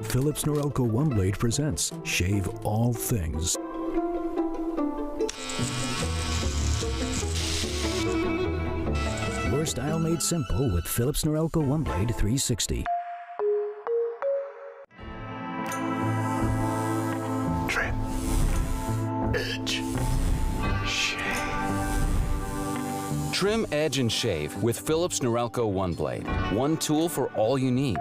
Philips Norelco One Blade presents Shave All Things. Your style made simple with Philips Norelco One Blade 360. Trim, edge, shave. Trim, edge, and shave with Philips Norelco One Blade. One tool for all you need.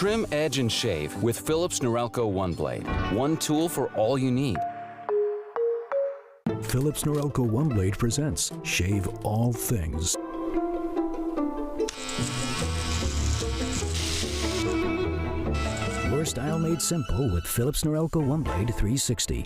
Trim, edge, and shave with Philips Norelco One Blade. One tool for all you need. Philips Norelco One Blade presents Shave All Things. Your style made simple with Philips Norelco One Blade 360.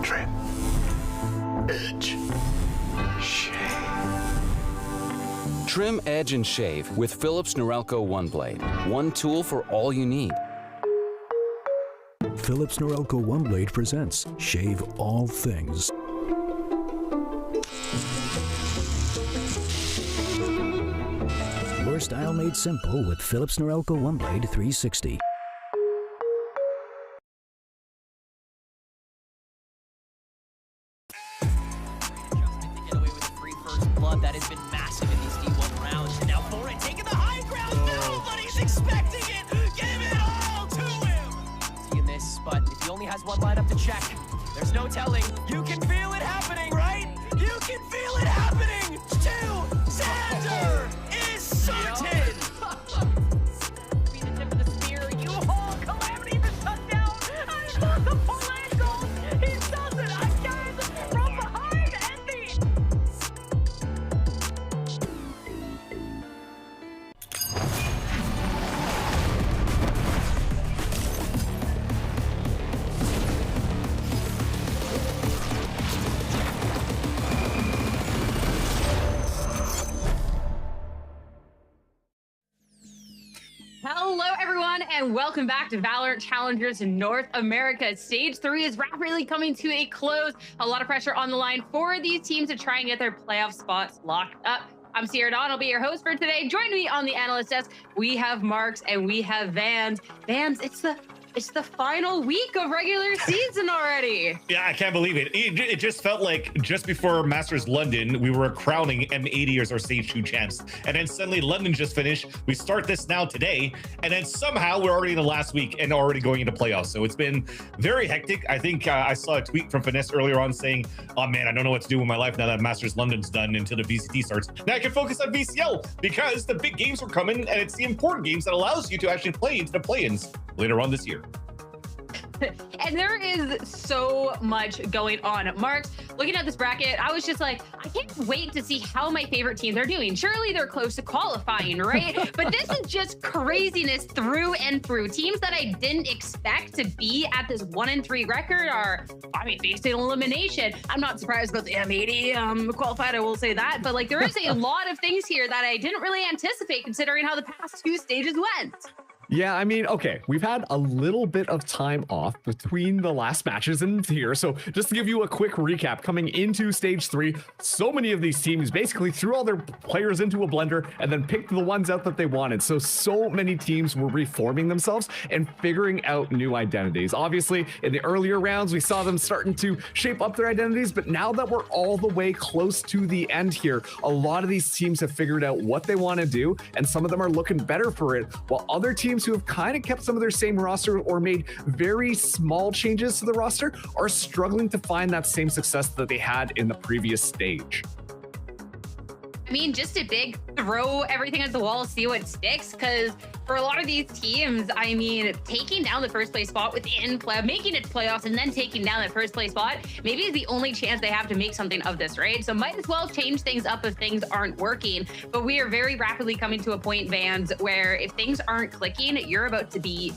Trim, edge, shave. Trim, edge, and shave with Philips Norelco One Blade. One tool for all you need. Philips Norelco One Blade presents Shave All Things. Your style made simple with Philips Norelco One Blade 360. That has been massive in these D1 rounds. Now for it, taking the high ground. Nobody's has one lineup to check. There's no telling. You can feel it happening, right? You can feel it happening! Sander is certain! Be the tip of the spear. You haul Calamity the shutdown! I love the full angle! He does it again from behind Envy! Hello, everyone, and welcome back to VALORANT Challengers in North America. Stage 3 is rapidly coming to a close. A lot of pressure on the line for these teams to try and get their playoff spots locked up. I'm Sierra Dawn. I'll be your host for today. Joining me on the analyst desk, we have Marks and we have Vans. Vans, it's the final week of regular season already. Yeah, I can't believe it. It just felt like just before Masters London, we were crowning M80 as our Stage 2 champs. And then suddenly London just finished. We start this now today. And then somehow we're already in the last week and already going into playoffs. So it's been very hectic. I think I saw a tweet from Finesse earlier on saying, oh man, I don't know what to do with my life now that Masters London's done until the VCT starts. Now I can focus on VCL because the big games are coming and it's the important games that allows you to actually play into the play-ins later on this year. And there is so much going on. Marks, looking at this bracket, I was just like, I can't wait to see how my favorite teams are doing. Surely they're close to qualifying, right? But this is just craziness through and through. Teams that I didn't expect to be at this 1-3 record are, I mean, facing elimination. I'm not surprised about the M80 qualified, I will say that. But like, there is a lot of things here that I didn't really anticipate considering how the past 2 stages went. Yeah, I mean, okay, we've had a little bit of time off between the last matches and here. So just to give you a quick recap, coming into stage 3, so many of these teams basically threw all their players into a blender and then picked the ones out that they wanted. So many teams were reforming themselves and figuring out new identities. Obviously, in the earlier rounds, we saw them starting to shape up their identities, but now that we're all the way close to the end here, a lot of these teams have figured out what they want to do, and some of them are looking better for it, while other teams who have kind of kept some of their same roster or made very small changes to the roster are struggling to find that same success that they had in the previous stage. I mean, just a big throw everything at the wall, see what sticks, because for a lot of these teams, I mean, taking down the first place spot within making it to playoffs and then taking down that first place spot maybe is the only chance they have to make something of this, right? So might as well change things up if things aren't working. But we are very rapidly coming to a point, Vans, where if things aren't clicking, you're about to be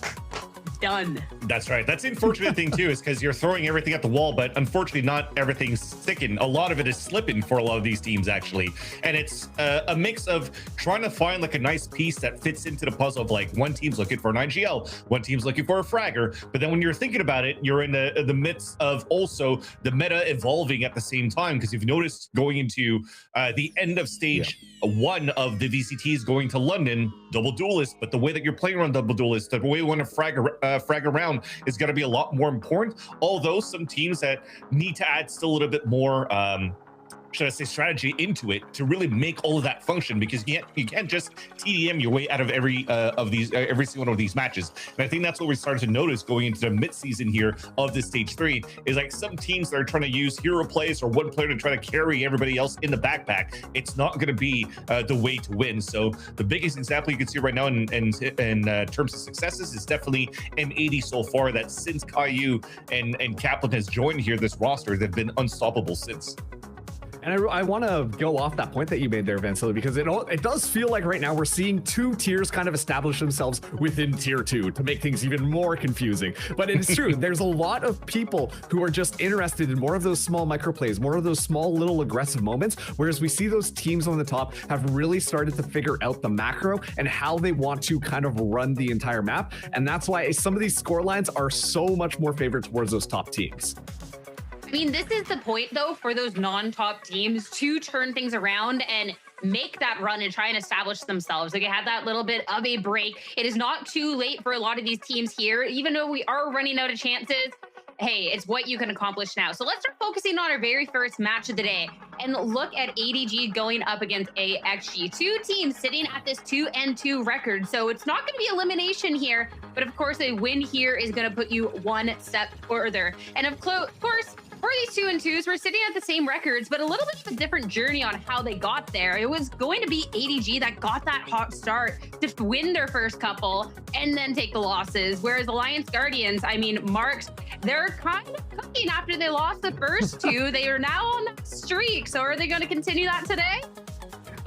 done. That's right. That's the unfortunate thing too, is because you're throwing everything at the wall, but unfortunately not everything's sticking. A lot of it is slipping for a lot of these teams actually. And it's a mix of trying to find like a nice piece that fits into the puzzle of like one team's looking for an IGL, one team's looking for a fragger. But then when you're thinking about it, you're in the midst of also the meta evolving at the same time. Because you've noticed going into the end of stage 1 of the VCTs going to London, double duelist, but the way that you're playing around double duelist, the way you want to frag around is going to be a lot more important. Although some teams that need to add still a little bit more should I say strategy into it to really make all of that function, because you can't just TDM your way out of every single one of these matches. And I think that's what we started to notice going into the mid-season here of this stage 3 is like some teams that are trying to use hero plays or one player to try to carry everybody else in the backpack. It's not going to be the way to win. So the biggest example you can see right now in terms of successes is definitely M80 so far, that since Caillou and Kaplan has joined here, this roster, they've been unstoppable since. And I want to go off that point that you made there, Vansili, because it does feel like right now we're seeing 2 tiers kind of establish themselves within tier 2 to make things even more confusing. But it's true. There's a lot of people who are just interested in more of those small micro plays, more of those small little aggressive moments, whereas we see those teams on the top have really started to figure out the macro and how they want to kind of run the entire map. And that's why some of these score lines are so much more favored towards those top teams. I mean, this is the point, though, for those non-top teams to turn things around and make that run and try and establish themselves. Like, I had that little bit of a break. It is not too late for a lot of these teams here, even though we are running out of chances. Hey, it's what you can accomplish now. So let's start focusing on our very first match of the day and look at ADG going up against AXG. 2 teams sitting at this 2-2 record. So it's not going to be elimination here, but of course a win here is going to put you one step further. And of course, for these 2-2s, we're sitting at the same records, but a little bit of a different journey on how they got there. It was going to be ADG that got that hot start to win their first couple and then take the losses. Whereas Alliance Guardians, I mean, Marks, they're kind of cooking after they lost the first two. They are now on that streak. So are they going to continue that today?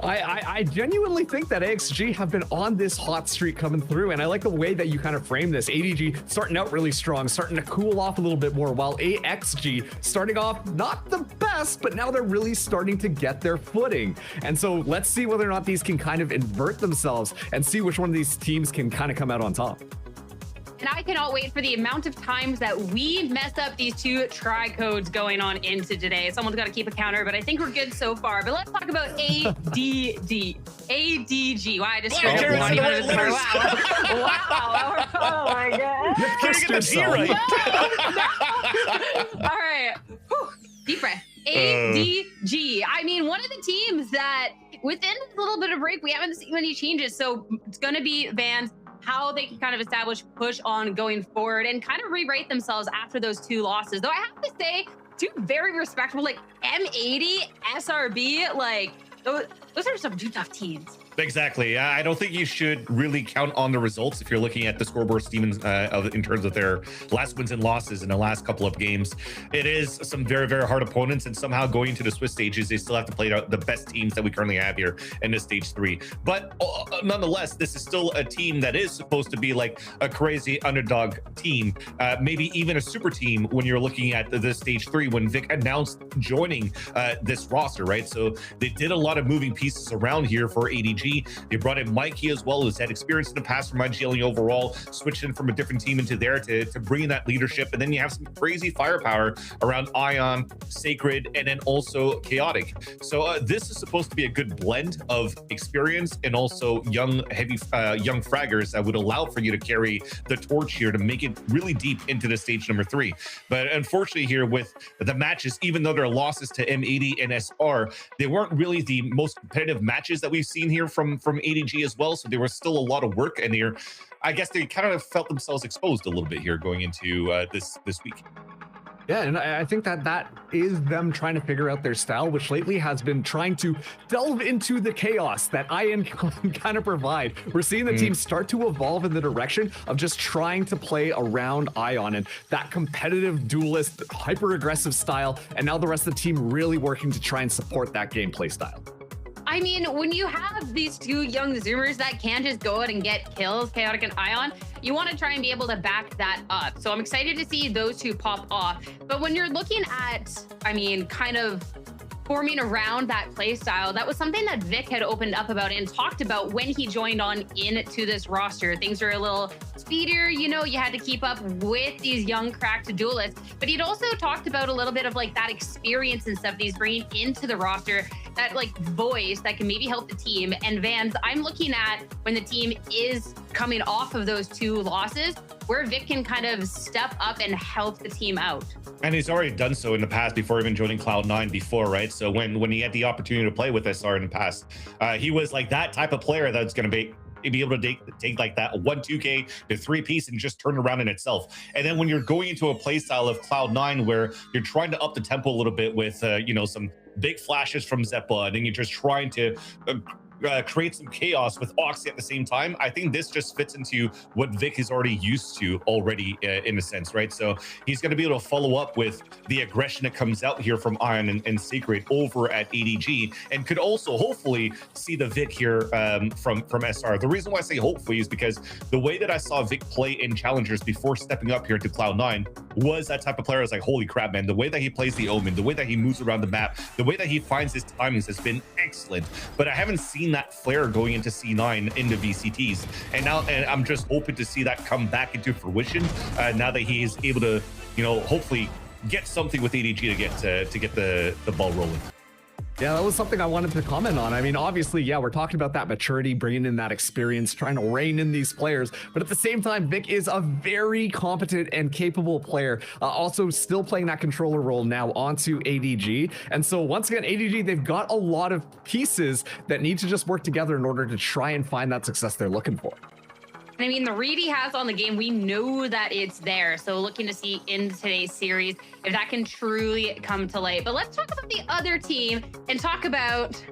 I genuinely think that AXG have been on this hot streak coming through, and I like the way that you kind of frame this. ADG starting out really strong, starting to cool off a little bit more, while AXG starting off not the best, but now they're really starting to get their footing. And so let's see whether or not these can kind of invert themselves and see which one of these teams can kind of come out on top. And I cannot wait for the amount of times that we mess up these two try codes going on into today. Someone's got to keep a counter, but I think we're good so far. But let's talk about ADG. ADG. Wow, I just Wow. Wow. Oh my God. Can't get the T right. All right. Whew. Deep breath. ADG. I mean, one of the teams that within a little bit of break, we haven't seen any changes. So it's going to be Vans, how they can kind of establish push on going forward and kind of rewrite themselves after those two losses. Though I have to say, two very respectable, like M80, SRB, like those are some two tough teams. Exactly. I don't think you should really count on the results if you're looking at the scoreboard in terms of their last wins and losses in the last couple of games. It is some very, very hard opponents, and somehow going into the Swiss stages, they still have to play out the best teams that we currently have here in this stage 3. But nonetheless, this is still a team that is supposed to be like a crazy underdog team, maybe even a super team when you're looking at the stage 3 when Vic announced joining this roster, right? So they did a lot of moving pieces around here for ADG. They brought in Mikey as well, who's had experience in the past from IGL overall, switched in from a different team into there to bring in that leadership. And then you have some crazy firepower around Ion, Sacred, and then also Chaotic. So this is supposed to be a good blend of experience and also young fraggers that would allow for you to carry the torch here to make it really deep into the stage number 3. But unfortunately here with the matches, even though they're losses to M80 and SR, they weren't really the most competitive matches that we've seen here from ADG as well. So there was still a lot of work, and I guess they kind of felt themselves exposed a little bit here going into this week. Yeah, and I think that is them trying to figure out their style, which lately has been trying to delve into the chaos that Ion can kind of provide. We're seeing the team start to evolve in the direction of just trying to play around Ion and that competitive duelist, hyper-aggressive style, and now the rest of the team really working to try and support that gameplay style. I mean, when you have these two young Zoomers that can just go out and get kills, Chaotic and Ion, you want to try and be able to back that up. So I'm excited to see those two pop off. But when you're looking at, I mean, kind of forming around that play style, that was something that Vic had opened up about and talked about when he joined on into this roster. Things were a little speedier, you know, you had to keep up with these young cracked duelists, but he'd also talked about a little bit of like that experience and stuff that he's bringing into the roster, that like voice that can maybe help the team. And Vans, I'm looking at when the team is coming off of those two losses, where Vic can kind of step up and help the team out. And he's already done so in the past before even joining Cloud9 before, right? So when he had the opportunity to play with SR in the past, he was like that type of player that's going to be able to take like that 1-2K to 3-piece and just turn around in itself. And then when you're going into a play style of Cloud9 where you're trying to up the tempo a little bit with, you know, some big flashes from Zeppa, and then you're just trying to create some chaos with Oxy at the same time, I think this just fits into what Vic is already used to already in a sense, right? So he's going to be able to follow up with the aggression that comes out here from Ion and Sacred over at ADG, and could also hopefully see the Vic here from SR. The reason why I say hopefully is because the way that I saw Vic play in Challengers before stepping up here to Cloud9 was that type of player. I was like, holy crap, man, the way that he plays the Omen, the way that he moves around the map, the way that he finds his timings has been excellent. But I haven't seen that flair going into C9 into VCTs, and I'm just hoping to see that come back into fruition now that he is able to, you know, hopefully get something with ADG to get the ball rolling. Yeah, that was something I wanted to comment on. I mean, obviously, yeah, we're talking about that maturity, bringing in that experience, trying to rein in these players. But at the same time, Vic is a very competent and capable player, also still playing that controller role now onto ADG. And so once again, ADG, they've got a lot of pieces that need to just work together in order to try and find that success they're looking for. I mean, the read he has on the game, we know that it's there. So looking to see in today's series if that can truly come to light. But let's talk about the other team and talk about,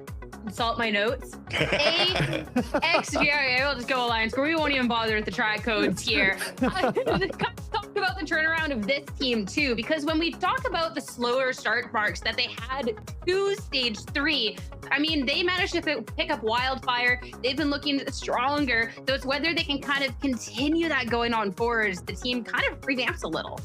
consult my notes, AXG. We'll just go Alliance Score. We won't even bother with the try codes here. Talk about the turnaround of this team too, because when we talk about the slower start marks that they had to stage 3, I mean, they managed to pick up Wildfire. They've been looking stronger. So it's whether they can kind of continue that going on forward as the team kind of revamps a little.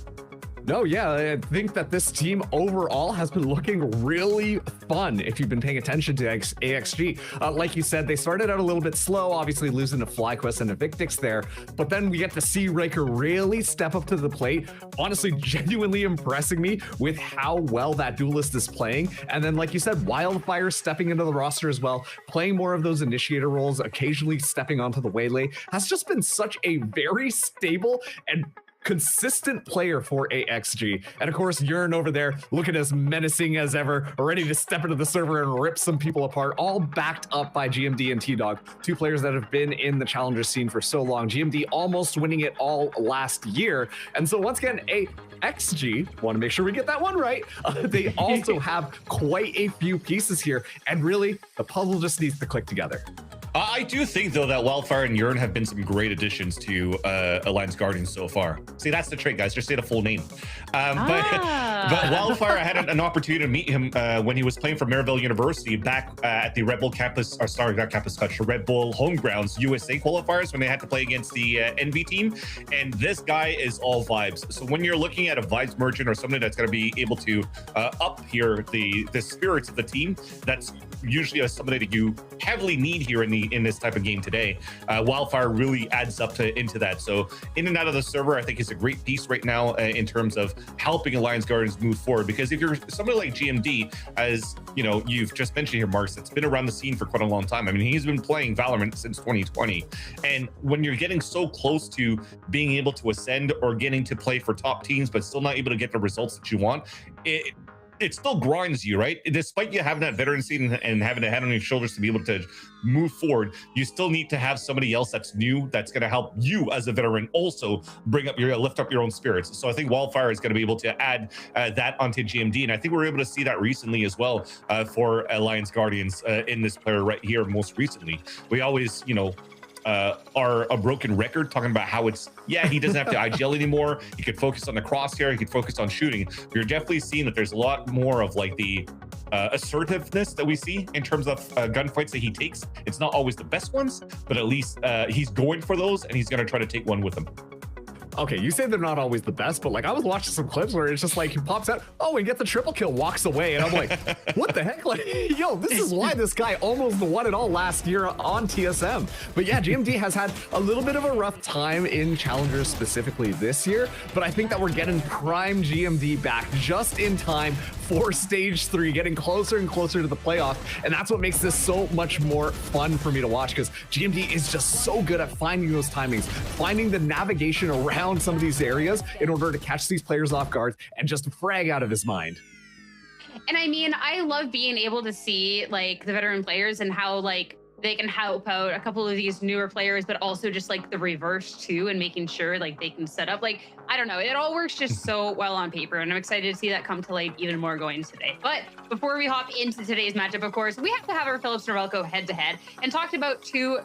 No, yeah, I think that this team overall has been looking really fun if you've been paying attention to AXG. Like you said, they started out a little bit slow, obviously losing to FlyQuest and Evictix there, but then we get to see Riker really step up to the plate, honestly, genuinely impressing me with how well that duelist is playing. And then, like you said, Wildfire stepping into the roster as well, playing more of those initiator roles, occasionally stepping onto the waylay, has just been such a very stable and consistent player for AXG. And of course, Yearn over there looking as menacing as ever, ready to step into the server and rip some people apart, all backed up by GMD and T-Dog, two players that have been in the challenger scene for so long. GMD almost winning it all last year. And so once again, AXG, want to make sure we get that one right, they also have quite a few pieces here, and really, the puzzle just needs to click together. I do think, though, that Wildfire and Yearn have been some great additions to Alliance Guardians so far. See, that's the trick, guys. Just say the full name. But Wildfire, I had an opportunity to meet him when he was playing for Maryville University back at the Red Bull campus, or sorry, not campus, but Red Bull home grounds USA qualifiers when they had to play against the Envy team. And this guy is all vibes. So when you're looking at a vibes merchant or somebody that's going to be able to up here the spirits of the team, that's usually somebody that you heavily need here in this type of game today. Wildfire really adds up into that. So in and out of the server, I think is a great piece right now in terms of helping Alliance Guardians move forward. Because if you're somebody like GMD, as you know, you've just mentioned here, Marks, it's been around the scene for quite a long time. I mean, he's been playing Valorant since 2020. And when you're getting so close to being able to ascend or getting to play for top teams, but still not able to get the results that you want, it still grinds you, right? Despite you having that veteran seat and having a head on your shoulders to be able to move forward, you still need to have somebody else that's new, that's going to help you as a veteran also lift up your own spirits. So I think Wildfire is going to be able to add that onto GMD, and I think we were able to see that recently as well for Alliance Guardians in this player right here. Most recently, we always, are a broken record talking about how it's, he doesn't have to IGL anymore. He could focus on the crosshair. He could focus on shooting. You're definitely seeing that there's a lot more of like the assertiveness that we see in terms of gunfights that he takes. It's not always the best ones, but at least he's going for those, and he's going to try to take one with him. Okay, you say they're not always the best, but like I was watching some clips where it's just like he pops out, oh, and get the triple kill, walks away, and I'm like, what the heck? Like, yo, this is why this guy almost won it all last year on TSM. But yeah, GMD has had a little bit of a rough time in Challengers specifically this year, but I think that we're getting prime GMD back just in time for stage 3, getting closer and closer to the playoff, and that's what makes this so much more fun for me to watch, because GMD is just so good at finding those timings, finding the navigation around some of these areas in order to catch these players off guard and just frag out of his mind. And I mean, I love being able to see like the veteran players and how like they can help out a couple of these newer players, but also just like the reverse too, and making sure like they can set up, like, I don't know, it all works just so well on paper, and I'm excited to see that come to light even more going today. But before we hop into today's matchup, of course, we have to have our Phillips Norelco head to head and talked about two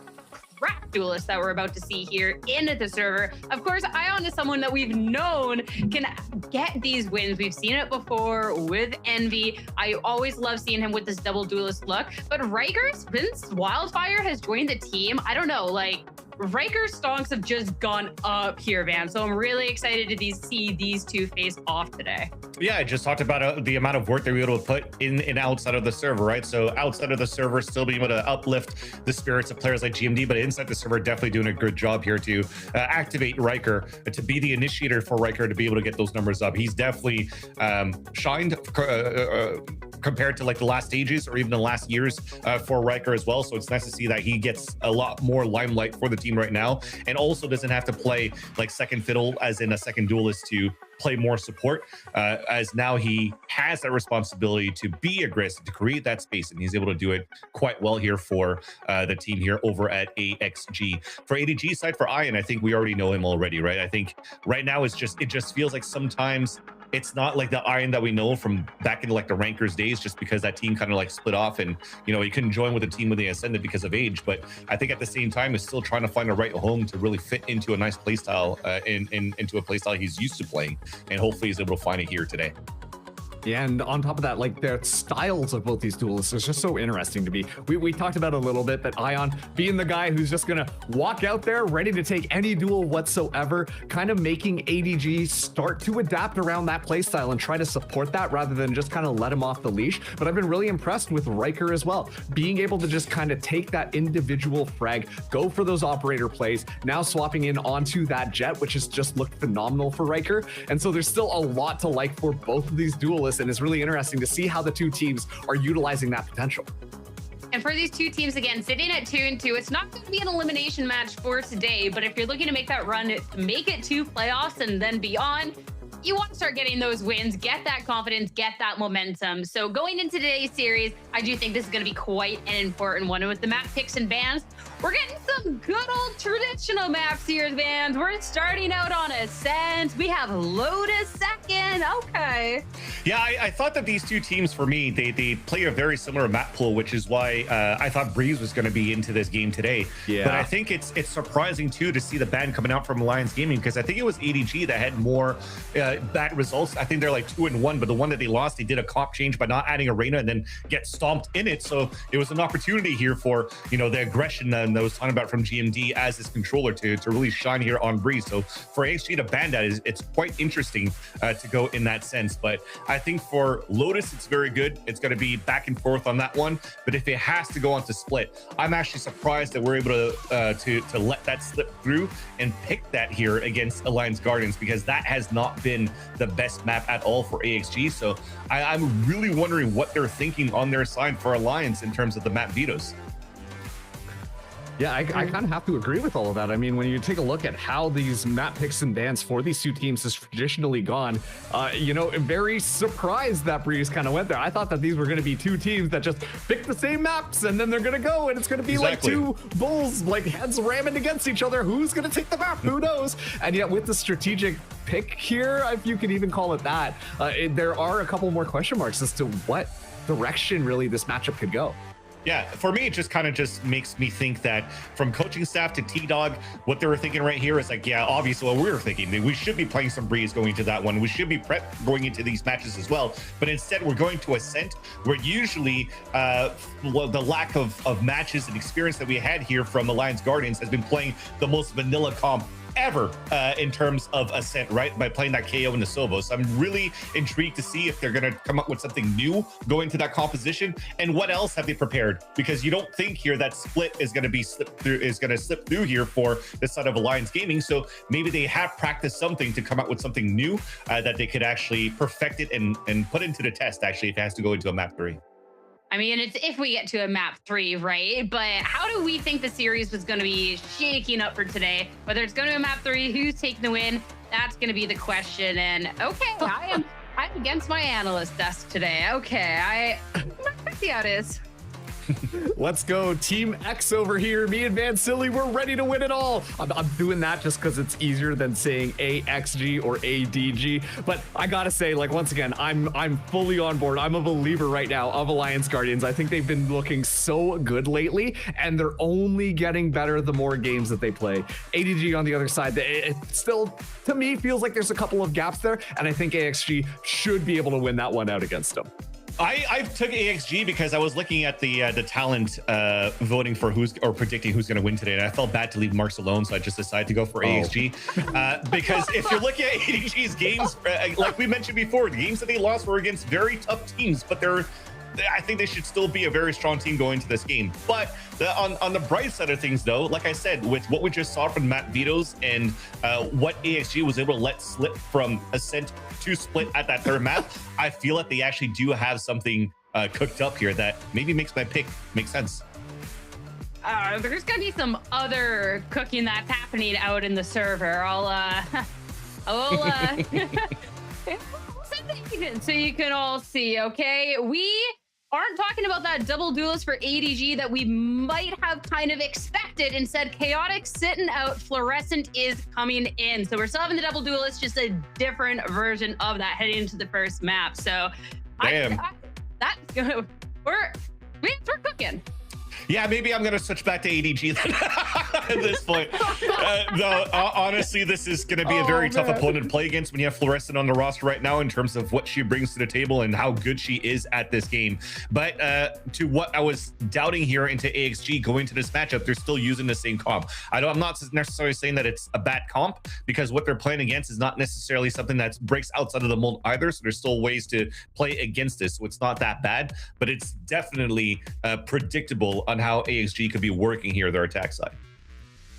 rap duelists that we're about to see here in the server. Of course, Ion is someone that we've known can get these wins. We've seen it before with Envy. I always love seeing him with this double duelist look. But Riker, since Wildfire has joined the team, I don't know, like, Riker's stonks have just gone up here, Van. So I'm really excited to see these two face off today. Yeah, I just talked about the amount of work they were able to put in and outside of the server, right? So outside of the server, still being able to uplift the spirits of players like GMD, but inside the server, definitely doing a good job here to activate Riker, to be the initiator for Riker to be able to get those numbers up. He's definitely shined compared to like the last stages or even the last years for Riker as well. So it's nice to see that he gets a lot more limelight for the team right now, and also doesn't have to play like second fiddle, as in a second duelist, to play more support, as now he has that responsibility to be aggressive, to create that space, and he's able to do it quite well here for the team here over at AXG. For ADG side, for Ian, I think we already know him already, right? I think right now it just feels like sometimes it's not like the Iron that we know from back in like the Rankers days, just because that team kind of like split off and, you know, he couldn't join with the team when they ascended because of age. But I think at the same time is still trying to find a right home to really fit into a nice playstyle, into a playstyle he's used to playing, and hopefully he's able to find it here today. Yeah, and on top of that, like the styles of both these duelists is just so interesting to me. We talked about a little bit, but Ion being the guy who's just gonna walk out there ready to take any duel whatsoever, kind of making ADG start to adapt around that playstyle and try to support that rather than just kind of let him off the leash. But I've been really impressed with Riker as well, being able to just kind of take that individual frag, go for those operator plays, now swapping in onto that jet, which has just looked phenomenal for Riker. And so there's still a lot to like for both of these duelists, and it's really interesting to see how the two teams are utilizing that potential. And for these two teams, again, sitting at 2-2, it's not going to be an elimination match for today, but if you're looking to make that run, make it to playoffs and then beyond, you want to start getting those wins, get that confidence, get that momentum. So going into today's series, I do think this is going to be quite an important one. And with the map picks and bans, we're getting some good old traditional maps here, bans. We're starting out on Ascent. We have Lotus second. Okay. Yeah, I thought that these two teams, for me, they play a very similar map pool, which is why I thought Breeze was going to be into this game today. Yeah. But I think it's surprising, too, to see the ban coming out from Alliance Gaming, because I think it was ADG that had more bad results. I think they're like 2-1, but the one that they lost, they did a comp change by not adding Arena and then get stomped in it. So it was an opportunity here for, you know, the aggression that I was talking about from GMD as his controller to really shine here on Breeze. So for AXG to ban that, it's quite interesting to go in that sense. But I think for Lotus, it's very good. It's going to be back and forth on that one. But if it has to go on to split, I'm actually surprised that we're able to let that slip through and pick that here against Alliance Guardians, because that has not been the best map at all for AXG. So I'm really wondering what they're thinking on their side for Alliance in terms of the map vetoes. Yeah, I kind of have to agree with all of that. I mean, when you take a look at how these map picks and bans for these two teams has traditionally gone, you know, very surprised that Breeze kind of went there. I thought that these were going to be two teams that just pick the same maps and then they're going to go, and it's going to be Exactly. like two bulls, like heads ramming against each other. Who's going to take the map? Who knows? And yet with the strategic pick here, if you could even call it that, there are a couple more question marks as to what direction really this matchup could go. Yeah, for me, it just kind of just makes me think that from coaching staff to T-Dog, what they were thinking right here is like, yeah, obviously what we were thinking. We should be playing some Breeze going into that one. We should be prepped going into these matches as well. But instead, we're going to Ascent, where usually the lack of matches and experience that we had here from Alliance Guardians has been playing the most vanilla comp ever in terms of Ascent, right? By playing that KO in the Sovos. So I'm really intrigued to see if they're going to come up with something new going to that composition, and what else have they prepared, because you don't think here that split is going to slip through here for this side of Alliance Gaming. So maybe they have practiced something to come up with something new that they could actually perfect it and put into the test, actually, if it has to go into a map 3. I mean, it's if we get to a map 3, right? But how do we think the series was going to be shaking up for today? Whether it's going to a map 3, who's taking the win? That's going to be the question. And okay, I'm against my analyst desk today. Okay, I see how it is. Let's go Team X over here. Me and Van Silly, we're ready to win it all. I'm doing that just because it's easier than saying AXG or ADG. But I gotta say, like, once again, I'm fully on board. I'm a believer right now of Alliance Guardians. I think they've been looking so good lately, and they're only getting better the more games that they play. ADG on the other side, it still, to me, feels like there's a couple of gaps there, and I think AXG should be able to win that one out against them. I took AXG because I was looking at the talent voting for predicting who's going to win today, and I felt bad to leave Marks alone, so I just decided to go for AXG. Because if you're looking at ADG's games, like we mentioned before, the games that they lost were against very tough teams, but I think they should still be a very strong team going into this game. But on the bright side of things, though, like I said, with what we just saw from map vetoes and what AXG was able to let slip from Ascent to split at that third map, I feel like they actually do have something cooked up here that maybe makes my pick make sense. There's gonna be some other cooking that's happening out in the server. So you can all see, okay? We aren't talking about that double duelist for ADG that we might have kind of expected. Instead, Chaotic sitting out, Fluorescent is coming in. So we're still having the double duelist, just a different version of that heading into the first map. So that's gonna, we're cooking. Yeah, maybe I'm going to switch back to ADG then at this point. No, honestly, this is going to be a very tough opponent to play against when you have Fluorescent on the roster right now in terms of what she brings to the table and how good she is at this game. But to what I was doubting here into AXG going to this matchup, they're still using the same comp. I'm not necessarily saying that it's a bad comp, because what they're playing against is not necessarily something that breaks outside of the mold either. So there's still ways to play against this. So it's not that bad, but it's definitely predictable on how AXG could be working here, their attack side.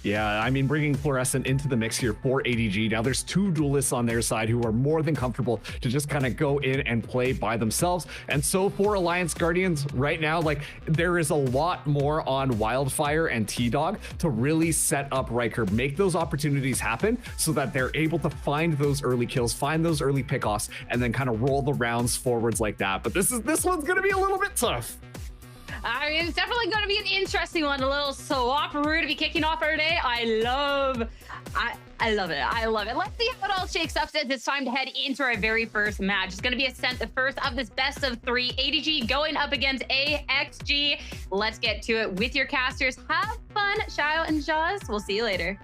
Yeah, I mean, bringing Fluorescent into the mix here for ADG. Now, there's two duelists on their side who are more than comfortable to just kind of go in and play by themselves. And so for Alliance Guardians right now, like, there is a lot more on Wildfire and T-Dog to really set up Riker, make those opportunities happen so that they're able to find those early kills, find those early pickoffs, and then kind of roll the rounds forwards like that. But this one's going to be a little bit tough. I mean, it's definitely going to be an interesting one. A little swap-a-roo to be kicking off our day. I love it. I love it. Let's see how it all shakes up since it's time to head into our very first match. It's going to be the first of this best of 3. ADG going up against AXG. Let's get to it with your casters. Have fun, Shayo and Jaws. We'll see you later.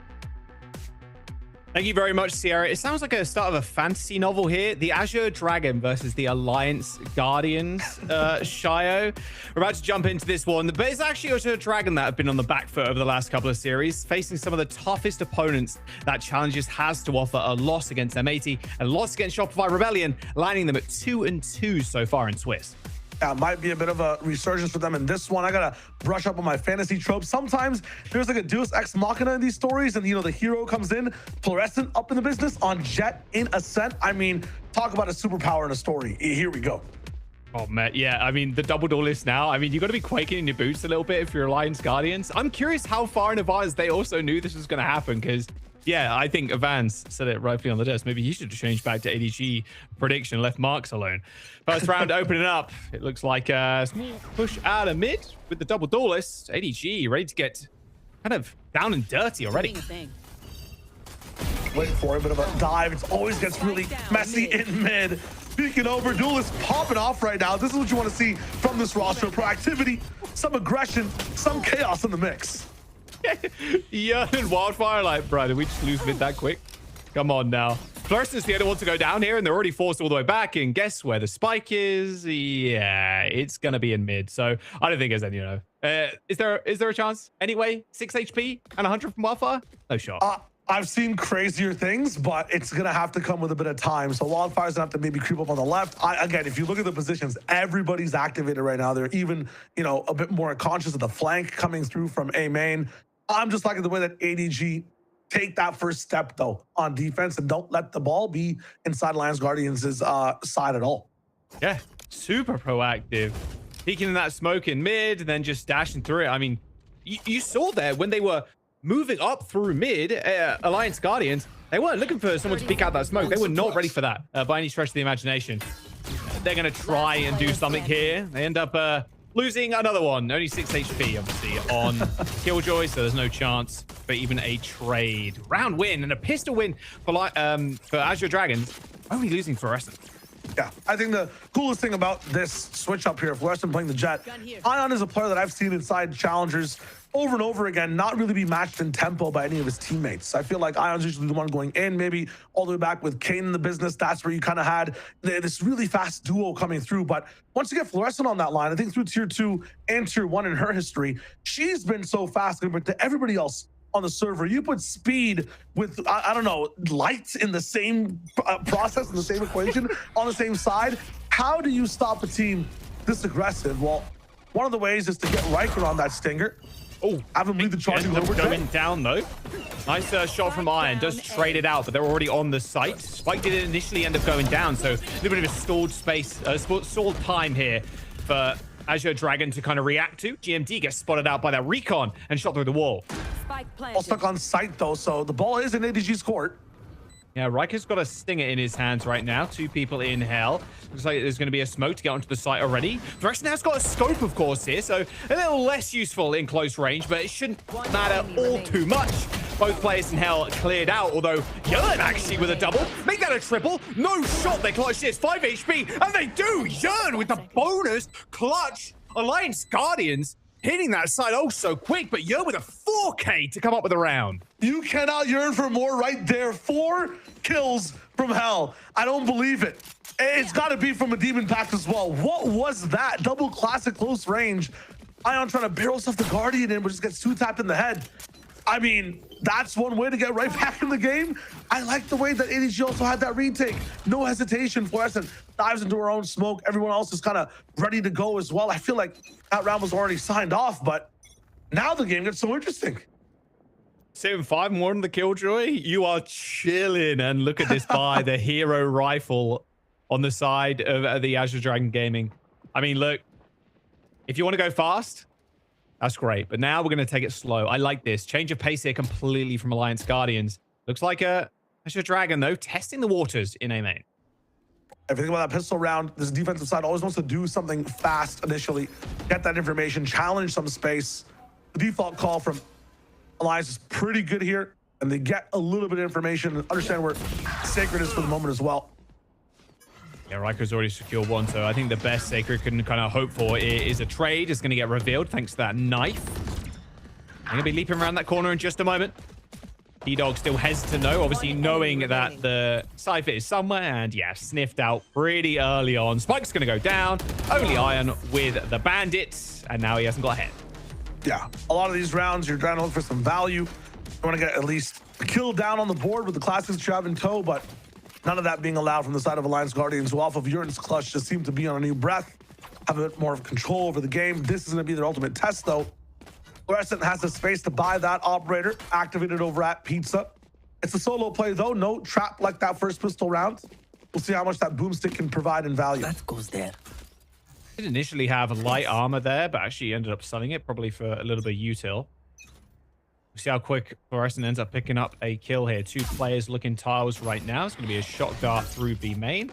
Thank you very much, Sierra. It sounds like a start of a fantasy novel here. The Azure Dragon versus the Alliance Guardians, Shayo. We're about to jump into this one, but it's actually Azure Dragon that have been on the back foot over the last couple of series, facing some of the toughest opponents that Challengers has to offer. A loss against M80 and a loss against Shopify Rebellion, landing them at 2-2 so far in Swiss. Yeah, might be a bit of a resurgence for them in this one. I gotta brush up on my fantasy tropes. Sometimes there's like a Deus Ex Machina in these stories, and the hero comes in, Fluorescent up in the business on Jet in Ascent. I mean, talk about a superpower in a story. Here we go. Oh, man. Yeah, I mean, the double duelist now. I mean, you got to be quaking in your boots a little bit if you're Alliance Guardians. I'm curious how far in advance they also knew this was going to happen, because yeah, I think Vans said it rightfully on the desk. Maybe he should have changed back to ADG prediction, left Marks alone. First round opening up. It looks like a small push out of mid with the double duelist. ADG ready to get kind of down and dirty already. Wait for a bit of a dive. It always gets really messy in mid. Speaking over, duelists popping off right now. This is what you want to see from this roster. Proactivity, some aggression, some chaos in the mix. Yeah, and Wildfire, like, bro, did we just lose mid that quick? Come on now. Fluorescent's the only one to go down here, and they're already forced all the way back. And guess where the spike is? Yeah, it's gonna be in mid. So I don't think there's any, is there a chance? Anyway, 6 HP and 100 from Wildfire? No shot. I've seen crazier things, but it's gonna have to come with a bit of time. So Wildfire's gonna have to maybe creep up on the left. Again, if you look at the positions, everybody's activated right now. They're even, a bit more conscious of the flank coming through from A main. I'm just liking the way that ADG take that first step, though, on defense and don't let the ball be inside Alliance Guardians' side at all. Yeah, super proactive. Peeking in that smoke in mid, then just dashing through it. I mean, you saw there when they were moving up through mid, Alliance Guardians, they weren't looking for someone to peek out that smoke. They were not ready for that by any stretch of the imagination. They're going to try and do something here. They end up losing another one. Only 6 HP, obviously, on Killjoy, so there's no chance for even a trade. Round win and a pistol win for Azure Dragons, only losing Fluorescent. Yeah, I think the coolest thing about this switch up here, Fluorescent playing the Jet, Ion is a player that I've seen inside Challengers over and over again, not really be matched in tempo by any of his teammates. I feel like Ion's usually the one going in, maybe all the way back with Kane in the business. That's where you kind of had this really fast duo coming through. But once you get Fluorescent on that line, I think through tier 2 and tier 1 in her history, she's been so fast compared to everybody else on the server. You put speed with, I don't know, lights in the same process, in the same equation, on the same side. How do you stop a team this aggressive? Well, one of the ways is to get Riker on that Stinger. Oh, have him lead the charging over. Going down though. Nice shot from Iron. Does trade it out, but they're already on the site. Spike did initially end up going down, so a little bit of a stalled space, stalled time here for Azure Dragon to kind of react to. GMD gets spotted out by that recon and shot through the wall. All stuck on site though, so the ball is in ADG's court. Yeah, Riker's got a stinger in his hands right now. 2 people in hell. Looks like there's going to be a smoke to get onto the site already. Thresh now's got a scope, of course, here, so a little less useful in close range, but it shouldn't matter all too much. Both players in hell cleared out, although Yearn actually with a double. Make that a triple. No shot. They clutch this. 5 HP, and they do. Yearn with the bonus clutch. Alliance Guardians hitting that side oh so quick, but Yearn with a 4K to come up with a round. You cannot yearn for more right there. 4 kills from hell. I don't believe it. It's got to be from a demon pack as well. What was that? Double classic close range. Ion trying to barrel stuff the Guardian in, but just gets 2-tapped in the head. I mean, that's one way to get right back in the game. I like the way that ADG also had that retake. No hesitation. Fluorescent dives into her own smoke. Everyone else is kind of ready to go as well. I feel like that round was already signed off, but now the game gets so interesting. 7-5 more than the Killjoy. You are chilling, and look at this buy, the hero rifle on the side of the Azure Dragon Gaming. I mean, look, if you want to go fast, that's great. But now we're going to take it slow. I like this. Change of pace here completely from Alliance Guardians. Looks like Azure Dragon, though, testing the waters in A main. Everything about that pistol round, this defensive side always wants to do something fast initially, get that information, challenge some space. The default call from Alliance is pretty good here, and they get a little bit of information and understand where Sacred is for the moment as well. Yeah, Riker's already secured one, so I think the best Sacred can kind of hope for is a trade. It's going to get revealed thanks to that knife. I'm going to be leaping around that corner in just a moment. T-Dog still hesitant though, obviously knowing that the Cypher is somewhere, and yeah, sniffed out pretty early on. Spike's going to go down. Only Iron with the bandits, and now he hasn't got a head. Yeah, a lot of these rounds, you're trying to look for some value. You want to get at least a kill down on the board with the classics you have in tow, but none of that being allowed from the side of Alliance Guardians, who off of Yearn's clutch just seem to be on a new breath, have a bit more of control over the game. This is going to be their ultimate test, though. Fluorescent has the space to buy that operator, activated over at Pizza. It's a solo play, though. No trap like that first pistol round. We'll see how much that boomstick can provide in value. That goes there. Did initially have light armor there, but actually ended up selling it, probably for a little bit of util. We'll see how quick Fluorescent ends up picking up a kill here. 2 players looking tiles right now. It's going to be a shot dart through B main.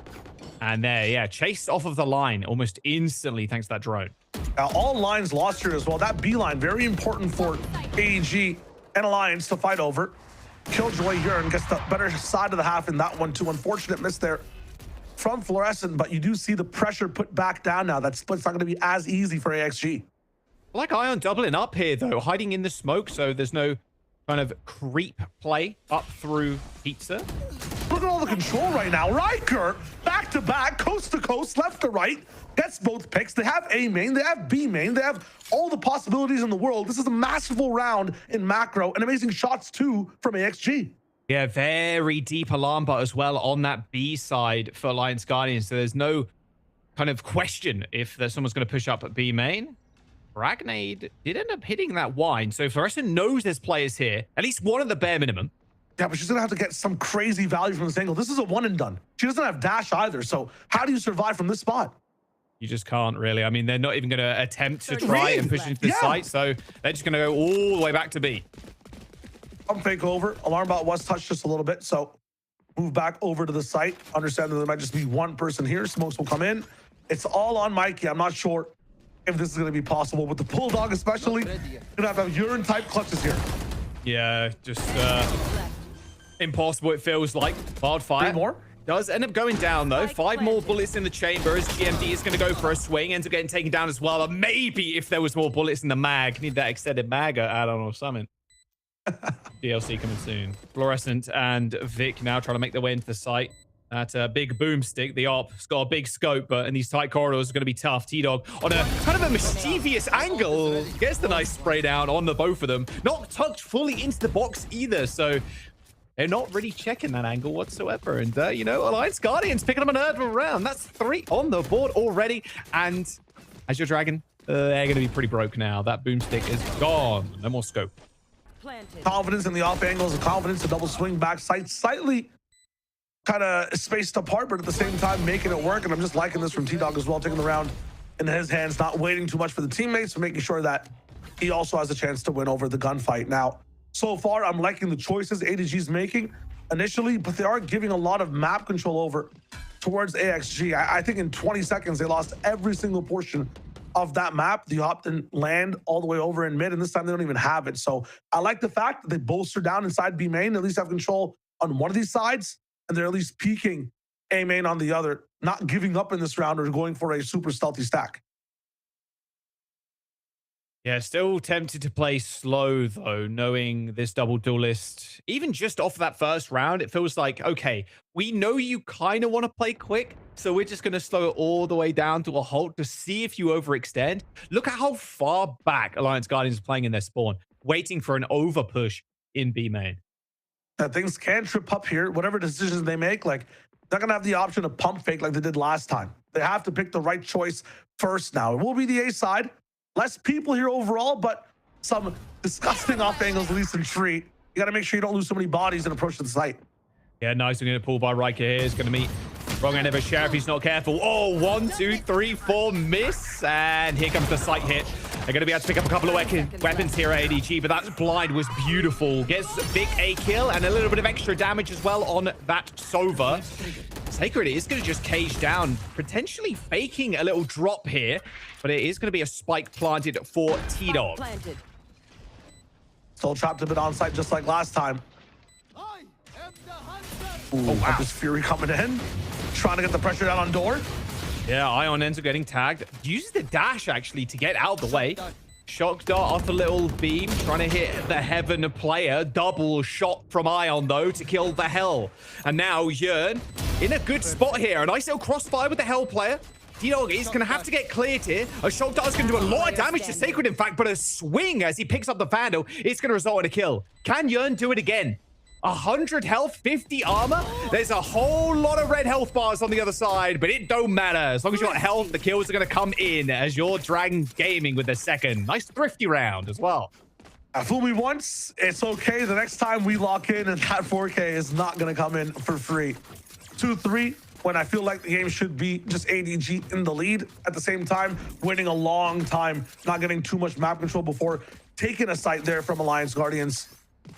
And there, yeah, chased off of the line almost instantly thanks to that drone. All lines lost here as well. That B line, very important for ADG and Alliance to fight over. Killjoy Yearn gets the better side of the half in that one too. Unfortunate miss there from Fluorescent, but you do see the pressure put back down now. That split's not going to be as easy for AXG. I like Ion doubling up here, though, hiding in the smoke, so there's no kind of creep play up through Pizza. Look at all the control right now. Riker, back to back, coast to coast, left to right, gets both picks. They have A main, they have B main, they have all the possibilities in the world. This is a masterful round in macro, and amazing shots too from AXG. Yeah, very deep alarm bot as well on that B side for Alliance Guardians. So there's no kind of question if there's someone's going to push up at B main. Ragnade did end up hitting that wine. So Fluorescent knows there's players here, at least one at the bare minimum. Yeah, but she's going to have to get some crazy value from this angle. This is a one and done. She doesn't have dash either. So how do you survive from this spot? You just can't really. I mean, they're not even going to attempt to try and push into the site. So they're just going to go all the way back to B. Fake over. Alarm bot was touched just a little bit, so move back over to the site. Understand that there might just be one person here. Smokes will come in. It's all on Mikey. I'm not sure if this is going to be possible with the Bulldog, especially. You're going to have urine type clutches here. Yeah, just impossible. It feels like wildfire. 3 more. Does end up going down though. 5 more bullets in the chamber as GMD is going to go for a swing. Ends up getting taken down as well. But maybe if there was more bullets in the mag, need that extended mag add-on or something. DLC coming soon. Fluorescent and Vic now trying to make their way into the site. That big boomstick, the op's got a big scope, but in these tight corridors are going to be tough. T-Dog on a kind of a mischievous angle gets the nice spray down on the both of them. Not tucked fully into the box either, so they're not really checking that angle whatsoever. And, you know, Alliance Guardians picking up another round. That's 3 on the board already. And Azure Dragon, they're going to be pretty broke now. That boomstick is gone. No more scope. Confidence in the off angles and confidence to double swing back sight, slightly kind of spaced apart, but at the same time making it work. And I'm just liking this from T-Dog as well, taking the round in his hands, not waiting too much for the teammates, but making sure that he also has a chance to win over the gunfight. Now, so far, I'm liking the choices ADG's making initially, but they are giving a lot of map control over towards AXG. I think in 20 seconds, they lost every single portion of that map. The op didn't land all the way over in mid, and this time they don't even have it. So I like the fact that they bolster down inside B main, at least have control on one of these sides, and they're at least peeking A main on the other, not giving up in this round or going for a super stealthy stack. Yeah, still tempted to play slow, though, knowing this double duelist. Even just off that first round, it feels like, okay, we know you kind of want to play quick, so we're just going to slow it all the way down to a halt to see if you overextend. Look at how far back Alliance Guardians is playing in their spawn, waiting for an over push in B main. Things can trip up here. Whatever decisions they make, like, they're going to have the option to pump fake like they did last time. They have to pick the right choice first now. It will be the A side. Less people here overall, but some disgusting off angles, at least in Tree. You got to make sure you don't lose so many bodies and approach the site. Yeah, nice. We're going to pull by Riker here. He's going to meet wrong end of a sheriff. He's not careful. Oh, 1, 2, 3, 4, miss. And here comes the sight hit. They're going to be able to pick up a couple of weapons here at ADG, but that blind was beautiful. Gets a big A kill and a little bit of extra damage as well on that Sova. Sacred is going to just cage down, potentially faking a little drop here, but it is going to be a spike planted for T-Dog. Still trapped a bit on site just like last time. Ooh, wow. Hyper's Fury coming in, trying to get the pressure down on door. Yeah, Ion ends up getting tagged. Uses the dash, actually, to get out of the way. Shock dart off a little beam, trying to hit the Heaven player. Double shot from Ion, though, to kill the Hell. And now Yearn in a good spot here. A nice little crossfire with the Hell player. T-Dog is going to have to get cleared here. A shock dart is going to do a lot of damage to Sacred, in fact, but a swing as he picks up the Vandal is going to result in a kill. Can Yearn do it again? 100 health, 50 armor. There's a whole lot of red health bars on the other side, but it don't matter. As long as you got health, the kills are going to come in as you're Dragon Gaming with the second. Nice thrifty round as well. Fool me once, it's okay. The next time we lock in and that 4K is not going to come in for free. 2-3, when I feel like the game should be just ADG in the lead. At the same time, waiting a long time, not getting too much map control before taking a site there from Alliance Guardians.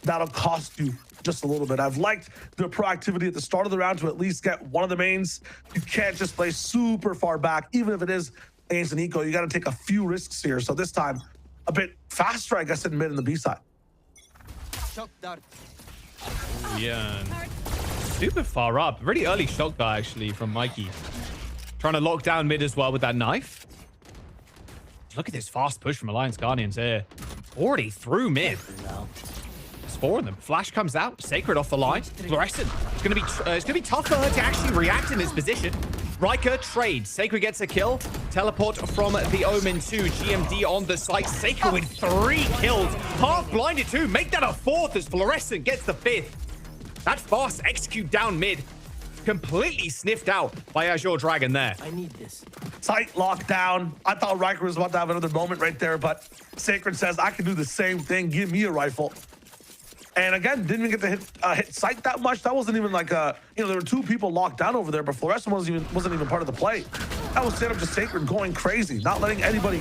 That'll cost you just a little bit. I've liked the proactivity at the start of the round to at least get one of the mains. You can't just play super far back, even if it is against an eco. You got to take a few risks here. So this time, a bit faster, I guess, in mid and the B side. Yeah, super far up. Really early shock dart, actually, from Mikey. Trying to lock down mid as well with that knife. Look at this fast push from Alliance Guardians here. Already through mid. Four of them. Flash comes out. Sacred off the line. Fluorescent. It's gonna be tough for her to actually react in this position. Riker trades. Sacred gets a kill. Teleport from the Omen to GMD on the site. Sacred with 3 kills. Half blinded too. Make that a 4th as Fluorescent gets the 5th. That fast execute down mid. Completely sniffed out by Azure Dragon there. I need this. Tight lockdown. I thought Riker was about to have another moment right there, but Sacred says, I can do the same thing. Give me a rifle. And again, didn't even get to hit sight that much. That wasn't even like there were 2 people locked down over there, but Fluorescent wasn't even part of the play. That was straight up just Sacred going crazy, not letting anybody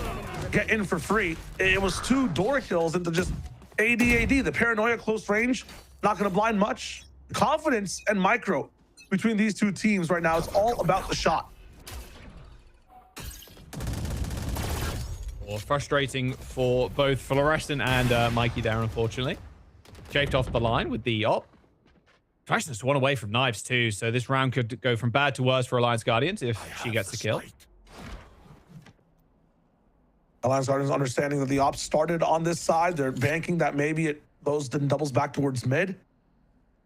get in for free. It was 2 door kills into just AD. The paranoia close range, not going to blind much. Confidence and micro between these 2 teams right now. It's all about the shot. Well, frustrating for both Fluorescent and Mikey there, unfortunately. Chafed off the line with the op. Fluorescent's 1 away from knives too, so this round could go from bad to worse for Alliance Guardians if she gets the kill. Alliance Guardians understanding that the ops started on this side. They're banking that maybe it goes and doubles back towards mid.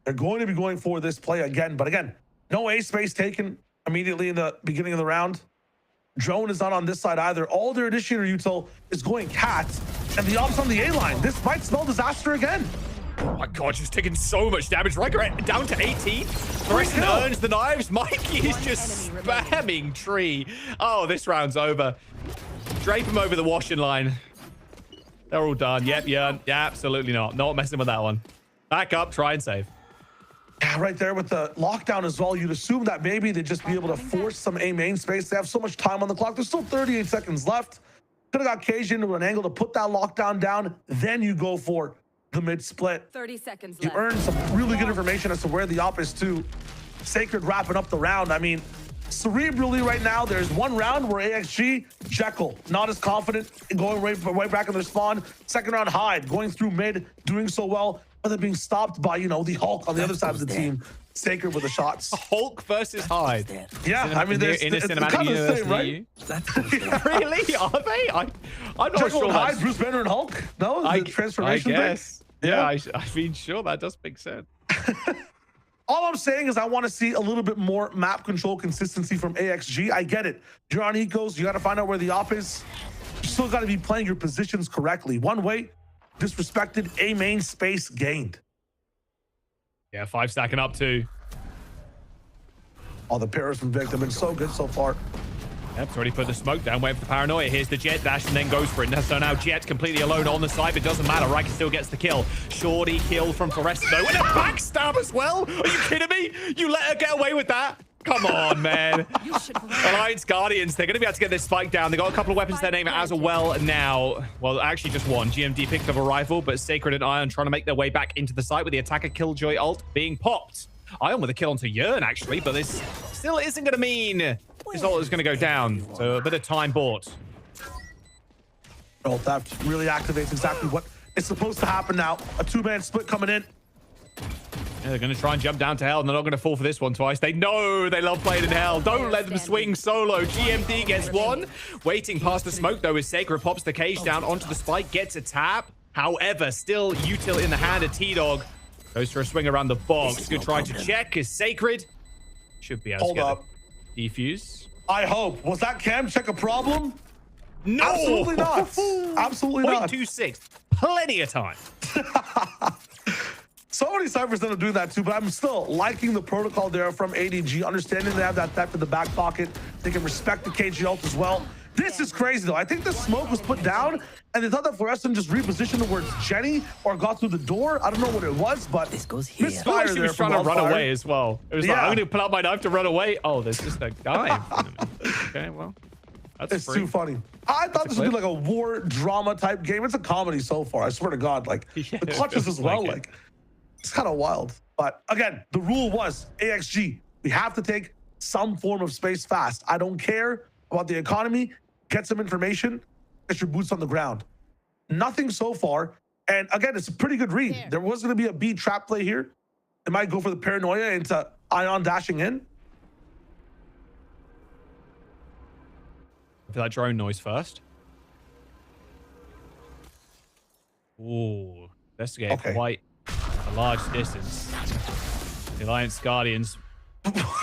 They're going to be going for this play again, but again, no A space taken immediately in the beginning of the round. Drone is not on this side either. All their initiator util is going cat, and the ops on the A line. This might spell disaster again. Oh my god, she's taking so much damage. Riker down to 18. Fluorescent earns the knives. Mikey is just spamming Tree. Oh, this round's over. Drape him over the washing line. They're all done. Yep, yeah, absolutely not. Not messing with that one. Back up, try and save. Right there with the lockdown as well, you'd assume that maybe they'd just be able to force some A main space. They have so much time on the clock. There's still 38 seconds left. Could have got Cage into an angle to put that lockdown down. Then you go for the mid split. 30 seconds You left. earn some really good information as to where the op is too. Sacred wrapping up the round. I mean, cerebrally right now, there's one round where AXG, Jekyll, not as confident, going right back in their spawn. Second round, Hyde, going through mid, doing so well, but then being stopped by, the Hulk on the other side of the team. Sacred with the shots. Hulk versus Hyde. Yeah, I mean, in a it's cinematic kind of the universe same, near right? you. Really? Are they? I'm not Jekyll sure. and Hyde, Bruce Banner and Hulk? No, the transformation I guess. thing? Yeah, I mean, sure, that does make sense. All I'm saying is I want to see a little bit more map control consistency from AXG. I get it. You're on ecos. You got to find out where the op is. You still got to be playing your positions correctly. One way, disrespected, A main space gained. Yeah, 5 stacking up too. All the pairs from Vic have been so good so far. Yep, it's already put the smoke down, waiting for the paranoia. Here's the Jet dash and then goes for it. So now Jet completely alone on the side, but it doesn't matter. Riker still gets the kill. Shorty kill from Fluorescent though. And a backstab as well. Are you kidding me? You let her get away with that? Come on, man. Alliance Guardians, they're going to be able to get this spike down. They got a couple of weapons to their name as well now. Well, actually just one. GMD picked up a rifle, but Sacred and Ion trying to make their way back into the site with the attacker Killjoy ult being popped. Ion with a kill onto Yearn, actually, but this still isn't going to mean his ult is going to go down. So a bit of time bought. Ult theft really activates exactly what is supposed to happen now. A two-man split coming in. Yeah, they're going to try and jump down to hell, and they're not going to fall for this one twice. They know they love playing in hell. Don't let them swing solo. GMD gets one. Waiting past the smoke, though, as Sacred pops the cage down onto the spike, gets a tap. However, still util in the hand of T-Dog. Goes for a swing around the box. Good try to check. Is Sacred. Should be able to get the defuse. I hope. Was that cam check a problem? No! Absolutely not. Absolutely not. 0.26. Plenty of time. So many ciphers end up doing that too, but I'm still liking the protocol there from ADG, understanding they have that theft in the back pocket. They can respect the KG ult as well. This is crazy though. I think the smoke was put down and they thought that Fluorescent just repositioned towards Jenny or got through the door. I don't know what it was, but this goes here. Misfire She there was trying to run away as well. It was like, Yeah. I'm going to pull out my knife to run away. Oh, there's just a guy in front of me. Okay, well, that's It's free. too funny. I thought this would be like a war drama type game. It's a comedy so far. I swear to God, like Yeah, the it clutches feels as well. like it. Like it's kind of wild. But again, the rule was AXG. We have to take some form of space fast. I don't care about the economy. Get some information. Get your boots on the ground. Nothing so far. And again, it's a pretty good read. There was going to be a B trap play here. They might go for the paranoia into Ion dashing in. For that drone noise first. Ooh, investigate quite a large distance. The Alliance Guardians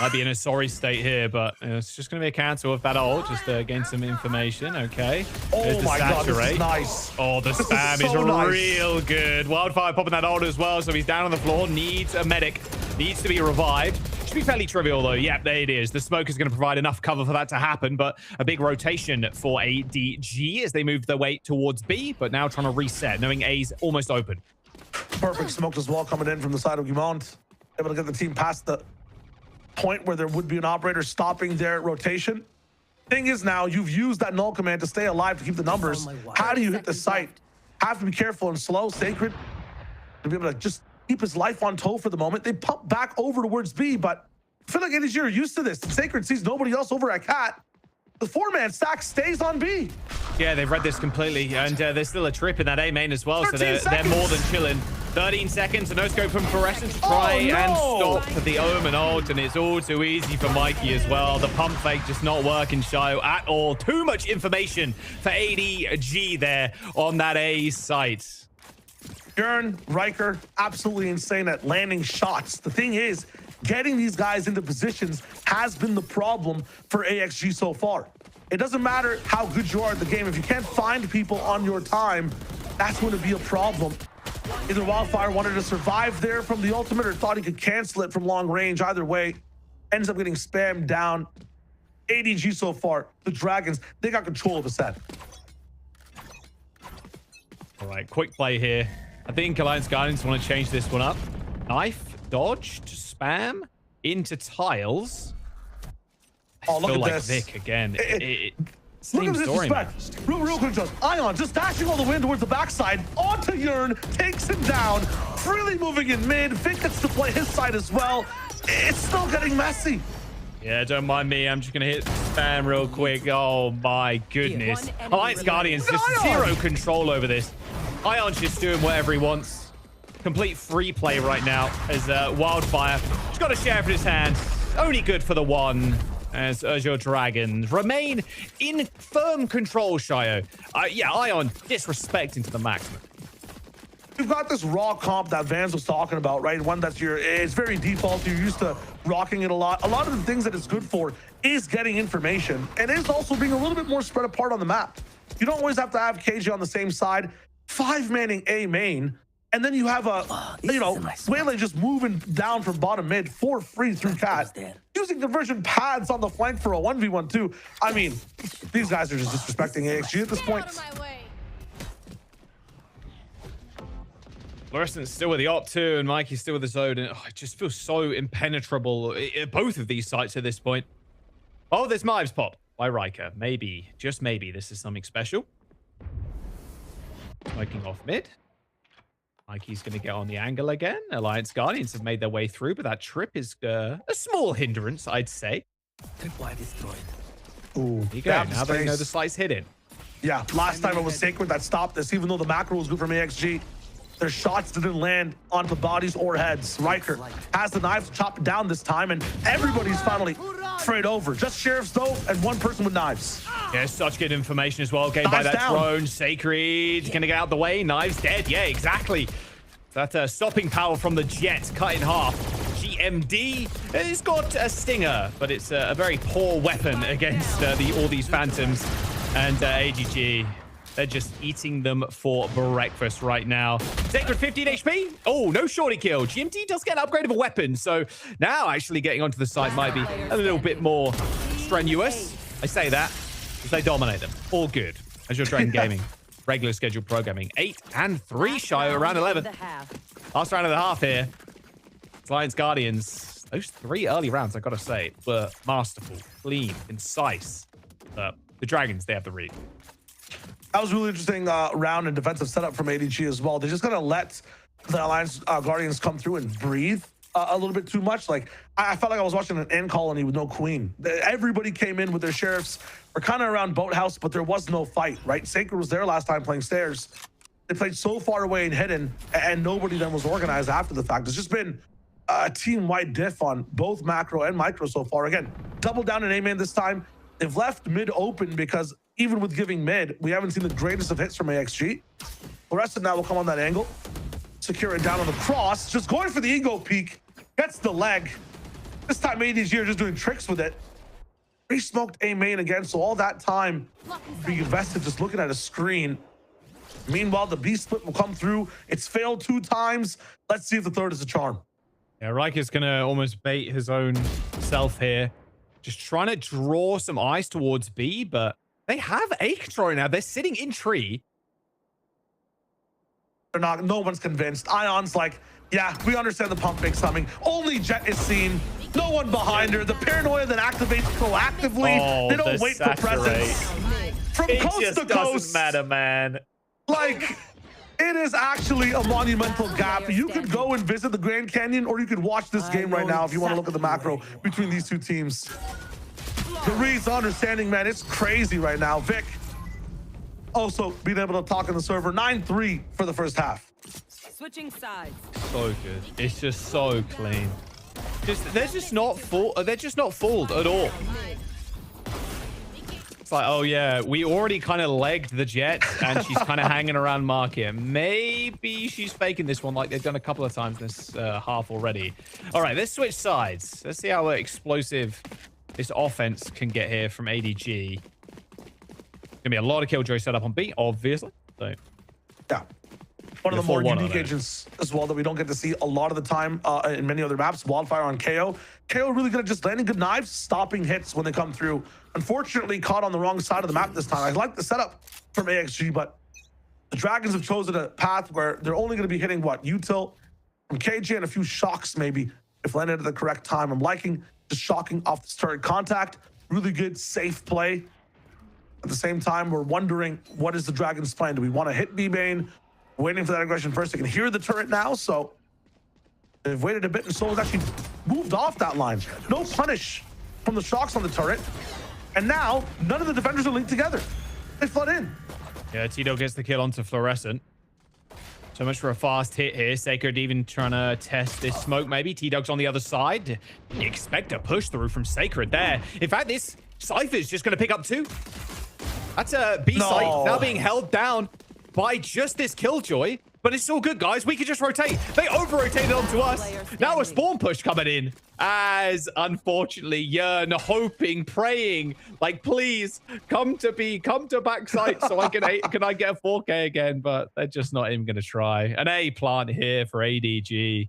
might be in a sorry state here, but it's just going to be a cancel of that ult just to gain some information. Okay. Oh my God, this is nice. Oh, the spam is so nice. real good. Wildfire popping that ult as well, so he's down on the floor. Needs a medic. Needs to be revived. Should be fairly trivial though. Yep, there it is. The smoke is going to provide enough cover for that to happen, but a big rotation for ADG as they move their way towards B, but now trying to reset, knowing A's almost open. Perfect smoke as well coming in from the side of Guimond. Able to get the team past the point where there would be an operator stopping their rotation. Thing is now, you've used that null command to stay alive to keep the numbers. How do you hit the site? Have to be careful and slow. Sacred to be able to just keep his life on tow for the moment. They pump back over towards B, but I feel like ADG are used to this. Sacred sees nobody else over at Cat. The four-man stack stays on B. Yeah, they've read this completely, and there's still a trip in that A main as well, so 13 they're more than chilling. 13 seconds, a no scope from Fluorescent to try and stop the Omen ult, and it's all too easy for Mikey as well. The pump fake just not working, Shio, at all. Too much information for ADG there on that A site. Yearn, Riker, absolutely insane at landing shots. The thing is, getting these guys into positions has been the problem for AXG so far. It doesn't matter how good you are at the game. If you can't find people on your time, that's going to be a problem. Either Wildfire wanted to survive there from the ultimate or thought he could cancel it from long range. Either way, ends up getting spammed down. ADG so far, the Dragons, they got control of the set. All right, quick play here. I think Alliance Guardians want to change this one up. Knife dodge to spam into tiles. Oh, look feel at like this. Vic again. Look Same at the story, man. disrespect. Real quick, Jones. Ion just dashing all the way towards the backside. Onto Yearn, takes him down. Freely moving in mid. Vic gets to play his side as well. It's still getting messy. Yeah, don't mind me. I'm just going to hit spam real quick. Oh, my goodness. Alliance Guardians just zero control over this. Ion's just doing whatever he wants. Complete free play right now as Wildfire. He's got a share in his hand. Only good for the one. As your Dragons remain in firm control, Shio. Yeah, Ion disrespecting to the maximum. You've got this raw comp that Vans was talking about, right? One that's it's very default. You're used to rocking it a lot. A lot of the things that it's good for is getting information and is also being a little bit more spread apart on the map. You don't always have to have KJ on the same side. 5-manning A main. And then you have Waylay just moving down from bottom mid for free through Cat. Using diversion paths on the flank for a 1v1 too. I mean, these guys are just disrespecting AXG at this point. Fluorescent's still with the op too, and Mikey's still with the zone. And it just feels so impenetrable at both of these sites at this point. Oh, there's Mives pop by Riker. Maybe, just maybe, this is something special. Smoking off mid. Mikey's going to get on the angle again. Alliance Guardians have made their way through, but that trip is a small hindrance, I'd say. Ooh, There you go. Now they know the slice hidden. Yeah, last time it was Sacred that stopped this, even though the macro was good from AXG. Their shots didn't land onto bodies or heads. Riker has the knives to chop it down this time, and everybody's finally frayed over. Just Sheriffs, though, and one person with knives. Yeah, such good information as well. Gained by Knives that down. drone. Sacred gonna get out the way. Knives dead. Yeah, exactly. That stopping power from the jet cut in half. GMD has got a stinger, but it's a very poor weapon against all these phantoms. And ADG, they're just eating them for breakfast right now. Sacred 15 HP. Oh, no shorty kill. GMD does get an upgrade of a weapon, so now actually getting onto the side might be a little bit more strenuous. I say that as they dominate them. All good. As your Dragon Gaming. Regular scheduled programming. 8 and 3 shy around 11. Last round of the half here. Alliance Guardians. Those 3 early rounds, I gotta say, were masterful, clean, concise. But the Dragons, they have the read. That was a really interesting round and defensive setup from ADG as well. They're just gonna let the Alliance Guardians come through and breathe a little bit too much. Like, I felt like I was watching an end colony with no queen. Everybody came in with their sheriffs. We're kind of around Boathouse, but there was no fight, right? Sacred was there last time playing Stairs. They played so far away and hidden, and nobody then was organized after the fact. It's just been a team-wide diff on both macro and micro so far. Again, double down in A-man this time. They've left mid open because even with giving mid, we haven't seen the greatest of hits from AXG. Fluorescent now will come on that angle. Secure it down on the cross. Just going for the ego peek. Gets the leg. This time ADG are just doing tricks with it. Re-smoked A main again, so all that time being invested just looking at a screen. Meanwhile, the B split will come through. It's failed 2 times. Let's see if the third is a charm. Yeah, Riker's gonna almost bait his own self here. Just trying to draw some eyes towards B, but they have A control now. They're sitting in tree. They're not, no one's convinced. Ion's like, yeah, we understand the pump fake's coming. Only Jet is seen. No one behind her. The paranoia that activates proactively. Oh, they don't wait for presence. From It coast just to doesn't coast. matter, man. Like, it is actually a monumental gap. You could go and visit the Grand Canyon, or you could watch this game right now if you want to look at the macro between these 2 teams. The reads, understanding, man, it's crazy right now. Vic also being able to talk on the server. 9-3 for the first half. Switching sides. So good. It's just so clean. They're just not fooled at all. It's like, oh yeah, we already kind of legged the jet and she's kind of hanging around market. Maybe she's faking this one like they've done a couple of times this half already. All right, let's switch sides. Let's see how explosive this offense can get here from ADG. Gonna be a lot of Killjoy set up on B, obviously. So yeah. One of the more unique agents as well that we don't get to see a lot of the time in many other maps. Wildfire on KO. KO really good at just landing good knives, stopping hits when they come through. Unfortunately, caught on the wrong side of the map this time. I like the setup from AXG, but the Dragons have chosen a path where they're only going to be hitting what? Util from KJ and a few shocks maybe if landed at the correct time. I'm liking just shocking off the turret contact. Really good, safe play. At the same time, we're wondering, what is the Dragon's plan? Do we want to hit B main? Waiting for that aggression first. They can hear the turret now, so they've waited a bit, and Soul has actually moved off that line. No punish from the shocks on the turret. And now, none of the defenders are linked together. They flood in. Yeah, T-Dog gets the kill onto Fluorescent. So much for a fast hit here. Sacred even trying to test this smoke, maybe. T-Dog's on the other side. You expect a push through from Sacred there. In fact, this Cypher's just going to pick up 2. That's a B site now being held down by just this Killjoy. But it's all good, guys. We can just rotate. They over-rotated onto us. Now a spawn push coming in. As, unfortunately, Yearn hoping, praying, like, please, come to B, come to backside so I can I get a 4K again? But they're just not even going to try. An A plant here for ADG.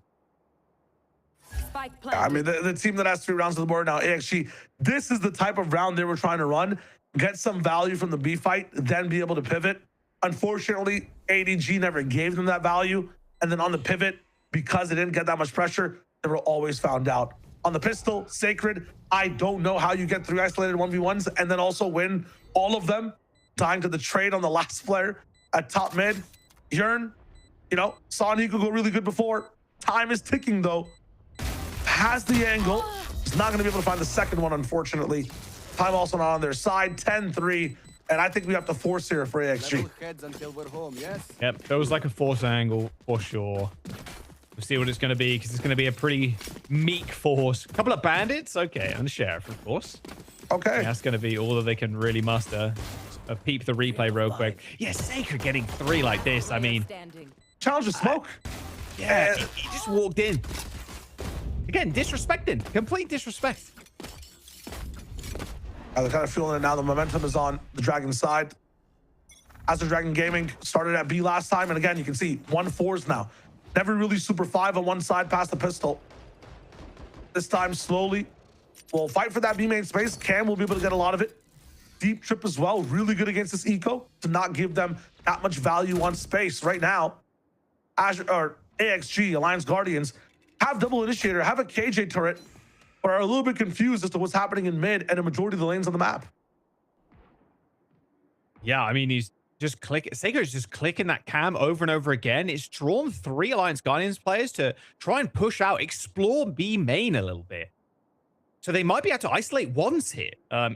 I mean, the team that has 3 rounds on the board now, AXG, this is the type of round they were trying to run. Get some value from the B fight, then be able to pivot. Unfortunately, ADG never gave them that value. And then on the pivot, because they didn't get that much pressure, they were always found out. On the pistol, Sacred, I don't know how you get 3 isolated 1v1s and then also win all of them. Dying to the trade on the last player at top mid. Yearn, you know, saw Nico go really good before. Time is ticking, though. Has the angle. He's not going to be able to find the second one, unfortunately. Time also not on their side. 10-3. And I think we have to force here for AXG. Yep, there was like a force angle for sure. We'll see what it's going to be, because it's going to be a pretty meek force. A couple of bandits, okay, and the sheriff, of course. Okay. That's going to be all that they can really muster. Peep the replay real quick. Yeah, Sacred getting 3 like this. I mean, challenge the smoke. Yeah, he just walked in. Again, disrespecting. Complete disrespect. They're kind of feeling it now. The momentum is on the Dragon side. As the Dragon Gaming started at B last time, and again, you can see 1-4s now. Never really super 5 on one side past the pistol. This time, slowly, we'll fight for that B main space. Cam will be able to get a lot of it. Deep Trip as well, really good against this eco to not give them that much value on space. Right now, AXG, Alliance Guardians, have double initiator, have a KJ turret, but are a little bit confused as to what's happening in mid and a majority of the lanes on the map. Yeah, I mean, he's just clicking. Sacred's just clicking that cam over and over again. It's drawn 3 Alliance Guardians players to try and push out, explore B main a little bit. So they might be able to isolate once here.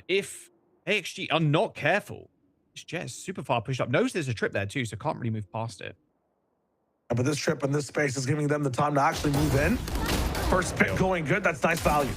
If AXG are not careful. This Jet is super far pushed up. Knows there's a trip there too, so can't really move past it. But this trip and this space is giving them the time to actually move in. First pick going good. That's nice value.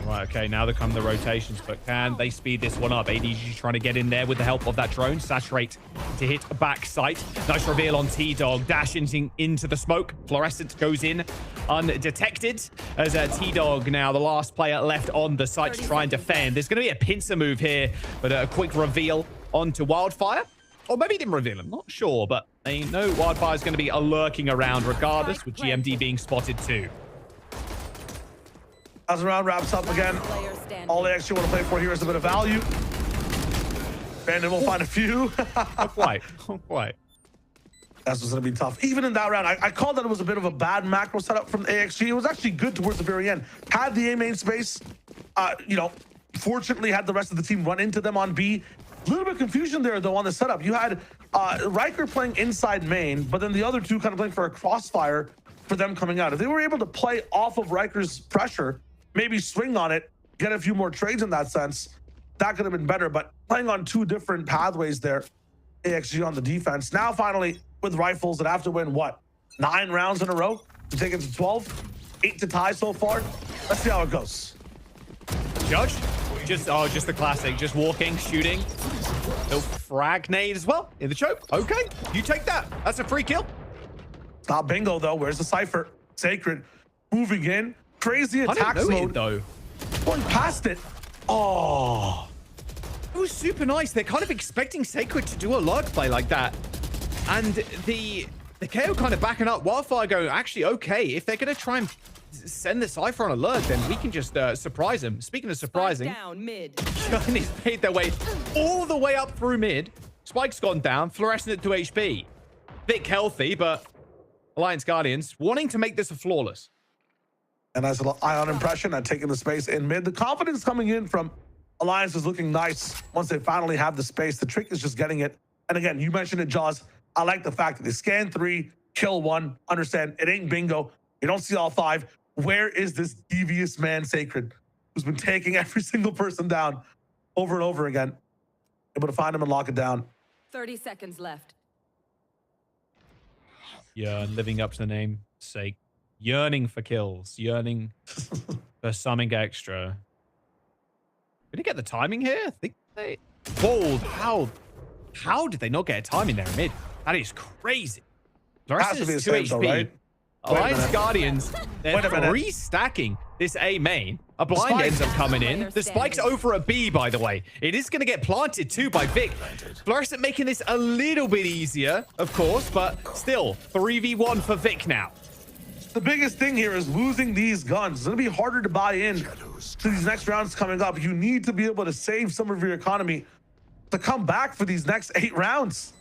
Right, okay, now they come the rotations, but can they speed this one up? ADG trying to get in there with the help of that drone. Saturate to hit back sight. Nice reveal on T-Dog. Dashing into the smoke. Fluorescent goes in undetected as T-Dog now the last player left on the site to try and defend. There's going to be a pincer move here, but a quick reveal onto Wildfire. Or maybe he didn't reveal him, not sure, but they know Wildfire is going to be lurking around regardless, with GMD being spotted too. As the round wraps up again, all they actually want to play for here is a bit of value. Bandit will find a few. Not quite. That's what's going to be tough. Even in that round, I called that it was a bit of a bad macro setup from AXG. It was actually good towards the very end. Had the A main space, you know, fortunately had the rest of the team run into them on B. A little bit of confusion there, though, on the setup. You had Riker playing inside main, but then the other 2 kind of playing for a crossfire for them coming out. If they were able to play off of Riker's pressure, maybe swing on it, get a few more trades in that sense, that could have been better. But playing on 2 different pathways there, AXG on the defense. Now, finally, with rifles that have to win, what, 9 rounds in a row to take it to 12? 8 to tie so far? Let's see how it goes. Judge? Just the classic. Just walking, shooting. No frag nade as well in the choke. Okay, you take that. That's a free kill. Not bingo, though. Where's the Cypher? Sacred moving in. Crazy attacks mode. Though. Going past it. Oh. It was super nice. They're kind of expecting Sacred to do a lurk play like that. And the KO kind of backing up. Wildfire going, actually, okay, if they're going to try and send the Cypher on alert, then we can just surprise him. Speaking of surprising, Chinese made their way all the way up through mid. Spike's gone down. Fluorescent at 2 HP. Bit healthy, but Alliance Guardians wanting to make this a flawless. And as an Ion impression and taking the space in mid, the confidence coming in from Alliance is looking nice once they finally have the space. The trick is just getting it. And again, you mentioned it, Jaws. I like the fact that they scan 3, kill 1. Understand, it ain't bingo. You don't see all 5. Where is this devious man Sacred who's been taking every single person down over and over again? Able to find him and lock it down. 30 seconds left. Yeah, living up to the name sake. Yearning for kills. Yearning for something extra. Did he get the timing here? I think they... Bold. How did they not get a timing there in mid? That is crazy. The rest is 2 HP. Though, right? Alliance Guardians, they're 3 stacking this A main. A blind ends up coming in. The spike's over a B, by the way. It is going to get planted too by Vic. Fluorescent making this a little bit easier, of course, but still 3v1 for Vic now. The biggest thing here is losing these guns. It's going to be harder to buy in to these next rounds coming up. You need to be able to save some of your economy to come back for these next 8 rounds.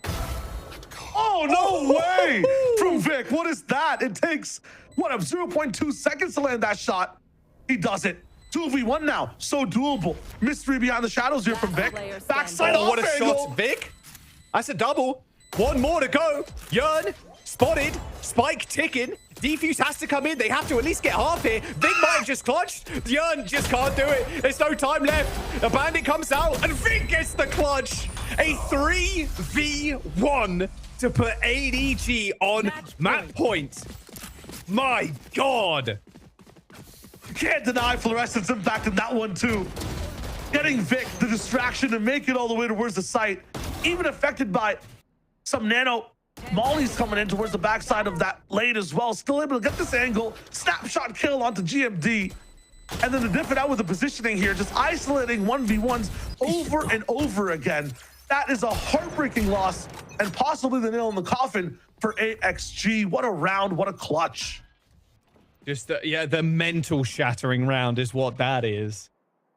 Oh, no way from Vic. What is that? It takes, what, 0.2 seconds to land that shot. He does it. 2v1 now. So doable. Mystery behind the shadows here from Vic. Backside off what a angle. shot, Vic. That's a double. 1 more to go. Yearn spotted. Spike ticking. Defuse has to come in. They have to at least get half here. Vic might have just clutched. Yearn just can't do it. There's no time left. The bandit comes out and Vic gets the clutch. A 3v1 to put ADG on map point. My God. You can't deny Fluorescent's impact in that one too. Getting Vic the distraction to make it all the way towards the site. Even affected by some nano mollies coming in towards the backside of that lane as well. Still able to get this angle. Snapshot kill onto GMD. And then to diff it out with the positioning here, just isolating 1v1s over and over again. That is a heartbreaking loss and possibly the nail in the coffin for AXG. What a round, what a clutch. Just the mental shattering round is what that is.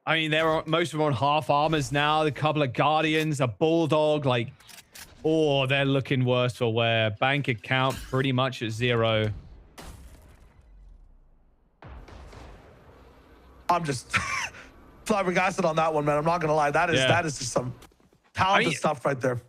I mean, most of them are on half armors now. A couple of Guardians, a Bulldog, like, oh, they're looking worse for wear. Bank account pretty much at 0. I'm just flabbergasted on that one, man. I'm not gonna lie. That is just some talented stuff right there.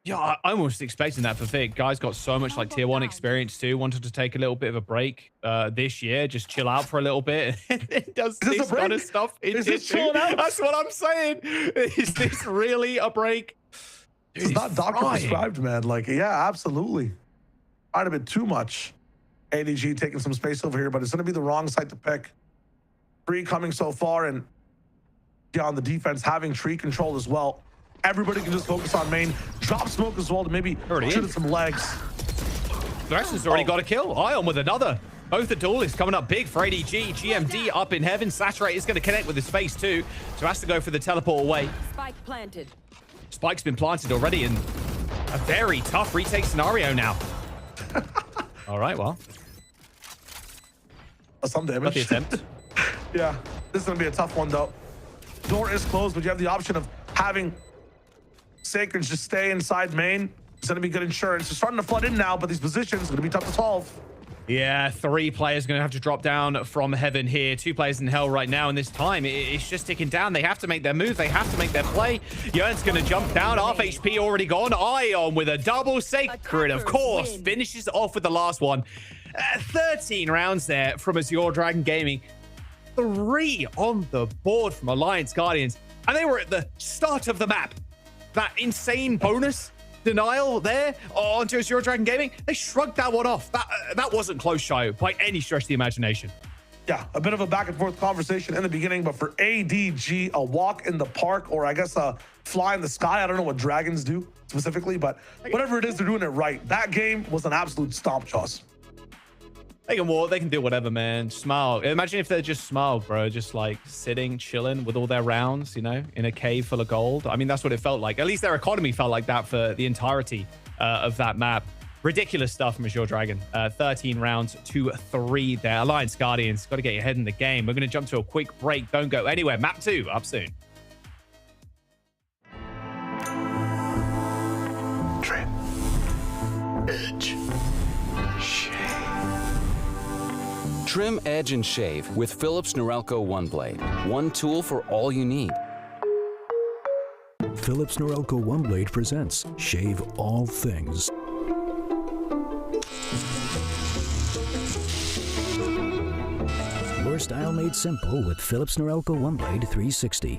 Yeah, I almost expecting that for Vic. Guys got so much like tier 1 experience too. Wanted to take a little bit of a break this year, just chill out for a little bit. It does this kind of stuff. Is this chilling out? That's what I'm saying. Is this really a break? Dude, it's not doctor prescribed, man. Like, yeah, absolutely. Might have been too much. ADG taking some space over here, but it's going to be the wrong site to pick. 3 coming so far, and on the defense having tree control as well. Everybody can just focus on main. Drop smoke as well to maybe shoot at some legs. Thresh already got a kill. Ion with another. Both the duelists coming up big for ADG. GMD up in heaven. Saturate is going to connect with his face too, so has to go for the teleport away. Spike planted. Spike's been planted already in a very tough retake scenario now. All right, well. Some damage. Got the attempt. Yeah, this is going to be a tough one though. Door is closed, but you have the option of having Sacred just stay inside main. It's going to be good insurance. It's starting to flood in now, but these positions are going to be tough to solve. Yeah, 3 players going to have to drop down from heaven here. 2 players in hell right now, and this time it's just ticking down. They have to make their move. They have to make their play. Yearn's going to jump down. Half HP already gone. Ion with a double Sacred, of course, finishes off with the last one. 13 rounds there from Azure Dragon Gaming. 3 on the board from Alliance Guardians, and they were at the start of the map. That insane bonus denial there onto Azure Dragon Gaming, they shrugged that one off. That wasn't close show by any stretch of the imagination. Yeah, a bit of a back and forth conversation in the beginning, but for ADG, a walk in the park, or I guess a fly in the sky. I don't know what dragons do specifically, but whatever it is, they're doing it right. That game was an absolute stomp, Jaws. They can walk, they can do whatever, man. Smile. Imagine if they're just smiled, bro. Just like sitting, chilling with all their rounds, you know, in a cave full of gold. I mean, that's what it felt like. At least their economy felt like that for the entirety of that map. Ridiculous stuff from Azure Dragon. 13 rounds to 3 there. Alliance Guardians, got to get your head in the game. We're going to jump to a quick break. Don't go anywhere. Map 2, up soon. Trip. Edge. Shade. Trim, edge, and shave with Philips Norelco One Blade. One tool for all you need. Philips Norelco One Blade presents Shave All Things. Your style made simple with Philips Norelco One Blade 360.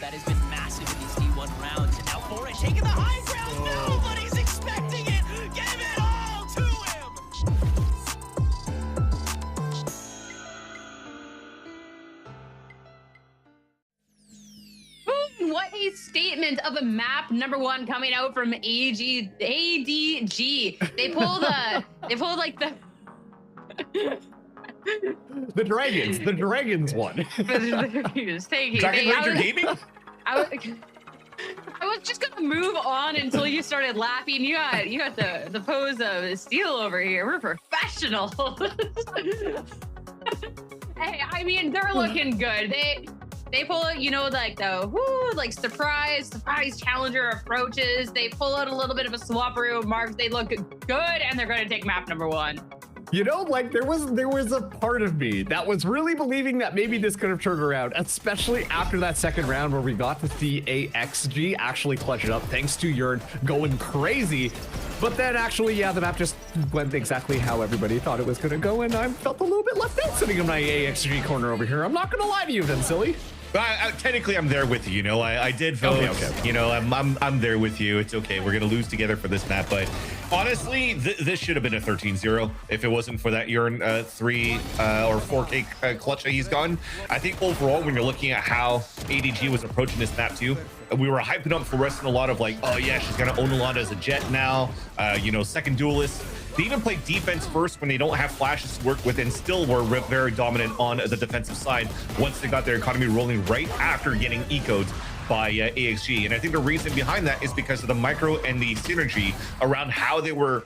That has been massive in these D1 rounds. And now Foreign taking the high ground. Nobody's expecting it. Give it all to him. What a statement of a map #1 coming out from ADG. They pulled like the the dragons one. Thank you. Dragon Ranger Gaming? I was just gonna move on until you started laughing. You got the pose of steel over here. We're professional. Hey, I mean, they're looking good. They pull out, you know, like the like surprise challenger approaches. They pull out a little bit of a swapperoo marks. They look good, and they're gonna take map #1. You know, like there was a part of me that was really believing that maybe this could have turned around, especially after that second round where we got to see AXG actually clutch it up thanks to Yearn going crazy. But then actually, yeah, the map just went exactly how everybody thought it was going to go, and I felt a little bit left out sitting in my AXG corner over here. I'm not going to lie to you then, silly. Technically, I'm there with you. You know, I did vote. Okay. You know, I'm there with you. It's okay. We're gonna lose together for this map, but honestly, this should have been a 13-0 if it wasn't for that Yearn 3 or 4K clutch that he's gotten. I think overall, when you're looking at how ADG was approaching this map too, we were hyping up for Rest a lot of like, oh yeah, she's gonna own a lot as a Jet now. You know, second duelist. They even play defense first when they don't have flashes to work with, and still were very dominant on the defensive side once they got their economy rolling right after getting ecoed by AXG. And I think the reason behind that is because of the micro and the synergy around how they were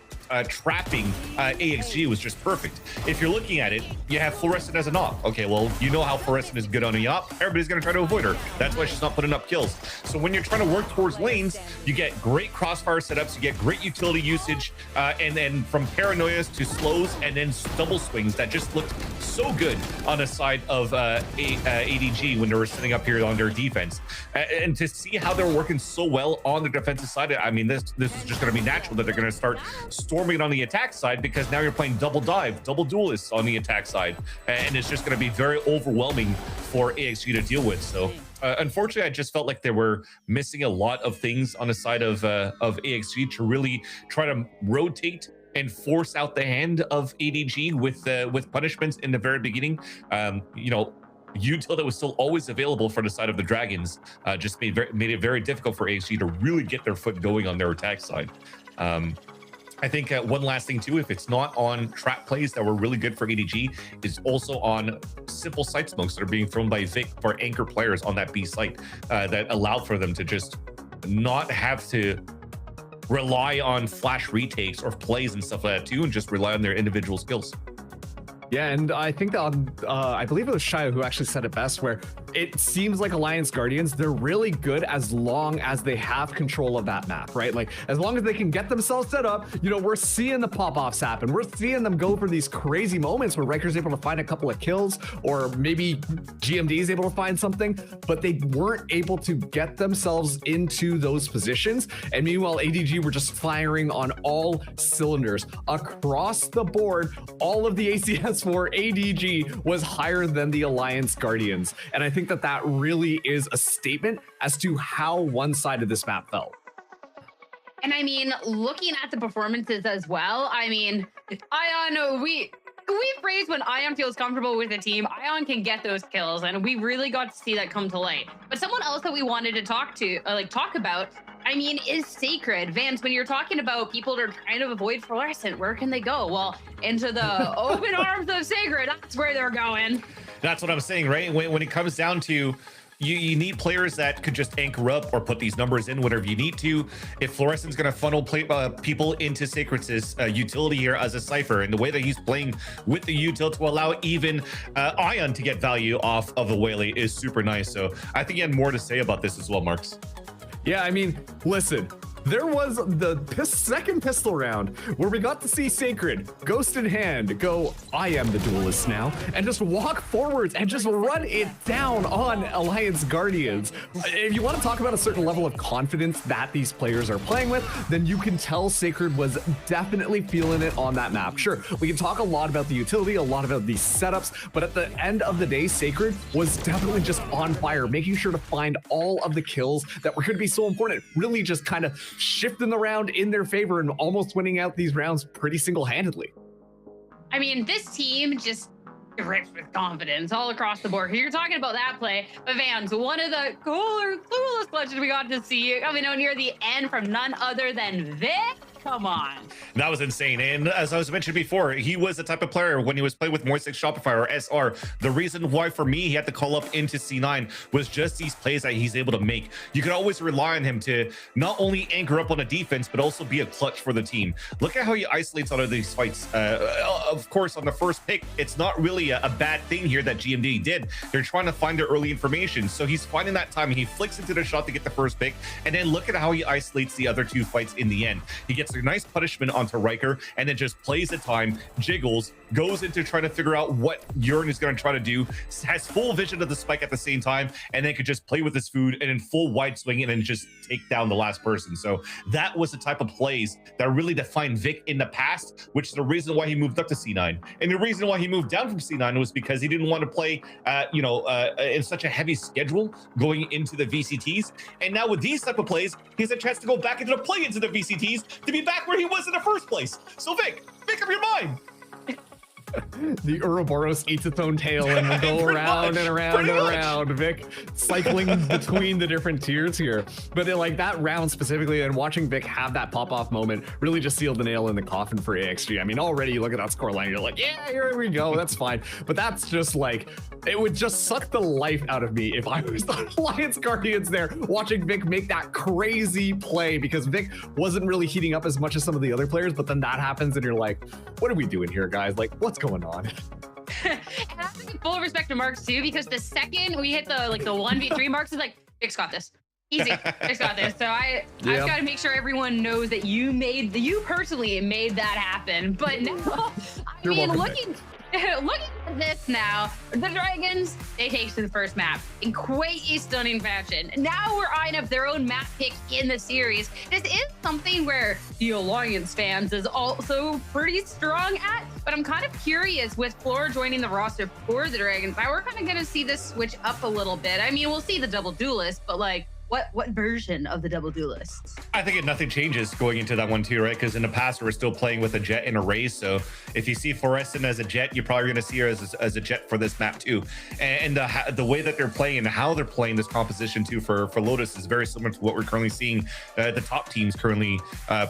trapping AXG was just perfect. If you're looking at it, you have Fluorescent as an op. Okay, well, you know how Fluorescent is good on a op. Everybody's going to try to avoid her. That's why she's not putting up kills. So when you're trying to work towards lanes, you get great crossfire setups, you get great utility usage, and then from paranoias to slows and then double swings that just looked so good on the side of ADG when they were sitting up here on their defense. And to see how they're working so well on the defensive side, I mean, this is just going to be natural that they're going to start storming it on the attack side, because now you're playing double dive, double duelists on the attack side, and it's just going to be very overwhelming for AXG to deal with. So unfortunately, I just felt like they were missing a lot of things on the side of AXG to really try to rotate and force out the hand of ADG with punishments in the very beginning. You know, util that was still always available for the side of the Dragons just made it very difficult for AXG to really get their foot going on their attack side. I think one last thing too, if it's not on trap plays that were really good for ADG, is also on simple site smokes that are being thrown by Vic for anchor players on that B site that allowed for them to just not have to rely on flash retakes or plays and stuff like that too, and just rely on their individual skills. Yeah, and I think that I believe it was Shia who actually said it best, where it seems like Alliance Guardians, they're really good as long as they have control of that map, right? Like, as long as they can get themselves set up, you know, we're seeing the pop-offs happen. We're seeing them go for these crazy moments where Riker's able to find a couple of kills, or maybe GMD is able to find something, but they weren't able to get themselves into those positions. And meanwhile, ADG were just firing on all cylinders. Across the board, all of the ACS for ADG was higher than the Alliance Guardians. And I think that really is a statement as to how one-sided this map felt. And I mean, looking at the performances as well, I mean, Ion, we praise when Ion feels comfortable with a team. Ion can get those kills, and we really got to see that come to light. But someone else that we wanted to talk about, I mean, is Sacred. Vance, when you're talking about people that are trying to avoid Fluorescent, where can they go? Well, into the open arms of Sacred. That's where they're going. That's what I'm saying, right? When it comes down to you need players that could just anchor up or put these numbers in whatever you need to. If Fluorescent's going to funnel people into Sacred's utility here as a Cypher, and the way that he's playing with the util to allow even Ion to get value off of the Whaley is super nice. So I think you had more to say about this as well, Marks. Yeah, I mean, listen, there was the second pistol round where we got to see Sacred, ghost in hand, go, I am the duelist now, and just walk forwards and just run it down on Alliance Guardians. If you want to talk about a certain level of confidence that these players are playing with, then you can tell Sacred was definitely feeling it on that map. Sure, we can talk a lot about the utility, a lot about these setups, but at the end of the day, Sacred was definitely just on fire, making sure to find all of the kills that were going to be so important, really just kind of shifting the round in their favor and almost winning out these rounds pretty single-handedly. I mean, this team just drips with confidence all across the board. You're talking about that play, but Vans, one of the coolest clutches we got to see coming out near the end from none other than Vic. Come on. That was insane. And as I was mentioned before, he was the type of player when he was playing with Moist Shopify or SR. The reason why for me he had to call up into C9 was just these plays that he's able to make. You can always rely on him to not only anchor up on a defense, but also be a clutch for the team. Look at how he isolates out of these fights. Of course, on the first pick, it's not really a bad thing here that GMD did. They're trying to find their early information. So he's finding that time. He flicks into the shot to get the first pick. And then look at how he isolates the other two fights in the end. He gets a nice punishment onto Riker and then just plays the time, jiggles, goes into trying to figure out what Urine is going to try to do, has full vision of the spike at the same time, and then could just play with his food and in full wide swing and then just take down the last person. So that was the type of plays that really defined Vic in the past, which is the reason why he moved up to C9. And the reason why he moved down from C9 was because he didn't want to play, in such a heavy schedule going into the VCTs. And now with these type of plays, he has a chance to go back into the play into the VCTs to be back where he was in the first place. So Vic up your mind. The Ouroboros eats its own tail and will go around and around and around. Vic cycling between the different tiers here. But like that round specifically, and watching Vic have that pop-off moment really just sealed the nail in the coffin for AXG. I mean, already you look at that scoreline, you're like, yeah, here we go, that's fine. But that's just like, it would just suck the life out of me if I was on Alliance Guardians there watching Vic make that crazy play, because Vic wasn't really heating up as much as some of the other players, but then that happens and you're like, what are we doing here, guys? Like, what's going on? And I have to give full respect to Marks too, because the second we hit the 1v3 Marks is like, Vic's got this. Easy. Vic's got this. So I've got to make sure everyone knows that you personally made that happen. But no, I mean, looking at this now, the Dragons, they take to the first map in quite a stunning fashion. Now we're eyeing up their own map pick in the series. This is something where the Alliance fans is also pretty strong at, but I'm kind of curious with Floor joining the roster for the Dragons. Now we're kind of going to see this switch up a little bit. I mean, we'll see the double duelist, but like, what version of the double duelists? I think nothing changes going into that one too, right? Because in the past we're still playing with a Jet and a Raze. So if you see Fluorescent as a Jet, you're probably going to see her as a Jet for this map too. And the way that they're playing and how they're playing this composition too for Lotus is very similar to what we're currently seeing the top teams currently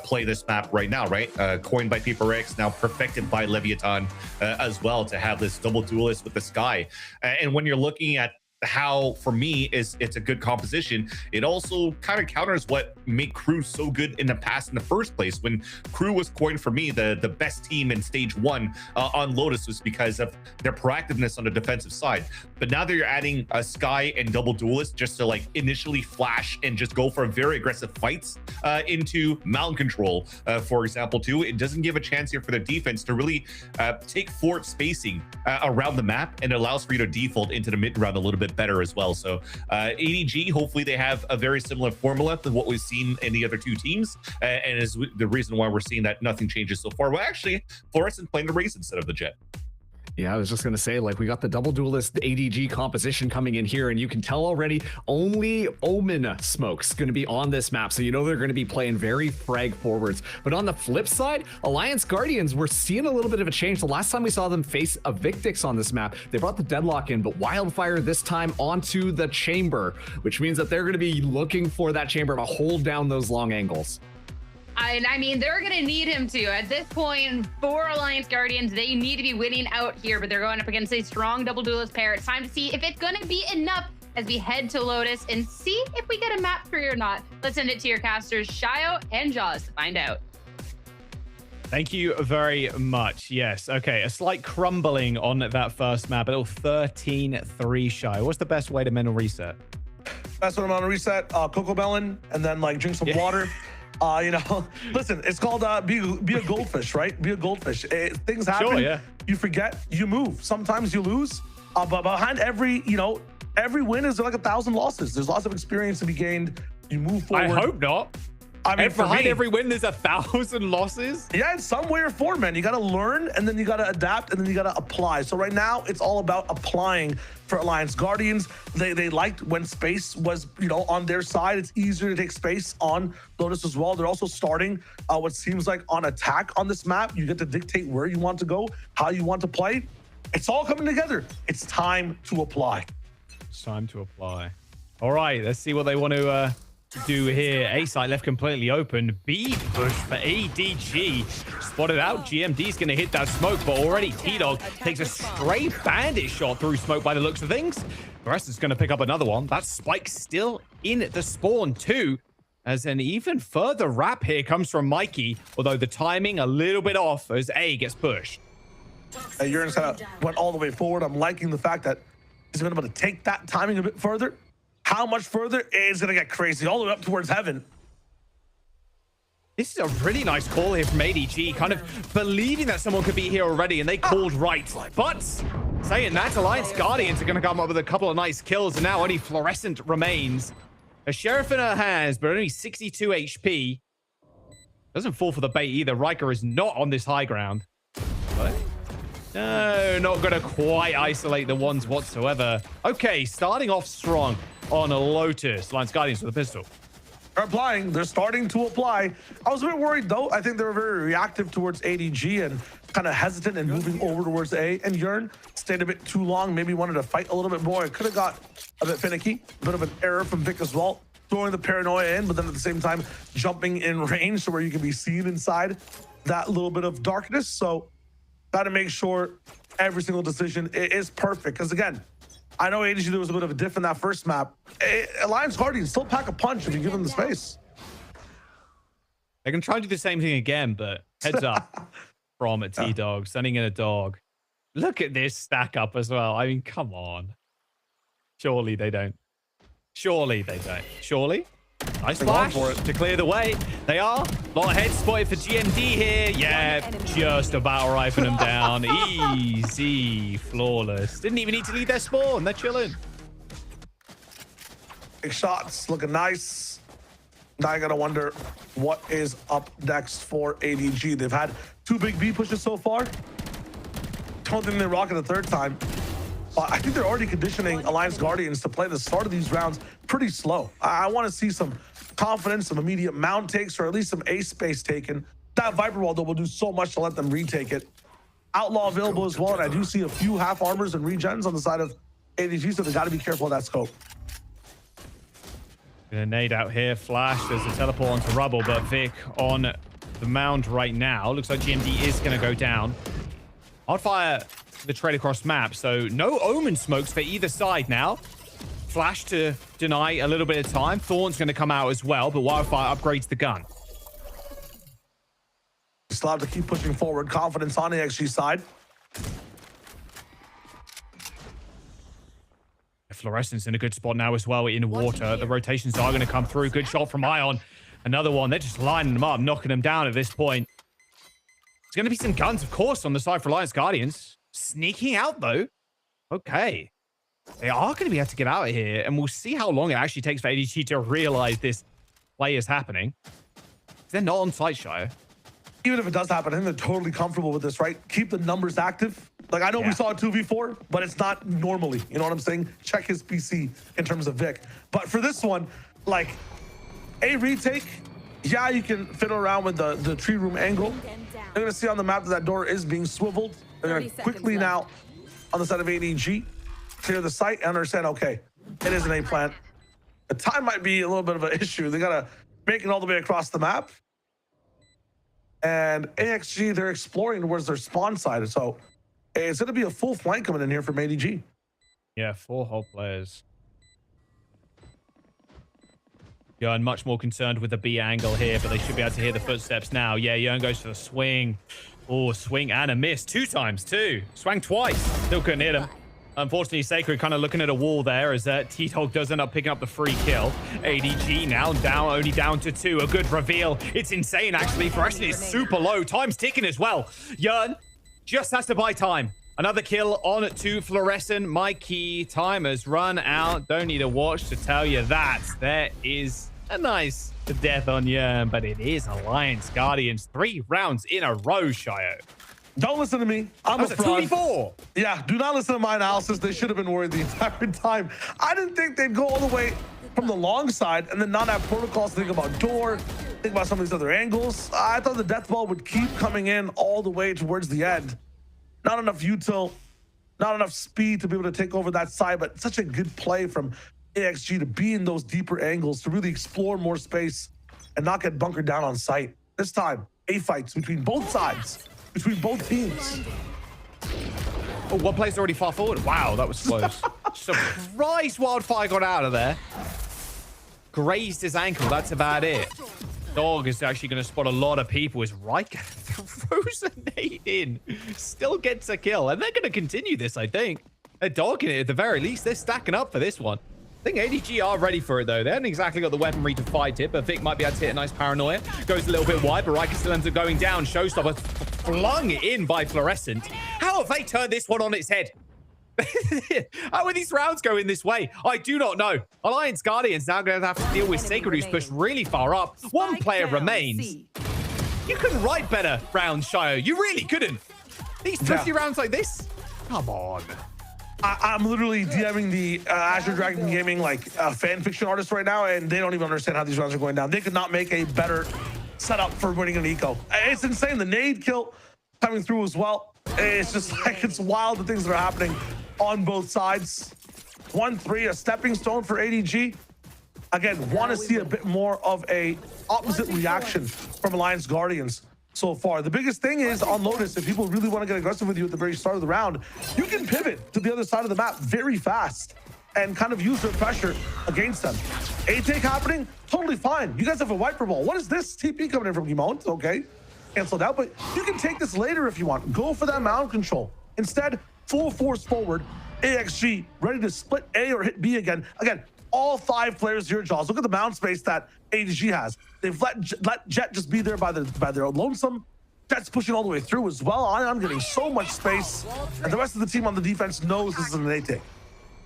play this map right now, right? Coined by Paper X, now perfected by Leviathan as well, to have this double duelist with the Sky. And when you're looking at how, for me, it's a good composition, it also kind of counters what made Crew so good in the past in the first place. When Crew was coined, for me, the best team in stage 1 on Lotus was because of their proactiveness on the defensive side. But now that you're adding a Sky and double duelist just to like initially flash and just go for very aggressive fights into mountain control, for example, too, it doesn't give a chance here for the defense to really take fort spacing around the map, and it allows for you to default into the mid round a little bit better as well. So ADG, hopefully they have a very similar formula to what we've seen in the other two teams, and is the reason why we're seeing that nothing changes so far. Well, actually, Fluorescent playing the Raze instead of the Jet. Yeah, I was just going to say, like, we got the double duelist ADG composition coming in here, and you can tell already only Omen Smoke's going to be on this map. So, you know, they're going to be playing very frag forwards. But on the flip side, Alliance Guardians, we're seeing a little bit of a change. The last time we saw them face a Victix on this map, they brought the Deadlock in, but Wildfire this time onto the Chamber, which means that they're going to be looking for that Chamber to hold down those long angles. And I mean, they're going to need him to. At this point, for Alliance Guardians, they need to be winning out here, but they're going up against a strong double duelist pair. It's time to see if it's going to be enough as we head to Lotus and see if we get a map free or not. Let's send it to your casters, Shio and Jaws, to find out. Thank you very much. Yes. Okay. A slight crumbling on that first map. A little 13-3 Shio. What's the best way to mental reset? That's what I'm on a reset. Cocoa melon, and then like drink some water. You know, listen, it's called be a goldfish, right? Be a goldfish. Things happen. Sure, yeah. You forget, you move. Sometimes you lose. But behind every win is like 1,000 losses. There's lots of experience to be gained. You move forward. I hope not. I mean, behind every win, there's 1,000 losses. Yeah, in some way or form, man. You got to learn, and then you got to adapt, and then you got to apply. So right now, it's all about applying for Alliance Guardians. They liked when space was, on their side. It's easier to take space on Lotus as well. They're also starting what seems like on attack on this map. You get to dictate where you want to go, how you want to play. It's all coming together. It's time to apply. It's time to apply. All right, let's see what they want to do here. A site left completely open. B push for ADG. Spotted out. GMD's going to hit that smoke, but already T-Dog takes a stray bandit shot through smoke by the looks of things. The rest is going to pick up another one. That Spike still in the spawn too, as an even further wrap here comes from Mikey, although the timing a little bit off as A gets pushed. Uranus kind of went all the way forward. I'm liking the fact that he's going to be able to take that timing a bit further. How much further? It's going to get crazy, all the way up towards heaven. This is a really nice call here from ADG, kind of believing that someone could be here already, and they called right. But saying that, Alliance Guardians are going to come up with a couple of nice kills, and now only Fluorescent remains. A Sheriff in her hands, but only 62 HP. Doesn't fall for the bait either. Riker is not on this high ground. What? No, not going to quite isolate the ones whatsoever. Okay, starting off strong on a Lotus. Alliance Guardians with a pistol. They're applying. They're starting to apply. I was a bit worried, though. I think they were very reactive towards ADG, and kind of hesitant and moving over towards A, and Yearn stayed a bit too long, maybe wanted to fight a little bit more. It could have got a bit finicky, a bit of an error from Vic as well, throwing the paranoia in, but then at the same time, jumping in range to where you can be seen inside that little bit of darkness. So got to make sure every single decision is perfect. Because again, I know ADG, there was a bit of a diff in that first map. Alliance Guardians still pack a punch if you give them the space. They can try to do the same thing again, but heads up from a T-Dog, sending in a dog. Look at this stack up as well. I mean, come on. Surely they don't. Surely they don't. Surely? Nice flash to clear the way. They are. A lot of heads spotted for GMD here. Yeah, just about rifling them down. Easy. Flawless. Didn't even need to leave their spawn. They're chilling. Big shots. Looking nice. Now I gotta wonder what is up next for ADG. They've had 2 big B pushes so far. Don't think they rock it the third time. I think they're already conditioning Alliance Guardians to play the start of these rounds pretty slow. I want to see some confidence, some immediate mount takes, or at least some ace space taken. That Viper Wall, though, will do so much to let them retake it. Outlaw available as well, and I do see a few half armors and regens on the side of ADG, so they got to be careful of that scope. Gonna nade out here. Flash. There's a teleport onto rubble, but Vic on the mound right now. Looks like GMD is going to go down. I'll fire the trade across map, so no omen smokes for either side now. Flash to deny a little bit of time. Thorn's going to come out as well, but Wildfire upgrades the gun. Still have to keep pushing forward. Confidence on the AXG side. Fluorescence in a good spot now as well in water. The rotations are going to come through. Good shot from Ion. Another one. They're just lining them up, knocking them down at this point. There's going to be some guns, of course, on the side for Alliance Guardians. Sneaking out, though. Okay. They are going to be able to get out of here, and we'll see how long it actually takes for ADG to realize this play is happening. They're not on site, Shire. Even if it does happen, I think they're totally comfortable with this, right? Keep the numbers active. Like, I know we saw a 2v4, but it's not normally. You know what I'm saying? Check his PC in terms of Vic. But for this one, like, a retake, yeah, you can fiddle around with the tree room angle. They're going to see on the map that that door is being swiveled. They're going to quickly now, on the side of ADG, clear the site and understand, okay, it is an A plant. The time might be a little bit of an issue. They got to make it all the way across the map. And AXG, they're exploring towards their spawn side. So it's going to be a full flank coming in here from ADG. Yeah, 4 whole players. Yearn much more concerned with the B angle here, but they should be able to hear the footsteps now. Yeah, Yearn goes for the swing. Oh, swing and a miss 2 times too. Swang twice. Still couldn't hit him. Unfortunately, Sacred kind of looking at a wall there as T-Dog does end up picking up the free kill. ADG now down, only down to 2. A good reveal. It's insane, actually. Fluorescent is super low. Time's ticking as well. Yearn just has to buy time. Another kill on to Fluorescent. My key time has run out. Don't need a watch to tell you that. There is a nice death on Yearn, but it is Alliance Guardians. 3 rounds in a row, Shio. Don't listen to me. I'm a fraud. 2v4. Yeah, do not listen to my analysis. They should have been worried the entire time. I didn't think they'd go all the way from the long side and then not have protocols to think about door, think about some of these other angles. I thought the death ball would keep coming in all the way towards the end. Not enough util, not enough speed to be able to take over that side, but such a good play from AXG to be in those deeper angles, to really explore more space and not get bunkered down on site. This time, A fights between both sides. Between both teams. Oh, one player's already far forward. Wow, that was close. Surprise Wildfire got out of there. Grazed his ankle. That's about it. Dog is actually going to spot a lot of people as Riker throws a nade in. Still gets a kill. And they're going to continue this, I think. They're dogging it at the very least. They're stacking up for this one. I think ADG are ready for it, though. They haven't exactly got the weaponry to fight it, but Vic might be able to hit a nice paranoia. Goes a little bit wide, but Riker still ends up going down. Showstopper flung in by Fluorescent. How have they turned this one on its head? How are these rounds going this way? I do not know. Alliance Guardians now going to have to deal with Sacred, who's pushed really far up. One player remains. You couldn't write better rounds, Shio. You really couldn't. These twisty rounds like this? Come on. I'm literally DMing the Azure Dragon Gaming fan fiction artist right now, and they don't even understand how these rounds are going down. They could not make a better setup for winning an eco. It's insane. The nade kill coming through as well. It's just like, it's wild the things that are happening on both sides. 1-3, a stepping stone for ADG. Again, want to see a bit more of a opposite reaction from Alliance Guardians so far. The biggest thing is on Lotus, if people really want to get aggressive with you at the very start of the round, you can pivot to the other side of the map very fast and kind of use their pressure against them. A-take happening, totally fine. You guys have a wiper ball. What is this? TP coming in from Gimon, okay. Canceled out, but you can take this later if you want. Go for that mound control. Instead, full force forward, AXG, ready to split A or hit B again. Again, all 5 players here, Jaws. Look at the mound space that ADG has. They've let Jet just be there by their own lonesome. Jet's pushing all the way through as well. Ion getting so much space. And the rest of the team on the defense knows this is an A-take.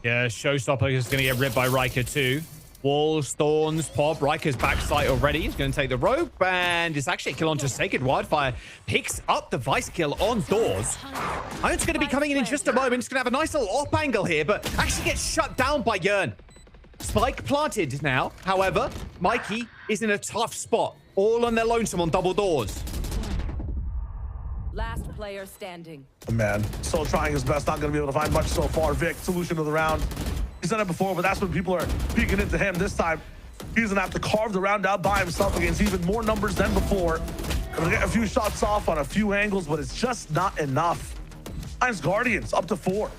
Yeah, Showstopper is going to get ripped by Riker too. Walls, thorns, pop. Riker's backside already. He's going to take the rope, and it's actually a kill onto Sacred. Wildfire picks up the vice kill on Doors. Ion's going to be coming in just a moment. He's going to have a nice little op angle here, but actually gets shut down by Yearn. Spike planted now. However, Mikey is in a tough spot. All on their lonesome on double doors. Last player standing. Man, still trying his best. Not going to be able to find much so far. Vic, solution of the round. He's done it before, but that's when people are peeking into him. This time, he's going to have to carve the round out by himself against even more numbers than before. Going to get a few shots off on a few angles, but it's just not enough. Alliance Guardians up to 4.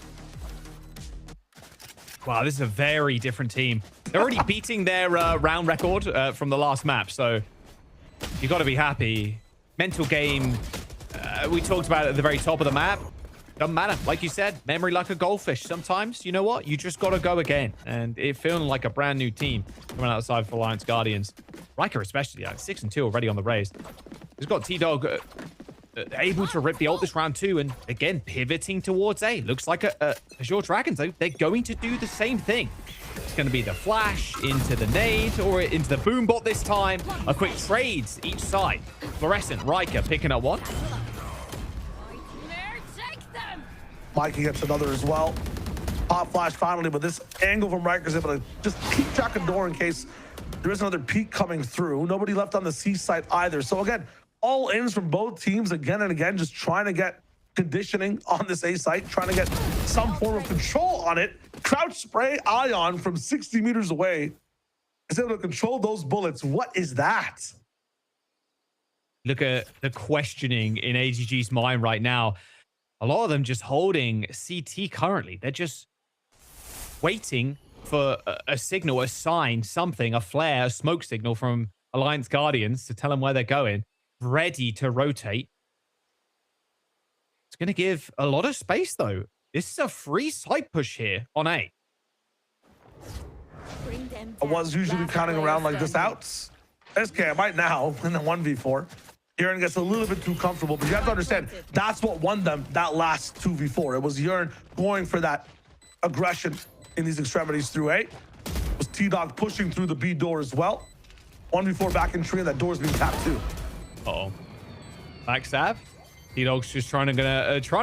Wow, this is a very different team. They're already beating their round record from the last map, so you got to be happy. Mental game, we talked about it at the very top of the map. Doesn't matter. Like you said, memory like a goldfish. Sometimes, you know what? You just got to go again. And it feeling like a brand new team coming outside for Alliance Guardians. Riker especially, 6-2 already on the raise. He's got T-Dog able to rip the ult this round too, and again pivoting towards A. Looks like a Azure Dragons though, they're going to do the same thing. It's going to be the flash into the nade or into the boom bot this time. A quick trades each side. Fluorescent, Riker picking up one. Mikey gets another as well. Pop flash finally, but this angle from Riker is able to just keep track of door in case there is another peek coming through. Nobody left on the C side either. So again, all ins from both teams again and again, just trying to get conditioning on this A site, trying to get some form of control on it. Crouch spray Ion from 60 meters away is able to control those bullets. What is that? Look at the questioning in AGG's mind right now. A lot of them just holding CT currently. They're just waiting for a signal, a sign, something, a flare, a smoke signal from Alliance Guardians to tell them where they're going. Ready to rotate. It's going to give a lot of space, though. This is a free side push here on A. I was usually counting around like this out. SK might now in the 1v4. Yearn gets a little bit too comfortable, but you have to understand that's what won them that last 2v4. It was Yearn going for that aggression in these extremities through A. It was T-Dog pushing through the B door as well. 1v4 back in tree, and that door's being tapped too. Uh-oh. Backstab. T-Dog's just trying to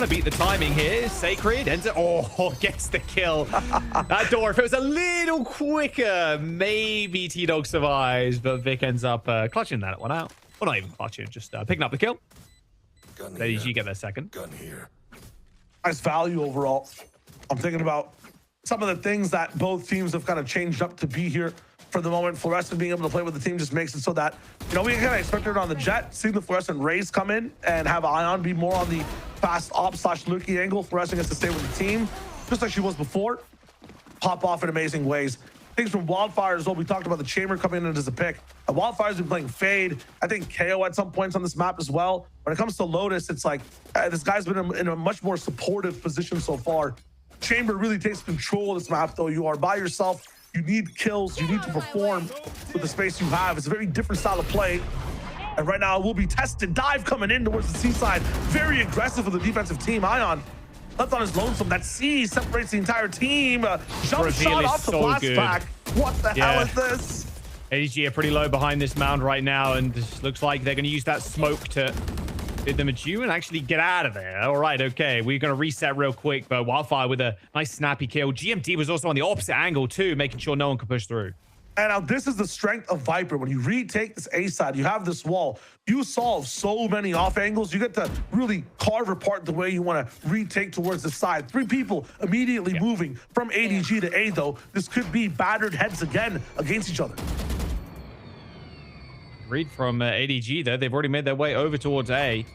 beat the timing here. Sacred ends it. Oh, gets the kill. That door, if it was a little quicker, maybe T-Dog survives, but Vic ends up clutching that one out. Well, not even clutching, just picking up the kill. ADG get their second. Gun here. Nice value overall. I'm thinking about some of the things that both teams have kind of changed up to be here for the moment. Fluorescent being able to play with the team just makes it so that, you know, we kind of expected it on the Jet, seeing the Fluorescent raise come in and have Ion be more on the fast op / lurky angle. Fluorescent gets to stay with the team, just like she was before. Pop off in amazing ways. Things from Wildfire as well. We talked about the Chamber coming in as a pick. Wildfire's been playing Fade. I think KO at some points on this map as well. When it comes to Lotus, it's like this guy's been in a much more supportive position so far. Chamber really takes control of this map, though. You are by yourself. You need kills. You need to perform with the space you have. It's a very different style of play. And right now, it will be tested. Dive coming in towards the C side. Very aggressive for the defensive team. Ion left on his lonesome. That C separates the entire team. Jump shot off the blast pack. What the hell is this? ADG are pretty low behind this mound right now, and this looks like they're going to use that smoke to bid them adieu and actually get out of there. All right, okay. We're going to reset real quick, but Wildfire with a nice snappy kill. GMD was also on the opposite angle too, making sure no one could push through. And now this is the strength of Viper. When you retake this A side, you have this wall. You solve so many off angles. You get to really carve apart the way you want to retake towards the side. 3 people immediately moving from ADG to A, though. This could be battered heads again against each other. Read from ADG, though. They've already made their way over towards A.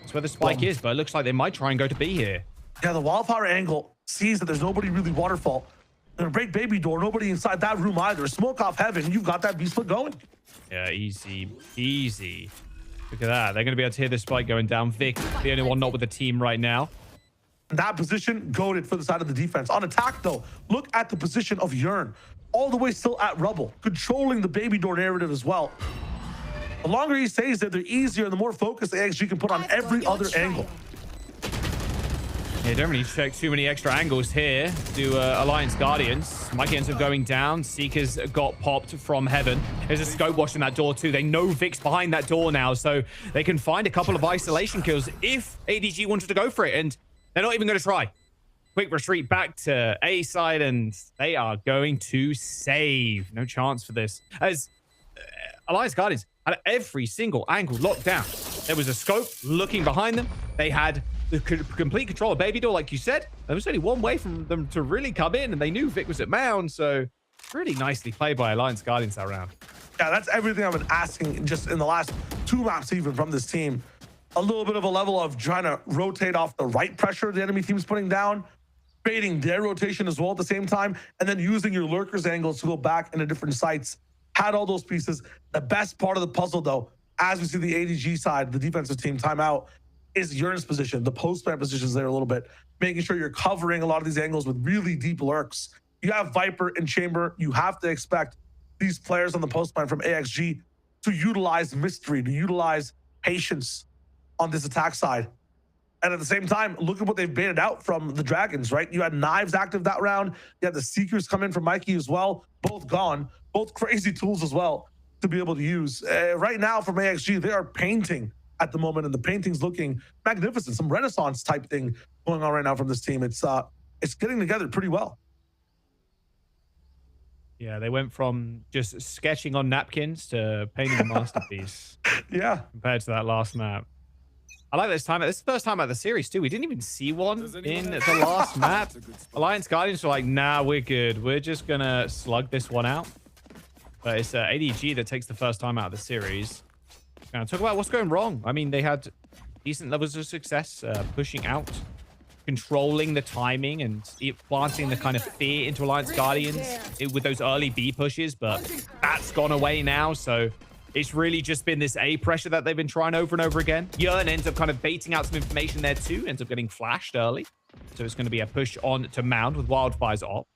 That's where the spike is, but it looks like they might try and go to B here. Yeah, the wildfire angle sees that there's nobody really waterfall. They're gonna break baby door, nobody inside that room either. Smoke off heaven, you've got that B split going. Yeah, easy. Look at that. They're going to be able to hear the spike going down. Vic, the only one not with the team right now. That position goaded for the side of the defense. On attack, though, look at the position of Yearn. All the way still at rubble, controlling the baby door narrative as well. The longer he stays there, the easier and the more focus the AXG can put on every other angle. Yeah, don't really check too many extra angles here. Do Alliance Guardians. Mikey ends up going down. Seeker's got popped from heaven. There's a scope watching that door too. They know Vic's behind that door now, so they can find a couple of isolation kills if ADG wanted to go for it, and they're not even going to try. Quick retreat back to A side, and they are going to save. No chance for this. As Alliance Guardians had every single angle locked down. There was a scope looking behind them. They had the complete control of baby door, like you said. There was only one way from them to really come in, and they knew Vic was at mound, so really nicely played by Alliance Guardians that round. Yeah, that's everything I've been asking just in the last 2 maps even from this team. A little bit of a level of trying to rotate off the right pressure the enemy team's putting down, baiting their rotation as well at the same time, and then using your lurkers angles to go back into different sites. Had all those pieces. The best part of the puzzle, though, as we see the ADG side, the defensive team timeout, is Yearn's position. The post-man positions there a little bit, making sure you're covering a lot of these angles with really deep lurks. You have Viper and Chamber. You have to expect these players on the post-man from AXG to utilize mystery, to utilize patience on this attack side. And at the same time, look at what they've baited out from the Dragons, right? You had Knives active that round. You had the Seekers come in from Mikey as well. Both gone. Both crazy tools as well to be able to use. Right now from AXG, they are painting at the moment, and the painting's looking magnificent. Some Renaissance type thing going on right now from this team. It's getting together pretty well. Yeah, they went from just sketching on napkins to painting a masterpiece. Yeah. Compared to that last map. I like this time. This is the first time at the series, too. We didn't even see one in the last map. Alliance Guardians were like, nah, we're good. We're just going to slug this one out. But it's ADG that takes the first time out of the series. Now, talk about what's going wrong. I mean, they had decent levels of success pushing out, controlling the timing, and planting the kind of fear into Alliance Guardians with those early B pushes, but that's gone away now, so it's really just been this A pressure that they've been trying over and over again. Yearn ends up kind of baiting out some information there too, ends up getting flashed early, so it's going to be a push on to Mound with Wildfire's op.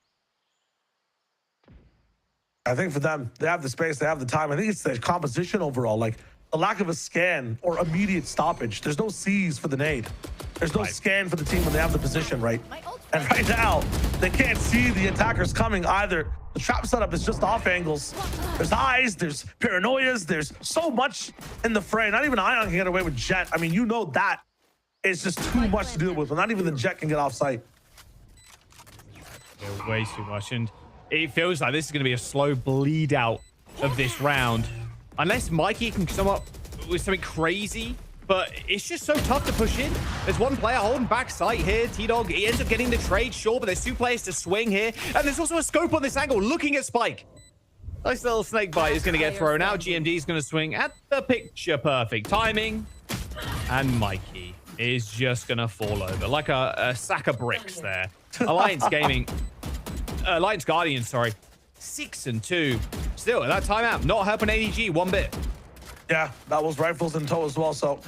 I think for them, they have the space, they have the time. I think it's the composition overall, like the lack of a scan or immediate stoppage. There's no C's for the nade. There's no scan for the team when they have the position, right? And right now, they can't see the attackers coming either. The trap setup is just off angles. There's eyes, there's paranoias, there's so much in the fray. Not even Ion can get away with Jet. I mean, you know that is just too much to deal with. Not even the Jet can get off site. Yeah, way too much. And it feels like this is going to be a slow bleed out of this round. Unless Mikey can come up with something crazy, but it's just so tough to push in. There's one player holding back sight here. T-Dog, he ends up getting the trade, sure, but there's 2 players to swing here. And there's also a scope on this angle looking at Spike. Nice little snake bite is going to get thrown out. GMD is going to swing at the picture perfect timing. And Mikey is just going to fall over like a sack of bricks there. Alliance Guardians, sorry. 6-2. Still, at that timeout, not helping ADG one bit. Yeah, that was rifles in tow as well, so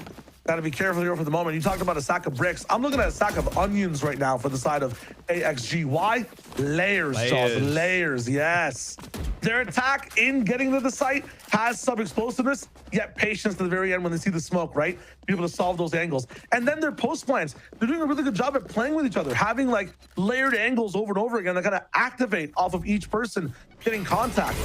gotta be careful here for the moment. You talked about a sack of bricks. I'm looking at a sack of onions right now for the side of AXG. Why? Layers, Jaws. Layers, yes. Their attack in getting to the site has some explosiveness, yet patience to the very end when they see the smoke, right? Be able to solve those angles. And then their post plans, they're doing a really good job at playing with each other, having like layered angles over and over again that kind of activate off of each person getting contact.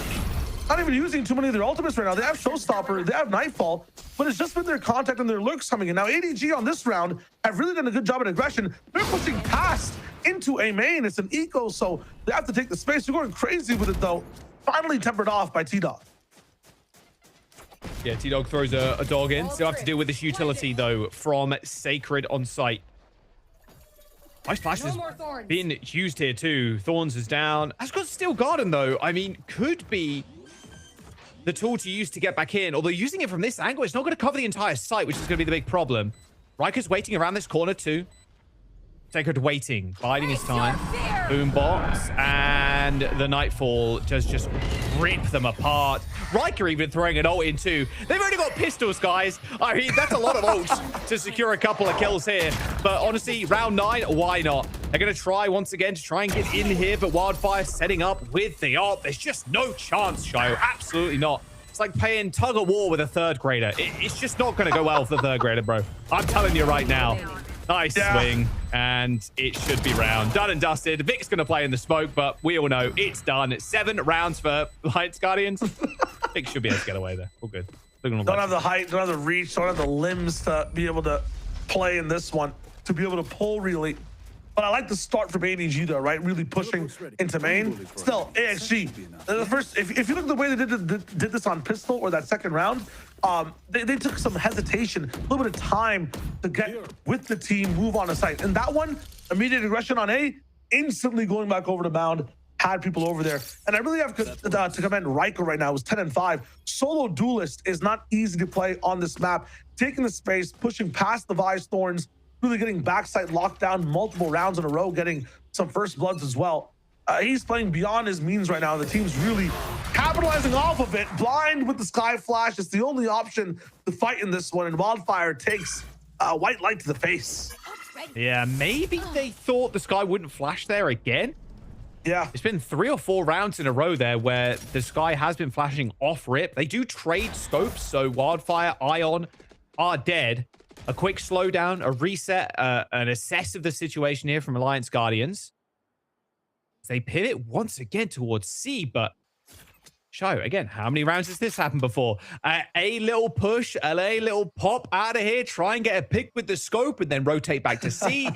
Not even using too many of their ultimates right now. They have Showstopper, they have Nightfall, but it's just been their contact and their lurks coming in. Now, ADG on this round have really done a good job at aggression. They're pushing past into a main. It's an eco, so they have to take the space. They're going crazy with it, though. finally tempered off by T-Dog. Yeah, T-Dog throws a dog in. Still have to deal with this utility, though, from Sacred on site. Nice flash has been used here, too. Thorns is down. Has got Steel Garden, though. I mean, could be the tool to use to get back in. Although using it from this angle, it's not going to cover the entire site, which is going to be the big problem. Riker's waiting around this corner, too. Sacred waiting, biding his time. Boombox and the Nightfall just rip them apart. Riker even throwing an ult in too. They've only got pistols, guys. I mean, that's a lot of ults to secure a couple of kills here. But honestly, round 9, why not? They're going to try once again to try and get in here, but Wildfire setting up with the ult. There's just no chance, Shio. Absolutely not. It's like playing tug of war with a third grader. It's just not going to go well for the third grader, bro. I'm telling you right now. Nice swing, and it should be round. Done and dusted. Vic's going to play in the smoke, but we all know it's done. It's 7 rounds for Lights Guardians. Vic should be able to get away there. All good. Don't have the height, don't have the reach, don't have the limbs to be able to play in this one, to be able to pull really. But I like the start from ADG though, right? Really pushing into main. Still, AXG. The first, if you look at the way they did this on pistol or that second round, they took some hesitation, a little bit of time to get with the team, move on a site. And that one, immediate aggression on A, instantly going back over to Mound, had people over there. And I really have to commend Riker right now. It was 10-5. Solo duelist is not easy to play on this map. Taking the space, pushing past the Vice Thorns, really getting backside locked down multiple rounds in a row, getting some first bloods as well. He's playing beyond his means right now. The team's really capitalizing off of it. Blind with the Sky Flash. It's the only option to fight in this one, and Wildfire takes a white light to the face. Yeah, maybe they thought the Sky wouldn't flash there again. Yeah. It's been 3 or 4 rounds in a row there where the Sky has been flashing off rip. They do trade scopes, so Wildfire, Ion are dead. A quick slowdown, a reset, an assess of the situation here from Alliance Guardians. They pivot once again towards C, but Show, again, how many rounds has this happened before? A little push, a little pop out of here, try and get a pick with the scope, and then rotate back to C.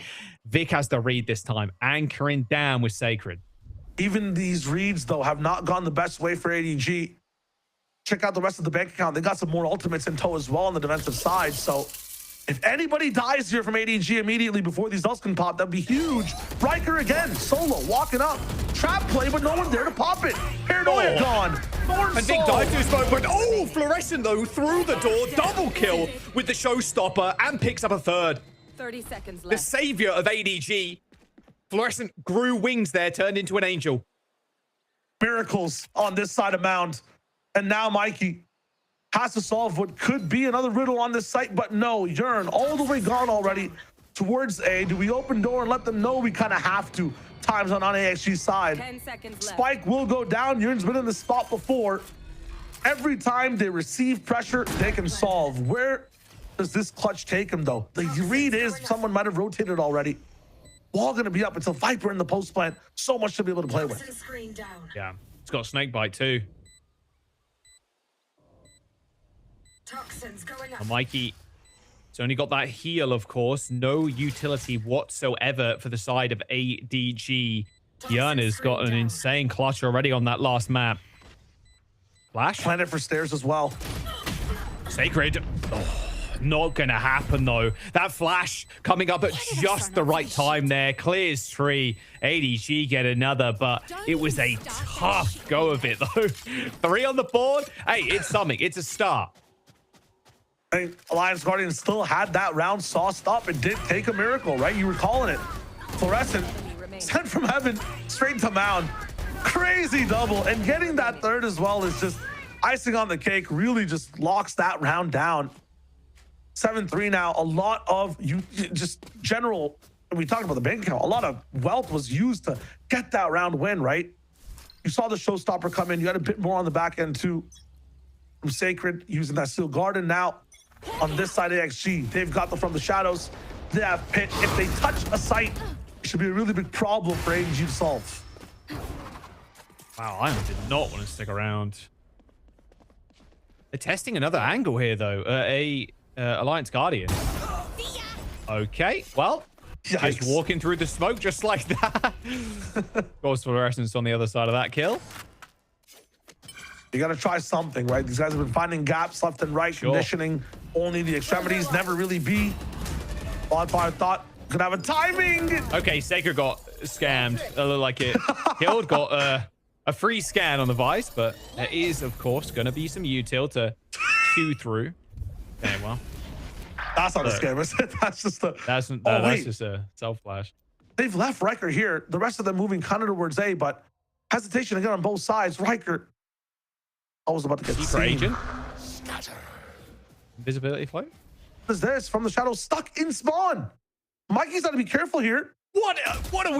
Vic has the read this time, anchoring down with Sacred. Even these reads, though, have not gone the best way for ADG. Check out the rest of the bank account. They got some more ultimates in tow as well on the defensive side, so if anybody dies here from ADG immediately before these ults can pop, that'd be huge. Riker again, solo, walking up. Trap play, but no one there to pop it. Paranoia gone. And Vic dives to his phone, but oh, Fluorescent though, through the door, double kill with the showstopper and picks up a third. 30 seconds left. The savior of ADG. Fluorescent grew wings there, turned into an angel. Miracles on this side of Mound. And now Mikey has to solve what could be another riddle on this site, but no, Yearn all the way gone already towards A. Do we open door and let them know we kind of have to? Times on AXG's side. 10 seconds left. Spike will go down. Yearn's been in the spot before. Every time they receive pressure, they can solve. Where does this clutch take him, though? The read is someone might have rotated already. Wall going to be up until Viper in the post plant. So much to be able to play with. Yeah, it's got snake bite too. Well, Mikey, it's only got that heal, of course. No utility whatsoever for the side of ADG. Yearn has got an insane clutch already on that last map. Flash? Planet for stairs as well. Sacred. Oh, not gonna happen though. That flash coming up at just the right time there. Clears 3. ADG get another, but it was a tough go of it though. 3 on the board. Hey, it's something. It's a start. I mean, Alliance Guardian still had that round sauced up. It did take a miracle, right? You were calling it. Fluorescent sent from heaven straight to Mound. Crazy double. And getting that third as well is just icing on the cake. Really just locks that round down. 7-3 now. A lot of just general, we talked about the bank account, a lot of wealth was used to get that round win, right? You saw the showstopper come in. You had a bit more on the back end too from Sacred using that Steel Garden. Now on this side, AXG, they've got the From the Shadows. They have Pit. If they touch a site, it should be a really big problem for ADG to solve. Wow, I did not want to stick around. They're testing another angle here, though. Alliance Guardian. Okay, well, just walking through the smoke just like that. Of course, Fluorescence on the other side of that kill. You got to try something, right? These guys have been finding gaps left and right, conditioning only the extremities, never really B. Wildfire thought could have a timing. Okay, Sacred got scammed. It looked like it. Killed got a free scan on the Vice, but there is, of course, going to be some util to chew through. Okay, well. That's not a scam, is it? That's just a... That's just a self-flash. They've left Riker here. The rest of them moving kind of towards A, but hesitation again on both sides. Riker... I was about to get Deeper agent. Invisibility float. What is this? From the shadows, stuck in spawn. Mikey's got to be careful here. What are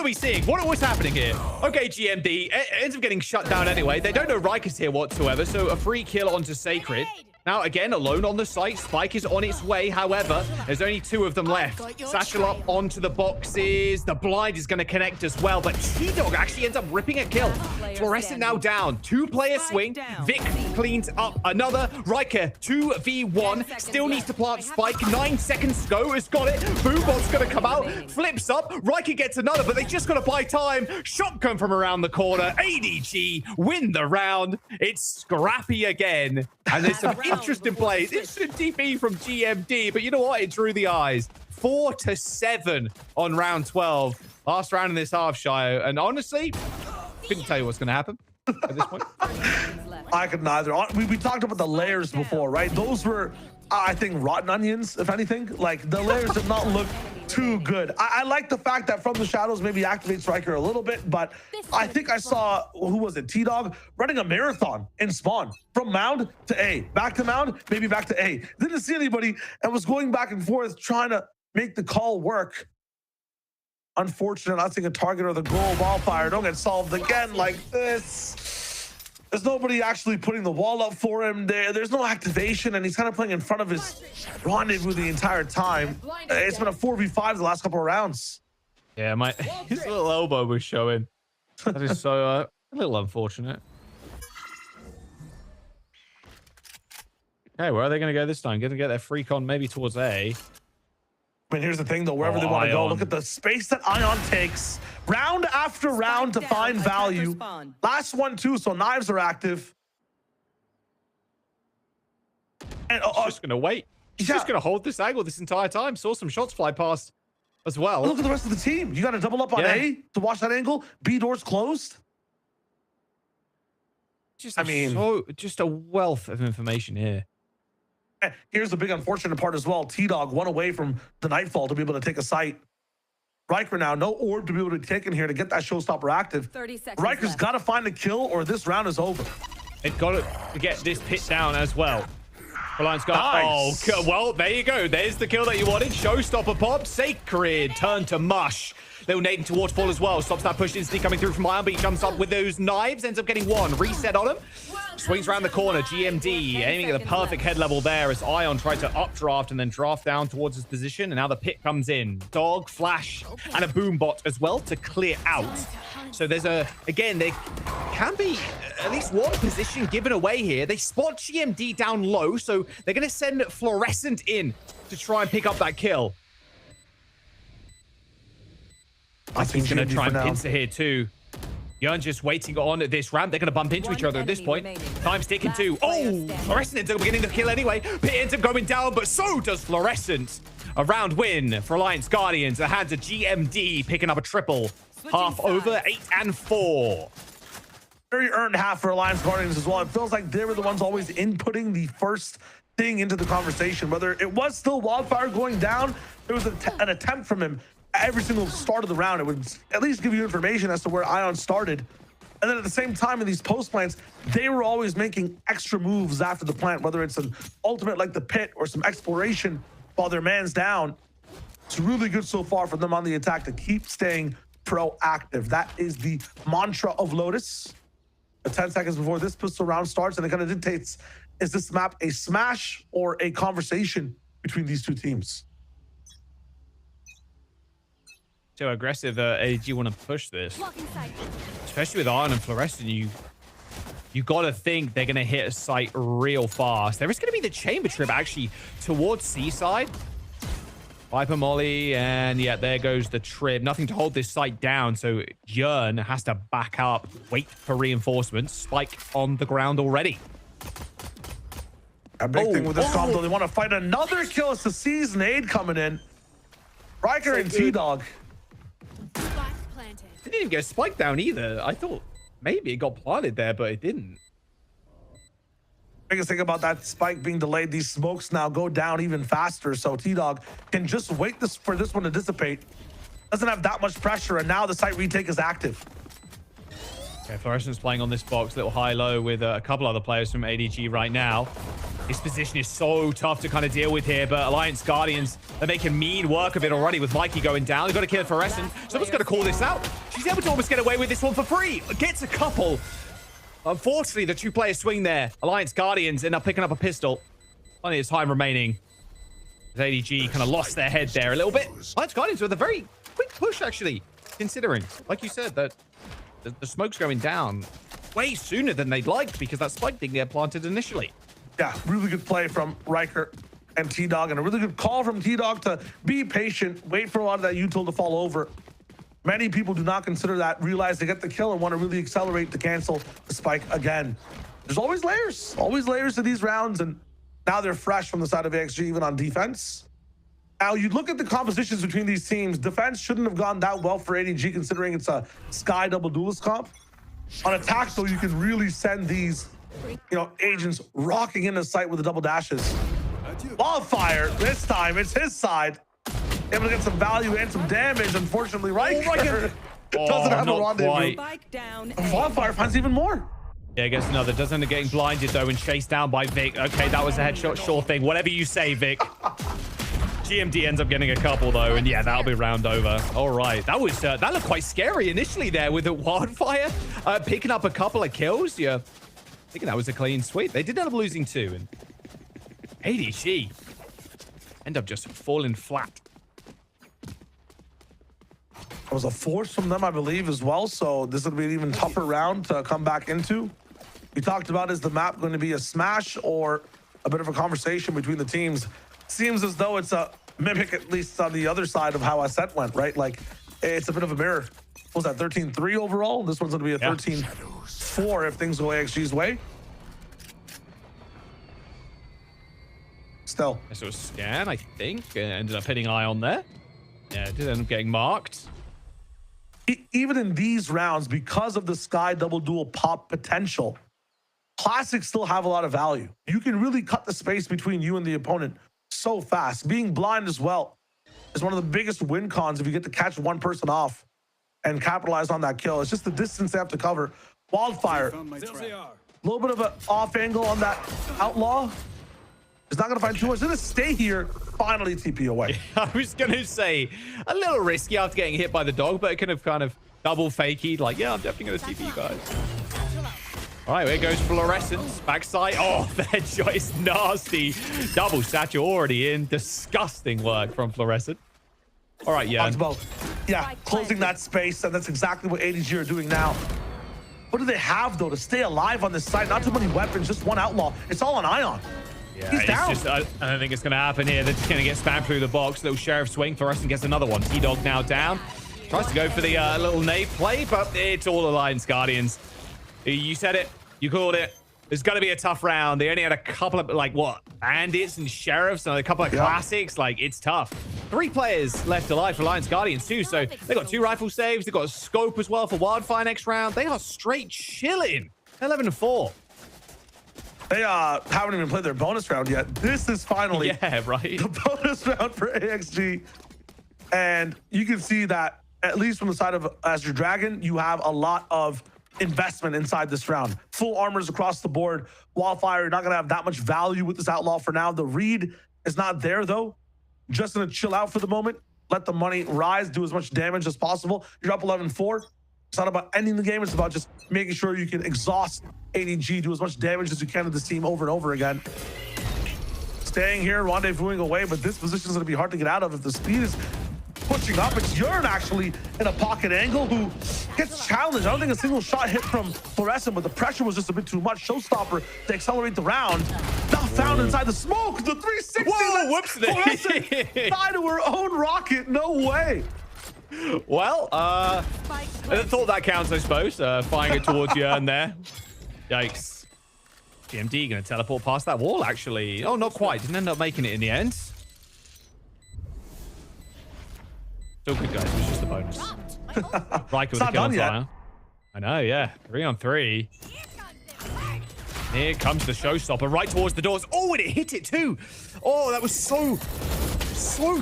we seeing? What's happening here? Okay, GMD ends up getting shut down anyway. They don't know Riker's here whatsoever, so a free kill onto Sacred. Now, again, alone on the site. Spike is on its way. However, there's only 2 of them left. Satchel up onto the boxes. The blind is going to connect as well. But T-Dog actually ends up ripping a kill. Fluorescent now down. 2-player swing. Vic cleans up another. Riker, 2v1. Still needs to plant Spike. 9 seconds to go. Has got it. Boombot's going to come out. Flips up. Riker gets another, but they just got to buy time. Shotgun from around the corner. ADG win the round. It's scrappy again. And there's some interesting plays. Interesting DP from GMD, but you know what? It drew the eyes. 4-7 on round 12. Last round in this half, Shio. And honestly, couldn't tell you what's going to happen at this point. I could neither. We talked about the layers before, right? Those were, I think, rotten onions, if anything. Like, the layers did not look too good. I like the fact that From the Shadows maybe activates Riker a little bit, but I think I saw, who was it, T-Dog, running a marathon in spawn from Mound to A, back to Mound, maybe back to A. Didn't see anybody and was going back and forth trying to make the call work. Unfortunate, I think a target or the goal wildfire don't get solved again like this. There's nobody actually putting the wall up for him there. There's no activation, and he's kind of playing in front of his rendezvous the entire time. It's been a 4v5 the last couple of rounds. Yeah, his little elbow was showing. That is so a little unfortunate. Okay, where are they going to go this time? Going to get their freak on maybe towards A. I mean, here's the thing, though. Wherever they want to go, look at the space that Ion takes. Round after round to find value. Last one, too, so knives are active. And He's just going to wait. He's just going to hold this angle this entire time. Saw some shots fly past as well. Look at the rest of the team. You got to double up on A to watch that angle. B doors closed. Just a wealth of information here. Here's the big unfortunate part as well. T-Dog one away from the Nightfall to be able to take a site. Riker now, no orb to be able to take in here to get that showstopper active. 30 seconds Riker's got to find a kill or this round is over. They've got to get this pit down as well. Reliance got, Nice. Oh, well, there you go. There's the kill that you wanted. Showstopper pop. Sacred turn to mush. Little nading towards fall as well. Stops that push instantly coming through from Ion, but he jumps up with those knives. Ends up getting one. Reset on him. Swings around the corner. GMD aiming at the perfect head level there as Ion tried to updraft and then draft down towards his position. And now the pit comes in. Dog, flash, and a boom bot as well to clear out. So there's again, there can be at least one position given away here. They spot GMD down low, so they're going to send Fluorescent in to try and pick up that kill. I think he's going to try and pincer here too. Yearn just waiting on this ramp. They're going to bump into each other at this point. Time's ticking too. Oh, Fluorescent ends up getting the kill anyway. Pit ends up going down, but so does Fluorescent. A round win for Alliance Guardians. The hands of GMD picking up a triple. Half over, 8 and 4. Very earned half for Alliance Guardians as well. It feels like they were the ones always inputting the first thing into the conversation. Whether it was still Wildfire going down, there was an attempt from him every single start of the round. It would at least give you information as to where Ion started. And then at the same time in these post plants, they were always making extra moves after the plant, whether it's an ultimate like the pit or some exploration while their man's down. It's really good so far for them on the attack to keep staying proactive. That is the mantra of Lotus. 10 seconds before this pistol round starts, and it kind of dictates, is this map a smash or a conversation between these two teams? So aggressive ADG want to push this, especially with Ion and Fluorescent. You got to think they're going to hit a site real fast. There is going to be the chamber trip actually towards Seaside. Viper Molly, and yeah, there goes the trip. Nothing to hold this site down, so Yearn has to back up, wait for reinforcements. Spike on the ground already. A big thing with this comp, though, they want to fight another kill. It's the C's nade coming in. Riker and T-Dog. Didn't even get a spike down either. I thought maybe it got planted there, but it didn't. Biggest thing about that spike being delayed, these smokes now go down even faster, so T-Dog can just wait for this one to dissipate. Doesn't have that much pressure, and now the site retake is active. Okay, Fluorescent's playing on this box, little high-low with a couple other players from ADG right now. This position is so tough to kind of deal with here, but Alliance Guardians, they're making mean work of it already with Mikey going down. They've got to kill Fluorescent. Someone's got to call this out. She's able to almost get away with this one for free. Gets a couple. Unfortunately, the two-player swing there. Alliance Guardians end up picking up a pistol. Plenty of time remaining. As ADG kind of lost their head there a little bit. Alliance Guardians with a very quick push, actually, considering, like you said, that the smoke's going down way sooner than they'd liked because that spike didn't get planted initially. Yeah, really good play from Riker and T-Dog, and a really good call from T-Dog to be patient, wait for a lot of that util to fall over. Many people do not consider that, realize they get the kill and want to really accelerate to cancel the spike again. There's always layers to these rounds, and now they're fresh from the side of AXG, even on defense. Now, you look at the compositions between these teams, defense shouldn't have gone that well for ADG, considering it's a Sky double duelist comp. On attack, though, you can really send these agents rocking into sight with the double dashes. Wildfire, this time, it's his side. Able to get some value and some damage. Unfortunately, Riker doesn't have a rendezvous. Wildfire finds even more. Yeah, gets another. Doesn't end up getting blinded, though, and chased down by Vic. Okay, that was a headshot, sure thing. Whatever you say, Vic. GMD ends up getting a couple, though, and yeah, that'll be round over. All right, that looked quite scary initially there with the Wildfire. Picking up a couple of kills. Yeah. I think that was a clean sweep. They did end up losing two, and ADG end up just falling flat. It was a force from them, I believe, as well. So this will be an even tougher round to come back into. We talked about, is the map going to be a smash or a bit of a conversation between the teams? Seems as though it's a mimic, at least on the other side of how Ascent went, right? Like, it's a bit of a mirror. What was that, 13-3 overall? This one's going to be a 13-4 if things go AXG's way. Still. This was Scan, I think. Ended up hitting Ion there. Yeah, it did end up getting marked. Even in these rounds, because of the Sky double duel pop potential, classics still have a lot of value. You can really cut the space between you and the opponent so fast. Being blind as well is one of the biggest win cons if you get to catch one person off and capitalize on that kill. It's just the distance they have to cover. Wildfire, a little bit of an off angle on that Outlaw. He's not going to find too much. He's going to stay here, finally TP away. I was going to say, a little risky after getting hit by the dog, but it could have kind of double fakey. Like, yeah, I'm definitely going to TP you guys. All right, here goes Fluorescence. Backside. Oh, that shot is nasty. Double satchel already in. Disgusting work from Fluorescent. All right, yeah. Yeah, closing that space, and that's exactly what ADG are doing now. What do they have, though, to stay alive on this side? Not too many weapons, just one Outlaw. It's all on Ion. Yeah, he's down. Just, I don't think it's going to happen here. They're just going to get spammed through the box. Little Sheriff swing. Fluorescent gets another one. T-Dog now down. Tries to go for the little nade play, but it's all Alliance Guardians. You said it. You called it. It's going to be a tough round. They only had a couple of, like, what? Bandits and Sheriffs and a couple of classics. Like, it's tough. 3 players left alive for Alliance Guardians, too. So they got 2 rifle saves. They got a scope as well for Wildfire next round. They are straight chilling. 11-4. They haven't even played their bonus round yet. This is finally the bonus round for AXG. And you can see that, at least from the side of Azure Dragon, you have a lot of investment inside this round. Full armors across the board. Wildfire, you're not going to have that much value with this Outlaw for now. The read is not there, though. Just going to chill out for the moment. Let the money rise. Do as much damage as possible. You're up 11-4. It's not about ending the game. It's about just making sure you can exhaust ADG, do as much damage as you can to this team over and over again. Staying here, rendezvousing away, but this position is going to be hard to get out of if the speed is pushing up. It's Yearn actually in a pocket angle who gets challenged. I don't think a single shot hit from Fluorescent, but the pressure was just a bit too much. Showstopper to accelerate the round. Not found inside the smoke. The 360. Whoa, whoops. Died to her own rocket. No way. Well, I thought that counts, I suppose. Firing it towards Yearn there. Yikes. GMD going to teleport past that wall, actually. Oh, not quite. Didn't end up making it in the end. Still good, guys. It was just a bonus. Riker with a kill on fire. I know, yeah. 3 on 3. Here comes the showstopper right towards the doors. Oh, and it hit it too. Oh, that was so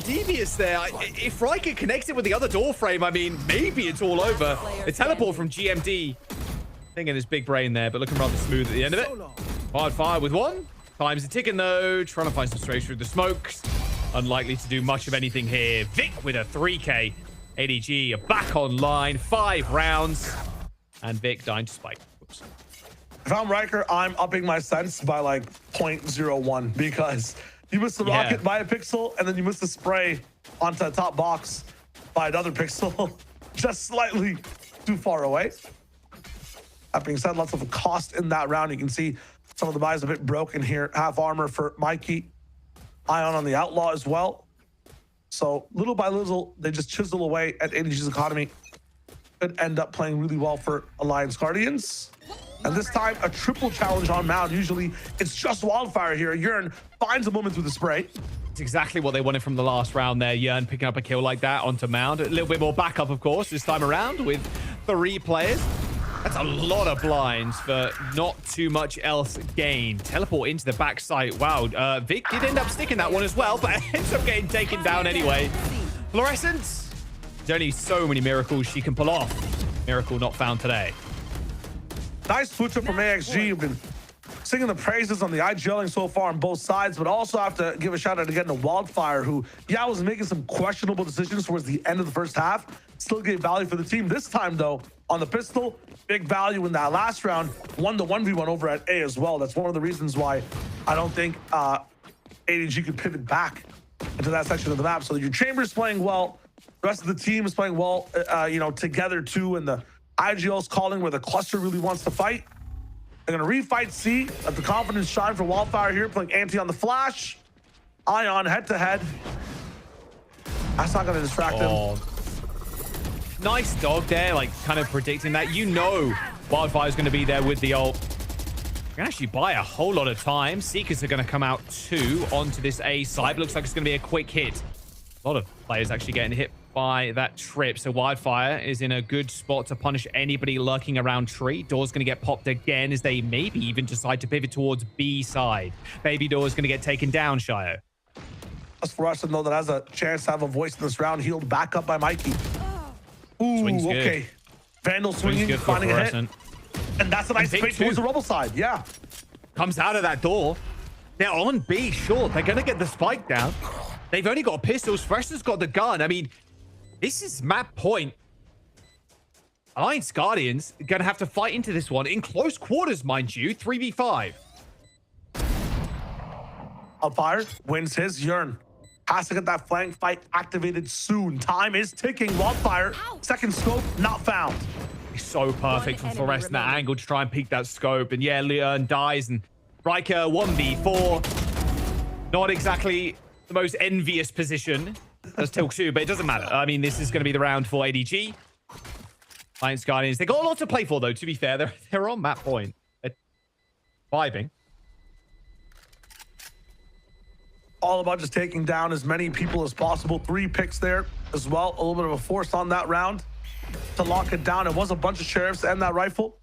devious there. If Riker connects it with the other door frame, I mean, maybe it's all over. The teleport from GMD. Thinking his big brain there, but looking rather smooth at the end of it. Wildfire with 1. Time's a ticking though. Trying to find some space through the smokes. Unlikely to do much of anything here. Vic with a 3K. ADG are back online. 5 rounds. And Vic dying to spike. Oops. If I'm Riker, I'm upping my sense by like 0.01 because you missed the rocket by a pixel and then you missed the spray onto the top box by another pixel. Just slightly too far away. That being said, lots of cost in that round. You can see some of the buys a bit broken here. Half armor for Mikey. Ion on the Outlaw as well. So little by little, they just chisel away at ADG's economy. Could end up playing really well for Alliance Guardians. And this time, a triple challenge on Mound. Usually, it's just Wildfire here. Yearn finds a moment through the spray. It's exactly what they wanted from the last round there. Yearn picking up a kill like that onto Mound. A little bit more backup, of course, this time around with 3 players. That's a lot of blinds for not too much else gained. Teleport into the backside. Wow, Vic did end up sticking that one as well, but ends up getting taken down anyway. Fluorescence. There's only so many miracles she can pull off. Miracle not found today. Nice switch up from AXG. You've been singing the praises on the IGLing so far on both sides, but also have to give a shout out again to Wildfire, who, was making some questionable decisions towards the end of the first half. Still gave value for the team. This time, though, on the pistol, big value in that last round. Won the 1v1 over at A as well. That's one of the reasons why I don't think ADG could pivot back into that section of the map. So your Chamber's playing well. The rest of the team is playing well, together too. And the IGL's calling where the cluster really wants to fight. They're going to refight C. Let the confidence shine for Wildfire here, playing anti on the flash. Ion head-to-head. That's not going to distract him. Nice dog there, like kind of predicting that. Wildfire's going to be there with the ult. You can actually buy a whole lot of time. Seekers are going to come out too onto this A side. Looks like it's going to be a quick hit. A lot of players actually getting hit by that trip. So Wildfire is in a good spot to punish anybody lurking around tree. Door's going to get popped again as they maybe even decide to pivot towards B side. Baby Door's going to get taken down, Shio. As for us to know that has a chance to have a voice in this round, healed back up by Mikey. Ooh, Swing's okay. Good. Vandal swinging, finding a hit. And that's a nice fake towards the rubble side. Yeah. Comes out of that door. They're on B, sure. They're going to get the spike down. They've only got pistols. Freshner's got the gun. I mean, this is map point. Alliance Guardians are going to have to fight into this one in close quarters, mind you. 3v5. Wildfire wins his. Yearn has to get that flank fight activated soon. Time is ticking. Wildfire, second scope, not found. It's so perfect for Fluorescent that angle to try and peek that scope. And yeah, Leon dies and Riker 1v4. Not exactly the most envious position as Tilk 2, but it doesn't matter. I mean, this is going to be the round for ADG. Alliance Guardians, they got a lot to play for, though, to be fair. They're on map point. They're vibing. All about just taking down as many people as possible. 3 picks there as well. A little bit of a force on that round to lock it down. It was a bunch of sheriffs and that rifle.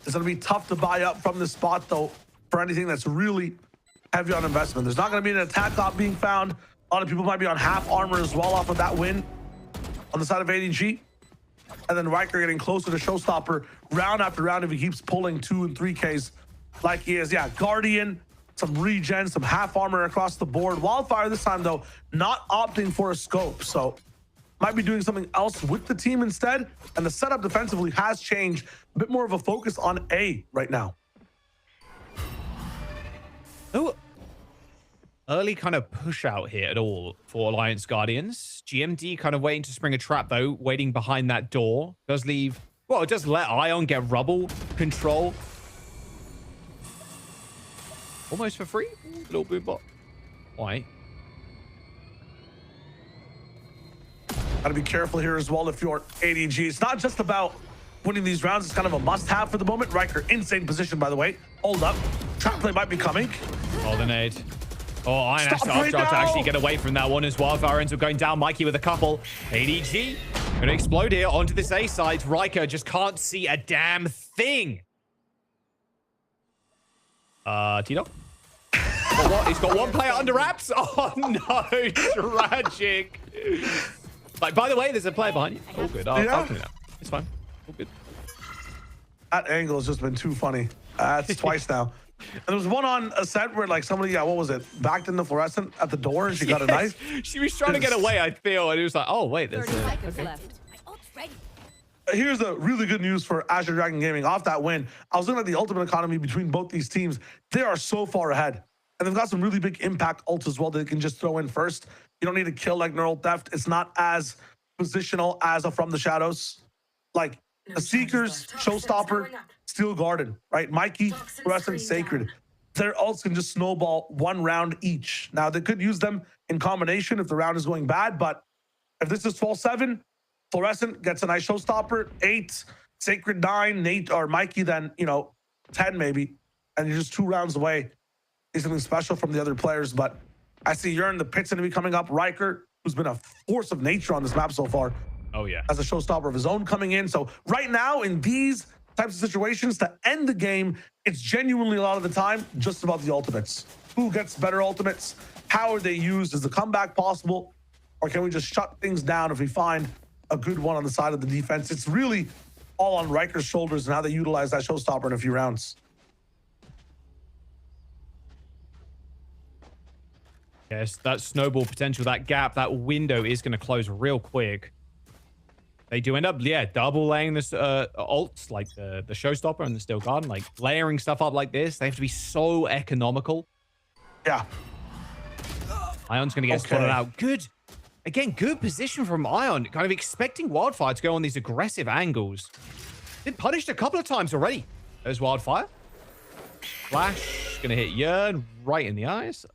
It's going to be tough to buy up from this spot, though, for anything that's really heavy on investment. There's not going to be an attack op being found. A lot of people might be on half armor as well off of that win on the side of ADG. And then Riker getting closer to Showstopper round after round if he keeps pulling 2 and 3Ks like he is. Yeah, Guardian, some regen, some half armor across the board. Wildfire this time, though, not opting for a scope. So might be doing something else with the team instead. And the setup defensively has changed. A bit more of a focus on A right now. No early kind of push out here at all for Alliance Guardians. GMD kind of waiting to spring a trap, though, waiting behind that door. Does leave, well, it does let Ion get rubble control. Almost for free. Little boom bot. Why? Gotta be careful here as well if you're ADG. It's not just about winning these rounds. It's kind of a must-have for the moment. Riker, insane position, by the way. Hold up. Trap play might be coming. Oh, the nade. Oh, Iron has to Stop right updraft to now. actually get away from that one as Wildfire ends up going down. Mikey with a couple. ADG gonna explode here onto this A side. Riker just can't see a damn thing. T-Dog? What? He's got one player under wraps? Oh, no. Tragic. Like, by the way, there's a player behind you. All good. I'll clean it up. It's fine. All good. That angle has just been too funny. That's twice now. And there was one on a set where like somebody, what was it? Backed in the fluorescent at the door and she got a knife. She was trying to get away, I feel. And it was like, oh, wait, there's 30 seconds left. Here's the really good news for Azure Dragon Gaming. Off that win, I was looking at the ultimate economy between both these teams. They are so far ahead. And they've got some really big impact ults as well that they can just throw in first. You don't need to kill like Neural Theft. It's not as positional as a From the Shadows. Like the Seekers, Showstopper, Steel Garden, right? Mikey, Fluorescent, Sacred. Their ults can just snowball one round each. Now, they could use them in combination if the round is going bad, but if this is 12-7, Fluorescent gets a nice Showstopper, 8, Sacred 9, Nate or Mikey, then, 10 maybe, and you're just 2 rounds away. Need something special from the other players, but I see Yearn, the pit's going to be coming up. Riker, who's been a force of nature on this map so far. Oh, yeah. As a showstopper of his own coming in. So right now, in these types of situations, to end the game, it's genuinely a lot of the time just about the ultimates. Who gets better ultimates? How are they used? Is the comeback possible? Or can we just shut things down if we find a good one on the side of the defense? It's really all on Riker's shoulders and how they utilize that showstopper in a few rounds. Yes, that snowball potential, that gap, that window is going to close real quick. They do end up, double laying this ults, like the Showstopper and the Steel Garden, like layering stuff up like this. They have to be so economical. Yeah. Ion's going to get spotted out. Good. Again, good position from Ion, kind of expecting Wildfire to go on these aggressive angles. Been punished a couple of times already. There's Wildfire. Flash, going to hit Yearn right in the eyes.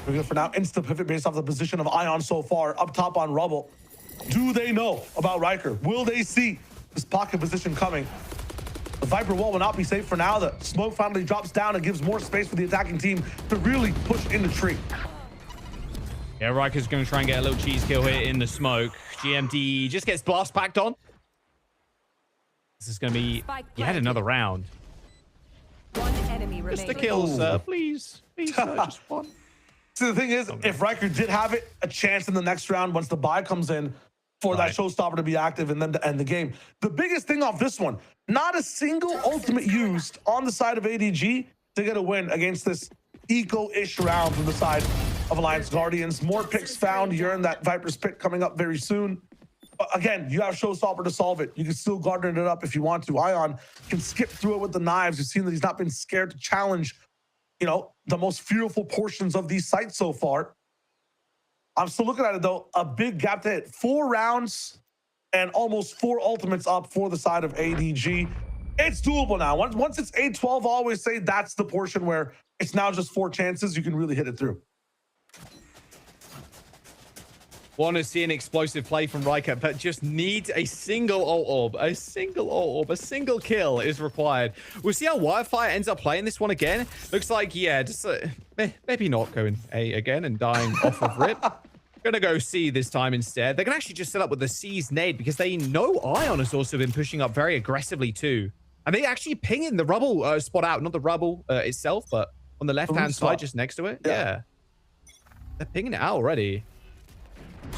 We're good for now. Insta pivot based off the position of Ion so far. Up top on Rubble. Do they know about Riker? Will they see this pocket position coming? The Viper wall will not be safe for now. The smoke finally drops down and gives more space for the attacking team to really push in the tree. Yeah, Riker's going to try and get a little cheese kill here in the smoke. GMD just gets blast packed on. This is going to be yet another round. One enemy Just a remaining. kill, sir. Please. Please, sir. Just one. So the thing is, if Riker did have it, a chance in the next round once the buy comes in for that showstopper to be active and then to end the game. The biggest thing off this one, not a single ultimate used on the side of ADG to get a win against this eco-ish round from the side of Alliance Guardians. More picks found. You're in that Viper's pick coming up very soon. But again, you have Showstopper to solve it. You can still garden it up if you want to. Ion can skip through it with the knives. You've seen that he's not been scared to challenge the most fearful portions of these sites so far. I'm still looking at it, though. A big gap to hit. 4 rounds and almost 4 ultimates up for the side of ADG. It's doable now. Once it's 8-12, I always say that's the portion where it's now just 4 chances. You can really hit it through. Want to see an explosive play from Riker, but just needs a single ult orb. A single ult orb. A single kill is required. We'll see how Wildfire ends up playing this one again. Looks like, just maybe not going A again and dying off of rip. Gonna go C this time instead. They can actually just set up with the C's nade because they know Ion has also been pushing up very aggressively too. And they actually pinging the rubble spot out, not the rubble itself, but on the left-hand side just next to it. Yeah. They're pinging it out already.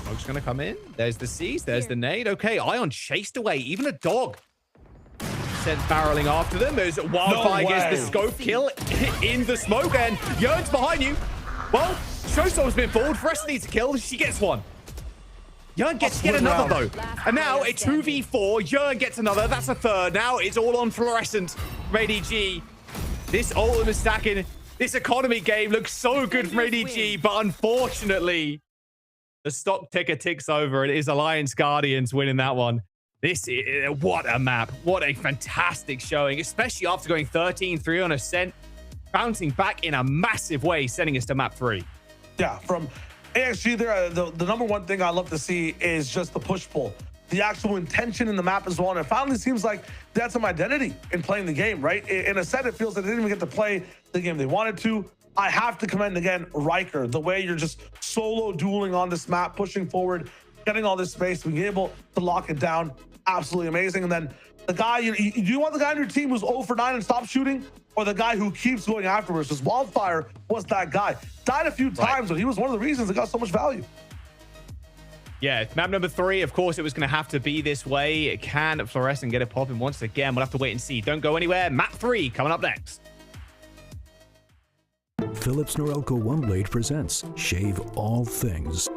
Smoke's gonna come in. There's the C's. There's the nade. Okay, Ion chased away. Even a dog sent barreling after them. There's Wildfire gets the scope kill in the smoke, and Yearn's behind you. Well, Showstopper's been forward. Fluorescent needs a kill. She gets one. Yearn gets yet another, though. And now a 2v4. Yearn gets another. That's a third. Now it's all on Fluorescent from ADG. This ultimate stacking, this economy game looks so good from ADG, but unfortunately, the stock ticker ticks over. It is Alliance Guardians winning that one. This is what a map. What a fantastic showing, especially after going 13-3 on Ascent, bouncing back in a massive way, sending us to map 3. Yeah, from AXG there, the number one thing I love to see is just the push-pull, the actual intention in the map as well. And it finally seems like they had some identity in playing the game, right? In Ascent, it feels that they didn't even get to play the game they wanted to. I have to commend again Riker, the way you're just solo dueling on this map, pushing forward, getting all this space, being able to lock it down. Absolutely amazing. And then the guy, do you want the guy on your team who's 0 for 9 and stops shooting, or the guy who keeps going afterwards? Because Wildfire was that guy. Died a few times, but he was one of the reasons it got so much value. Yeah, map number 3, of course, it was going to have to be this way. Can Fluorescent get it popping once again? We'll have to wait and see. Don't go anywhere. Map 3 coming up next. Philips Norelco OneBlade presents Shave All Things.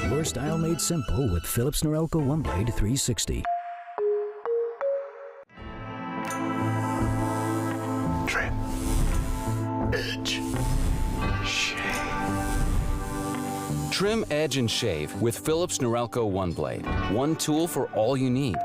Your style made simple with Philips Norelco OneBlade 360. Trim. Edge. Shave. Trim, edge, and shave with Philips Norelco OneBlade. One tool for all you need.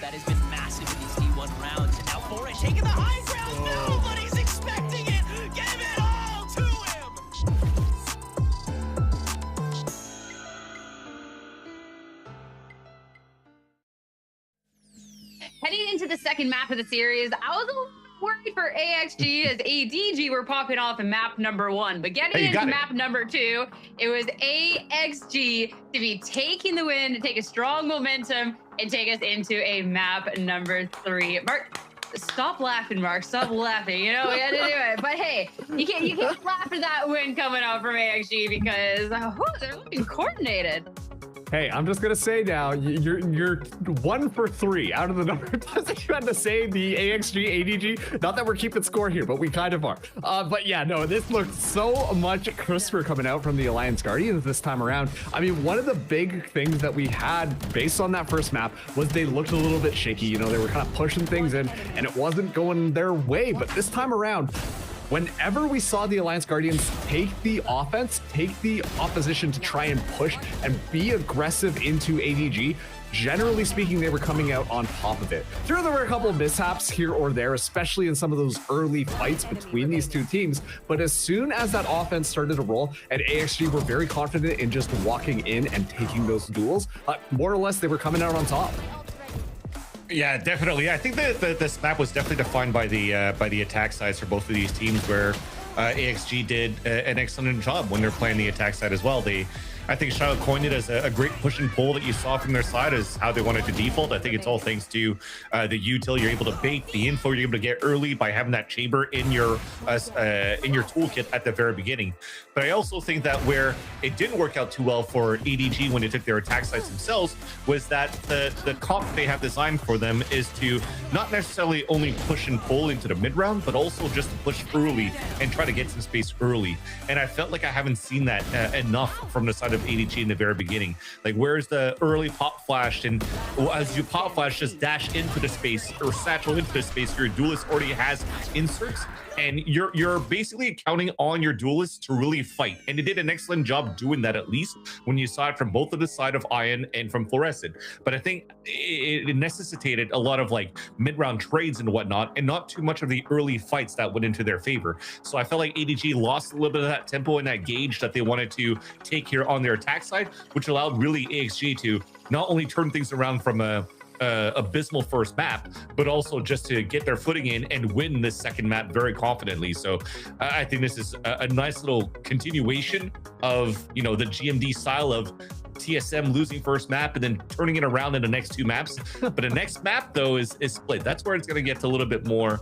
That has been massive in these D1 rounds. And now Foray taking the high ground. Nobody's expecting it. Give it all to him. Heading into the second map of the series, I was a little worried for AXG as ADG were popping off in map number 1. But getting into map number 2, it was AXG to be taking the win, to take a strong momentum, and take us into a map number 3. Mark, Stop laughing, Mark. Stop laughing. You know, we had to do it. But hey, you can't laugh at that win coming out from AXG because they're looking coordinated. Hey, I'm just gonna say now, you're 1 for 3 out of the number of times that you had to say the AXG, ADG. Not that we're keeping score here, but we kind of are. But yeah, no, this looked so much crisper coming out from the Alliance Guardians this time around. I mean, one of the big things that we had based on that first map was they looked a little bit shaky. You know, they were kind of pushing things in, and it wasn't going their way. But this time around, whenever we saw the Alliance Guardians take the offense, take the opposition to try and push and be aggressive into ADG, generally speaking, they were coming out on top of it. Sure, there were a couple of mishaps here or there, especially in some of those early fights between these two teams. But as soon as that offense started to roll, and AXG were very confident in just walking in and taking those duels, more or less, they were coming out on top. Yeah, definitely. I think that this map was definitely defined by the attack sides for both of these teams, where AXG did an excellent job when they're playing the attack side as well. I think Shiloh coined it as a great push and pull that you saw from their side as how they wanted to default. I think it's all thanks to the util you're able to bait, the info you're able to get early by having that chamber in your toolkit at the very beginning. But I also think that where it didn't work out too well for ADG when they took their attack sites themselves was that the comp they have designed for them is to not necessarily only push and pull into the mid round, but also just to push early and try to get some space early. And I felt like I haven't seen that enough from the side of ADG in the very beginning. Like, where's the early pop flash, and as you pop flash, just dash into the space or satchel into the space your duelist already has inserts, and you're basically counting on your duelists to really fight. And it did an excellent job doing that, at least when you saw it from both of the side of Ion and from Fluorescent. But I think it necessitated a lot of like mid-round trades and whatnot, and not too much of the early fights that went into their favor. So I felt like ADG lost a little bit of that tempo and that gauge that they wanted to take here on their attack side, which allowed really AXG to not only turn things around from a abysmal first map, but also just to get their footing in and win this second map very confidently. So I think this is a nice little continuation of, you know, the GMD style of TSM losing first map and then turning it around in the next two maps. But the next map though is split. That's where it's going to get a little bit more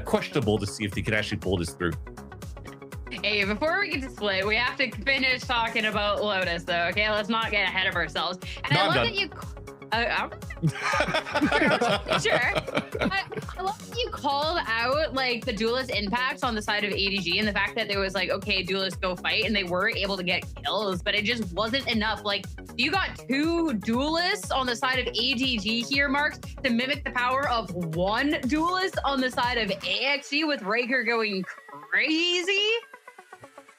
questionable to see if they could actually pull this through. Hey, before we get to split, we have to finish talking about Lotus, though. Okay, let's not get ahead of ourselves. And I love that you. Sure. I love that you called out like the duelist impacts on the side of ADG and the fact that there was like, okay, duelists go fight, and they were able to get kills, but it just wasn't enough. Like, you got 2 duelists on the side of ADG here, Marks, to mimic the power of 1 duelist on the side of AXG, with Riker going crazy.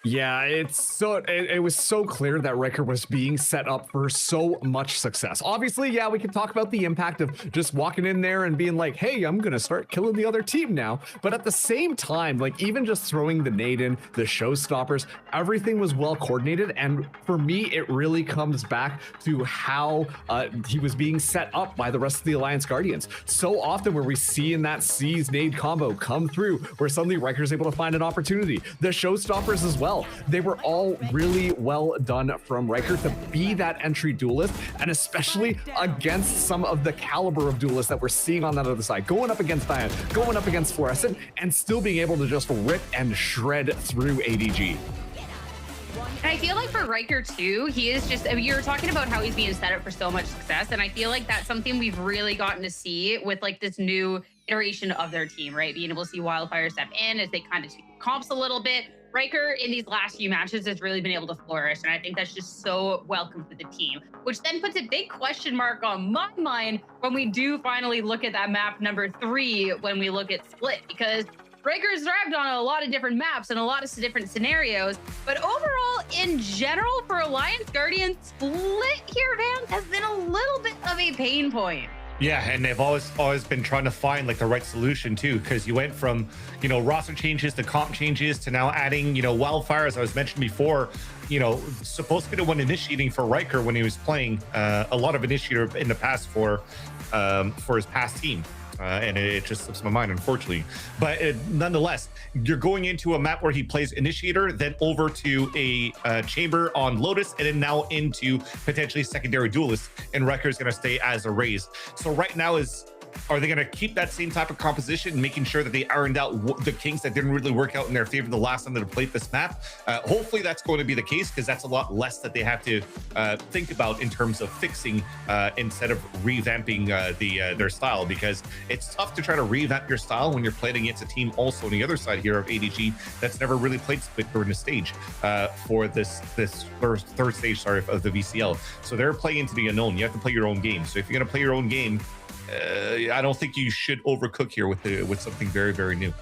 Yeah, it was so clear that Riker was being set up for so much success. Obviously, yeah, we can talk about the impact of just walking in there and being like, hey, I'm gonna start killing the other team now. But at the same time, like, even just throwing the nade in, the showstoppers, everything was well coordinated. And for me, it really comes back to how he was being set up by the rest of the Alliance Guardians. So often where we see in that Seize nade combo come through, where suddenly Riker's able to find an opportunity. The showstoppers as well. They were all really well done from Riker to be that entry duelist, and especially against some of the caliber of duelists that we're seeing on that other side, going up against Diane, going up against Fluorescent, and still being able to just rip and shred through ADG. And I feel like for Riker too, he is just, I mean, you're talking about how he's being set up for so much success, and I feel like that's something we've really gotten to see with like this new iteration of their team, right? Being able to see Wildfire step in as they kind of tweak comps a little bit. Riker in these last few matches has really been able to flourish, and I think that's just so welcome for the team, which then puts a big question mark on my mind when we do finally look at that map number 3 when we look at Split, because Riker's thrived on a lot of different maps and a lot of different scenarios, but overall, in general, for Alliance Guardians, Split here, Van, has been a little bit of a pain point. Yeah, and they've always been trying to find like the right solution too, because you went from, you know, roster changes to comp changes to now adding, you know, Wildfire, as I was mentioned before, you know, supposed to be the one initiating for Riker when he was playing a lot of initiator in the past for his past team. And it just slips my mind, unfortunately. But nonetheless, you're going into a map where he plays Initiator, then over to a Chamber on Lotus, and then now into potentially secondary Duelist, and Riker is going to stay as a Raze. So right now is Are they going to keep that same type of composition, making sure that they ironed out the kinks that didn't really work out in their favor the last time they played this map? Hopefully that's going to be the case, because that's a lot less that they have to think about in terms of fixing instead of revamping their style, because it's tough to try to revamp your style when you're playing against a team also on the other side here of ADG that's never really played split during the stage for this third stage, sorry, of the VCL. So they're playing into the unknown. You have to play your own game. So if you're going to play your own game, I don't think you should overcook here with something very, very new.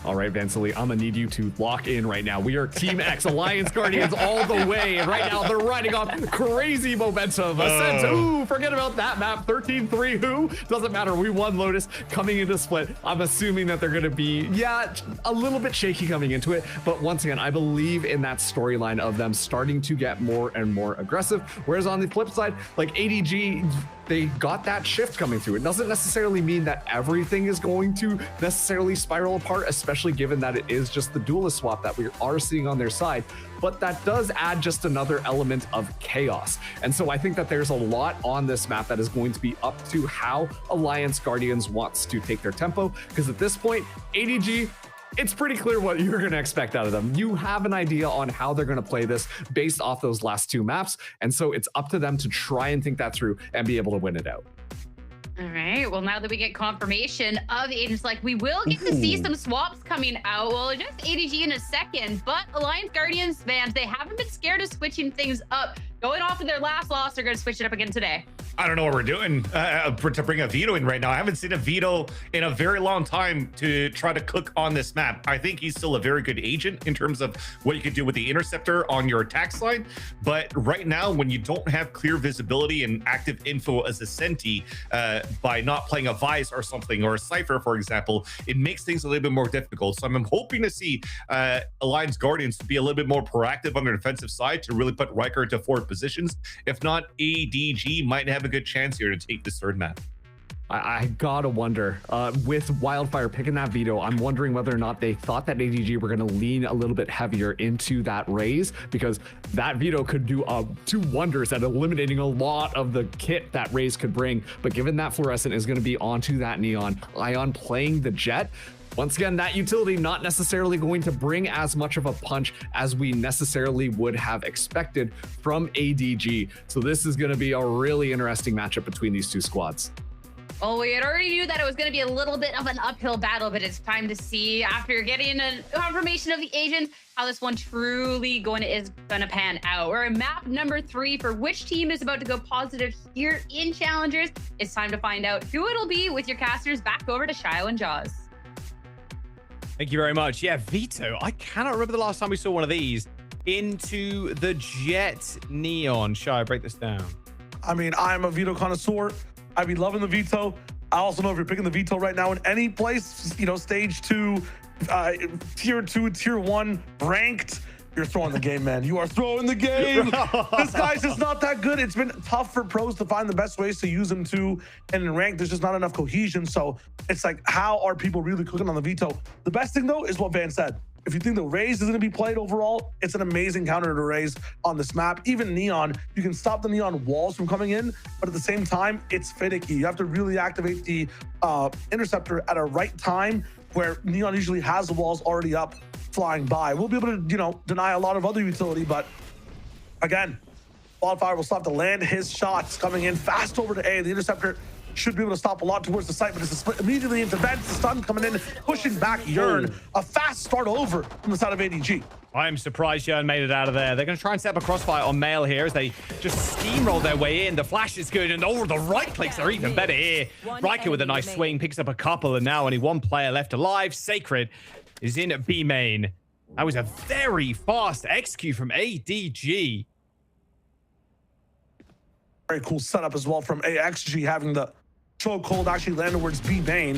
All right, Vansily, I'm gonna need you to lock in right now. We are Team X, Alliance Guardians all the way, and right now they're riding off crazy momentum. Ascent, ooh, forget about that map. 13-3, who? Doesn't matter. We won Lotus coming into split. I'm assuming that they're gonna be, yeah, a little bit shaky coming into it, but once again, I believe in that storyline of them starting to get more and more aggressive. Whereas on the flip side, like ADG, they got that shift coming through. It doesn't necessarily mean that everything is going to necessarily spiral apart, especially given that it is just the duelist swap that we are seeing on their side, but that does add just another element of chaos. And so I think that there's a lot on this map that is going to be up to how Alliance Guardians wants to take their tempo, because at this point, ADG, it's pretty clear what you're going to expect out of them. You have an idea on how they're going to play this based off those last two maps. And so it's up to them to try and think that through and be able to win it out. All right. Well, now that we get confirmation of the agents, like, we will get to see some swaps coming out. Well, just ADG in a second, but Alliance Guardians fans, they haven't been scared of switching things up. Going off of their last loss, they're going to switch it up again today. I don't know what we're doing to bring a veto in right now. I haven't seen a veto in a very long time to try to cook on this map. I think he's still a very good agent in terms of what you could do with the interceptor on your attack slide. But right now, when you don't have clear visibility and active info as a Senti, by not playing a Vice or something, or a Cypher, for example, it makes things a little bit more difficult. So I'm hoping to see Alliance Guardians be a little bit more proactive on their defensive side to really put Riker into forward positions. If not, ADG might have a good chance here to take this third map. I gotta wonder, with Wildfire picking that veto, I'm wondering whether or not they thought that ADG were going to lean a little bit heavier into that raise, because that veto could do wonders at eliminating a lot of the kit that raise could bring. But given that Fluorescent is going to be onto that Neon, Ion playing the Jet, once again, that utility not necessarily going to bring as much of a punch as we necessarily would have expected from ADG. So this is going to be a really interesting matchup between these two squads. Well, we had already knew that it was going to be a little bit of an uphill battle, but it's time to see, after getting a confirmation of the agent, how this one truly is going to pan out. We're in map number 3 for which team is about to go positive here in Challengers. It's time to find out who it'll be with your casters. Back over to Shio and Jaws. Thank you very much. Yeah, veto. I cannot remember the last time we saw one of these into the Jet Neon. Shio, break this down. I mean, I'm a veto connoisseur. I'd be loving the veto. I also know if you're picking the veto right now in any place, you know, stage 2, tier 2, tier 1, ranked, you're throwing the game, man. You are throwing the game. This guy's just not that good. It's been tough for pros to find the best ways to use him too. And in ranked, there's just not enough cohesion. So it's like, how are people really cooking on the veto? The best thing though is what Van said. If you think the raise is going to be played overall, it's an amazing counter to raise on this map. Even Neon, you can stop the Neon walls from coming in, but at the same time, it's finicky. You have to really activate the interceptor at a right time where Neon usually has the walls already up, flying by. We'll be able to, you know, deny a lot of other utility, but again, Wildfire will still have to land his shots coming in fast over to A. The interceptor should be able to stop a lot towards the site, but it's a split immediately into vents. The stun coming in, pushing back Yearn. A fast start over from the side of ADG. I'm surprised Yearn made it out of there. They're going to try and set up a crossfire on Mail here as they just steamroll their way in. The flash is good, and the right clicks are even better here. Riker with a nice swing, picks up a couple, and now only one player left alive. Sacred is in B main. That was a very fast execute from ADG. Very cool setup as well from AXG, having the chokehold actually land towards B main,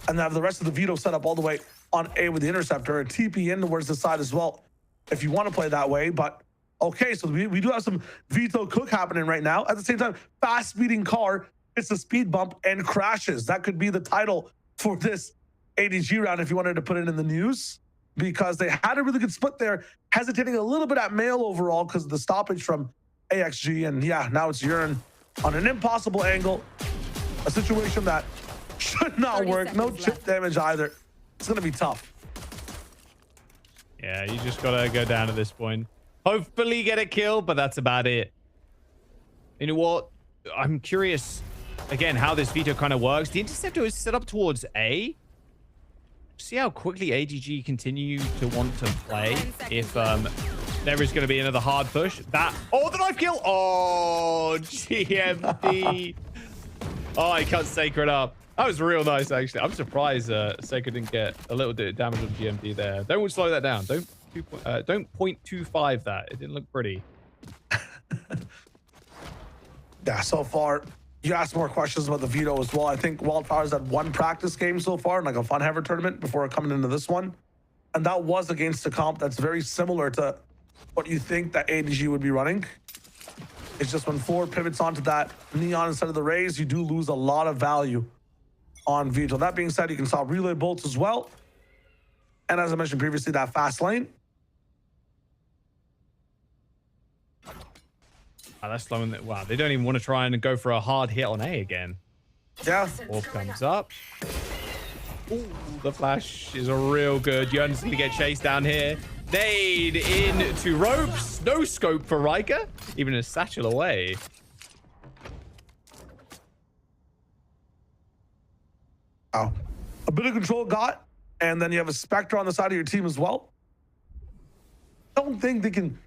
and then have the rest of the veto set up all the way on A with the interceptor, and TP in towards the side as well, if you want to play that way. But okay, so we do have some veto cook happening right now. At the same time, fast speeding car hits the speed bump and crashes. That could be the title for this ADG round if you wanted to put it in the news, because they had a really good split there, hesitating a little bit at Mail overall because of the stoppage from AXG. And yeah, now it's Yearn on an impossible angle, a situation that Should not work. No chip damage either. It's going to be tough. Yeah, you just gotta go down at this point. Hopefully get a kill, but that's about it. You know what? I'm curious, again, how this veto kind of works. The interceptor is set up towards A. See how quickly ADG continue to want to play if there is going to be another hard push. Oh, the knife kill! Oh, GMD. Oh, he cut Sacred up. That was real nice, actually. I'm surprised Sacred didn't get a little bit of damage on GMD there. Don't slow that down. Don't 0.25 that. It didn't look pretty. Yeah, so far, you asked more questions about the veto as well. I think Wildfire's had one practice game so far in like a Fun Haver tournament before coming into this one. And that was against a comp that's very similar to what you think that ADG would be running. It's just when Ford pivots onto that Neon instead of the Rays, you do lose a lot of value on veto. That being said, you can stop relay bolts as well. And as I mentioned previously, that fast lane. Wow, that's slowing. Wow, they don't even want to try and go for a hard hit on A again. Yeah. Orb comes up. Ooh, the flash is a real good. You're just going to get chased down here. Nade into ropes. No scope for Riker. Even a satchel away. Wow. A bit of control got, and then you have a Spectre on the side of your team as well. I don't think they can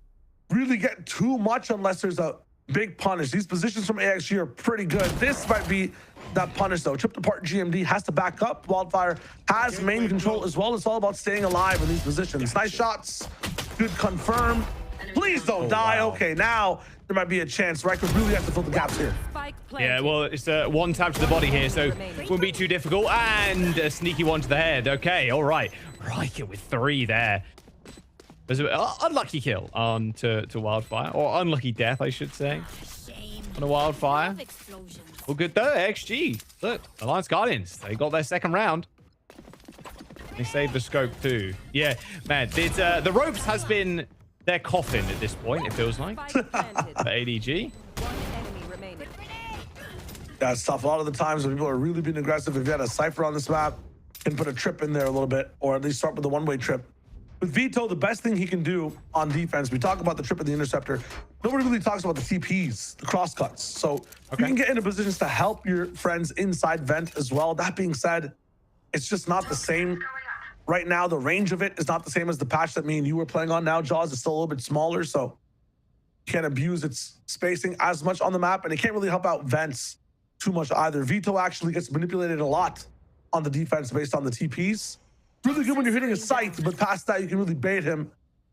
really get too much unless there's a big punish. These positions from AXG are pretty good. This might be that punish, though. Chipped apart GMD has to back up. Wildfire has main control as well. It's all about staying alive in these positions. Nice shots. Good confirm. Please don't die. Wow. Okay, now there might be a chance. Riker really has to fill the gaps here. Yeah, well, it's a one tap to the body here, so it won't be too difficult. And a sneaky one to the head. Okay, all right. Riker with 3 there. There's an unlucky kill on to Wildfire, or unlucky death, I should say, on a Wildfire. Well, good though, XG. Look, Alliance Guardians, they got their second round. They saved the scope too. Yeah, man, the ropes has been their coffin at this point, it feels like, for ADG. Yeah, it's tough. A lot of the times when people are really being aggressive, if you had a Cypher on this map, you can put a trip in there a little bit, or at least start with a one-way trip. With Vito, the best thing he can do on defense, we talk about the trip of the interceptor. Nobody really talks about the TPs, the crosscuts. So you can get into positions to help your friends inside vent as well. That being said, it's just not the same. Right now, the range of it is not the same as the patch that me and you were playing on now. Jaws is still a little bit smaller, so you can't abuse its spacing as much on the map, and it can't really help out vents too much either. Vito actually gets manipulated a lot on the defense based on the TPs. Really good when you're hitting a site, but past that, you can really bait him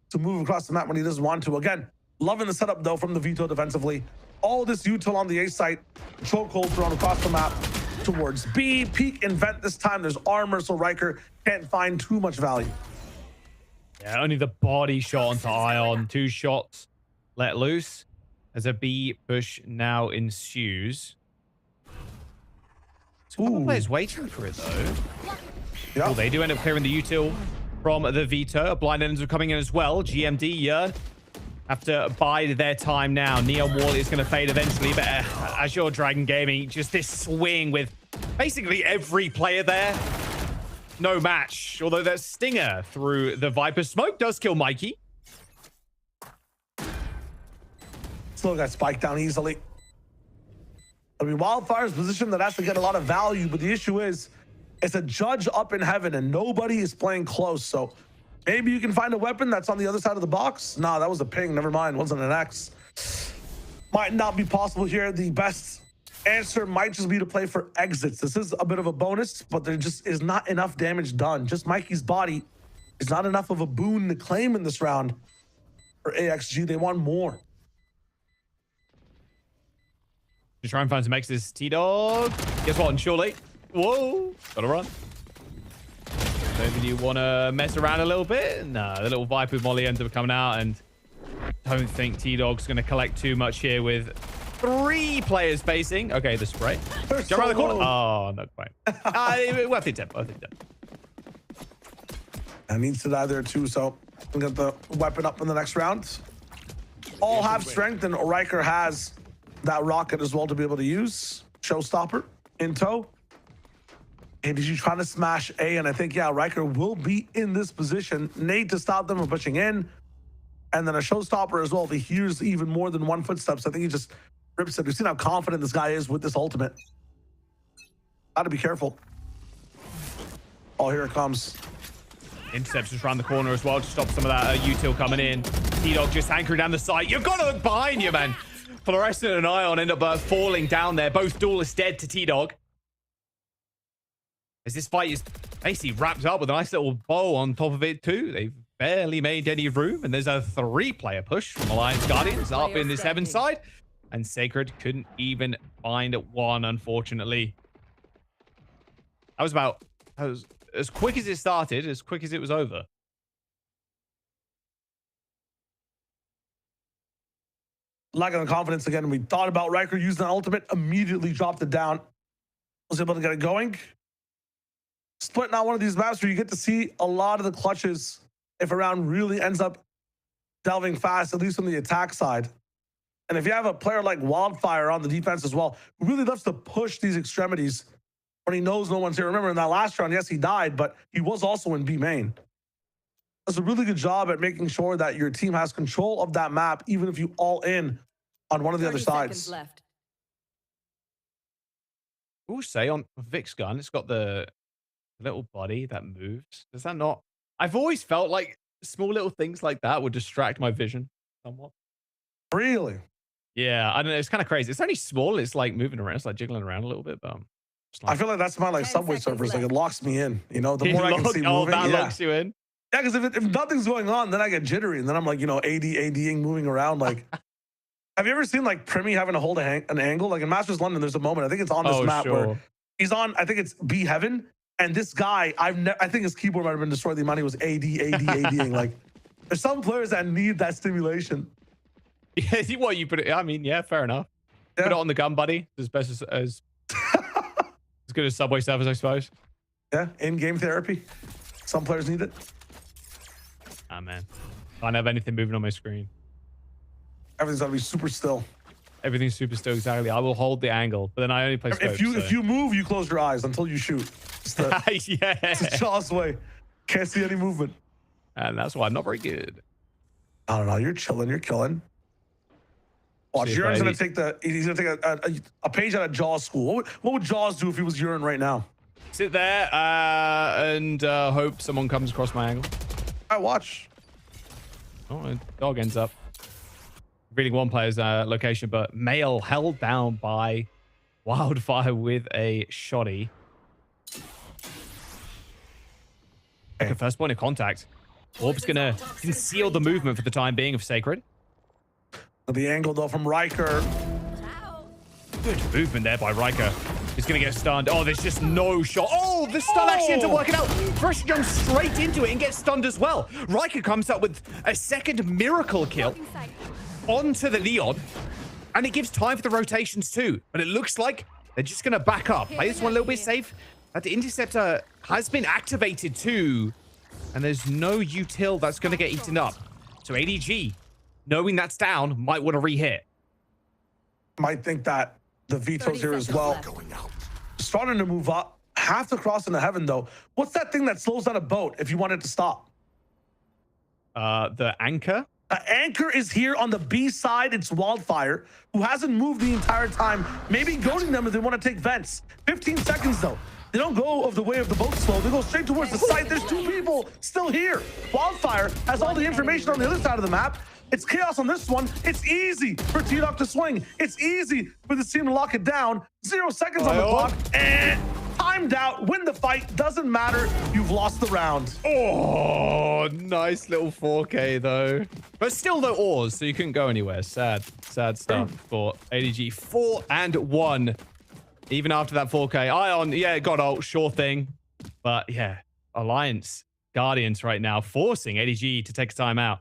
to move across the map when he doesn't want to. Again, loving the setup, though, from the Vito defensively. All this util on the A site, chokehold thrown across the map towards B. Peek and vent this time. There's armor, so Riker can't find too much value. Yeah, only the body shot onto Ion. 2 shots let loose as a B push now ensues. So a couple players waiting for it, though. Yeah. Well, they do end up clearing the util from the Vito. Blind ends are coming in as well. GMD, Yearn have to bide their time now. Neon Wall is going to fade eventually, but Azure Dragon Gaming, just this swing with basically every player there. No match, although there's Stinger through the Viper. Smoke does kill Mikey. Still got spiked down easily. I mean, Wildfire's position that has to get a lot of value, but the issue is, it's a judge up in heaven and nobody is playing close. So maybe you can find a weapon that's on the other side of the box. Nah, that was a ping. Never mind. Wasn't an X. Might not be possible here. The best answer might just be to play for exits. This is a bit of a bonus, but there just is not enough damage done. Just Mikey's body is not enough of a boon to claim in this round for AXG. They want more. To try and find some X's. T-Dog. Guess what? Surely. Whoa. Gotta run. Maybe you want to mess around a little bit? Nah, the little Viper with Molly ends up coming out, and don't think T-Dog's going to collect too much here with 3 players facing. Okay, the spray. Jump around the corner. Oh, not quite. Worth the attempt. Worth the attempt. And needs to die there too, so we'll get the weapon up in the next round. All have strength, and Riker has that rocket as well to be able to use. Showstopper in tow. ADG trying to smash A, and I think, yeah, Riker will be in this position. Nate to stop them from pushing in, and then a showstopper as well. If he hears even more than one footsteps, I think he just rips it. We've seen how confident this guy is with this ultimate. Gotta be careful. Oh, here it comes. Intercepts just around the corner as well to stop some of that util coming in. T-Dog just anchoring down the side. You've got to look behind you, man. Fluorescent and Ion end up falling down there. Both duelists dead to T-Dog. As this fight is basically wrapped up with a nice little bow on top of it too. They've barely made any room, and there's a 3-player push from Alliance Guardians up in this heaven side, and Sacred couldn't even find one, unfortunately. That was as quick as it started, as quick as it was over. Lacking the confidence again. We thought about Riker using the ultimate, immediately dropped it down. Was able to get it going. Split now one of these maps where you get to see a lot of the clutches if a round really ends up delving fast, at least on the attack side. And if you have a player like Wildfire on the defense as well, who really loves to push these extremities when he knows no one's here. Remember in that last round, yes, he died, but he was also in B main. Does a really good job at making sure that your team has control of that map, even if you all in on one of the other sides. Left. I will say on Vic's gun, it's got the little body that moves. Does that not? I've always felt like small little things like that would distract my vision somewhat. Really? Yeah, I don't know. It's kind of crazy. It's only small. It's like moving around. It's like jiggling around a little bit, but I feel like that's my like Subway surfers. Like it locks me in. You know, the more I can see oh, moving, that yeah. locks you in. Yeah, because if nothing's going on, then I get jittery, and then I'm like, you know, ADing, moving around. Like, have you ever seen like Primy having to hold an angle? Like in Masters London, there's a moment. I think it's on this map where he's on. I think it's B Heaven, and this guy, I think his keyboard might have been destroyed. The amount he was ADing. Like, there's some players that need that stimulation. Yeah, what you put it? I mean, yeah, fair enough. Yeah. Put it on the gun, buddy. As best as good as Subway servers, I suppose. Yeah, in-game therapy. Some players need it. Ah, man. I don't have anything moving on my screen. Everything's gotta be super still. Everything's super still, exactly. I will hold the angle, but then I only play scopes, if you move, you close your eyes until you shoot. It's the Jaws way. Can't see any movement. And that's why I'm not very good. I don't know. You're chilling. You're killing. Watch, Urin's gonna take he's gonna take a page out of Jaws school. What would Jaws do if he was Urin right now? Sit there and hope someone comes across my angle. I watch. Oh, a dog ends up reading one player's location, but Male held down by Wildfire with a shoddy. Okay, first point of contact. Orb's gonna conceal the movement for the time being of Sacred. The angle though from Riker. Good movement there by Riker. He's gonna get stunned. Oh, there's just no shot. Oh, the stun actually ends up working out. Fresh jumps straight into it and gets stunned as well. Riker comes up with a second miracle kill onto the Neon, and it gives time for the rotations too. But it looks like they're just gonna back up. Play this one a little bit safe. But the interceptor has been activated too, and there's no util that's gonna get eaten up. So ADG, knowing that's down, might want to re-hit. Might think that the veto's here as well. Starting to move up. Have to cross into heaven though. What's that thing that slows down a boat if you want it to stop? The anchor? The anchor is here on the B side. It's Wildfire, who hasn't moved the entire time. Maybe goading them if they want to take vents. 15 seconds though. They don't go of the way of the boat slow. They go straight towards the site. There's two people still here. Wildfire has all the information on the other side of the map. It's chaos on this one. It's easy for T-Dog to swing. It's easy for this team to lock it down. 0 seconds on the clock. And timed out. Win the fight. Doesn't matter. You've lost the round. Oh, nice little 4K though. But still no ores, so you couldn't go anywhere. Sad stuff for ADG. 4-1. Even after that 4K. Ion, yeah, got ult. Sure thing. But yeah, Alliance Guardians right now forcing ADG to take a time out.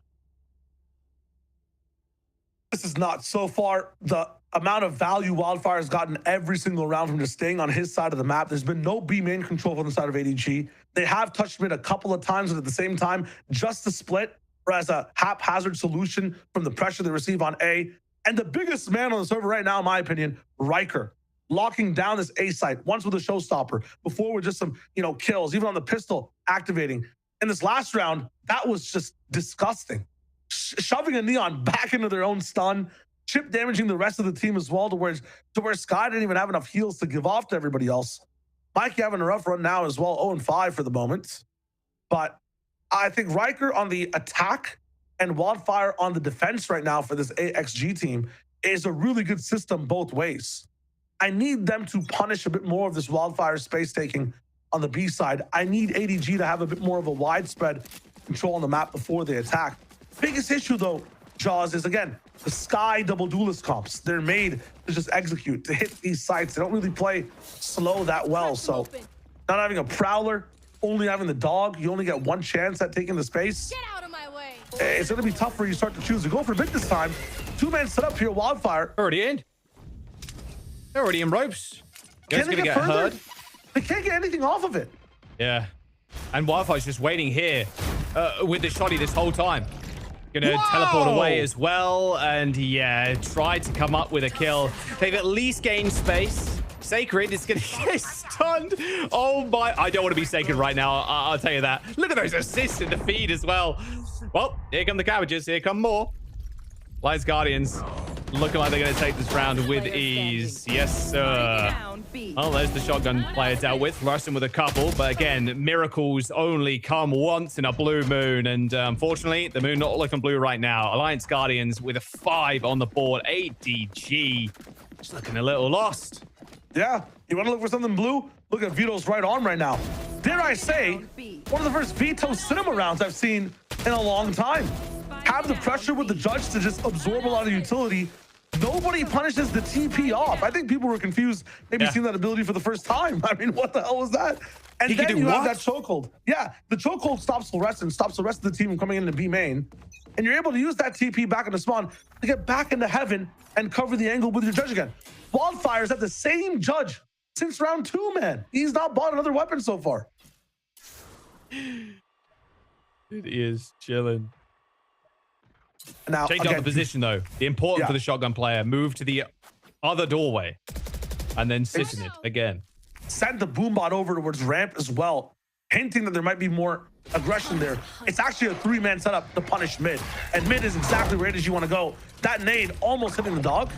This is not so far the amount of value Wildfire has gotten every single round from just staying on his side of the map. There's been no B main control from the side of ADG. They have touched mid a couple of times, but at the same time, just to split or as a haphazard solution from the pressure they receive on A. And the biggest man on the server right now, in my opinion, Riker. locking down this A site, once with a showstopper, before with just some, kills, even on the pistol activating. In this last round, that was just disgusting. Shoving a Neon back into their own stun, chip damaging the rest of the team as well, to where Sky didn't even have enough heals to give off to everybody else. Mikey having a rough run now as well, 0-5 for the moment. But I think Riker on the attack and Wildfire on the defense right now for this AXG team is a really good system both ways. I need them to punish a bit more of this Wildfire space taking on the B side. I need ADG to have a bit more of a widespread control on the map before they attack. Biggest issue though, Jaws, is again, the Sky double duelist comps. They're made to just execute, to hit these sites. They don't really play slow that well. So not having a Prowler, only having the dog, you only get one chance at taking the space. Get out of my way. It's gonna be tough for you to start to choose to go for mid this time. Two-man set up here, Wildfire. Already in. They're already in ropes. Can Gonna they get get further? hurt. They can't get anything off of it. Yeah. And Wildfire's just waiting here with the shotty this whole time. Gonna teleport away as well. And yeah, try to come up with a kill. They've at least gained space. Sacred is gonna get stunned. Oh my, I don't want to be Sacred right now. I'll tell you that. Look at those assists in the feed as well. Well, here come the cabbages. Here come more. Lions Guardians looking like they're going to take this round with ease. Yes, sir. Well, there's the shotgun player dealt with. Rushing with a couple. But again, miracles only come once in a blue moon. And unfortunately, the moon not looking blue right now. Alliance Guardians with a 5 on the board. ADG just looking a little lost. Yeah, you want to look for something blue? Look at Vito's right arm right now. Dare I say, one of the first Vito cinema rounds I've seen in a long time. Have the pressure with the judge to just absorb a lot of utility. Nobody punishes the TP off. I think people were confused, maybe seeing that ability for the first time. I mean, what the hell was that? And then you have that chokehold. Yeah, the chokehold stops fluorescence, stops the rest of the team from coming into B main. And you're able to use that TP back into spawn to get back into heaven and cover the angle with your judge again. Wildfire's at the same judge since round 2, man. He's not bought another weapon so far. It is chilling. Now, Change up the position though. The important for the shotgun player, move to the other doorway and then sit in it again. Send the boombot over towards ramp as well, hinting that there might be more aggression there. It's actually a 3-man setup to punish mid, and mid is exactly where it is you want to go. That nade almost hitting the dog.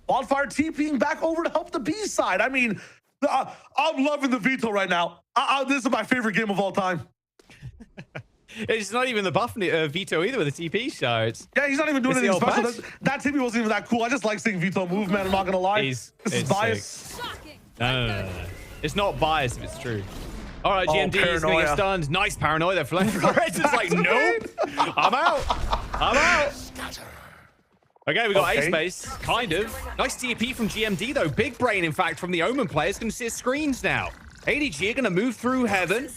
Wildfire TPing back over to help the B side. I mean, I'm loving the Vito right now. This is my favorite game of all time. It's not even the buff Vito either with the TP shots. Yeah, he's not even doing anything special. That TP wasn't even that cool. I just like seeing Vito move, man. I'm not gonna lie. This is bias. No. It's not bias if it's true. All right, GMD is gonna get stunned. Nice paranoia there. Flores is like, nope. I'm out. Okay, we got A space, kind of. Nice TP from GMD though. Big brain, in fact, from the Omen players. Gonna see his screens now. ADG are going to move through heaven.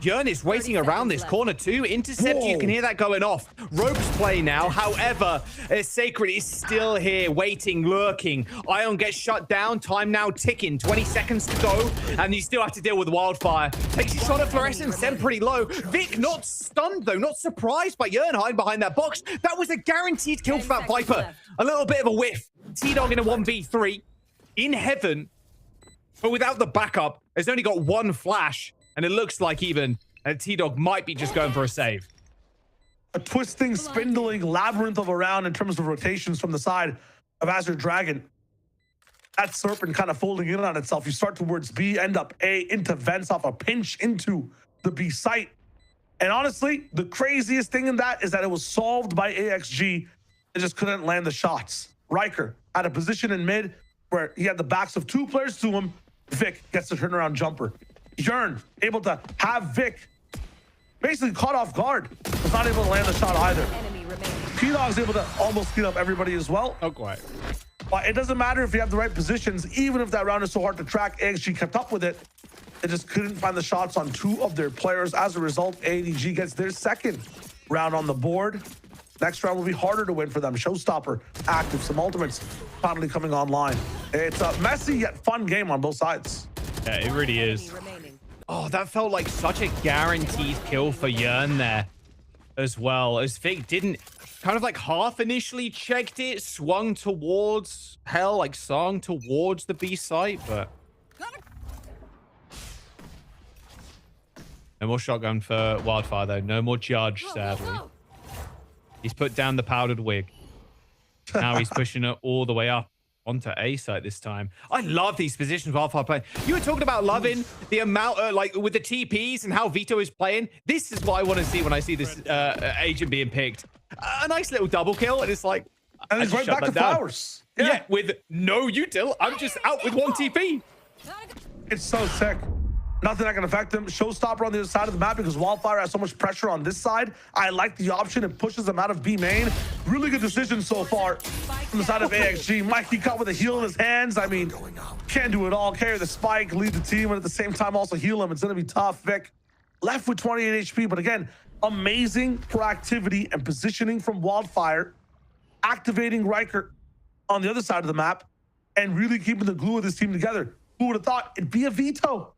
Yearn is waiting around this corner too. Intercept, you can hear that going off. Ropes play now. However, Sacred is still here, waiting, lurking. Ion gets shut down. Time now ticking. 20 seconds to go. And you still have to deal with Wildfire. Takes a shot at Fluorescence, sent pretty low. Vic not stunned though, not surprised by Yearn hiding behind that box. That was a guaranteed kill for that Viper. A little bit of a whiff. T-Dog in a 1v3 in heaven. But without the backup, it's only got one flash, and it looks like even T-Dog might be just going for a save. A twisting, spindling labyrinth of a round in terms of rotations from the side of Azure Dragon. That serpent kind of folding in on itself. You start towards B, end up A, into vents off a pinch into the B site. And honestly, the craziest thing in that is that it was solved by AXG. They just couldn't land the shots. Riker had a position in mid where he had the backs of 2 players to him. Vic gets the turnaround jumper. Yearn able to have Vic basically caught off guard. Was not able to land the shot either. T-Dog's able to almost clean up everybody as well. Oh, quite. But it doesn't matter if you have the right positions. Even if that round is so hard to track, AXG kept up with it. They just couldn't find the shots on 2 of their players. As a result, ADG gets their 2nd round on the board. Next round will be harder to win for them. Showstopper active, some ultimates finally coming online. It's a messy yet fun game on both sides. Yeah, it really is. Oh, that felt like such a guaranteed kill for Yearn there as well, as Vic didn't kind of like half initially checked it, swung towards hell, like swung towards the B site, but no more shotgun for Wildfire though. No more Judge, sadly. He's put down the powdered wig. Now he's pushing it all the way up onto A site this time. I love these positions Wildfire playing. You were talking about loving the amount, like with the TPs and how Vito is playing. This is what I want to see when I see this agent being picked. A nice little double kill, and it's like, and he's right back to Flowers. Yeah, with no util. I'm just out with one TP. It's so sick. Nothing that can affect him. Showstopper on the other side of the map because Wildfire has so much pressure on this side. I like the option. It pushes them out of B main. Really good decision so far from the side of AXG. Mikey caught with a heal in his hands. I mean, can't do it all. Carry the spike, lead the team, and at the same time also heal him. It's going to be tough. Vic left with 28 HP, but again, amazing proactivity and positioning from Wildfire, activating Riker on the other side of the map, and really keeping the glue of this team together. Who would have thought it'd be a Vito?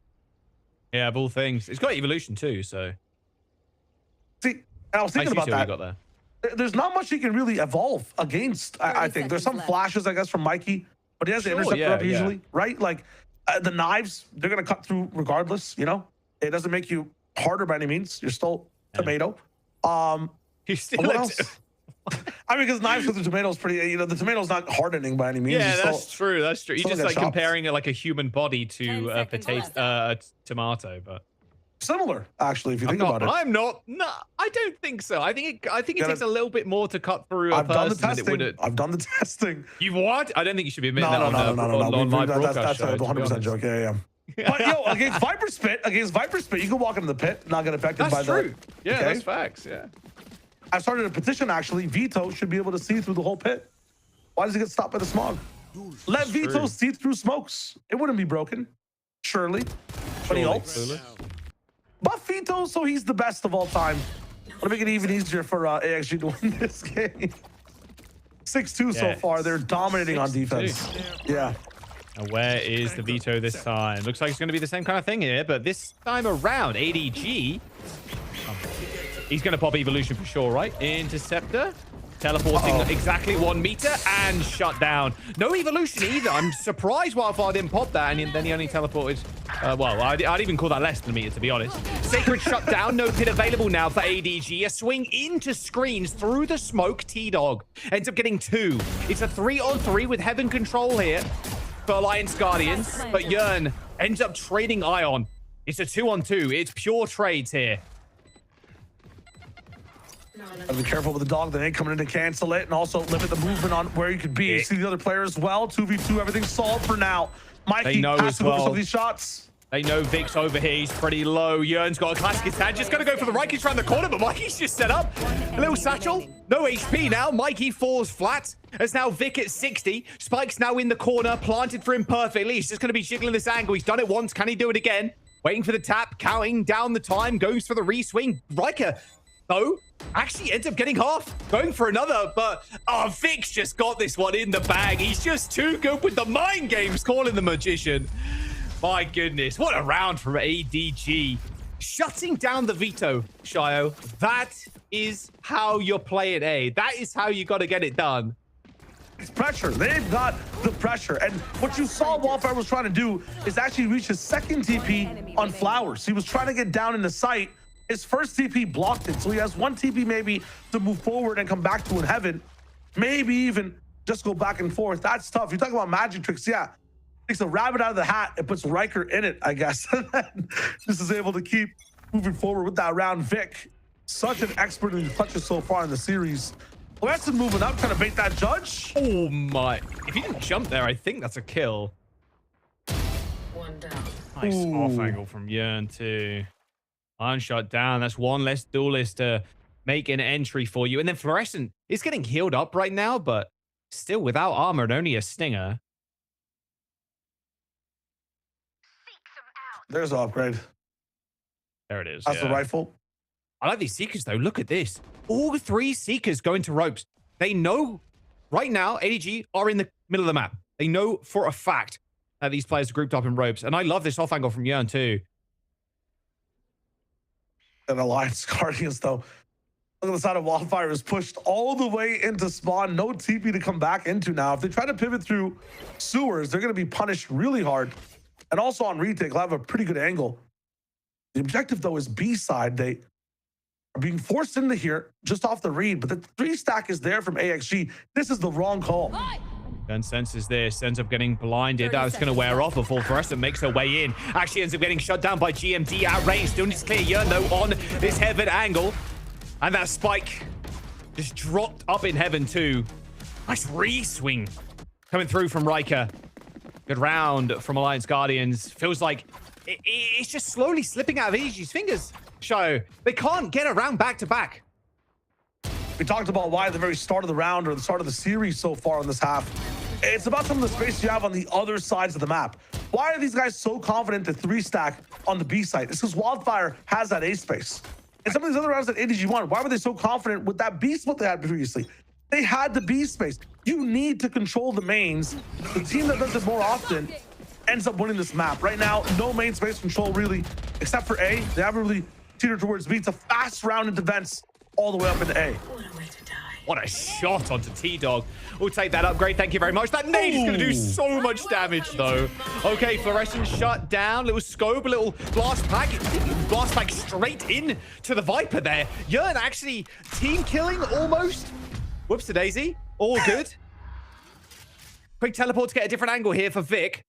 Yeah, of all things. It's got evolution too, so. See, I was thinking about that. Got there. There's not much he can really evolve against, I think. There's some flashes, I guess, from Mikey, but he has the interceptor up usually, right? Like, the knives, they're going to cut through regardless, you know? It doesn't make you harder by any means. You're still tomato. He's still what else? I mean, because knives with the tomato is pretty, you know, the tomato's not hardening by any means. Yeah, that's true. That's true. You're just like comparing it like a human body to a potato, tomato, but similar, actually, if you think about it. I'm not. No, I don't think so. I think it takes a little bit more to cut through a person. I've done the testing. I've done the testing. You what? I don't think you should be admitting that on live broadcast That's a 100% joke. Yeah. But yo, against Viper Spit, you can walk into the pit, not get affected by that. That's true. Yeah, that's facts. Yeah. I started a petition, actually. Vito should be able to see through the whole pit. Why does he get stopped by the smog? Let Vito see through smokes. It wouldn't be broken, surely. But he ults. Buff Vito, so he's the best of all time. Want to make it even easier for AXG to win this game. 6-2 so far. They're dominating on defense. Yeah. Now where is the Vito this time? Looks like it's going to be the same kind of thing here, but this time around, ADG... he's going to pop evolution for sure, right? Interceptor. Teleporting exactly 1 meter and shut down. No evolution either. I'm surprised Wildfire didn't pop that, and then he only teleported. Well, I'd even call that less than a meter, to be honest. Sacred shut down. No pit available now for ADG. A swing into screens through the smoke. T-Dog ends up getting 2. It's a 3-on-3 with Heaven control here for Alliance Guardians, but Yearn ends up trading Ion. It's a 2-on-2. It's pure trades here. Be careful with the dog. They ain't coming in to cancel it, and also limit the movement on where you could be. You see the other player as well. 2v2, everything's solved for now. Mikey has to go for some of these shots. They know Vic's over here. He's pretty low. Yearn's got a classic attack. Just going to go for the right. He's around the corner, but Mikey's just set up. A little satchel. No HP now. Mikey falls flat. As now Vic at 60. Spike's now in the corner. Planted for him perfectly. He's just going to be jiggling this angle. He's done it once. Can he do it again? Waiting for the tap. Counting down the time. Goes for the re-swing. Riker, though, actually ends up getting half. Going for another, but Vic's just got this one in the bag. He's just too good with the mind games, calling the magician. My goodness, what a round from ADG. Shutting down the Vito, Shio. That is how you're playing A. That is how you got to get it done. It's pressure. They've got the pressure. And what you saw Wildfire was trying to do is actually reach his second TP on Flowers. He was trying to get down in the site. His first TP blocked it. So he has 1 TP maybe to move forward and come back to in Heaven. Maybe even just go back and forth. That's tough. You talk about magic tricks. Yeah. Takes a rabbit out of the hat and puts Riker in it, I guess. This is able to keep moving forward with that round. Vic, such an expert in the clutches so far in the series. Weston moving up, trying to bait that Judge. Oh my. If he didn't jump there, I think that's a kill. 1 down. Nice off angle from Yearn too. Iron shot down. That's 1 less duelist to make an entry for you. And then Fluorescent is getting healed up right now, but still without armor and only a stinger. There's an upgrade. There it is. That's the rifle. I like these Seekers, though. Look at this. All 3 Seekers going to ropes. They know right now ADG are in the middle of the map. They know for a fact that these players are grouped up in ropes. And I love this off angle from Yearn, too. And Alliance Guardians, though. Look at the side of Wildfire is pushed all the way into spawn. No TP to come back into now. If they try to pivot through sewers, they're going to be punished really hard. And also on retake, they'll have a pretty good angle. The objective, though, is B side. They are being forced into here just off the read, but the 3-stack is there from AXG. This is the wrong call. Gun senses this, ends up getting blinded. That's going to wear off before Fluorescent makes her way in. Actually ends up getting shut down by GMD at range. Still needs to clear Yearn, though, on this heaven angle. And that spike just dropped up in heaven, too. Nice re-swing coming through from Riker. Good round from Alliance Guardians. Feels like it's just slowly slipping out of ADG's fingers. Show they can't get around back-to-back. We talked about why at the very start of the round or the start of the series so far in this half. It's about some of the space you have on the other sides of the map. Why are these guys so confident to 3-stack on the B site? It's because Wildfire has that A space. And some of these other rounds that ADG won, why were they so confident with that B split they had previously? They had the B space. You need to control the mains. The team that does it more often ends up winning this map. Right now, no main space control really, except for A. They haven't really teetered towards B. It's a fast round into vents all the way up into A. What a shot onto T-Dog. We'll take that upgrade. Thank you very much. That nade is going to do so much damage, though. Okay, Fluorescent shut down. Little scope, a little blast pack. Blast pack straight in to the Viper there. Yearn actually team killing almost. Whoops to Daisy. All good. Quick teleport to get a different angle here for Vic.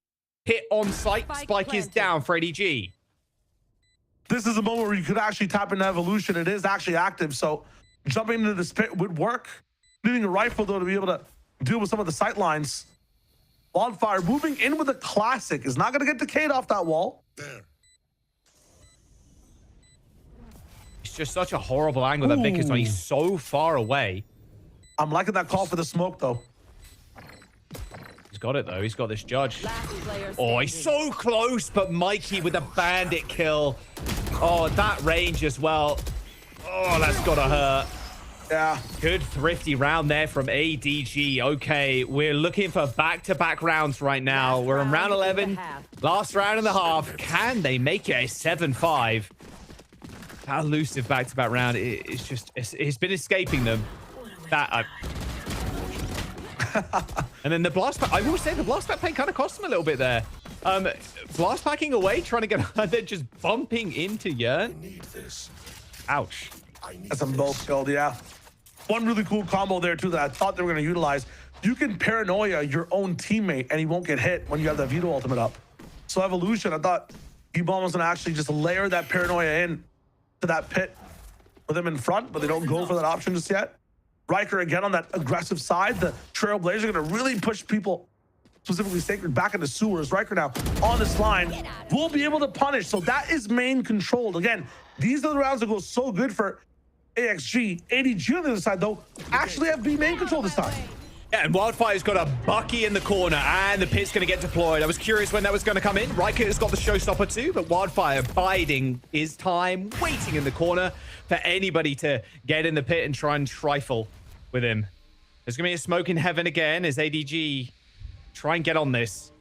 Hit on site. Spike is down for ADG. This is a moment where you could actually tap into Evolution. It is actually active, so jumping into this pit would work. Needing a rifle, though, to be able to deal with some of the sight lines. Wildfire moving in with a classic. Is not going to get decayed off that wall. It's just such a horrible angle that Vic is on. He's so far away. I'm liking that call for the smoke, though. He's got it, though. He's got this judge. Oh, he's so close, but Mikey with a bandit kill. Oh, that range as well. Oh, that's gotta hurt. Yeah. Good thrifty round there from ADG. Okay, we're looking for back-to-back rounds right now. We're in round 11. Last round and a half. Can they make it a 7-5? That elusive back-to-back round, it's been escaping them. And then the blast pack, I will say the blast pack kind of cost them a little bit there. Blast packing away, trying to get, then just bumping into Yearn. Ouch. That's them both killed, yeah. One really cool combo there, too, that I thought they were going to utilize. You can paranoia your own teammate, and he won't get hit when you have that Veto ultimate up. So Evolution, I thought E-Bomb was going to actually just layer that paranoia in to that pit with him in front, but they don't go for that option just yet. Riker again on that aggressive side. The Trailblazers are going to really push people, specifically Sacred, back into sewers. Riker now on this line will be able to punish. So that is main controlled. Again, these are the rounds that go so good for AXG. ADG on the other side, though, actually have B main control this time. Yeah, and Wildfire's got a Bucky in the corner, and the pit's going to get deployed. I was curious when that was going to come in. Riker has got the showstopper too, but Wildfire biding his time, waiting in the corner for anybody to get in the pit and try and trifle with him. There's going to be a smoke in heaven again as ADG try and get on this.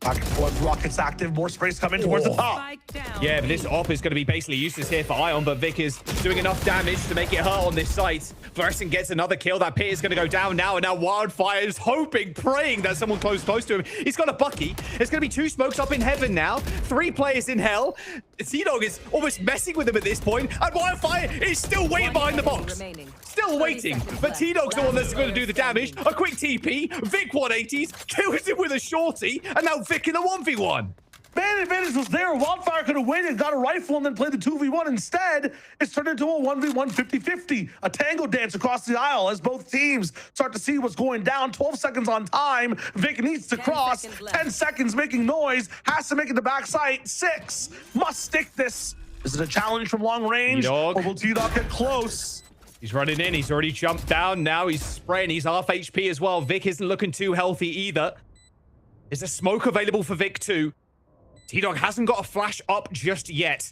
Back and forth, rockets active, more sprays coming towards the top. Yeah, but this op is going to be basically useless here for Ion, but Vic is doing enough damage to make it hurt on this site. Fluorescent gets another kill. That pit is going to go down now, and now Wildfire is hoping, praying that someone close to him. He's got a Bucky. There's going to be 2 smokes up in heaven now. 3 players in hell. T-Dog is almost messing with him at this point, and Wildfire is still waiting behind the box. Still waiting, but T-Dog's the one that's going to do the damage. A quick TP. Vic 180s, kills him with a shorty, and now Vic in a 1v1. Man advantage was there. Wildfire could have waited, got a rifle, and then played the 2v1. Instead, it's turned into a 1v1 50-50. A tango dance across the aisle as both teams start to see what's going down. 12 seconds on time. Vic needs to cross. 10 seconds making noise. Has to make it to backside. 6. Must stick this. Is it a challenge from long range? Or will T-Dog get close? He's running in. He's already jumped down. Now he's spraying. He's half HP as well. Vic isn't looking too healthy either. Is a smoke available for Vic too? T-Dog hasn't got a flash up just yet.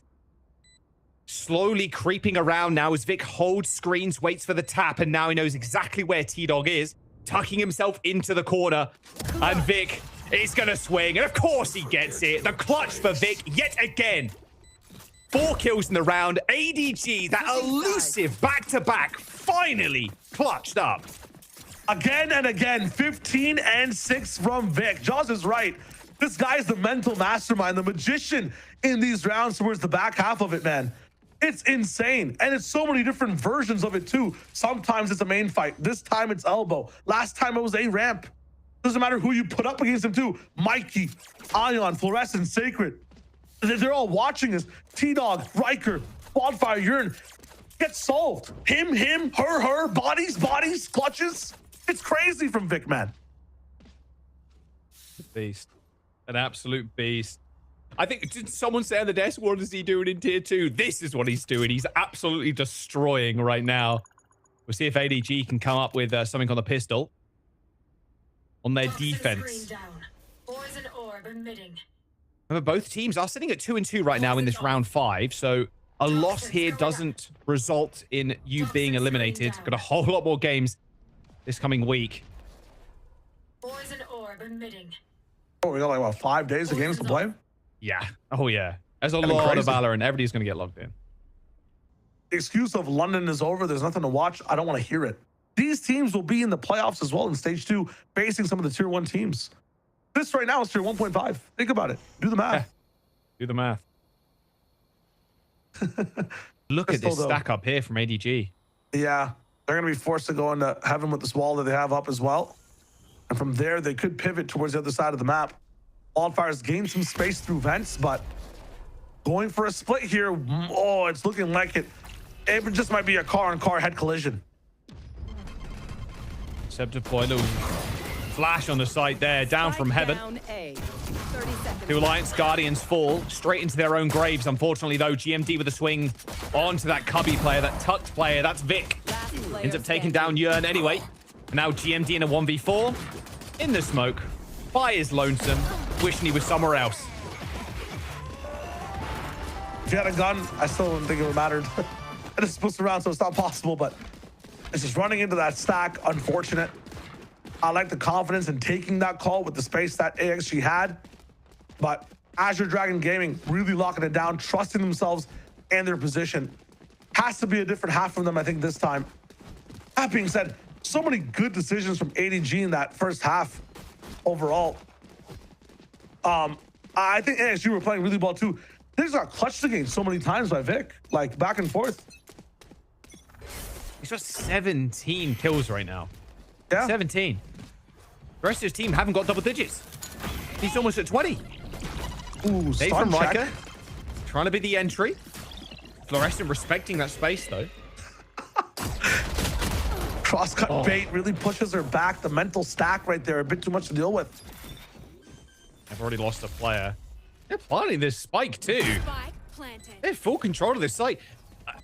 Slowly creeping around now as Vic holds screens, waits for the tap, and now he knows exactly where T-Dog is, tucking himself into the corner. And Vic is going to swing, and of course he gets it. The clutch for Vic yet again. 4 kills in the round. ADG, that elusive back-to-back, finally clutched up. Again and again, 15 and 6 from Vic. Jaws is right. This guy's the mental mastermind, the magician in these rounds towards the back half of it, man. It's insane. And it's so many different versions of it too. Sometimes it's a main fight. This time it's elbow. Last time it was a ramp. Doesn't matter who you put up against him too. Mikey, Ion, Fluorescent, Sacred. They're all watching us. T-Dog, Riker, Wildfire, Urine. Get solved. Him, her, bodies, clutches. It's crazy from Vic, man. Beast. An absolute beast. I think, did someone say on the desk, what is he doing in tier 2? This is what he's doing. He's absolutely destroying right now. We'll see if ADG can come up with something on the pistol. On their defense. Remember, both teams are sitting at 2-2 right now in this round 5. So a loss here doesn't result in you being eliminated. Got a whole lot more games this coming week. Oh, we got like, what, 5 days of games to play? Yeah. Oh, yeah. There's a lot of Valorant. Everybody's going to get logged in. The excuse of London is over, there's nothing to watch, I don't want to hear it. These teams will be in the playoffs as well in stage 2, facing some of the tier 1 teams. This right now is tier 1.5. Think about it. Do the math. Yeah. Do the math. Look at this stack up here from ADG. Yeah. They're going to be forced to go into heaven with this wall that they have up as well. And from there, they could pivot towards the other side of the map. Wildfire's gained some space through vents, but going for a split here. Oh, it's looking like it. It just might be a car-on-car head collision. Seb deploy, little flash on the site there, down from heaven. 2 Alliance Guardians fall straight into their own graves. Unfortunately, though, GMD with a swing onto that cubby player, that tucked player. That's Vic. Ends up taking down Yearn anyway. And now GMD in a 1v4 in the smoke by his lonesome, wishing he was somewhere else. If you had a gun, I still wouldn't think it would matter. It is supposed to round, so it's not possible, but it's just running into that stack. Unfortunate. I like the confidence in taking that call with the space that AXG had, but Azure Dragon Gaming really locking it down, trusting themselves and their position. Has to be a different half from them, I think, this time. That being said, so many good decisions from ADG in that first half overall. I think AXG were playing really well too. They just got clutched again so many times by Vic, like back and forth. He's got 17 kills right now. Yeah. 17. The rest of his team haven't got double digits. He's almost at 20. Ooh, Dave from Riker trying to be the entry. Fluorescent respecting that space though. Crosscut bait really pushes her back. The mental stack right there, a bit too much to deal with. I've already lost a player. They're planting this spike too. They have full control of this site.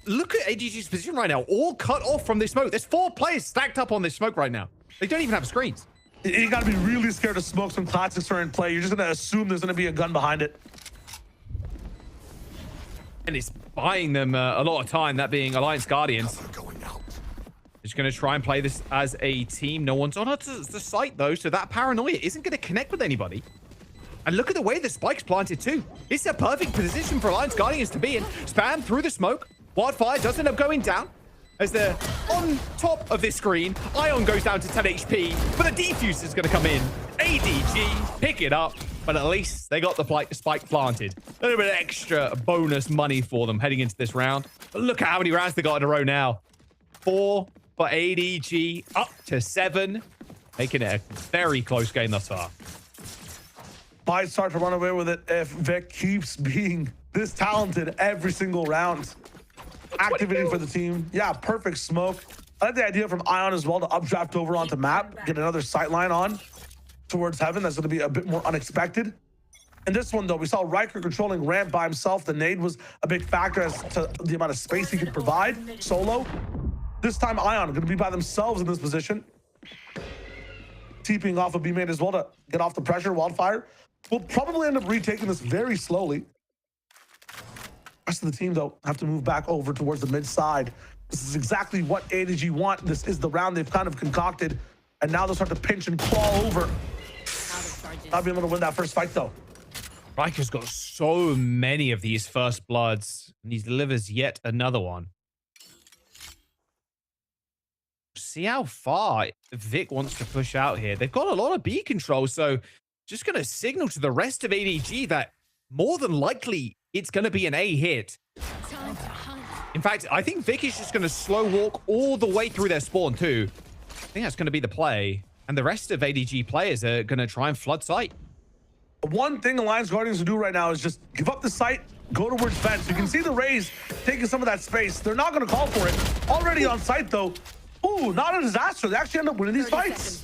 Look at ADG's position right now, all cut off from this smoke. There's 4 players stacked up on this smoke right now. They don't even have screens. You gotta be really scared to smoke some classics are in play. You're just gonna assume there's gonna be a gun behind it. And it's buying them a lot of time, that being Alliance Guardians. Just gonna try and play this as a team. No one's on the site though, so that paranoia isn't gonna connect with anybody. And look at the way the spike's planted too. It's a perfect position for Alliance Guardians to be in. Spam through the smoke. Wildfire does end up going down. As they're on top of this screen, Ion goes down to 10 HP, but the defuse is going to come in. ADG pick it up, but at least they got the spike planted. A little bit of extra bonus money for them heading into this round. But look at how many rounds they got in a row now. 4 for ADG, up to 7, making it a very close game thus far. Might start to run away with it if Vic keeps being this talented every single round. Activating for the team. Yeah, perfect smoke. I like the idea from Ion as well to updraft over onto map, get another sightline on towards heaven. That's going to be a bit more unexpected. In this one, though, we saw Riker controlling ramp by himself. The nade was a big factor as to the amount of space he could provide solo. This time, Ion going to be by themselves in this position. TPing off a B-main as well to get off the pressure. Wildfire will probably end up retaking this very slowly. Rest of the team, though, have to move back over towards the mid side. This is exactly what ADG want. This is the round they've kind of concocted. And now they'll start to pinch and claw over. Not being able to win that first fight, though. Riker's got so many of these first bloods, and he delivers yet another one. See how far Vic wants to push out here. They've got a lot of B control, so just going to signal to the rest of ADG that more than likely it's going to be an A hit. In fact, I think Vic is just going to slow walk all the way through their spawn too. I think that's going to be the play. And the rest of ADG players are going to try and flood site. One thing Alliance Guardians will do right now is just give up the site, go towards fence. You can see the Rays taking some of that space. They're not going to call for it. Already on site though. Ooh, not a disaster. They actually end up winning these fights.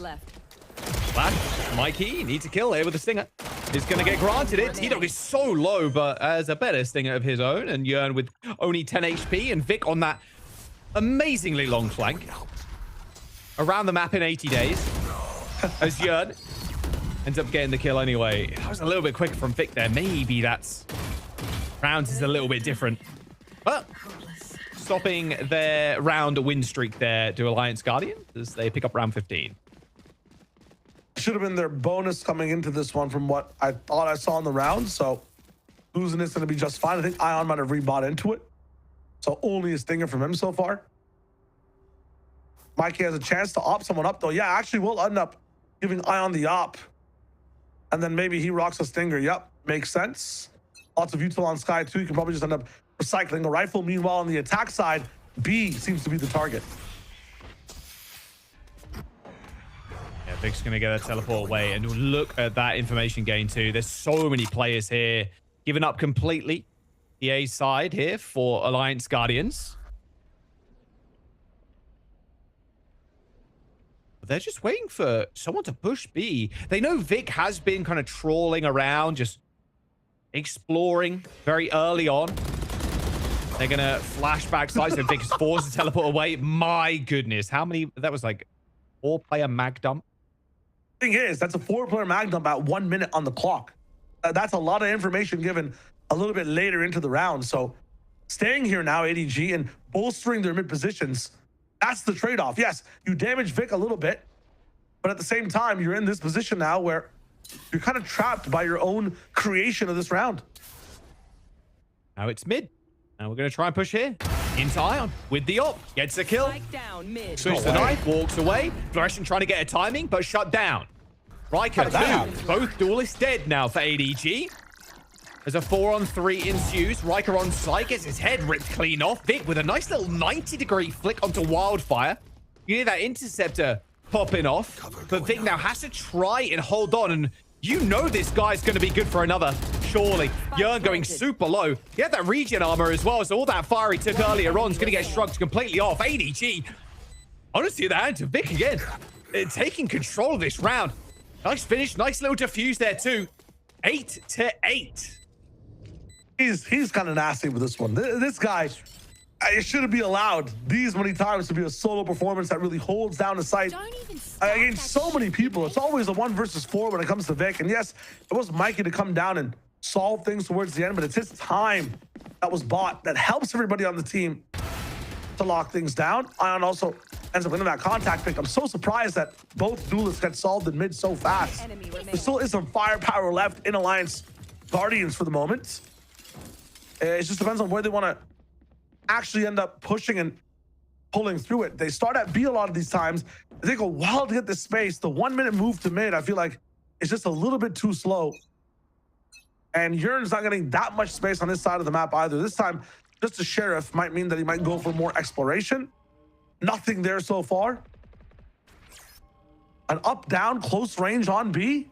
Flash, Mikey needs a kill here with the Stinger. He's going to get granted it. T-Dog is so low, but has a better Stinger of his own. And Yearn with only 10 HP. And Vic on that amazingly long flank. Around the map in 80 days. As Yearn ends up getting the kill anyway. That was a little bit quick from Vic there. Maybe that's... rounds is a little bit different. But stopping their round win streak there to Alliance Guardians as they pick up round 15. Should have been their bonus coming into this one from what I thought I saw in the round. So losing it's going to be just fine. I think Ion might have rebought into it. So only a Stinger from him so far. Mikey has a chance to op someone up though. Yeah, actually we'll end up giving Ion the op. And then maybe he rocks a Stinger. Yep, makes sense. Lots of util on Sky too. You can probably just end up recycling a rifle. Meanwhile, on the attack side, B seems to be the target. Yeah, Vic's going to get a teleport away. And look at that information gain too. There's so many players here giving up completely. The A side here for Alliance Guardians. They're just waiting for someone to push B. They know Vic has been kind of trawling around, just exploring very early on. They're going to flash back side, so Vic is forced to teleport away. My goodness, how many? That was like 4-player mag dump. Thing is, that's a 4-player mag dump at 1 minute on the clock. That's a lot of information given a little bit later into the round. So staying here now, ADG, and bolstering their mid positions, that's the trade-off. Yes, you damage Vic a little bit, but at the same time, you're in this position now where you're kind of trapped by your own creation of this round. Now it's mid. Now we're going to try and push here. Into Ion with the op. Gets a kill. Switch the knife, walks away. Fluorescent trying to get a timing, but shut down. Riker, two. Both duelists dead now for ADG. As a 4-on-3 ensues, Riker on site gets his head ripped clean off. Vic with a nice little 90-degree flick onto Wildfire. You hear that interceptor popping off, but Vic now has to try and hold on. And you know this guy's going to be good for another, surely. Yearn going super low. He had that regen armor as well, so all that fire he took earlier on is going to get shrugged completely off. ADG, I want to see the hand to Vic again. Taking control of this round. Nice finish, nice little defuse there too. 8-8. He's kind of nasty with this one. This guy, it shouldn't be allowed these many times to be a solo performance that really holds down the site against so many people. It's always a 1 versus 4 when it comes to Vic. And yes, it was Mikey to come down and solve things towards the end, but it's his time that was bought that helps everybody on the team to lock things down. Ion also ends up winning that contact pick. I'm so surprised that both duelists get solved in mid so fast. There still is some firepower left in Alliance Guardians for the moment. It just depends on where they want to actually end up pushing and pulling through it. They start at B a lot of these times. They take a while to get the space. The 1 minute move to mid, I feel like it's just a little bit too slow. And Yearn's not getting that much space on this side of the map either. This time, just a sheriff might mean that he might go for more exploration. Nothing there so far. An up-down close range on B?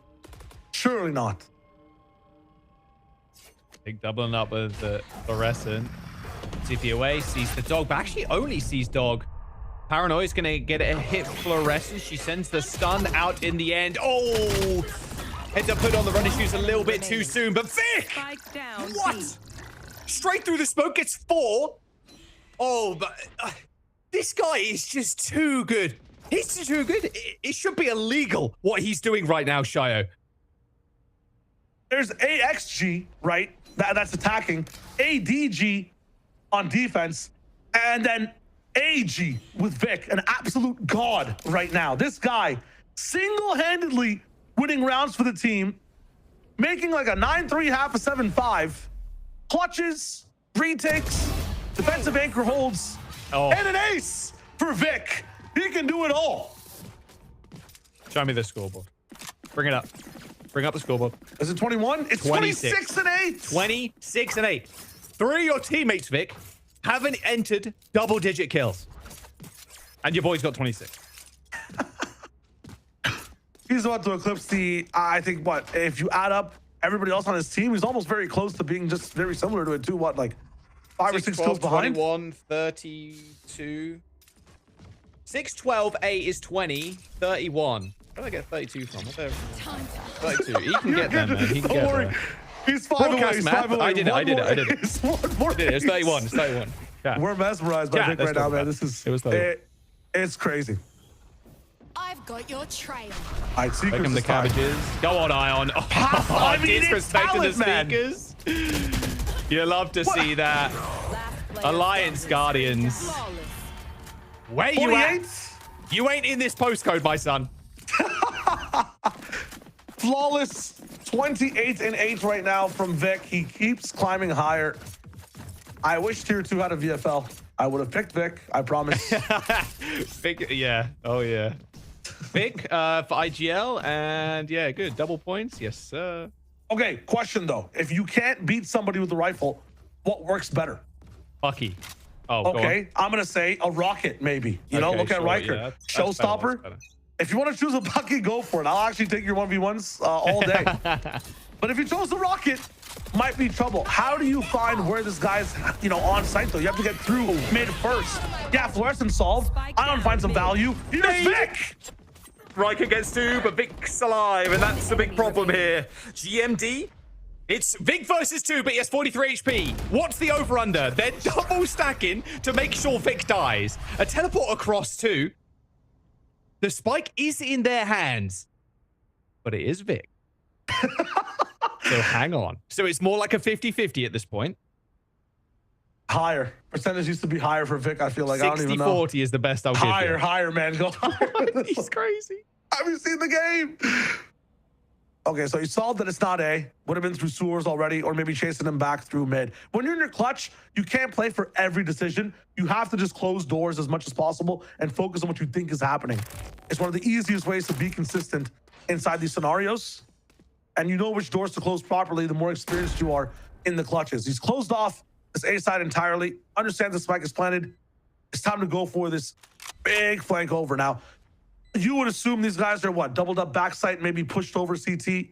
Surely not. Big doubling up with the fluorescent. CP away, sees the dog, but actually only sees dog. Paranoia's gonna get a hit fluorescent. She sends the stun out in the end. Oh! Heads up, put on the running shoes a little bit too soon, but Vic! What? Straight through the smoke, gets 4. Oh, but this guy is just too good. He's just too good. It should be illegal what he's doing right now, Shio. There's AXG, right? That's attacking. ADG on defense. And then AG with Vic, an absolute god right now. This guy single-handedly winning rounds for the team. making like a 9-3, half a 7-5. Clutches, retakes, defensive anchor holds, and an ace for Vic. He can do it all. Show me the scoreboard. Bring it up. Bring up the scoreboard. Is it 21? It's 26 and 8. 26 and 8. 3 of your teammates, Vic, haven't entered double-digit kills. And your boy's got 26. He's about to eclipse the, I think, what, if you add up everybody else on his team, he's almost very close to being just very similar to it, too. What, like 5 or 6 kills behind? 21, 32. 6, 12, 8 is 20, 31. Where did I get 32 from? What the 32. He can get there, man. He can get there. He's 5 away. He's 5 away. I did it. It's 31. It's 31. Yeah. We're mesmerized by Vic right now, man. This is, it's crazy. I've got your trail. All right, Seekers. Here come the cabbages. Go on, Ion. I mean, disrespecting it's the talent, speakers. You love to see that. Alliance Guardians. Where you at? You ain't in this postcode, my son. Flawless 28 and 8 right now from Vic. He keeps climbing higher. I wish tier 2 had a VFL. I would have picked Vic, I promise. Vic, yeah. Oh, yeah. Vic for IGL, and yeah, good. Double points. Yes, sir. Okay, question though. If you can't beat somebody with a rifle, what works better? Bucky. Oh, okay. I'm going to say a rocket, maybe. You know, look at Riker. Yeah, Showstopper. If you want to choose a Bucky, go for it. I'll actually take your 1v1s all day. But if you chose the rocket, might be trouble. How do you find where this guy's, you know, on site though? You have to get through mid first. Yeah, fluorescent solve. Ion find some value. Here's Vic. Riker gets 2, but Vic's alive, and that's the big problem here. GMD. It's Vic versus 2, but he has 43 HP. What's the over-under? They're double stacking to make sure Vic dies. A teleport across 2. The spike is in their hands, but it is Vic. So hang on. So it's more like a 50-50 at this point. Higher. Percentage used to be higher for Vic, I feel like. 60-40 is the best I'll give you. Higher, man. Go higher. He's crazy. Have you seen the game? Okay, so you saw that it's not A. Would have been through sewers already, or maybe chasing him back through mid. When you're in your clutch, you can't play for every decision. You have to just close doors as much as possible and focus on what you think is happening. It's one of the easiest ways to be consistent inside these scenarios. And you know which doors to close properly the more experienced you are in the clutches. He's closed off this A side entirely. Understands the spike is planted. It's time to go for this big flank over. Now, you would assume these guys are what? Doubled up backside, maybe pushed over CT.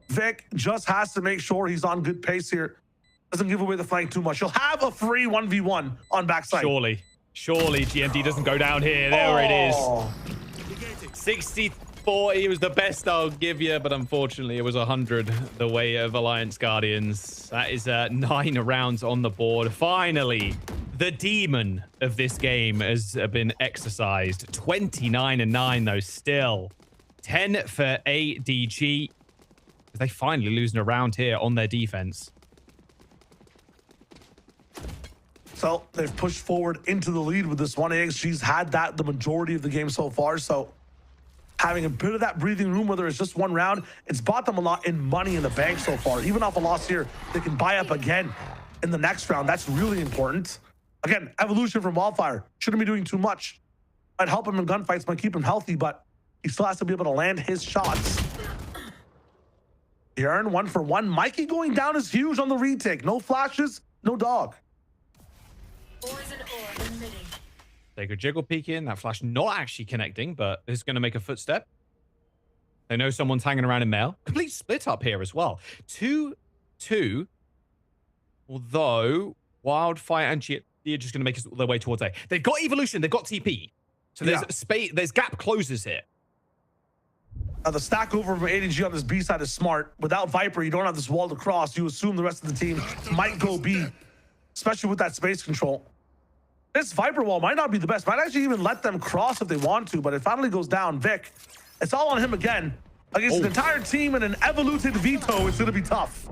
Vic just has to make sure he's on good pace here. Doesn't give away the flank too much. He'll have a free 1v1 on backside. Surely GMD doesn't go down here. There it is. 60-40 was the best I'll give you, but unfortunately it was 100 the way of Alliance Guardians. That is 9 rounds on the board. Finally, the demon of this game has been exercised. 29 and 9 though still. 10 for ADG. They finally losing a round here on their defense. So they've pushed forward into the lead with this one. AXG's had that the majority of the game so far. So having a bit of that breathing room, whether it's just one round, it's bought them a lot in money in the bank so far. Even off a loss here, they can buy up again in the next round. That's really important. Again, evolution from Wildfire. Shouldn't be doing too much. Might help him in gunfights, might keep him healthy, but he still has to be able to land his shots. Jaren, 1 for 1. Mikey going down is huge on the retake. No flashes, no dog. They could jiggle peek in. That flash not actually connecting, but is going to make a footstep. They know someone's hanging around in mail. Complete split up here as well. 2-2. Although Wildfire and Gia are just going to make their way towards A. They've got evolution. They've got TP. So there's space. There's gap closes here. The stack over from ADG on this B side is smart. Without Viper, you don't have this wall to cross. You assume the rest of the team might go B, especially with that space control. This Viper wall might not be the best. Might actually even let them cross if they want to, but it finally goes down. Vic, it's all on him again. Against an entire team and an evoluted veto, it's going to be tough.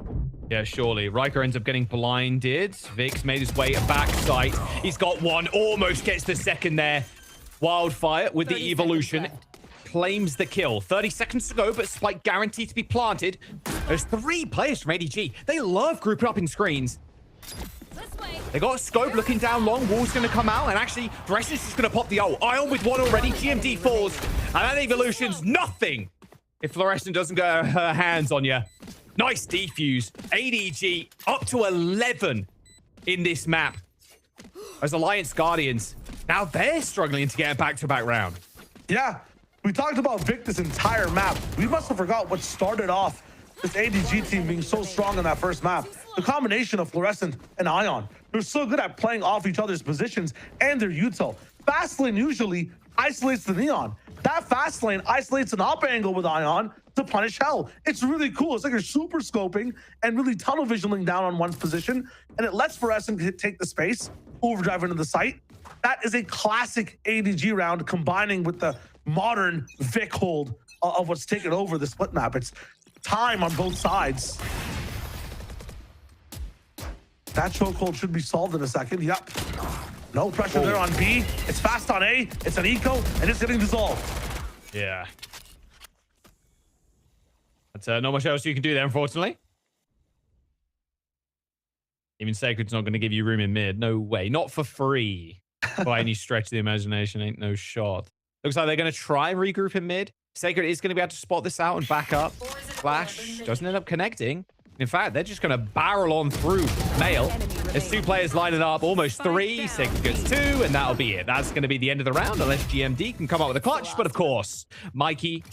Yeah, surely. Riker ends up getting blinded. Vic's made his way back site. He's got one, almost gets the second there. Wildfire with the evolution. claims the kill. 30 seconds to go, but Spike guaranteed to be planted. There's 3 players from ADG. They love grouping up in screens. They got Scope looking down long. Wall's going to come out, and actually, Fluorescent's just going to pop the ult. Ion with 1 already. GMD falls, and that evolution's nothing if Fluorescent doesn't get her hands on you. Nice defuse. ADG up to 11 in this map. As Alliance Guardians, now they're struggling to get a back-to-back round. Yeah, we talked about Vic this entire map. We must have forgot what started off this ADG team being so strong in that first map. The combination of Fluorescent and Ion. They're so good at playing off each other's positions and their util. Fast lane usually isolates the Neon. That fast lane isolates an up angle with Ion to punish Hell. It's really cool. It's like you're super scoping and really tunnel visioning down on one's position, and it lets Fluorescent take the space, overdrive into the site. That is a classic ADG round combining with the modern Vic hold of what's taken over the split map. It's time on both sides. That chokehold should be solved in a second. Yep. No pressure there on B. It's fast on A. It's an eco, and it's getting dissolved. Yeah. That's not much else you can do there, unfortunately. Even Sacred's not going to give you room in mid. No way. Not for free. By any stretch of the imagination. Ain't no shot. Looks like they're going to try and regroup in mid. Sacred is going to be able to spot this out and back up. Flash doesn't end up connecting. In fact, they're just going to barrel on through Male. There's 2 players lining up, almost 3. Sacred gets 2, and that'll be it. That's going to be the end of the round, unless GMD can come up with a clutch. But of course, Mikey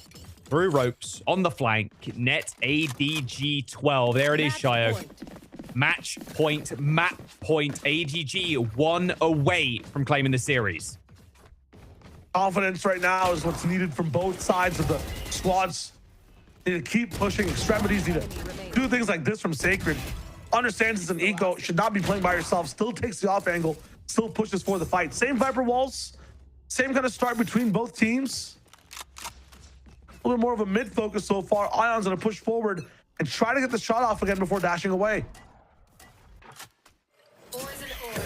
through ropes on the flank. Net ADG 12. There it is, Shio. Match point, map point. ADG 1 away from claiming the series. Confidence right now is what's needed from both sides of the squads. Need to keep pushing extremities. Need to do things like this from Sacred. Understands it's an eco. Should not be playing by yourself. Still takes the off angle. Still pushes for the fight. Same Viper walls. Same kind of start between both teams. A little more of a mid focus so far. Ion's going to push forward and try to get the shot off again before dashing away.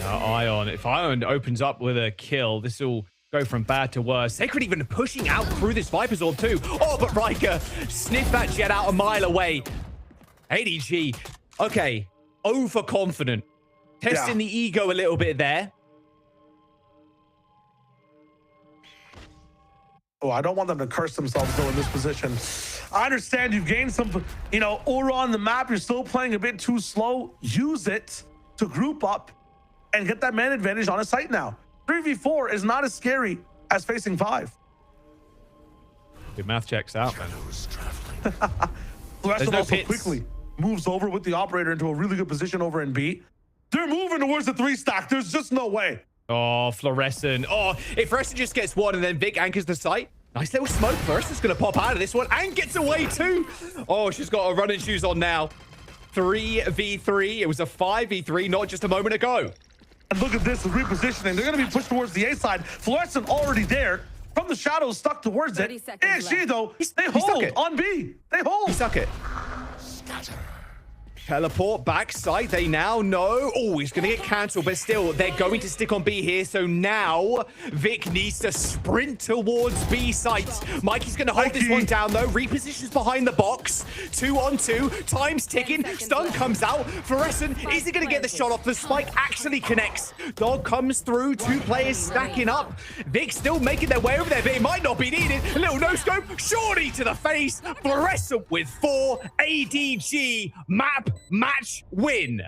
Ion. If Ion opens up with a kill, this will go from bad to worse. Sacred even pushing out through this Viper's orb too. Oh, but Riker sniffed that jet out a mile away. ADG, okay, overconfident. Testing the ego a little bit there. Oh, I don't want them to curse themselves though in this position. I understand you've gained some, aura on the map. You're still playing a bit too slow. Use it to group up and get that man advantage on a site now. 3v4 is not as scary as facing 5. Good math checks out, then. Fluorescent also quickly moves over with the operator into a really good position over in B. They're moving towards the 3 stack. There's just no way. Oh, Fluorescent. Oh, if Fluorescent just gets 1 and then Vic anchors the site. Nice little smoke. Fluorescent's going to pop out of this one and gets away too. Oh, she's got her running shoes on now. 3v3. It was a 5v3 not just a moment ago. And look at this, the repositioning. They're going to be pushed towards the A side. Fluorescent already there. From the shadows, stuck towards it. AXG, though, they hold on B. They hold. He stuck it. Teleport back site. They now know. Oh, he's going to get cancelled, but still, they're going to stick on B here. So now Vic needs to sprint towards B site. Mikey's going to hold this one down, though. Repositions behind the box. 2 on 2. Time's ticking. Stun comes out. Fluorescent, is he going to get the shot off? The spike actually connects. Dog comes through. 2 players stacking up. Vic still making their way over there, but it might not be needed. A little no-scope. Shorty to the face. Fluorescent with 4. ADG map match win.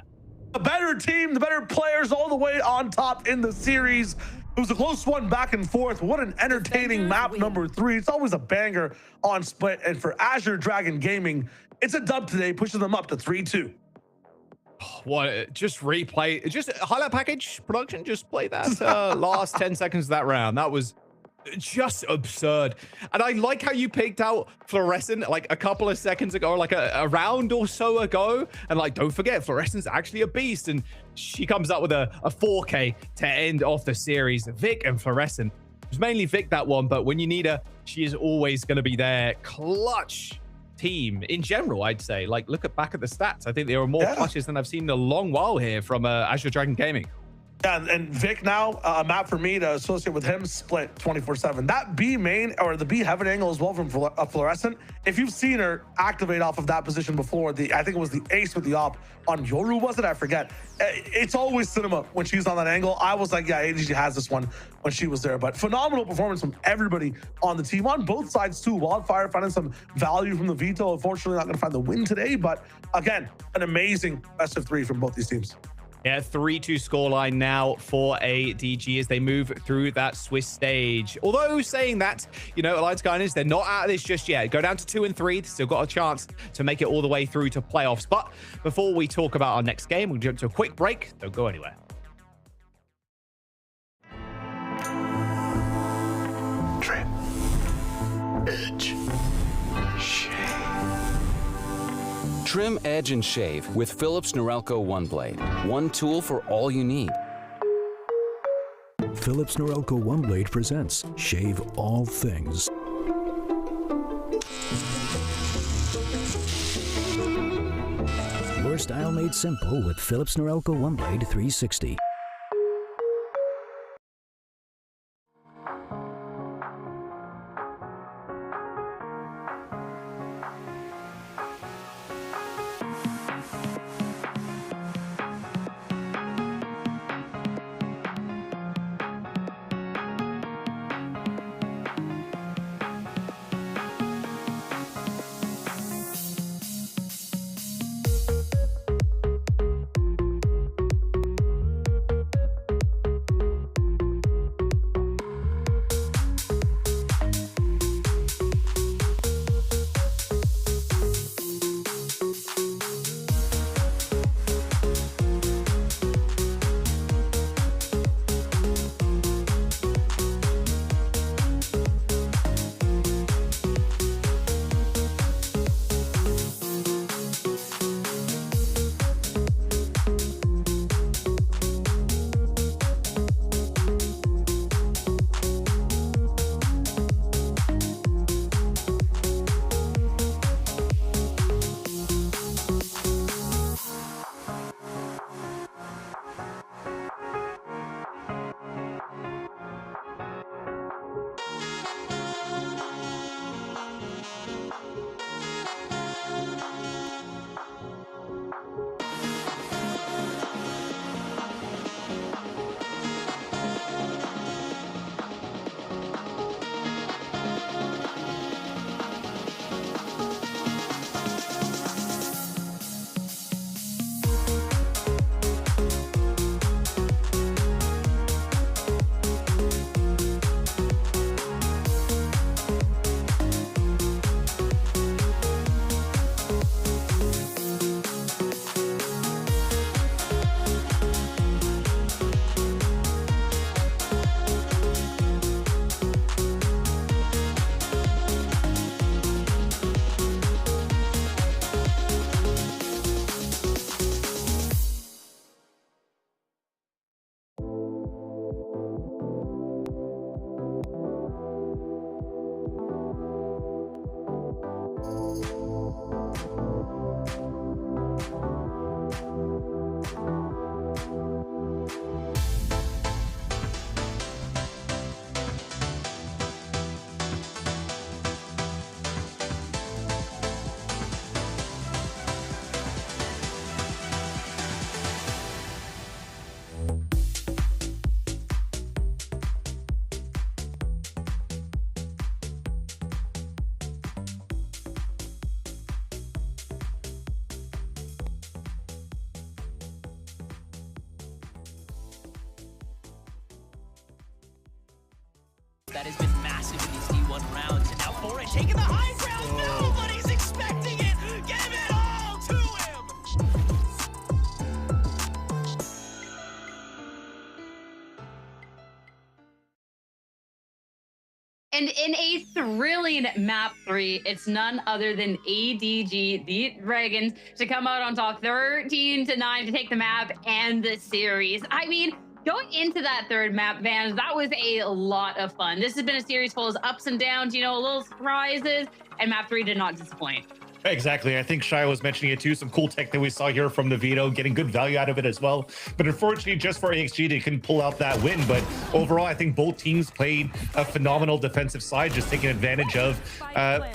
The better team, the better players all the way on top in the series. It was a close one back and forth. What an entertaining map number 3. It's always a banger on Split. And for Azure Dragon Gaming, it's a dub today, pushing them up to 3-2. What? Just replay. Just highlight package production. Just play that last 10 seconds of that round. That was just absurd. And I like how you picked out Fluorescent like a couple of seconds ago, or like a round or so ago. And like, don't forget, Fluorescent's actually a beast. And she comes up with a 4K to end off the series. Vic and Fluorescent. It was mainly Vic that one, but when you need her, she is always going to be there. Clutch team in general, I'd say. Like, look back at the stats. I think there are more clutches than I've seen in a long while here from Azure Dragon Gaming. And Vic now, a map for me to associate with him, split 24/7. That B main, or the B heaven angle as well from Fluorescent, if you've seen her activate off of that position before, I think it was the ace with the op on Yoru, was it? I forget. It's always cinema when she's on that angle. I was like, yeah, ADG has this one when she was there. But phenomenal performance from everybody on the team, on both sides too. Wildfire finding some value from the veto. Unfortunately, not going to find the win today. But again, an amazing best of 3 from both these teams. Yeah, 3-2 scoreline now for ADG as they move through that Swiss stage. Although saying that, you know, Alliance Guardians, they're not out of this just yet. Go down to 2 and 3. They've still got a chance to make it all the way through to playoffs. But before we talk about our next game, we'll jump to a quick break. Don't go anywhere. Trip. Edge. Trim, edge, and shave with Philips Norelco One Blade. One tool for all you need. Philips Norelco One Blade presents Shave All Things. Your style made simple with Philips Norelco One Blade 360. That has been massive in these D1 rounds. And now Foray taking the high ground. Nobody's expecting it. Give it all to him. And in a thrilling map 3, it's none other than ADG, the Dragons, to come out on top 13-9 to take the map and the series. I mean, going into that third map, Vans, that was a lot of fun. This has been a series full of ups and downs, you know, little surprises, and map 3 did not disappoint. Exactly. I think Shia was mentioning it too. Some cool tech that we saw here from the Vito, getting good value out of it as well. But unfortunately, just for AXG, they couldn't pull out that win. But overall, I think both teams played a phenomenal defensive side, just taking advantage of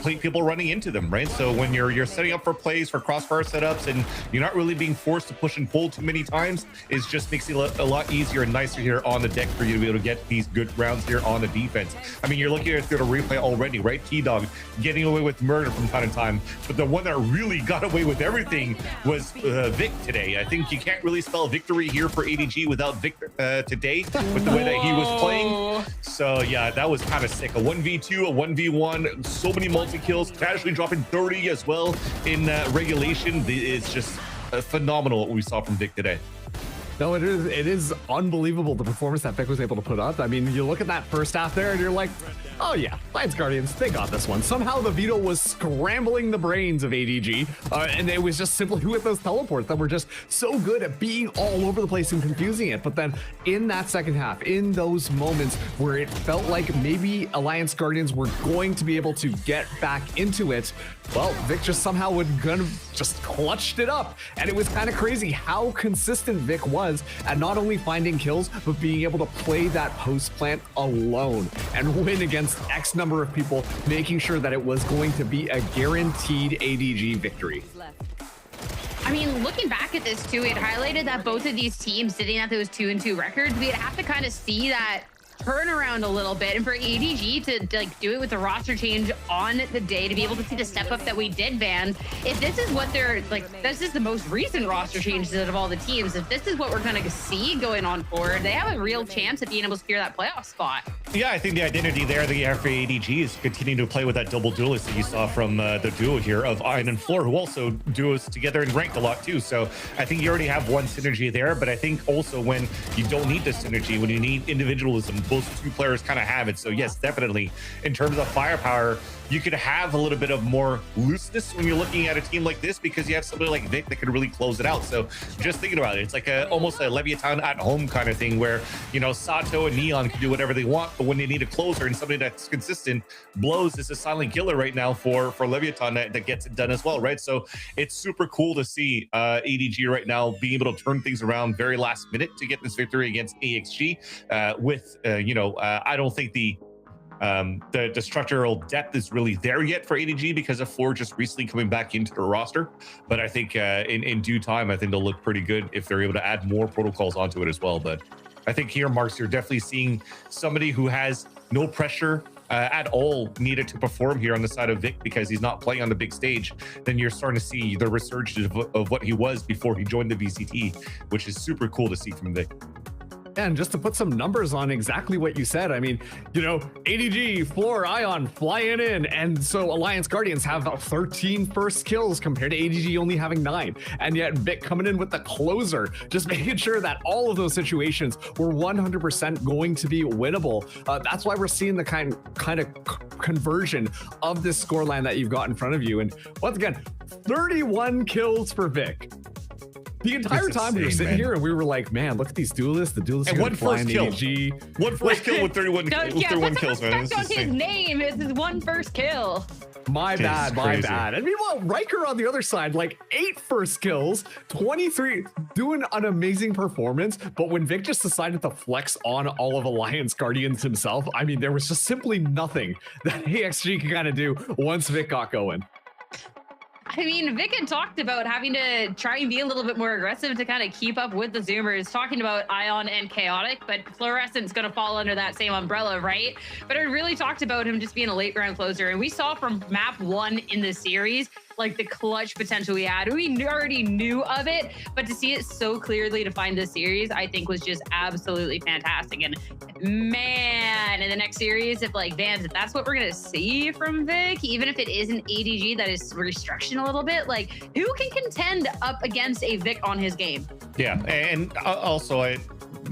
people running into them, right? So when you're setting up for plays, for crossfire setups, and you're not really being forced to push and pull too many times, it just makes it a lot easier and nicer here on the deck for you to be able to get these good rounds here on the defense. I mean, you're looking at the replay already, right? T-Dog getting away with murder from time to time. But the one that really got away with everything was Vic today. I think you can't really spell victory here for ADG without Vic today with the way that he was playing. So yeah, that was kind of sick. A 1v2, a 1v1, so many multi-kills, casually dropping 30 as well in regulation. It's just phenomenal what we saw from Vic today. No, it is unbelievable the performance that Vic was able to put up. I mean, you look at that first half there and you're like, oh yeah, Lions Guardians, they got this one. Somehow the Vito was scrambling the brains of ADG, and it was just simply with those teleports that were just so good at being all over the place and confusing it. But then in that second half, in those moments where it felt like maybe Alliance Guardians were going to be able to get back into it, well, Vic just somehow just clutched it up. And it was kind of crazy how consistent Vic was at not only finding kills, but being able to play that post plant alone and win against X number of people, making sure that it was going to be a guaranteed ADG victory. I mean, looking back at this too, it highlighted that both of these teams sitting at those 2-2 records, we'd have to kind of see that turnaround a little bit, and for ADG to like do it with the roster change on the day, to be able to see the step up that we did, Van. If this is what they're like, this is the most recent roster changes out of all the teams. If this is what we're going to see going on forward, they have a real chance of being able to secure that playoff spot. Yeah, I think the identity there that you have for ADG is continuing to play with that double duelist that you saw from the duo here of Iron and Floor, who also duos together and ranked a lot too. So I think you already have one synergy there, but I think also when you don't need the synergy, when you need individualism, those two players kind of have it. So yes, definitely in terms of firepower, you could have a little bit of more looseness when you're looking at a team like this, because you have somebody like Vic that could really close it out. So just thinking about it, it's like almost a Leviathan at home kind of thing where, you know, Sato and Neon can do whatever they want, but when they need a closer and somebody that's consistent, Blows is a silent killer right now for Leviathan that gets it done as well, right? So it's super cool to see ADG right now being able to turn things around very last minute to get this victory against AXG with, you know, I don't think the structural depth is really there yet for ADG because of Floor just recently coming back into the roster. But I think in due time, I think they'll look pretty good if they're able to add more protocols onto it as well. But I think here, Marks, you're definitely seeing somebody who has no pressure at all needed to perform here on the side of Vic because he's not playing on the big stage. Then you're starting to see the resurgence of what he was before he joined the VCT, which is super cool to see from Vic. And just to put some numbers on exactly what you said, I mean, you know, ADG, Floor, Ion flying in. And so Alliance Guardians have 13 first kills compared to ADG only having 9. And yet Vic coming in with the closer, just making sure that all of those situations were 100% going to be winnable. That's why we're seeing the kind of conversion of this scoreline that you've got in front of you. And once again, 31 kills for Vic. The entire time we were sitting here and we were like, man, look at these duelists. The duelists are one first kill. ADG. One first kill with 31 kills, man. Respect on his name. It's his one first kill. My bad. And meanwhile, Riker on the other side, like 8 first kills, 23, doing an amazing performance. But when Vic just decided to flex on all of Alliance Guardians himself, I mean, there was just simply nothing that AXG could kind of do once Vic got going. I mean, Vic had talked about having to try and be a little bit more aggressive to kind of keep up with the Zoomers, talking about Ion and Chaotic, but Fluorescent's going to fall under that same umbrella, right? But it really talked about him just being a late round closer. And we saw from map 1 in the series, like the clutch potential we had. We already knew of it, but to see it so clearly to find this series, I think was just absolutely fantastic. And man, in the next series, if like Vans, if that's what we're gonna see from Vic, even if it is an ADG that is restriction a little bit, like who can contend up against a Vic on his game? Yeah, and also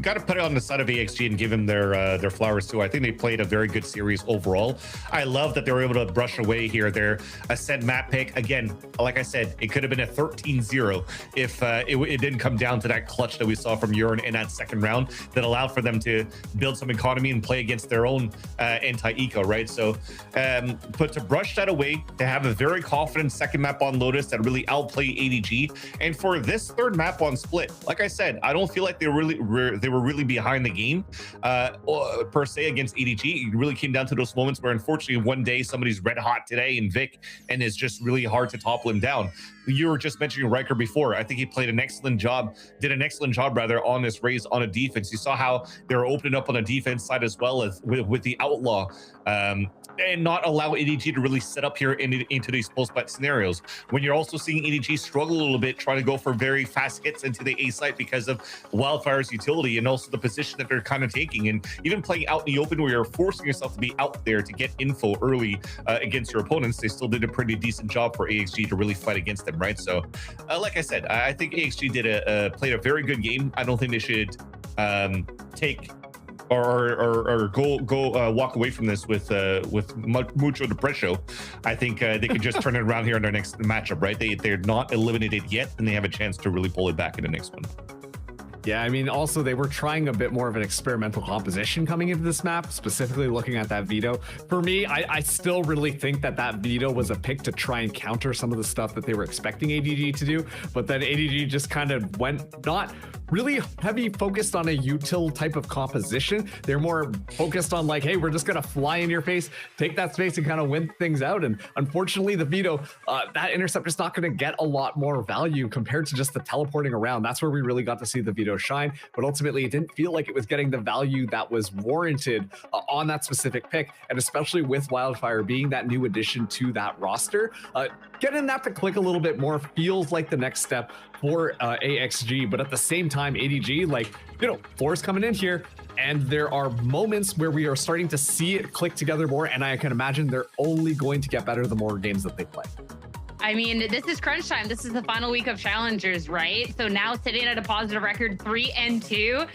got to put it on the side of AXG and give them their flowers too. I think they played a very good series overall. I love that they were able to brush away here their Ascent map pick. Again, like I said, it could have been a 13-0 if it didn't come down to that clutch that we saw from Urine in that second round that allowed for them to build some economy and play against their own anti-eco, right? So, but to brush that away, to have a very confident second map on Lotus that really outplayed ADG, and for this third map on Split, like I said, I don't feel like they were really behind the game per se against ADG. It really came down to those moments where, unfortunately, one day somebody's red hot today in Vic, and it's just really hard to topple him down. You were just mentioning Riker before. I think he did an excellent job rather on this raise on a defense. You saw how they were opening up on the defense side as well as with the Outlaw, and not allow ADG to really set up here into these post-fight scenarios. When you're also seeing ADG struggle a little bit, trying to go for very fast hits into the A site because of Wildfire's utility and also the position that they're kind of taking, and even playing out in the open where you're forcing yourself to be out there to get info early against your opponents. They still did a pretty decent job for AXG to really fight against them, right? So, like I said, I think AXG played a very good game. I don't think they should take or go walk away from this with mucho depresso. I think they could just turn it around here in their next matchup, right? They're not eliminated yet, and they have a chance to really pull it back in the next one. Yeah, I mean, also they were trying a bit more of an experimental composition coming into this map, specifically looking at that veto. For me, I still really think that veto was a pick to try and counter some of the stuff that they were expecting ADG to do, but then ADG just kind of went not really heavy focused on a util type of composition. They're more focused on like, hey, we're just gonna fly in your face, take that space and kind of win things out. And unfortunately, the veto, that interceptor's not gonna get a lot more value compared to just the teleporting around. That's where we really got to see the veto shine, but ultimately it didn't feel like it was getting the value that was warranted on that specific pick, and especially with Wildfire being that new addition to that roster, getting that to click a little bit more feels like the next step for AXG. But at the same time, ADG, like, you know, Floor's coming in here, and there are moments where we are starting to see it click together more, and I can imagine they're only going to get better the more games that they play. I mean, this is crunch time. This is the final week of Challengers, right? So now sitting at a positive record 3-2,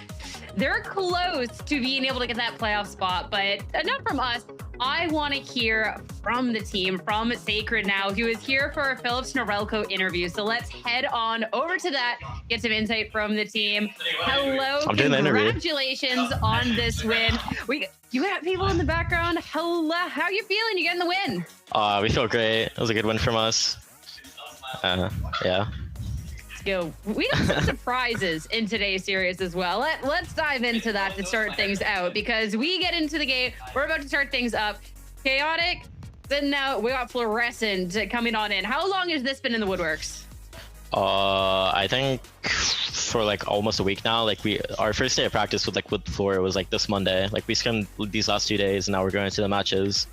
they're close to being able to get that playoff spot, but enough from us. I want to hear from the team, from Sacred now, who is here for a Phillips Norelco interview. So let's head on over to that, get some insight from the team. Hello, congratulations on this win. You got people in the background. Hello, how are you feeling? You getting the win? We feel great. It was a good win from us. Yeah. Let's go. We got some surprises in today's series as well. Let's dive into that to start things out, because we get into the game. We're about to start things up. Chaotic. Then now we got Fluorescent coming on in. How long has this been in the woodworks? I think for like almost a week now. Like our first day of practice with Floor was like this Monday. Like we spent these last 2 days, and now we're going to the matches.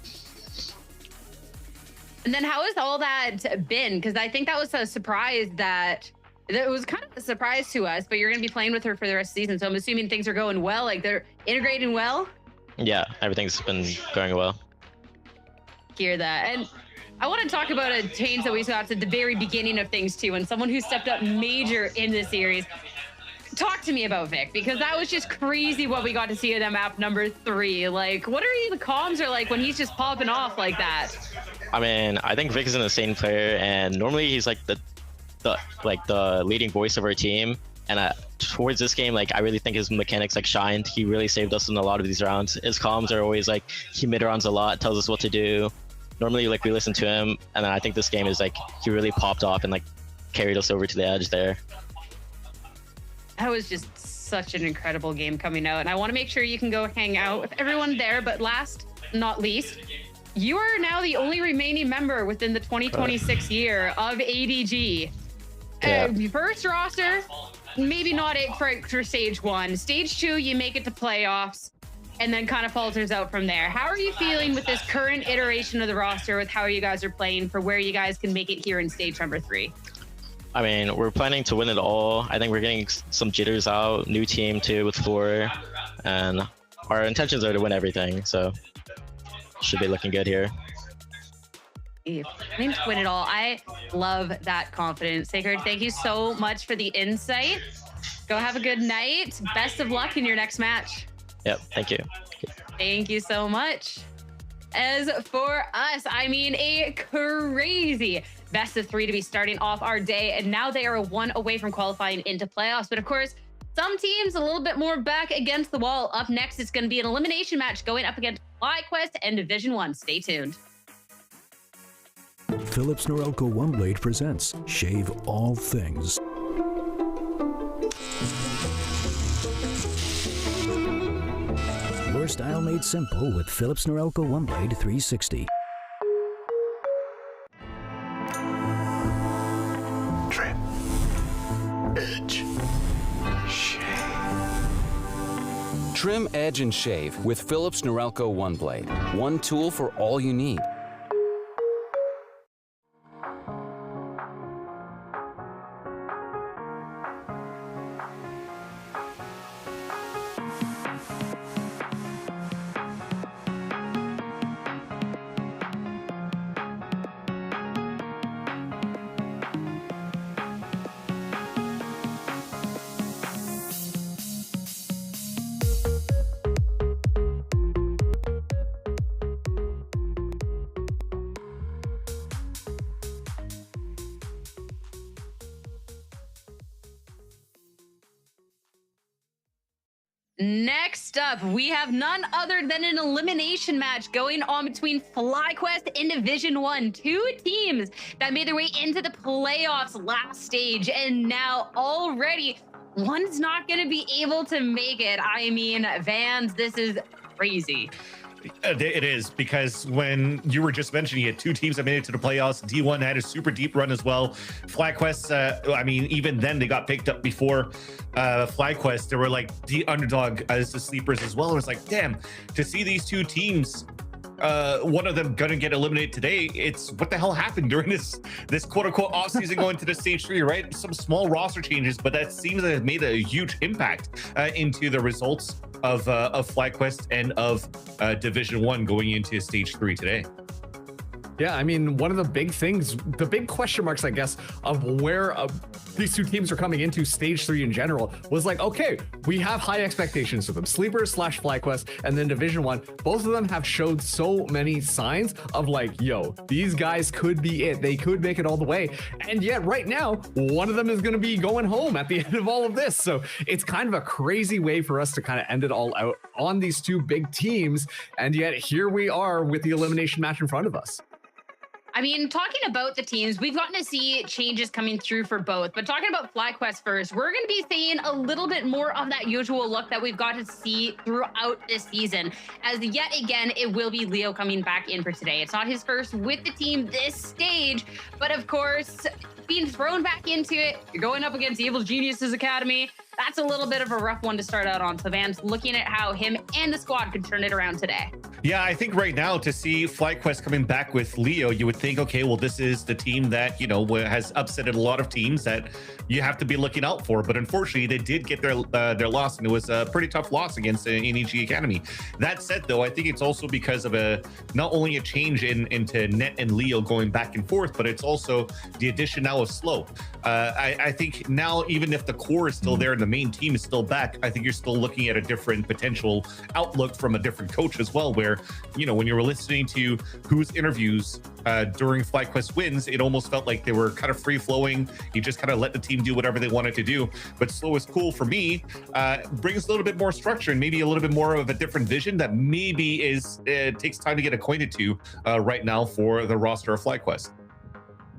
And then how has all that been? Because I think that was a surprise that it was kind of a surprise to us, but you're going to be playing with her for the rest of the season. So I'm assuming things are going well, like they're integrating well. Yeah, everything's been going well. Hear that. And I want to talk about a change that we saw at the very beginning of things too, and someone who stepped up major in this series. Talk to me about Vic, because that was just crazy what we got to see of them map number 3. Like, what are the comms are like when he's just popping off like that? I mean, I think Vic is an insane player, and normally he's like the leading voice of our team. And towards this game, like I really think his mechanics like shined. He really saved us in a lot of these rounds. His comms are always like, he mid-rounds a lot, tells us what to do. Normally, like we listen to him, and then I think this game is like he really popped off and like carried us over to the edge there. That was just such an incredible game coming out, and I want to make sure you can go hang out with everyone there. But last, not least, you are now the only remaining member within the 2026 year of ADG. Yeah. First roster, maybe not it for stage 1. Stage 2, you make it to playoffs, and then kind of falters out from there. How are you feeling with this current iteration of the roster, with how you guys are playing for where you guys can make it here in stage number 3? I mean, we're planning to win it all. I think we're getting some jitters out, new team too with Floor, and our intentions are to win everything, so should be looking good here. Aim to win it all. I love that confidence. Sacred, thank you so much for the insight. Go have a good night. Best of luck in your next match. Yep, thank you. Thank you so much. As for us, I mean, a crazy best of 3 to be starting off our day. And now they are 1 away from qualifying into playoffs. But of course, some teams a little bit more back against the wall. Up next, it's going to be an elimination match going up against FlyQuest and Division 1. Stay tuned. Philips Norelco OneBlade presents Shave All Things. Your style made simple with Philips Norelco OneBlade 360. Trim. Edge. Shave. Trim, edge, and shave with Philips Norelco OneBlade. One tool for all you need. Next up, we have none other than an elimination match going on between FlyQuest and Division 1. 2 teams that made their way into the playoffs last stage, and now already one's not going to be able to make it. I mean, Vans, this is crazy. It is, because when you were just mentioning it, 2 teams that made it to the playoffs. D1 had a super deep run as well. FlyQuest, I mean, even then they got picked up before FlyQuest. They were like the underdog as the sleepers as well. It was like, damn, to see these 2 teams, one of them gonna get eliminated today. It's what the hell happened during this quote unquote off season going to the stage 3, right? Some small roster changes, but that seems to have made a huge impact into the results of FlyQuest and of Division 1 going into stage 3 today. Yeah, I mean, one of the big things, the big question marks, I guess, of where these 2 teams are coming into stage 3 in general was like, okay, we have high expectations for them. Sleepers / FlyQuest, and then Division 1. Both of them have showed so many signs of like, yo, these guys could be it. They could make it all the way. And yet right now, one of them is going to be going home at the end of all of this. So it's kind of a crazy way for us to kind of end it all out on these 2 big teams. And yet here we are with the elimination match in front of us. I mean, talking about the teams, we've gotten to see changes coming through for both. But talking about FlyQuest first, we're going to be seeing a little bit more of that usual look that we've got to see throughout this season. As yet again, it will be Leo coming back in for today. It's not his first with the team this stage, but of course, being thrown back into it, you're going up against Evil Geniuses Academy. That's a little bit of a rough one to start out on. So Van's looking at how him and the squad could turn it around today. Yeah, I think right now to see FlyQuest coming back with Leo, you would think, okay, well, this is the team that, you know, has upsetted a lot of teams that you have to be looking out for. But unfortunately, they did get their loss, and it was a pretty tough loss against the ADG Academy. That said, though, I think it's also because of not only a change into Net and Leo going back and forth, but it's also the addition now of Slow. I think now, even if the core is still there and the main team is still back, I think you're still looking at a different potential outlook from a different coach as well, where, you know, when you were listening to whose interviews during FlyQuest wins, it almost felt like they were kind of free flowing. You just kind of let the team do whatever they wanted to do. But Slow is cool for me, brings a little bit more structure and maybe a little bit more of a different vision that maybe takes time to get acquainted to right now for the roster of FlyQuest.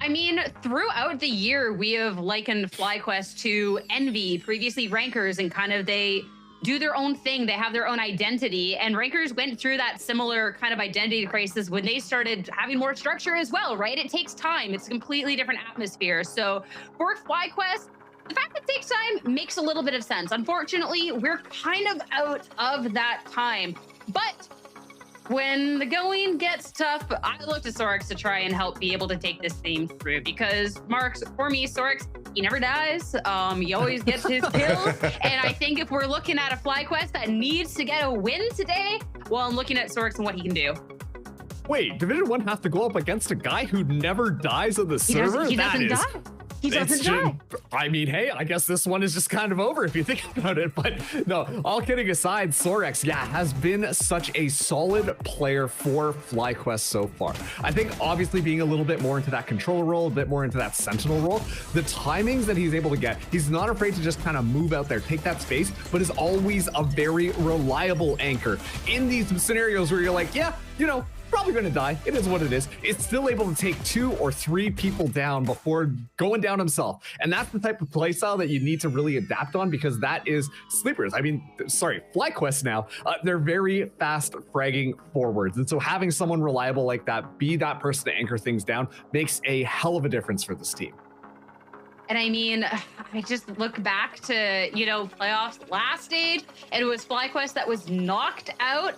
I mean, throughout the year, we have likened FlyQuest to Envy, previously Rankers, and kind of they do their own thing. They have their own identity. And Rankers went through that similar kind of identity crisis when they started having more structure as well, right? It takes time. It's a completely different atmosphere. So for FlyQuest, the fact that it takes time makes a little bit of sense. Unfortunately, we're kind of out of that time. But when the going gets tough, I look to Sorix to try and help be able to take this team through, because Marks, for me, Sorix, he never dies. He always gets his kills. And I think if we're looking at a FlyQuest that needs to get a win today, well, I'm looking at Sorix and what he can do. Wait, Division 1 has to go up against a guy who never dies on the server? He doesn't die. He doesn't die. I mean, hey, I guess this one is just kind of over if you think about it. But no, all kidding aside, Sorex, yeah, has been such a solid player for FlyQuest so far. I think obviously being a little bit more into that controller role, a bit more into that sentinel role, the timings that he's able to get, he's not afraid to just kind of move out there, take that space, but is always a very reliable anchor in these scenarios where you're like, yeah, you know, probably going to die. It is what it is. It's still able to take 2 or 3 people down before going down himself. And that's the type of playstyle that you need to really adapt on, because that is sleepers. I mean, sorry, FlyQuest now, they're very fast fragging forwards. And so having someone reliable like that, be that person to anchor things down, makes a hell of a difference for this team. And I mean, I just look back to, you know, playoffs last stage, and it was FlyQuest that was knocked out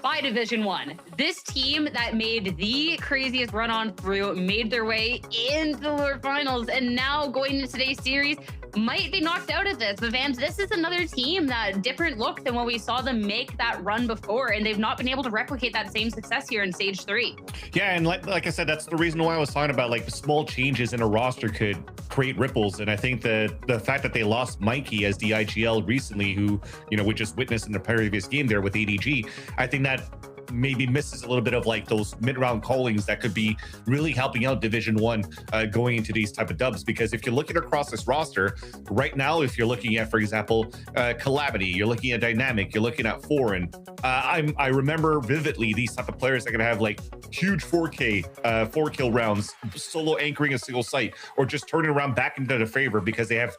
by Division 1. This team that made the craziest run on through, made their way into the Lord Finals, and now going into today's series, might be knocked out of this. The Vans, this is another team that different look than when we saw them make that run before, and they've not been able to replicate that same success here in stage 3. Yeah, and like I said, that's the reason why I was talking about, like, the small changes in a roster could create ripples. And I think the fact that they lost Mikey as the IGL recently, who, you know, we just witnessed in the previous game there with ADG, I think that maybe misses a little bit of like those mid-round callings that could be really helping out Division 1 going into these type of dubs. Because if you're looking across this roster right now, if you're looking at, for example, Calamity, you're looking at Dynamic, you're looking at Foreign, I remember vividly these type of players that can have like huge 4K 4-kill rounds, solo anchoring a single site, or just turning around back into the favor because they have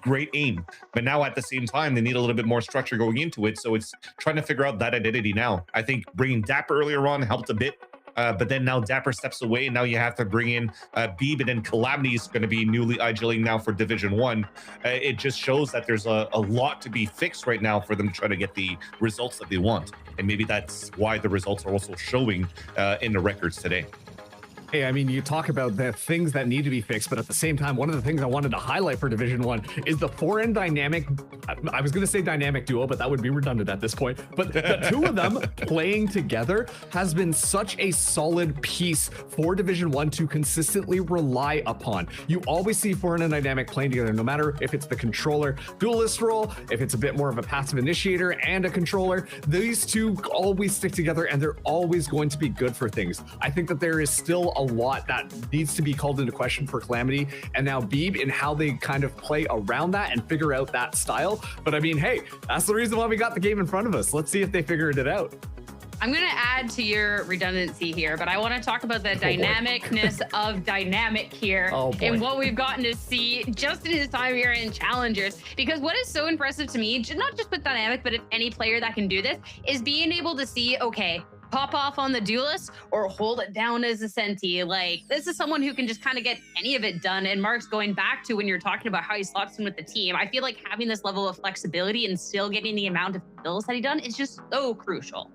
great aim. But now at the same time, they need a little bit more structure going into it. So it's trying to figure out that identity now. I think bringing Dapper earlier on helped a bit, but then now Dapper steps away, and now you have to bring in Beeb, and then Calamity is going to be newly IGLing now for Division 1. It just shows that there's a lot to be fixed right now for them to try to get the results that they want. And maybe that's why the results are also showing in the records today. Hey, I mean, you talk about the things that need to be fixed, but at the same time, one of the things I wanted to highlight for Division 1 is the Foreign Dynamic. I was going to say dynamic duo, but that would be redundant at this point. But the two of them playing together has been such a solid piece for Division 1 to consistently rely upon. You always see Foreign and Dynamic playing together, no matter if it's the controller duelist role, if it's a bit more of a passive initiator and a controller. These two always stick together, and they're always going to be good for things. I think that there is still a lot that needs to be called into question for Calamity and now Beeb in how they kind of play around that and figure out that style. But I mean, hey, that's the reason why we got the game in front of us. Let's see if they figured it out. I'm going to add to your redundancy here, but I want to talk about the dynamicness of Dynamic here and what we've gotten to see just in his time here in Challengers. Because what is so impressive to me, not just with Dynamic, but if any player that can do this, is being able to see, okay, pop off on the duelist or hold it down as a senti. Like, this is someone who can just kind of get any of it done. And Mark's going back to when you're talking about how he slots in with the team, I feel like having this level of flexibility and still getting the amount of kills that he done is just so crucial.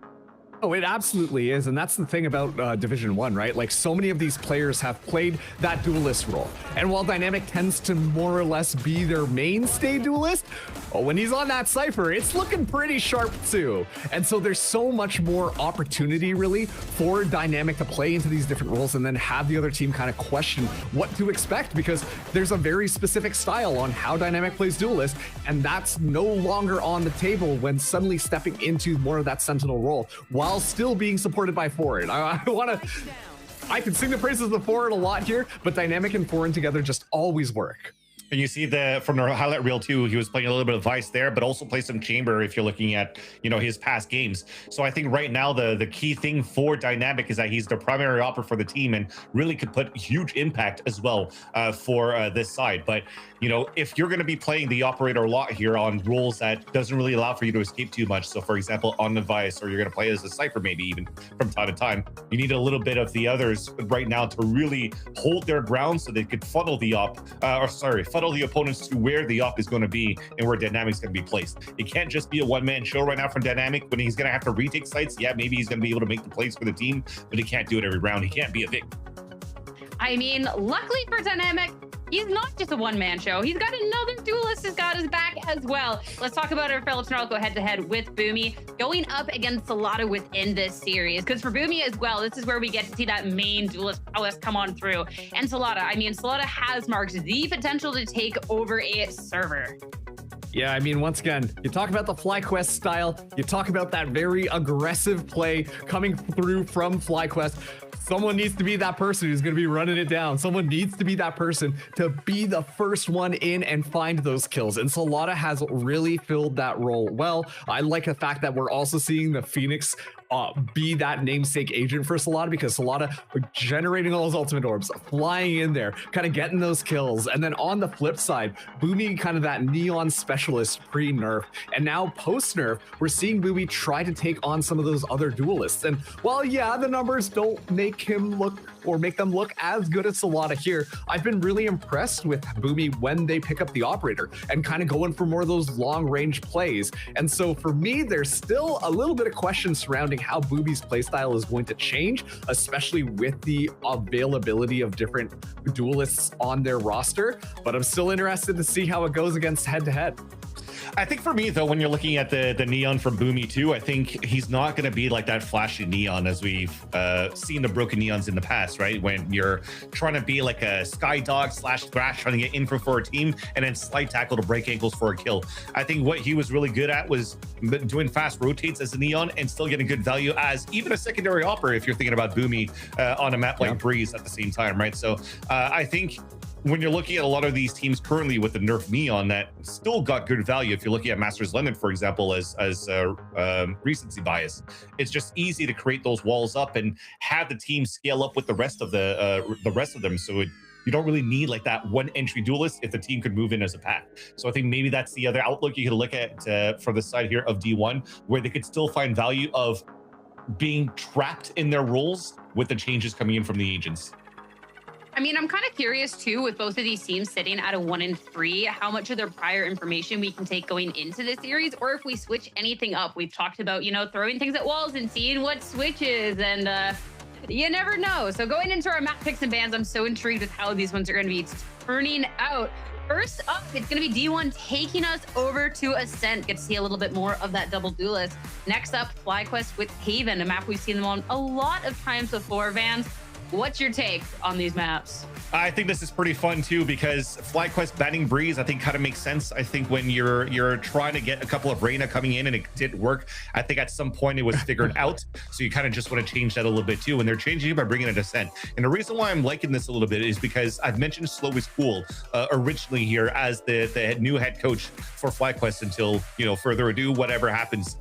Oh, it absolutely is. And that's the thing about Division 1, right? Like, so many of these players have played that duelist role. And while Dynamic tends to more or less be their mainstay duelist, when he's on that Cypher, it's looking pretty sharp too. And so there's so much more opportunity, really, for Dynamic to play into these different roles and then have the other team kind of question what to expect, because there's a very specific style on how Dynamic plays duelist, and that's no longer on the table when suddenly stepping into more of that sentinel role, while still being supported by Foreign. I can sing the praises of the Foreign a lot here, but Dynamic and Foreign together just always work. And you see from the highlight reel too, he was playing a little bit of Vice there, but also play some Chamber if you're looking at, you know, his past games. So I think right now the key thing for Dynamic is that he's the primary opera for the team and really could put huge impact as well for this side. But, you know, if you're going to be playing the operator a lot here on roles that doesn't really allow for you to escape too much, so for example on the Vice, or you're going to play as a Cypher maybe even from time to time, you need a little bit of the others right now to really hold their ground so they could funnel the funnel the opponents to where the op is going to be and where Dynamic's going to be placed. It can't just be a one-man show right now from Dynamic. When he's going to have to retake sites, yeah, maybe he's going to be able to make the plays for the team, but he can't do it every round. He can't be a Vic. I mean, luckily for Dynamic, he's not just a one-man show. He's got another duelist who's got his back as well. Let's talk about our Philips Norelco head-to-head with Boomy going up against Salada within this series. Because for Boomy as well, this is where we get to see that main duelist prowess come on through. And Salada, I mean, Salada has marked the potential to take over a server. Yeah, I mean, once again, you talk about the FlyQuest style, you talk about that very aggressive play coming through from FlyQuest. Someone needs to be that person who's going to be running it down. Someone needs to be that person to be the first one in and find those kills. And Salada has really filled that role well. I like the fact that we're also seeing the Phoenix be that namesake agent for Salada, because Salada generating all those ultimate orbs, flying in there, kind of getting those kills. And then on the flip side, Boomy kind of that neon specialist pre-nerf. And now post-nerf, we're seeing Boomy try to take on some of those other duelists. And while, yeah, the numbers don't make him look or make them look as good as Salada here, I've been really impressed with Boomy when they pick up the operator and kind of going for more of those long-range plays. And so for me, there's still a little bit of question surrounding how Boomy's playstyle is going to change, especially with the availability of different duelists on their roster. But I'm still interested to see how it goes against head-to-head. I think for me, though, when you're looking at the neon from Boomy too, I think he's not going to be like that flashy neon as we've seen the broken neons in the past, right? When you're trying to be like a sky dog / thrash, trying to get info for a team and then slide tackle to break ankles for a kill. I think what he was really good at was doing fast rotates as a neon and still getting good value as even a secondary operator if you're thinking about Boomy on a map like Breeze at the same time, right? So I think when you're looking at a lot of these teams currently with the nerf neon that still got good value, if you're looking at Masters London, for example, as recency bias, it's just easy to create those walls up and have the team scale up with the rest of them. So you don't really need like that one entry duelist if the team could move in as a pack. So I think maybe that's the other outlook you could look at for the side here of D1, where they could still find value of being trapped in their roles with the changes coming in from the agents. I mean, I'm kind of curious too, with both of these teams sitting at a 1-3, how much of their prior information we can take going into this series, or if we switch anything up. We've talked about, you know, throwing things at walls and seeing what switches, and you never know. So going into our map picks and bans, I'm so intrigued with how these ones are going to be turning out. First up, it's going to be D1 taking us over to Ascent. Get to see a little bit more of that double duelist. Next up, FlyQuest with Haven, a map we've seen them on a lot of times before, Vans. What's your take on these maps? I think this is pretty fun too, because FlyQuest banning Breeze, I think kind of makes sense. I think when you're trying to get a couple of Reyna coming in and it didn't work, I think at some point it was figured out. So you kind of just want to change that a little bit too. And they're changing it by bringing a Descent. And the reason why I'm liking this a little bit is because I've mentioned Slow is Cool originally here as the new head coach for FlyQuest until, you know, further ado, whatever happens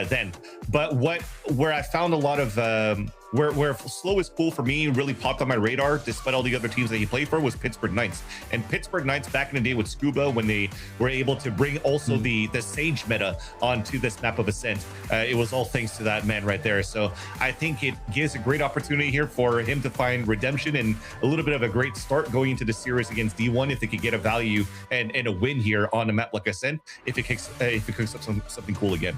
then. But where I found a lot of where Slow is Cool for me really popped on my radar, despite all the other teams that he played for, was Pittsburgh Knights. And Pittsburgh Knights back in the day with Scuba, when they were able to bring also the Sage meta onto this map of Ascent, it was all thanks to that man right there. So I think it gives a great opportunity here for him to find redemption and a little bit of a great start going into the series against D1 if they could get a value and a win here on a map like Ascent, if it cooks up something cool again.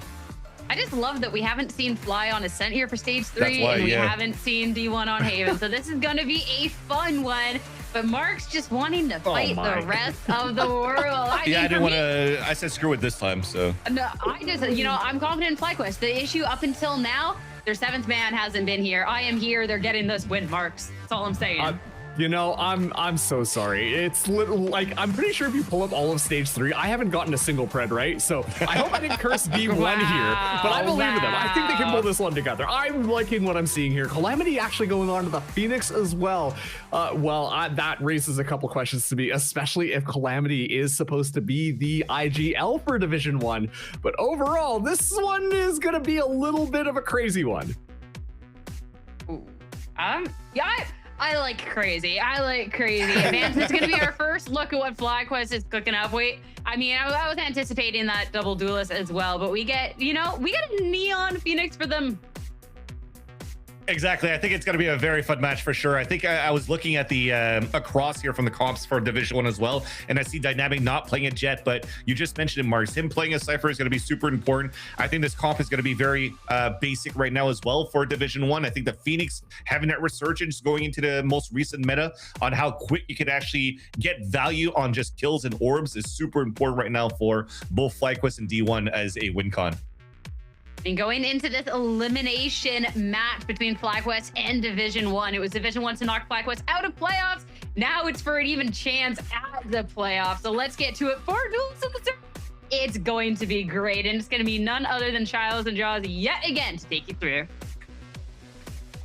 I just love that we haven't seen Fly on Ascent here for stage 3, That's why, and we yeah. haven't seen D1 on Haven. So this is going to be a fun one. But Mark's just wanting to fight the rest of the world. I didn't want to. I said screw it this time. So no, I just, you know, I'm confident in FlyQuest. The issue up until now, their 7th man hasn't been here. I am here. They're getting this win, Marks. That's all I'm saying. You know, I'm so sorry. It's like, I'm pretty sure if you pull up all of stage 3, I haven't gotten a single pred, right? So I hope I didn't curse D1 here, but I believe in them. I think they can pull this one together. I'm liking what I'm seeing here. Calamity actually going on to the Phoenix as well. That raises a couple questions to me, especially if Calamity is supposed to be the IGL for Division 1. But overall, this one is going to be a little bit of a crazy one. Yeah, I like crazy. Advance is going to be our first look at what FlyQuest is cooking up. I mean, I was anticipating that double duelist as well, but we get a Neon Phoenix for them. Exactly. I think it's going to be a very fun match for sure. I think I was looking at the across here from the comps for Division 1 as well, and I see Dynamic not playing a Jet, but you just mentioned it, Mars. Him playing a Cypher is going to be super important. I think this comp is going to be very basic right now as well for Division 1. I think the Phoenix having that resurgence going into the most recent meta on how quick you can actually get value on just kills and orbs is super important right now for both FlyQuest and D1 as a win con. And going into this elimination match between FlyQuest and Division 1, it was Division 1 to knock FlyQuest out of playoffs. Now it's for an even chance at the playoffs. So let's get to it for Duels of the Turf. It's going to be great, and it's going to be none other than Shiles and Jaws yet again to take you through.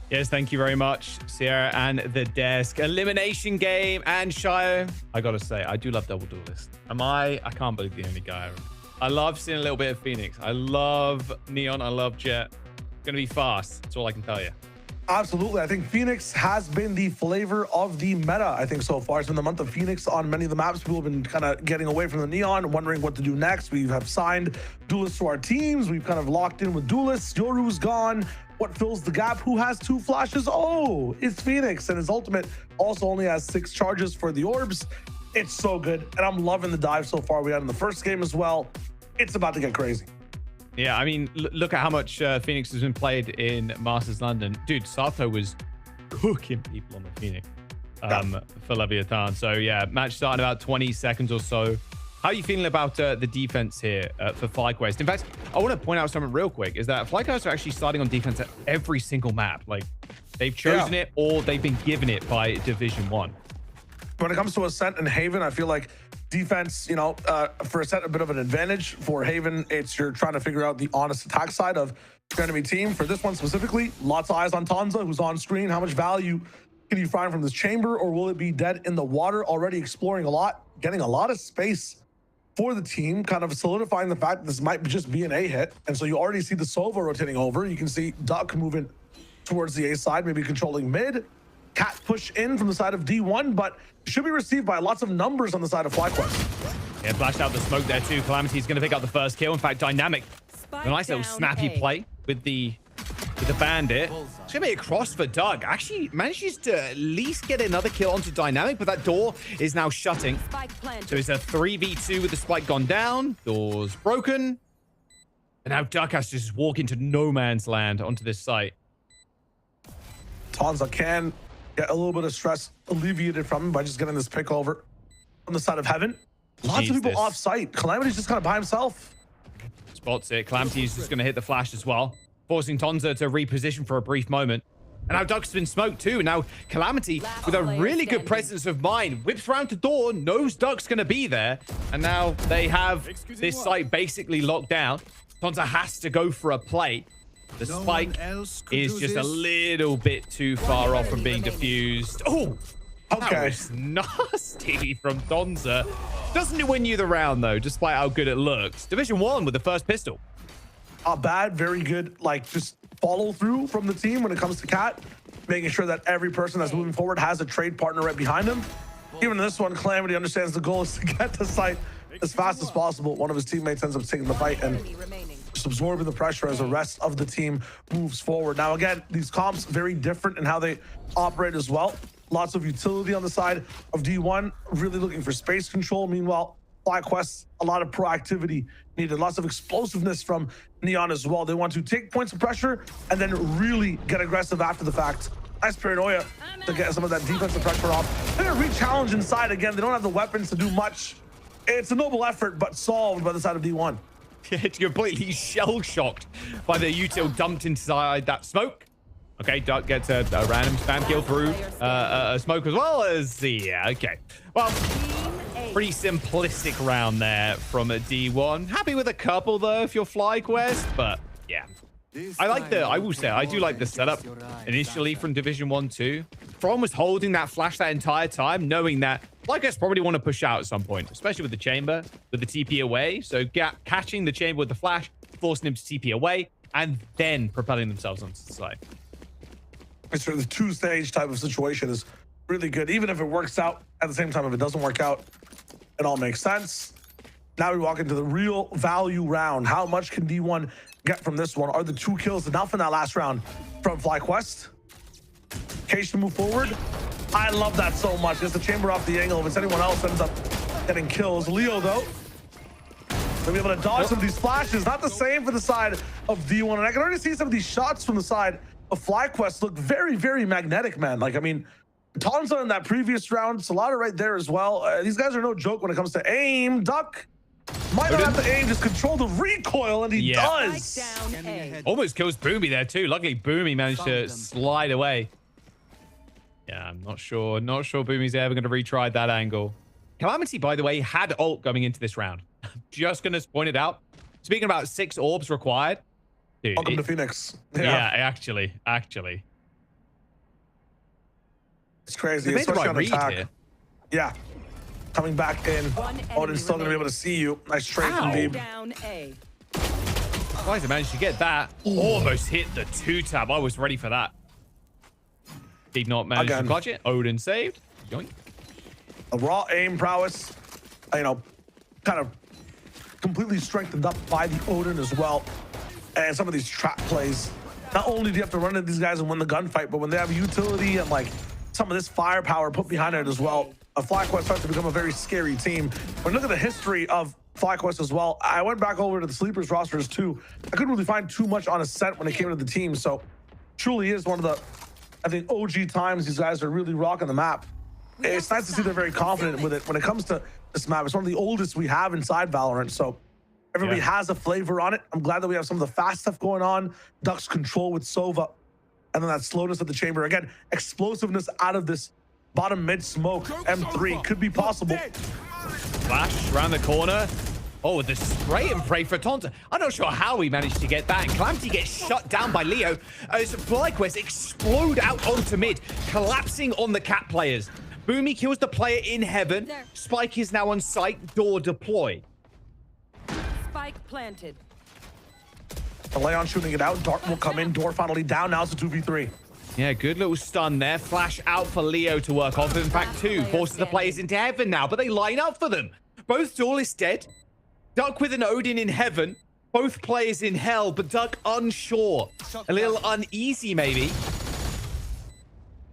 Yes, thank you very much, Sierra and the desk. Elimination game, and Shio. I gotta say, I do love double duelist. I can't believe the only guy. I love seeing a little bit of Phoenix. I love Neon. I love Jet. It's gonna be fast. That's all I can tell you. Absolutely. I think Phoenix has been the flavor of the meta, I think, so far. It's been the month of Phoenix on many of the maps. People have been kind of getting away from the Neon, wondering what to do next. We have signed duelists to our teams. We've kind of locked in with duelists. Yoru's gone. What fills the gap? Who has 2 flashes? Oh, it's Phoenix. And his ultimate also only has 6 charges for the orbs. It's so good. And I'm loving the dive so far. We had in the first game as well. It's about to get crazy. Yeah, I mean, look at how much Phoenix has been played in Masters London. Dude, Sato was cooking people on the Phoenix for Leviathan. So yeah, match starting about 20 seconds or so. How are you feeling about the defense here for FlyQuest? In fact, I want to point out something real quick, is that FlyQuest are actually starting on defense at every single map. Like, they've chosen it or they've been given it by Division 1. When it comes to Ascent and Haven, I feel like defense, for Ascent, a bit of an advantage. For Haven, you're trying to figure out the honest attack side of your enemy team. For this one specifically, lots of eyes on Tanza, who's on screen. How much value can you find from this chamber, or will it be dead in the water? Already exploring a lot, getting a lot of space for the team, kind of solidifying the fact that this might just be an A hit. And so you already see the Sova rotating over. You can see Duck moving towards the A side, maybe controlling mid. Cat push in from the side of D1, but should be received by lots of numbers on the side of FlyQuest. Yeah, flashed out the smoke there too. Calamity's going to pick up the first kill. In fact, Dynamic, a nice little snappy play with the bandit. It's going to be a cross for Doug. Actually manages to at least get another kill onto Dynamic, but that door is now shutting. So it's a 3v2 with the spike gone down. Door's broken. And now Duck has to just walk into no man's land onto this site. Tanza can get a little bit of stress alleviated from him by just getting this pick over on the side of Heaven. Lots of people off site. Calamity's just kind of by himself. Spots it. Calamity's just going to hit the flash as well, forcing Tanza to reposition for a brief moment. And now Duck's been smoked too. Now Calamity, with a really good presence of mind, whips around to door, knows Duck's going to be there. And now they have this site basically locked down. Tanza has to go for a play. The spike is just a little bit too far off from being defused. Oh, okay. That was nasty from Tanza. Doesn't win you the round though, despite how good it looks. Division 1 with the first pistol. Not bad, very good, like just follow through from the team when it comes to Cat, making sure that every person that's moving forward has a trade partner right behind them. Even in this one, Calamity understands the goal is to get to site as fast as possible. One of his teammates ends up taking the fight and just absorbing the pressure as the rest of the team moves forward. Now, again, these comps very different in how they operate as well. Lots of utility on the side of D1, really looking for space control. Meanwhile, FlyQuest, a lot of proactivity needed, lots of explosiveness from Neon as well. They want to take points of pressure and then really get aggressive after the fact. Nice paranoia to get some of that defensive pressure off. They're gonna re-challenge inside again. They don't have the weapons to do much. It's a noble effort, but solved by the side of D1. It's completely shell-shocked by the util dumped inside that smoke. Okay, Duck gets a random spam kill through a smoke as well as okay. Well, pretty simplistic round there from a D1. Happy with a couple though if you're FlyQuest, but yeah. I will say, I do like the setup initially from Division 1 too. From was holding that flash that entire time, knowing that FlyQuest probably want to push out at some point, especially with the chamber, with the TP away. So catching the chamber with the flash, forcing him to TP away, and then propelling themselves onto the side. It's sort of the two-stage type of situation is really good. Even if it works out, at the same time, if it doesn't work out, it all makes sense. Now we walk into the real value round. How much can D1 get from this one? Are the 2 kills enough in that last round from FlyQuest? Cage to move forward. I love that so much. Gets the chamber off the angle. If it's anyone else, ends up getting kills. Leo, though, will be able to dodge some of these flashes. Not the same for the side of D1. And I can already see some of these shots from the side of FlyQuest look very, very magnetic, man. Like, I mean, Tonza in that previous round, Salada right there as well. These guys are no joke when it comes to aim. Duck might not have to aim, just control the recoil, and he does. Almost kills Boomy there too. Luckily, Boomy managed to slide away. Yeah, I'm not sure. Not sure Boomy's ever going to retry that angle. Calamity, by the way, had ult going into this round. Just going to point it out. Speaking about 6 orbs required. Dude, welcome to Phoenix. Yeah, actually. It's crazy, especially on attack. Here. Yeah. Coming back in. Odin's still going to be able to see you. Nice trade from Deep. Guys, I managed to get that. Almost hit the 2-tab. I was ready for that. Did not manage to clutch it. Odin saved. Yoink. A raw aim prowess, you know, kind of completely strengthened up by the Odin as well. And some of these trap plays. Not only do you have to run into these guys and win the gunfight, but when they have utility and like some of this firepower put behind it as well, FlyQuest starts to become a very scary team. When you look at the history of FlyQuest as well, I went back over to the Sleepers rosters too. I couldn't really find too much on Ascent when it came to the team. So truly is one of the, I think, OG times these guys are really rocking the map. It's nice to see they're very confident with it. When it comes to this map, it's one of the oldest we have inside Valorant. So everybody has a flavor on it. I'm glad that we have some of the fast stuff going on. Duck's control with Sova. And then that slowness of the chamber. Again, explosiveness out of this bottom mid smoke. M3 could be possible. Flash around the corner. Oh, the spray and pray for Tonta. I'm not sure how he managed to get that. And Calamity gets shut down by Leo as FlyQuest explode out onto mid, collapsing on the cat players. Boomy kills the player in heaven. Spike is now on site. Door deployed. Spike planted. The Leon shooting it out. Dart will come in. Door finally down. Now it's a 2v3. Yeah, good little stun there. Flash out for Leo to work off. In fact, 2 forces the players into heaven now, but they line up for them. Both duelists dead. Duck with an Odin in heaven. Both players in hell, but Duck unsure. A little uneasy, maybe.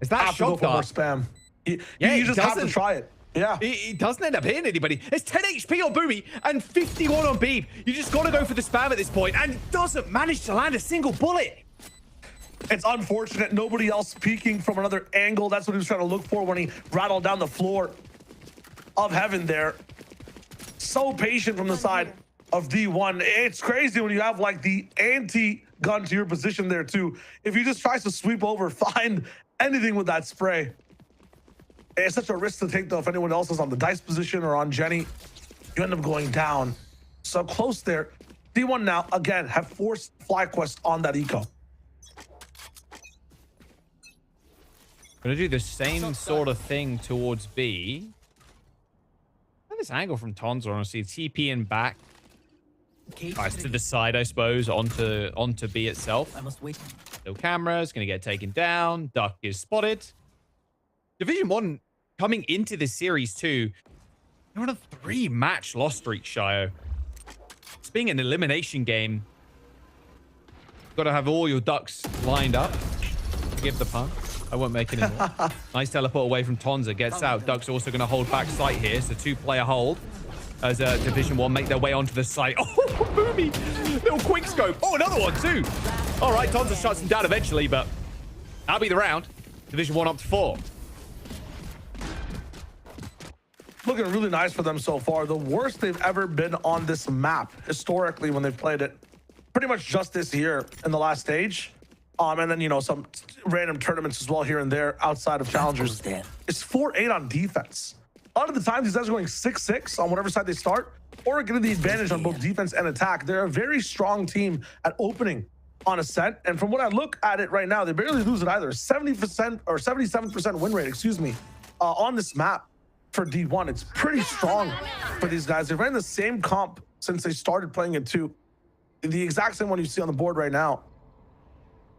Is that have to go for more spam. You just have to try it. Yeah. He doesn't end up hitting anybody. There's 10 HP on Boomy and 51 on Beeb. You just got to go for the spam at this point, and doesn't manage to land a single bullet. It's unfortunate. Nobody else peeking from another angle. That's what he was trying to look for when he rattled down the floor of heaven there. So patient from the side of D1. It's crazy when you have like the anti-gun to your position there too. If he just tries to sweep over, find anything with that spray. It's such a risk to take though. If anyone else is on the dice position or on Jenny, you end up going down. So close there. D1 now, again, have forced FlyQuest on that eco. Gonna do the same sort of thing towards B. And this angle from Tonza, honestly, TP in back. Nice to the side, I suppose, onto B itself. I must wait. No cameras, gonna get taken down. Duck is spotted. Division 1 coming into this series too. They're on a 3-match loss streak, Shio. It's being an elimination game. Got to have all your ducks lined up. Forgive the pun. I won't make it anymore. Nice teleport away from Tonza. Gets out. Duck's also going to hold back site here. So 2-player hold as Division 1 make their way onto the site. Oh, Boomy! Little quick scope. Oh, another one too. All right, Tonza shuts him down eventually, but that'll be the round. Division 1 up to 4. Looking really nice for them so far. The worst they've ever been on this map historically when they've played it. Pretty much just this year in the last stage. And then, you know, some random tournaments as well here and there outside of Challengers. It's 4-8 on defense. A lot of the time, these guys are going 6-6 on whatever side they start, or getting the advantage on both defense and attack. They're a very strong team at opening on Ascent. And from what I look at it right now, they barely lose it either. 70% or 77% win rate, excuse me, on this map. For D1, it's pretty strong for these guys. They've ran the same comp since they started playing it too. The exact same one you see on the board right now.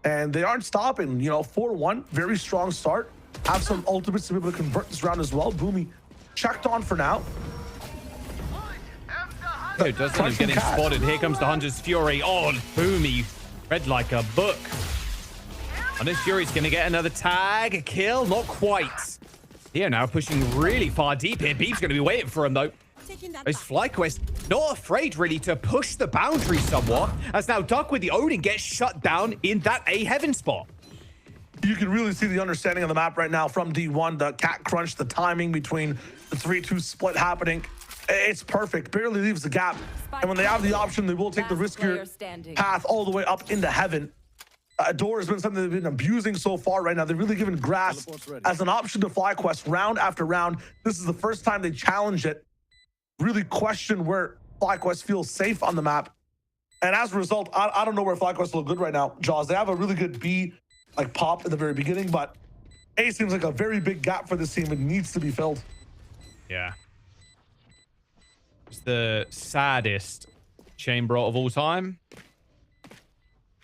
And they aren't stopping, you know, 4-1, very strong start. Have some ultimates to be able to convert this round as well. Boomy checked on for now. Oh, Dustin is getting spotted. Here comes the Hunter's Fury. Oh, Boomy read like a book. And this Fury's going to get another tag. Kill. Not quite. Here now pushing really far deep here. Beeb's going to be waiting for him, though. As FlyQuest not afraid, really, to push the boundary somewhat. As now Duck with the Odin gets shut down in that A heaven spot. You can really see the understanding of the map right now from D1. The cat crunch, the timing between the 3-2 split happening. It's perfect. Barely leaves the gap. And when they have the option, they will take the riskier path all the way up into heaven. Door has been something they've been abusing so far right now. They're really giving grass as an option to FlyQuest round after round. This is the first time they challenge it. Really question where FlyQuest feels safe on the map. And as a result, I don't know where FlyQuest look good right now, Jaws. They have a really good B like pop at the very beginning, but A seems like a very big gap for this team. It needs to be filled. Yeah. It's the saddest chamber of all time.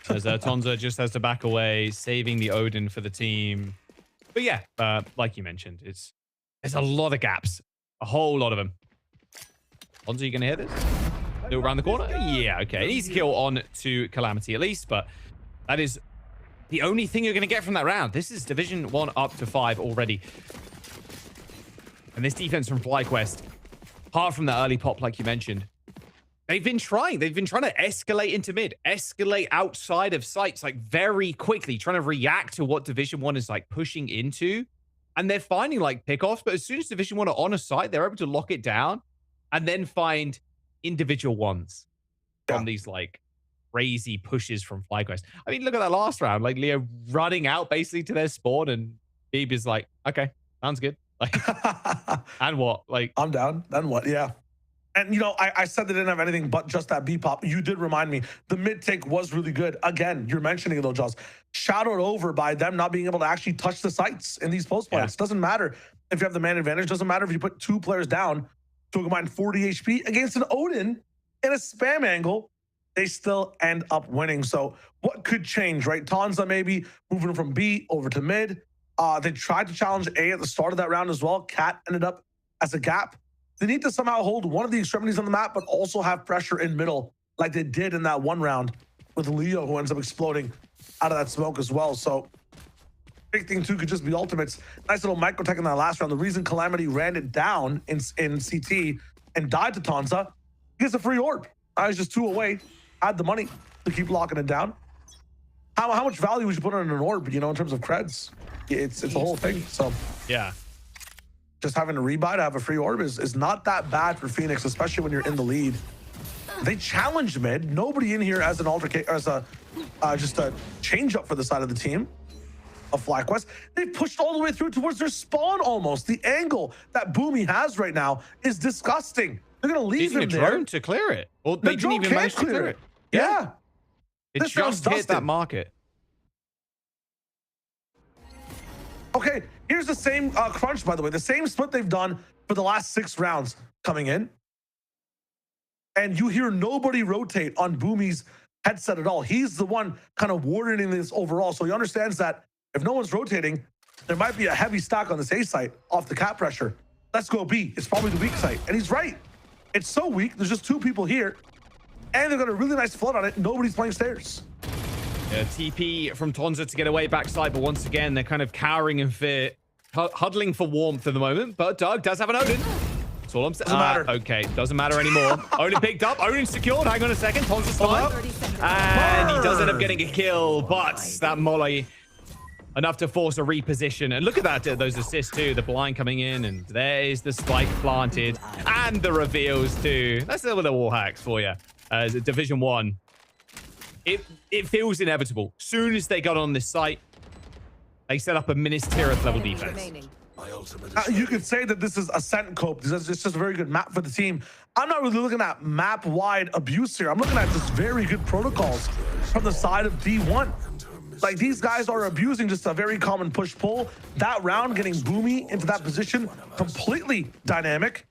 As Tonza just has to back away, saving the Odin for the team. But yeah, like you mentioned, there's a lot of gaps. A whole lot of them. Tonza, you going to hit this? Do around the corner? Yeah, okay. An easy kill on to Calamity at least, but that is the only thing you're going to get from that round. This is Division 1 up to 5 already. And this defense from FlyQuest, apart from that early pop like you mentioned, they've been trying to escalate into mid, escalate outside of sites like very quickly, trying to react to what Division 1 is like pushing into. And they're finding like pickoffs, but as soon as Division 1 are on a site, they're able to lock it down and then find individual ones from these like crazy pushes from FlyQuest. I mean, look at that last round, like Leo running out basically to their spawn, and Beeb is like, okay, sounds good. Like, and what? Like, I'm down. Then what? Yeah. And, you know, I said they didn't have anything but just that B-pop. You did remind me. The mid-take was really good. Again, you're mentioning it, though, Jaws. Shadowed over by them not being able to actually touch the sites in these post plants. Doesn't matter if you have the man advantage. Doesn't matter if you put 2 players down to a combined 40 HP against an Odin in a spam angle. They still end up winning. So what could change, right? Tonza maybe moving from B over to mid. They tried to challenge A at the start of that round as well. Cat ended up as a gap. They need to somehow hold one of the extremities on the map, but also have pressure in middle like they did in that one round with Leo, who ends up exploding out of that smoke as well. So big thing too could just be ultimates. Nice little micro tech in that last round. The reason Calamity ran it down in CT and died to Tonza, he gets a free orb. I was just 2 away, had the money to keep locking it down. How much value would you put on an orb, you know, in terms of creds? It's a whole thing. So yeah. Just having a rebuy to have a free orb is not that bad for Phoenix, especially when you're in the lead. They challenged mid. Nobody in here as an altercation, as a just a change up for the side of the team of FlyQuest. They pushed all the way through towards their spawn almost. The angle that Boomy has right now is disgusting. They're gonna leave him there. A drone to clear it. Or they didn't even manage to clear it. Yeah. It just hit that market. Okay, here's the same crunch, by the way. The same split they've done for the last 6 rounds coming in. And you hear nobody rotate on Boomy's headset at all. He's the one kind of wardening this overall. So he understands that if no one's rotating, there might be a heavy stack on this A site off the cap pressure. Let's go B. It's probably the weak site. And he's right. It's so weak. There's just 2 people here. And they've got a really nice flood on it. Nobody's playing stairs. TP from Tonza to get away backside, but once again, they're kind of cowering in fear, huddling for warmth at the moment. But Doug does have an Odin. That's all I'm saying. Doesn't matter. Okay, doesn't matter anymore. Odin picked up. Odin secured. Hang on a second. Tonza's still up. And he does end up getting a kill, but that Molly enough to force a reposition. And look at that, those assists too. The blind coming in, and there is the spike planted, and the reveals too. That's a little bit of wall hacks for you. As Division 1. It feels inevitable. Soon as they got on this site, they set up a Ministerial level defense. You could say that this is Ascent Cope. It's just a very good map for the team. I'm not really looking at map-wide abuse here. I'm looking at just very good protocols from the side of D1. Like, these guys are abusing just a very common push-pull. That round, getting Boomy into that position, completely dynamic.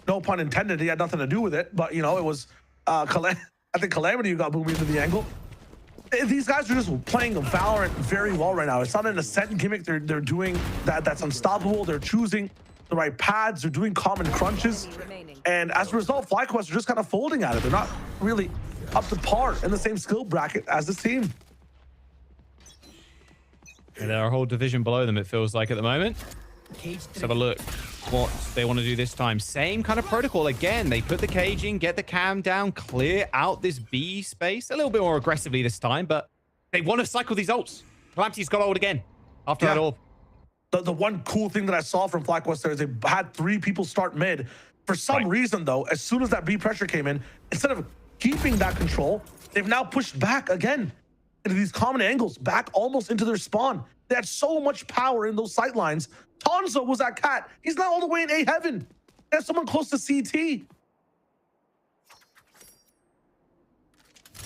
No pun intended. He had nothing to do with it. But, you know, it was I think Calamity who got Boomy into the angle. These guys are just playing Valorant very well right now. It's not an Ascent gimmick. They're doing that's unstoppable. They're choosing the right pads. They're doing common crunches. And as a result, FlyQuest are just kind of folding at it. They're not really up to par in the same skill bracket as this team. And they're a whole division below them, it feels like, at the moment. Let's have a look what they want to do this time. Same kind of protocol again. They put the cage in, get the cam down, clear out this B space a little bit more aggressively this time, but they want to cycle these ults. Calamity's got ult again after that orb. The one cool thing that I saw from FlyQuest there is they had 3 people start mid. For some reason, though, as soon as that B pressure came in, instead of keeping that control, they've now pushed back again into these common angles, back almost into their spawn. They had so much power in those sight lines. Tonzo was that cat. He's now all the way in A heaven. There's someone close to CT.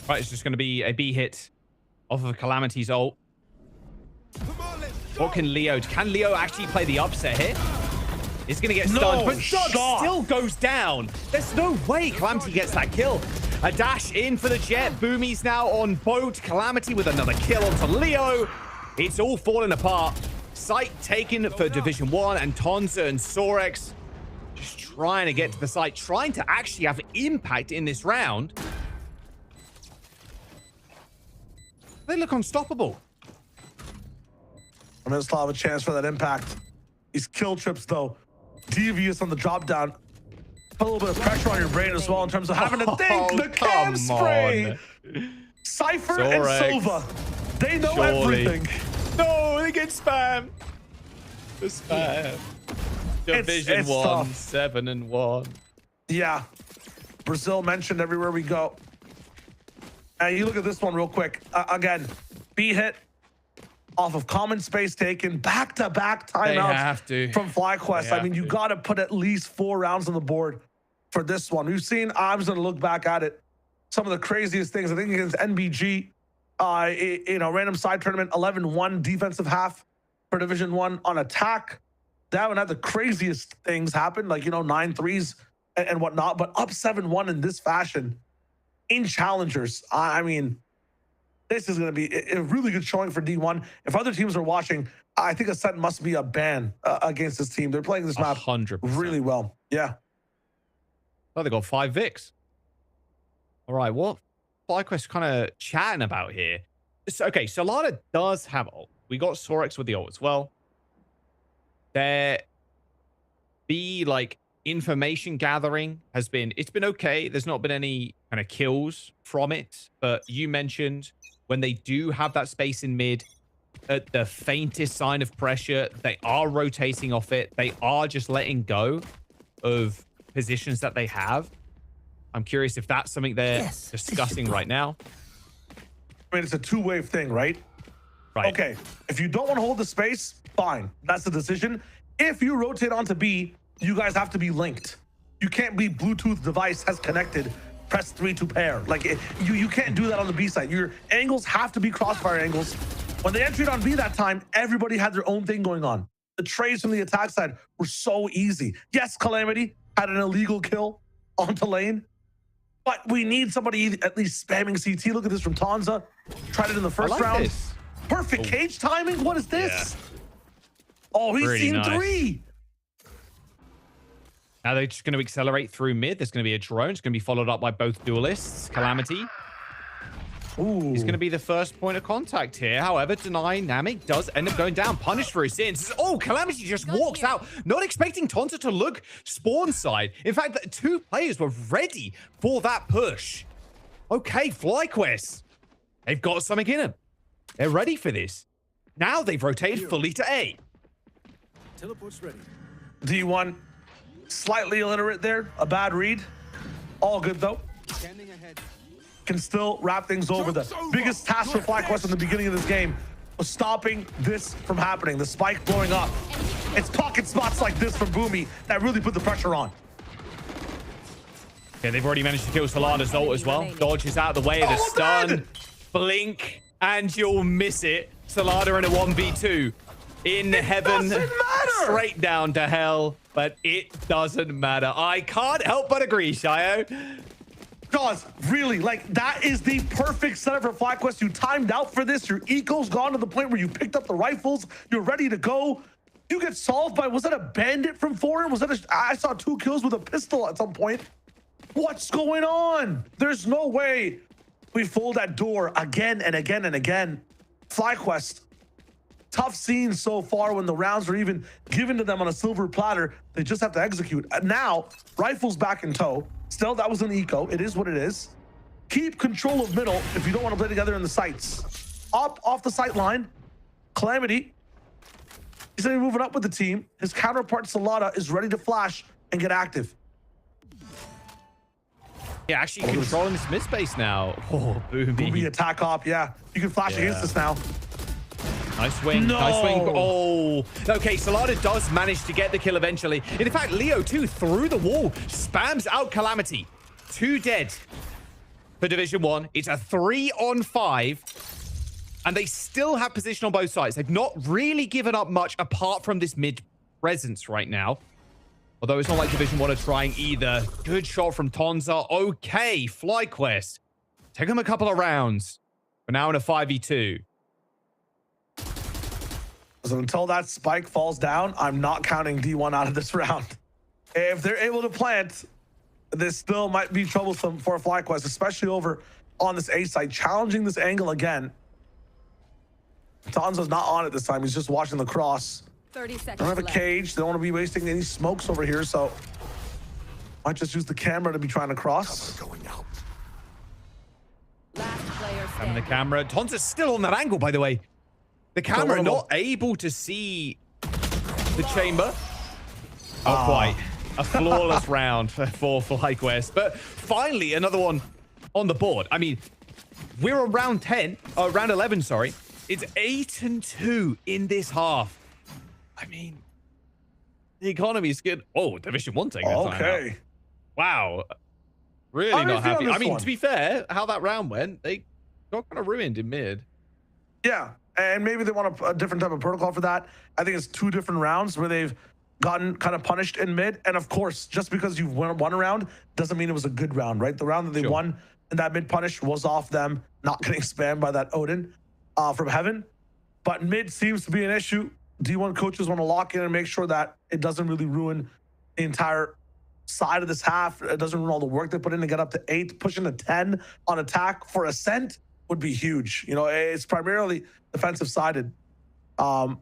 Right, it's just going to be a B hit off of Calamity's ult. What can Leo actually play the upset here? He's going to get stunned, but Doug still goes down. There's no way Calamity gets that kill. A dash in for the Jet. Boomy's now on boat. Calamity with another kill onto Leo. It's all falling apart. Site taken for Division 1, and Tonza and Sorex just trying to get to the site, trying to actually have impact in this round. They look unstoppable. I'm gonna still have a chance for that impact. These kill trips, though, devious on the drop down. Put a little bit of pressure on your brain as well in terms of having to think the cam spray. Cypher and Sova, they know everything. No, they get spam. The spam. Division 1, tough. 7-1. Yeah. Brazil mentioned everywhere we go. And you look at this one real quick. Again, B hit off of common space taken, back-to-back timeouts from FlyQuest. I mean, you got to put at least 4 rounds on the board for this one. We've seen, I'm just going to look back at it, some of the craziest things. I think against NBG, random side tournament, 11-1 defensive half for Division 1 on attack. They haven't had the craziest things happen, like, 9 threes and whatnot, but up 7-1 in this fashion in Challengers. I mean, this is going to be a really good showing for D1. If other teams are watching, I think a set must be a ban against this team. They're playing this map 100% really well. Yeah. Oh, they got 5 Vicks. All right, what FlyQuest kind of chatting about here? Okay, Solana does have ult. We got Sorex with the ult as well. There be information gathering has been, it's been okay. There's not been any kind of kills from it, but you mentioned when they do have that space in mid, at the faintest sign of pressure, they are rotating off it. They are just letting go of positions that they have. I'm curious if that's something they're discussing right now. I mean, it's a two-way thing, right? Right. Okay, if you don't want to hold the space, fine. That's the decision. If you rotate onto B, you guys have to be linked. You can't be Bluetooth device has connected, press 3 to pair. You can't do that on the B side. Your angles have to be crossfire angles. When they entered on B that time, everybody had their own thing going on. The trades from the attack side were so easy. Yes, Calamity had an illegal kill onto lane, but we need somebody at least spamming CT. Look at this from Tonza. Tried it in the first round. This. Perfect cage timing. What is this? Yeah. Oh, he's Pretty seen nice. 3. Now they're just going to accelerate through mid. There's going to be a drone. It's going to be followed up by both duelists. Calamity. Ooh. He's going to be the first point of contact here. However, Dynamic does end up going down, punished for his sins. Oh, Calamity just walks out, not expecting Tonza to look spawn side. In fact, the 2 players were ready for that push. Okay, FlyQuest. They've got something in them. They're ready for this. Now they've rotated fully to A. Teleport's ready. D1, slightly illiterate there. A bad read. All good, though. Standing ahead. Can still wrap things over. The biggest task for FlyQuest in the beginning of this game was stopping this from happening. The spike blowing up. It's pocket spots like this from Boomy that really put the pressure on. Yeah, they've already managed to kill Solana's ult as well. Dodges out of the way of the stun. Blink, and you'll miss it. Solana in a 1v2. In heaven, straight down to hell, but it doesn't matter. I can't help but agree, Shio. Jaws, really, that is the perfect setup for FlyQuest. You timed out for this. Your eco's gone to the point where you picked up the rifles. You're ready to go. You get solved by, was that a bandit from Foreign? Was that I saw 2 kills with a pistol at some point. What's going on? There's no way we fold that door again and again and again. FlyQuest, tough scenes so far when the rounds are even given to them on a silver platter. They just have to execute. Now, Rifle's back in tow. Still, that was an eco. It is what it is. Keep control of middle if you don't want to play together in the sights. Up off the sight line. Calamity. He's going to be moving up with the team. His counterpart, Salada, is ready to flash and get active. Yeah, actually controlling this mid space now. Oh, Boomy. Boomy attack op, yeah. You can flash against this now. Nice swing, no. Nice swing. Oh, okay, Salada does manage to get the kill eventually. And in fact, Leo too, through the wall, spams out Calamity. 2 dead for Division 1. It's a 3-on-5. And they still have position on both sides. They've not really given up much apart from this mid presence right now. Although it's not like Division 1 are trying either. Good shot from Tonza. Okay, FlyQuest. Take them a couple of rounds. We're now in a 5v2. So until that spike falls down, I'm not counting D1 out of this round. If they're able to plant, this still might be troublesome for FlyQuest, especially over on this A side, challenging this angle again. Tonza's not on it this time. He's just watching the cross. 30 seconds Don't have a left. cage. They don't want to be wasting any smokes over here, so might just use the camera to be trying to cross. Last player Having the standing. camera. Tonza's still on that angle, by the way. The camera not able to see the chamber. Not quite. A flawless round for FlyQuest. But finally, another one on the board. I mean, we're on round 10. Round 11, sorry. It's 8-2 in this half. I mean, the economy is good. Oh, Division 1 taking the time out. Wow. Really not happy. I mean, to be fair, how that round went, they got kind of ruined in mid. Yeah, and maybe they want a different type of protocol for that. I think it's 2 different rounds where they've gotten kind of punished in mid. And of course, just because you've won a round doesn't mean it was a good round, right? The round that they won in that mid punish was off them not getting spammed by that Odin from heaven. But mid seems to be an issue. D1 coaches want to lock in and make sure that it doesn't really ruin the entire side of this half. It doesn't ruin all the work they put in to get up to 8. Pushing to 10 on attack for Ascent would be huge. You know, it's primarily defensive sided. And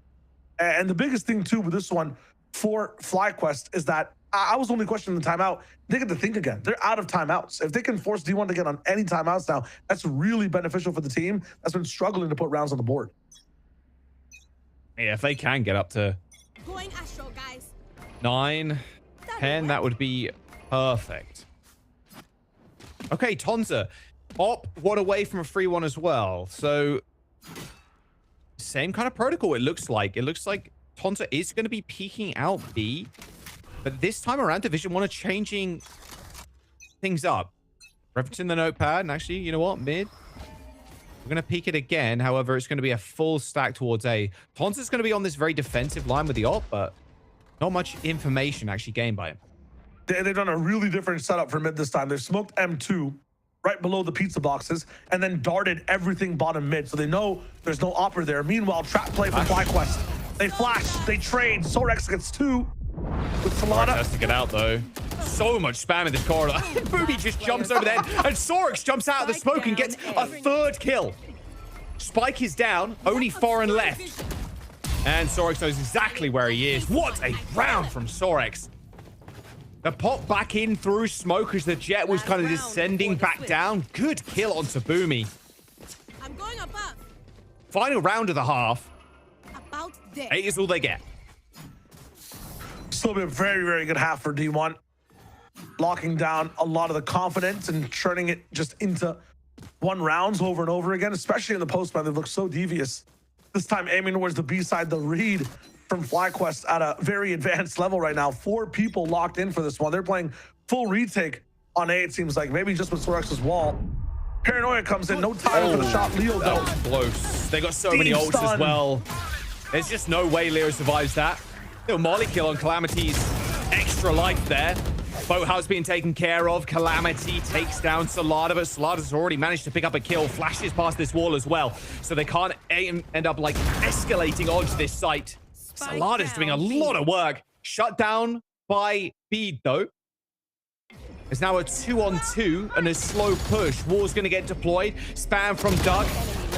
the biggest thing too with this one for FlyQuest is that I was only questioning the timeout. They get to think again. They're out of timeouts. If they can force D1 to get on any timeouts now, that's really beneficial for the team that's been struggling to put rounds on the board. Yeah, if they can get up to Going Astro, guys. 9, 10, that would be perfect. Okay, Tonza. Op 1 away from a 3-1 as well. So, same kind of protocol, it looks like. It looks like Tonza is going to be peeking out B. But this time around, Division 1 are changing things up. Referencing the notepad, and actually, you know what? Mid. We're going to peek it again. However, it's going to be a full stack towards A. Tonza's going to be on this very defensive line with the op, but not much information actually gained by him. They've done a really different setup for mid this time. They've smoked M2 right below the pizza boxes and then darted everything bottom mid. So they know there's no opper there. Meanwhile, trap play from FlyQuest. They flash, they trade. Sorex gets 2 with Salada. Has to get out though. So much spam in this corridor. Booby just jumps over there and Sorex jumps out of the smoke and gets a 3rd kill. Spike is down, only foreign left. And Sorex knows exactly where he is. What a round from Sorex. The pop back in through smoke as the jet was kind of descending back down. Good kill onto Boomy. I'm going above. Final round of the half. About this. 8 is all they get. Still be a very, very good half for D1. Locking down a lot of the confidence and turning it just into 1 rounds over and over again, especially in the postman. They look so devious. This time aiming towards the B side, the read from FlyQuest at a very advanced level right now. 4 people locked in for this one. They're playing full retake on A, it seems like. Maybe just with Sorex's wall. Paranoia comes in. No time for the shot. Leo That though. was close. They got so many ults stun. as well. There's just no way Leo survives that. Little molly kill on Calamity's extra life there. Boathouse being taken care of. Calamity takes down Salada, but Salada's already managed to pick up a kill. Flashes past this wall as well, so they can't end up like escalating onto this site. Salada's doing a lot of work. Shut down by Bede though. It's now a 2-on-2 and a slow push. Wall's going to get deployed. Spam from Doug.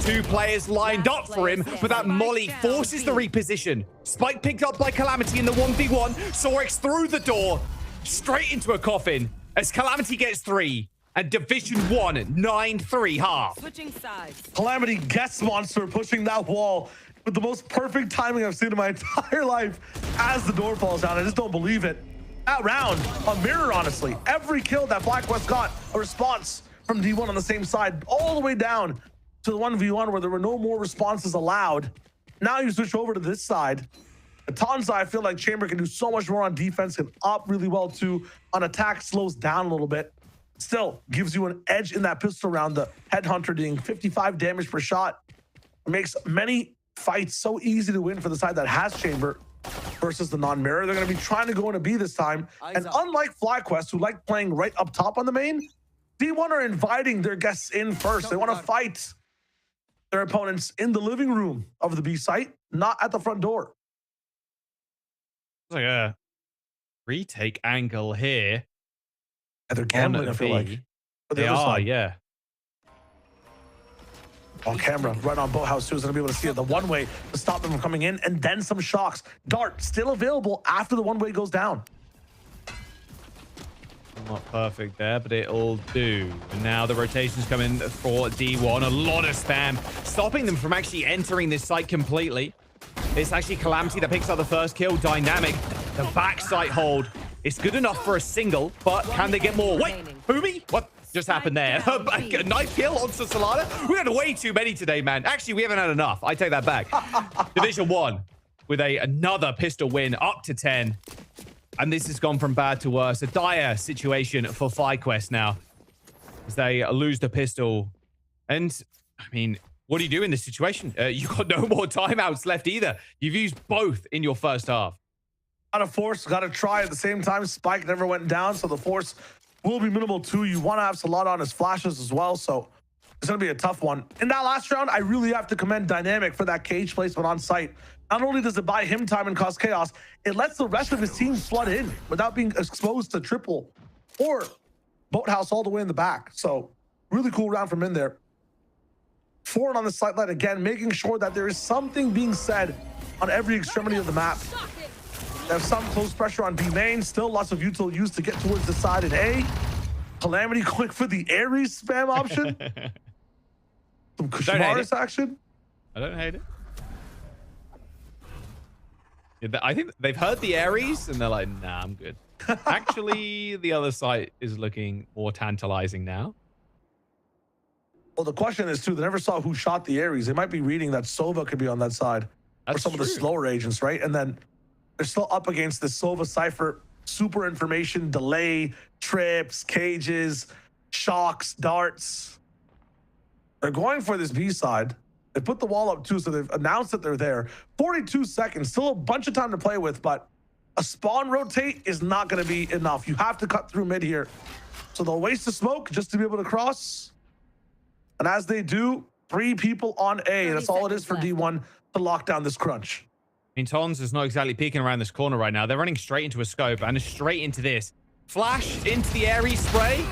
2 players lined up for him, but that molly forces the reposition. Spike picked up by Calamity in the 1v1. Sorex through the door, straight into a coffin as Calamity gets 3. And Division 1, 9-3 half. Switching sides. Calamity guest monster pushing that wall with the most perfect timing I've seen in my entire life as the door falls down. I just don't believe it. That round, a mirror, honestly. Every kill that BlackWest got, a response from D1 on the same side, all the way down to the 1v1 where there were no more responses allowed. Now you switch over to this side. At Tonza, I feel like Chamber can do so much more on defense, can up really well too. On attack, slows down a little bit. Still gives you an edge in that pistol round. The Headhunter doing 55 damage per shot. Makes many fights so easy to win for the side that has Chamber versus the non-mirror. They're going to be trying to go into B this time. And unlike FlyQuest, who like playing right up top on the main, D1 are inviting their guests in first. They want to fight their opponents in the living room of the B site, not at the front door. It's like a retake angle here. And they're gambling, I feel like. They are, yeah. On camera, right on Boathouse too, is going to be able to see it the one-way to stop them from coming in, and then some shocks. Dart still available after the one-way goes down. Not perfect there, but it'll do. And now the rotations come in for D1. A lot of spam, stopping them from actually entering this site completely. It's actually Calamity that picks up the first kill. Dynamic, the backside hold. It's good enough for a single, but can they get more? Wait, Boomy? What just happened there? A knife kill onto Solana? We had way too many today, man. Actually, we haven't had enough. I take that back. Division 1 with another pistol win, up to 10. And this has gone from bad to worse. A dire situation for FlyQuest now as they lose the pistol. And, I mean, what do you do in this situation? You've got no more timeouts left either. You've used both in your first half. Got to force, got to try at the same time. Spike never went down, so the force will be minimal too. You want to have Salada on his flashes as well, so it's going to be a tough one. In that last round, I really have to commend Dynamic for that cage placement on site. Not only does it buy him time and cause chaos, it lets the rest of his team flood in without being exposed to triple or Boathouse all the way in the back. So really cool round from in there. Forward on the sight line again, making sure that there is something being said on every extremity of the map. They have some close pressure on B main. Still lots of util used to get towards the side in A. Calamity quick for the Ares spam option. Some Kushmaris action. I don't hate it. Yeah, I think they've heard the Ares and they're like, nah, I'm good. Actually, the other side is looking more tantalizing now. Well, the question is, too, they never saw who shot the Ares. They might be reading that Sova could be on that side. Or some of the slower agents, right? And then they're still up against the Sova Cypher, super information, delay, trips, cages, shocks, darts. They're going for this B side. They put the wall up too, so they've announced that they're there. 42 seconds, still a bunch of time to play with, but a spawn rotate is not going to be enough. You have to cut through mid here. So they'll waste the smoke just to be able to cross. And as they do, 3 people on A. That's all it is for D1 to lock down this crunch. I mean, Tons is not exactly peeking around this corner right now. They're running straight into a scope and straight into this. Flash into the Ares spray.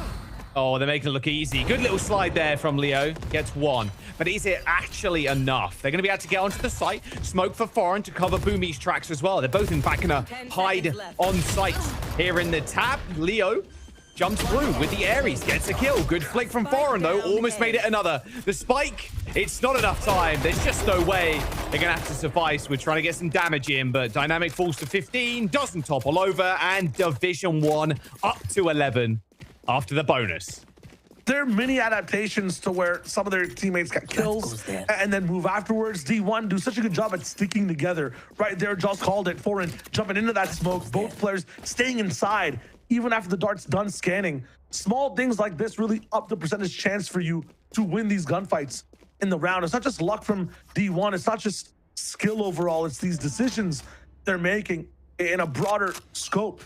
Oh, they're making it look easy. Good little slide there from Leo. Gets 1. But is it actually enough? They're going to be able to get onto the site. Smoke for Foreign to cover Boomy's tracks as well. They're both, in fact, going to hide on site. Here in the tap, Leo jumps through with the Ares. Gets a kill. Good flick from Foreign, though. Almost made it another. The spike, it's not enough time. There's just no way they're going to have to suffice. We're trying to get some damage in, but Dynamic falls to 15. Doesn't topple over. And Division 1 up to 11 after the bonus. There are many adaptations to where some of their teammates got kills and then move afterwards. D1 do such a good job at sticking together. Right there, Joss called it. Foreign jumping into that smoke. Both players staying inside, even after the dart's done scanning. Small things like this really up the percentage chance for you to win these gunfights in the round. It's not just luck from D1. It's not just skill overall. It's these decisions they're making in a broader scope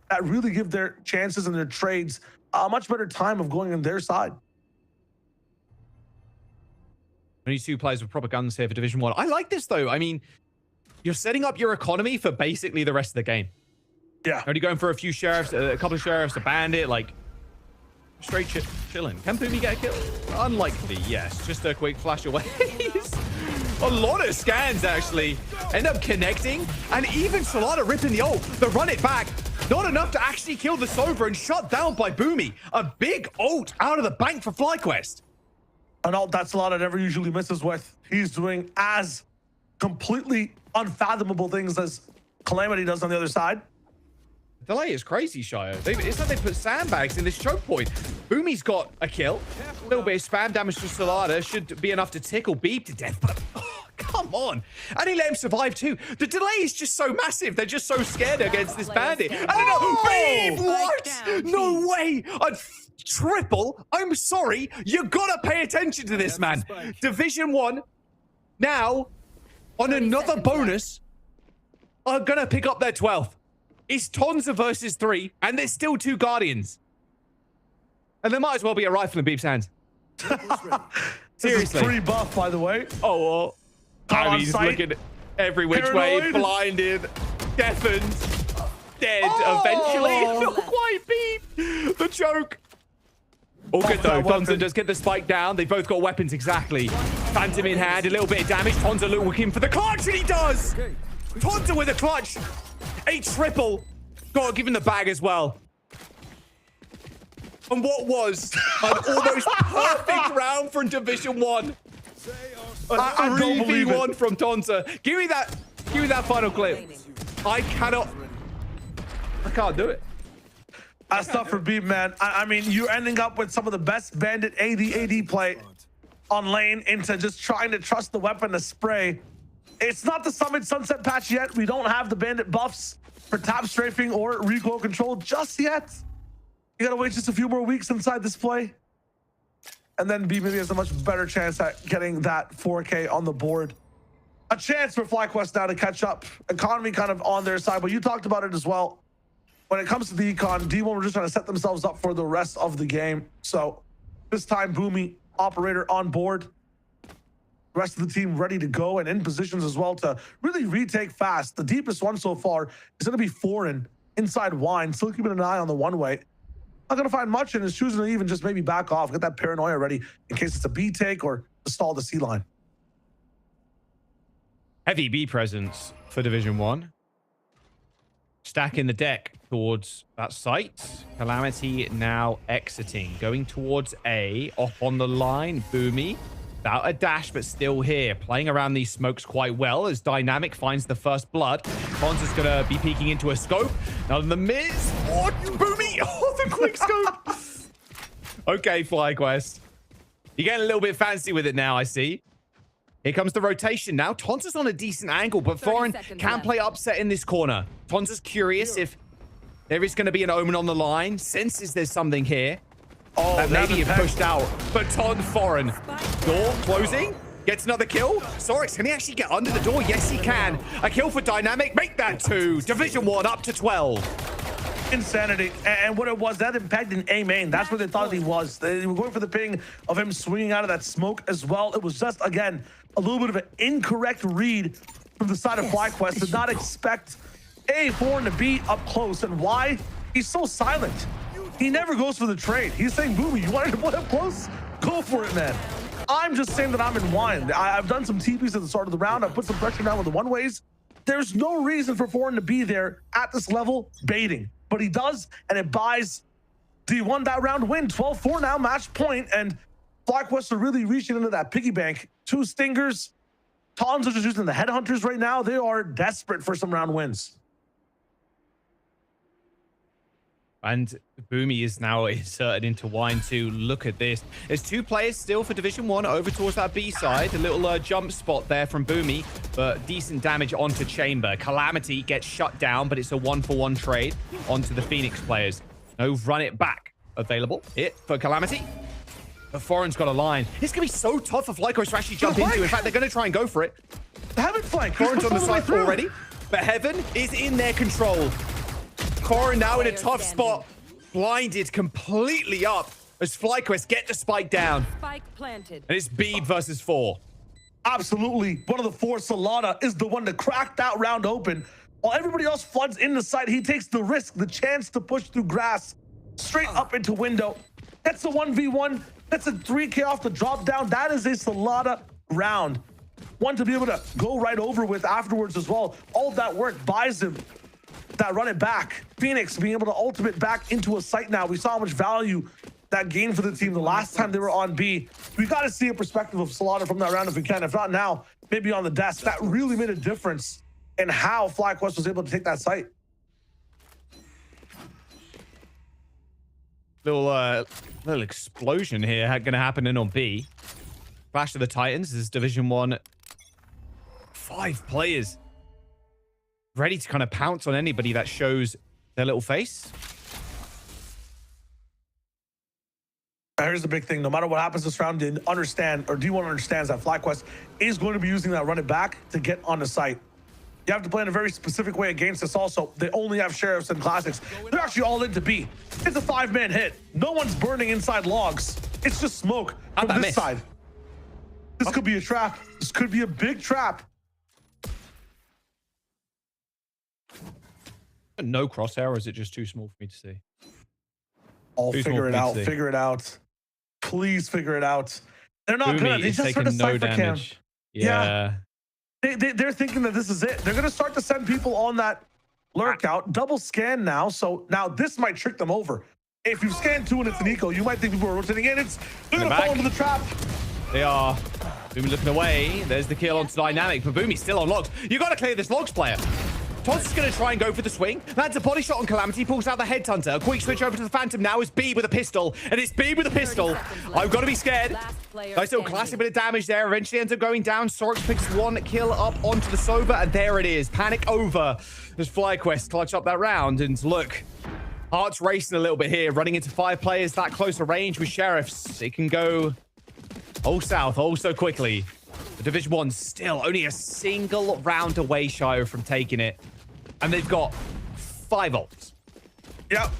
that really give their chances and their trades a much better time of going on their side. Only 2 players with proper guns here for Division 1. I like this, though. I mean, you're setting up your economy for basically the rest of the game. Yeah. Already going for a few sheriffs, a couple of sheriffs, a bandit, like straight chilling. Can Boomy get a kill? Unlikely, yes. Just a quick flash away. A lot of scans actually end up connecting, and even Solana ripping the ult. The run it back, not enough to actually kill the Sova and shut down by Boomy. A big ult out of the bank for FlyQuest. An ult that Solana never usually misses with. He's doing as completely unfathomable things as Calamity does on the other side. Delay is crazy, Shire. It's like they put sandbags in this choke point. Boomy's got a kill. A little bit of spam damage to Solana should be enough to tickle Beeb to death, but come on. And he let him survive too. The delay is just so massive. They're just so scared against this bandit. I don't know. Beeb, what? No way. A triple. I'm sorry. You gotta pay attention to this, man. Division 1 now on another bonus are gonna pick up their 12th. It's Tonza versus 3, and there's still 2 Guardians. And there might as well be a rifle in Beep's hands. Seriously. Free buff, by the way. Oh, well. I mean, he's looking every which way, blinded, deafened, dead eventually. Not quite Beep. The choke. All good though. Tonza does get the spike down. They both got weapons exactly. Phantom in hand, a little bit of damage. Tonza looking for the clutch, and he does. Tonza with a clutch. A triple. Got to give him the bag as well. And what was an almost perfect round from Division 1. An 3v1 from Tonza. Give me that final clip. I can't do it. That's tough for Beep, man. I mean, you're ending up with some of the best bandit AD play on lane into just trying to trust the weapon to spray. It's not the Summit Sunset patch yet. We don't have the bandit buffs for tap strafing or recoil control just yet. You gotta wait just a few more weeks inside this play. And then B maybe has a much better chance at getting that 4K on the board. A chance for FlyQuest now to catch up. Economy kind of on their side, but you talked about it as well. When it comes to the econ, D1 were just trying to set themselves up for the rest of the game. So this time, Boomy, operator on board. Rest of the team ready to go and in positions as well to really retake fast. The deepest one so far is going to be Foreign inside Wine, still keeping an eye on the one-way. Not going to find much and is choosing to even just maybe back off, get that paranoia ready in case it's a B take or to stall the C line. Heavy B presence for Division 1. Stacking the deck towards that site. Calamity now exiting, going towards A, off on the line. Boomy. Without a dash, but still here. Playing around these smokes quite well as Dynamic finds the first blood. Tonza's going to be peeking into a scope. Now the miss. Oh, Boomy. Oh, the quick scope. Okay, FlyQuest. You're getting a little bit fancy with it now, I see. Here comes the rotation now. Tonza's on a decent angle, but Foreign can play upset in this corner. Tonza's curious if there is going to be an omen on the line. Senses there's something here. Oh, that maybe you've pushed out. But Foreign. Door closing. Gets another kill. Sorix, can he actually get under the door? Yes, he can. A kill for Dynamic. Make that 2. Division 1 up to 12. Insanity. And what it was, that impact in A main. That's where they thought he was. They were going for the ping of him swinging out of that smoke as well. It was just, again, a little bit of an incorrect read from the side of FlyQuest. Did not expect Foreign to be up close. And why? He's so silent. He never goes for the trade. He's saying, Boomy, you wanted to play up close? Go for it, man. I'm just saying that I'm in wine. I've done some TPs at the start of the round. I've put some pressure down with the one-ways. There's no reason for Foreign to be there at this level baiting. But he does, and it buys D1 that round win. 12-4 now, match point. And FlyQuest are really reaching into that piggy bank. 2 stingers. Tonza just using the headhunters right now. They are desperate for some round wins. And Boomy is now inserted into Wine 2. Look at this. There's 2 players still for Division 1 over towards that B side. A little jump spot there from Boomy, but decent damage onto Chamber. Calamity gets shut down, but it's a 1-for-1 trade onto the Phoenix players. No run it back available. Hit for Calamity. But Foreign's got a line. It's going to be so tough for FlyQuest to actually jump into. In fact, they're going to try and go for it. Heaven flank. Foreign's on the side already, but Heaven is in their control. Corin now in a tough spot, blinded completely up as FlyQuest get the spike down. Spike planted. And it's Beeb versus 4. Absolutely. One of the 4, Solana, is the one to crack that round open. While everybody else floods in the site, he takes the risk, the chance to push through grass, straight up into window. Gets a 1v1, gets a 3K off the drop down. That is a Salada round. One to be able to go right over with afterwards as well. All of that work buys him that run it back. Phoenix being able to ultimate back into a site now. We saw how much value that gained for the team the last time they were on B. We got to see a perspective of Salada from that round if we can. If not now, maybe on the desk. That really made a difference in how FlyQuest was able to take that site. Little explosion here going to happen in on B. Clash of the Titans. This is Division 1. 5 players ready to kind of pounce on anybody that shows their little face. Here's the big thing. No matter what happens this round, D1 understands that FlyQuest is going to be using that run it back to get on the site. You have to play in a very specific way against this also. They only have Sheriffs and Classics. They're actually all into B. It's a 5-man hit. No one's burning inside logs. It's just smoke from this side. This could be a trap. This could be a big trap. No crosshair, or is it just too small for me to see? Oh, figure it out. Figure it out. Please figure it out. They're not good. They just heard a cypher cam. Yeah. They're thinking that this is it. They're going to start to send people on that lurk out. Double scan now. So now this might trick them over. If you scan 2 and it's an eco, you might think people are rotating in. They're going to fall into the trap. They are. Boomy looking away. There's the kill onto Dynamic, but Boomy's still on logs. You got to clear this logs player. Toss is going to try and go for the swing. That's a body shot on Calamity. Pulls out the Headhunter. A quick switch over to the Phantom now is B with a pistol. And it's B with a pistol. I've got to be scared. Nice little classic bit of damage there. Eventually ends up going down. Sorix picks 1 kill up onto the Sova. And there it is. Panic over as FlyQuest clutch up that round. And look, heart's racing a little bit here. Running into 5 players that close a range with Sheriffs. It can go all south all so quickly. The Division 1 still only a single round away, shy from taking it. And they've got 5 ults. Yep.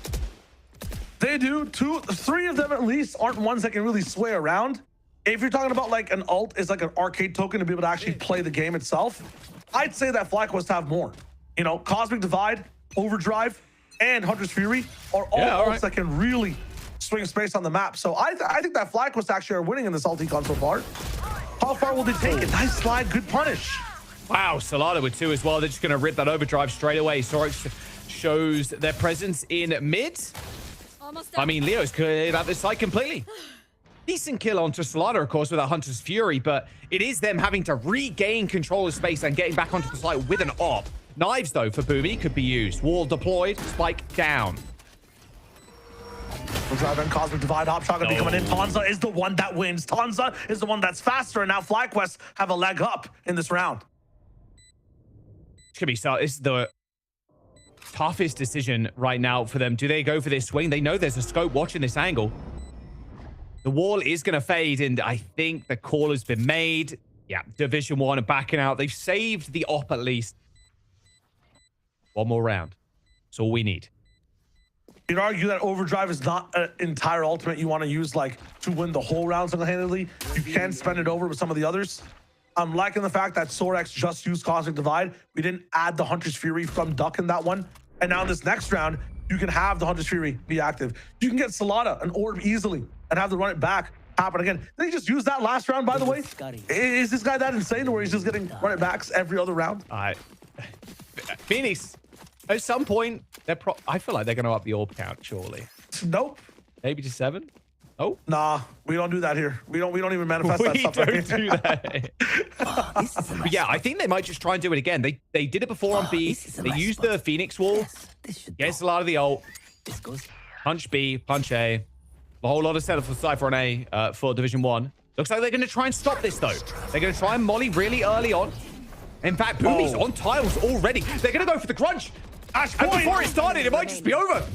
They do. 3 of them at least aren't ones that can really sway around. If you're talking about like an ult is like an arcade token to be able to actually play the game itself, I'd say that FlyQuest have more. You know, Cosmic Divide, Overdrive, and Hunter's Fury are all ults that can really swing space on the map. So I think that FlyQuest actually are winning in this ult econ so far. How far will they take it? Nice slide, good punish. Wow, Salada with 2 as well. They're just going to rip that overdrive straight away. Sorix shows their presence in mid. I mean, Leo's cleared out this side completely. Decent kill onto Salada, of course, with that Hunter's Fury, but it is them having to regain control of space and getting back onto the site with an op. Knives, though, for Boomy could be used. Wall deployed, spike down. Drive and Cosmic Divide, Hop Shot gonna be coming in. Tanza is the one that wins. Tanza is the one that's faster, and now FlyQuest have a leg up in this round. This could be so. This is the toughest decision right now for them. Do they go for this swing? They know there's a scope watching this angle. The wall is going to fade, and I think the call has been made. Yeah, Division 1 are backing out. They've saved the op at least. One more round. That's all we need. You'd argue that Overdrive is not an entire ultimate you want to use like to win the whole round single-handedly. You can spend it over with some of the others. I'm liking the fact that Sorix just used Cosmic Divide. We didn't add the Hunter's Fury from Duck in that one. And now in this next round, you can have the Hunter's Fury be active. You can get Salada an orb easily and have the run it back happen again. Did he just use that last round, by the way? Is this guy that insane where he's just getting run it backs every other round? Phoenix, at some point, I feel like they're going to up the orb count, surely. Nope. Maybe to 7? Oh, nah, we don't do that here. We don't even manifest that stuff. We don't do that. But yeah, I think they might just try and do it again. They did it before on B. They used the Phoenix wall. Gets a lot of the ult. Punch B, punch A. A whole lot of setup for Cypher on A for Division 1. Looks like they're going to try and stop this though. They're going to try and molly really early on. In fact, Boomy's on tiles already. They're going to go for the crunch. And before it started, it might just be over.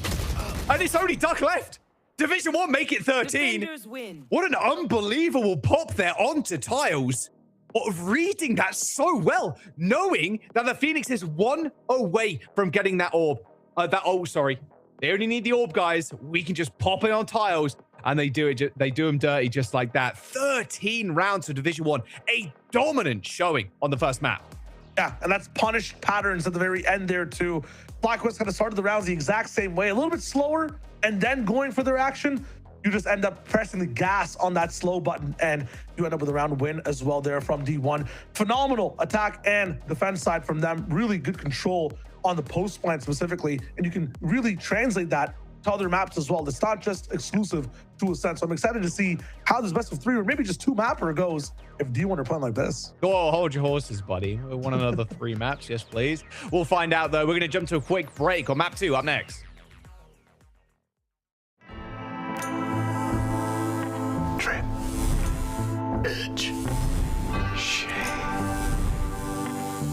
And it's only Duck left. Division 1 make it 13. What an unbelievable pop there onto tiles. Reading that so well, knowing that the Phoenix is 1 away from getting that orb. Sorry. They only need the orb, guys. We can just pop it on tiles, and they do it. They do them dirty just like that. 13 rounds of Division 1. A dominant showing on the first map. Yeah, and that's punish patterns at the very end there too. FlyQuest kind of started the rounds the exact same way, a little bit slower, and then going for their action. You just end up pressing the gas on that slow button, and you end up with a round win as well there from D1. Phenomenal attack and defense side from them. Really good control on the post plant specifically, and you can really translate that to other maps as well. It's not just exclusive to Ascent. So I'm excited to see how this best of 3 or maybe just 2 mapper goes if D1 are playing like this. Go hold your horses, buddy. We want another 3 maps. Yes, please. We'll find out, though. We're going to jump to a quick break on map 2 up next. Trim, edge, shave.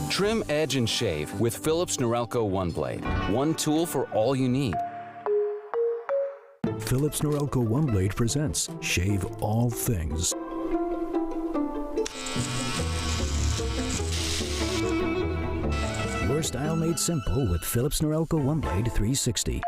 Trim, edge, and shave with Philips Norelco One Blade. One tool for all you need. Philips Norelco One Blade presents Shave All Things. Your style made simple with Philips Norelco One Blade 360.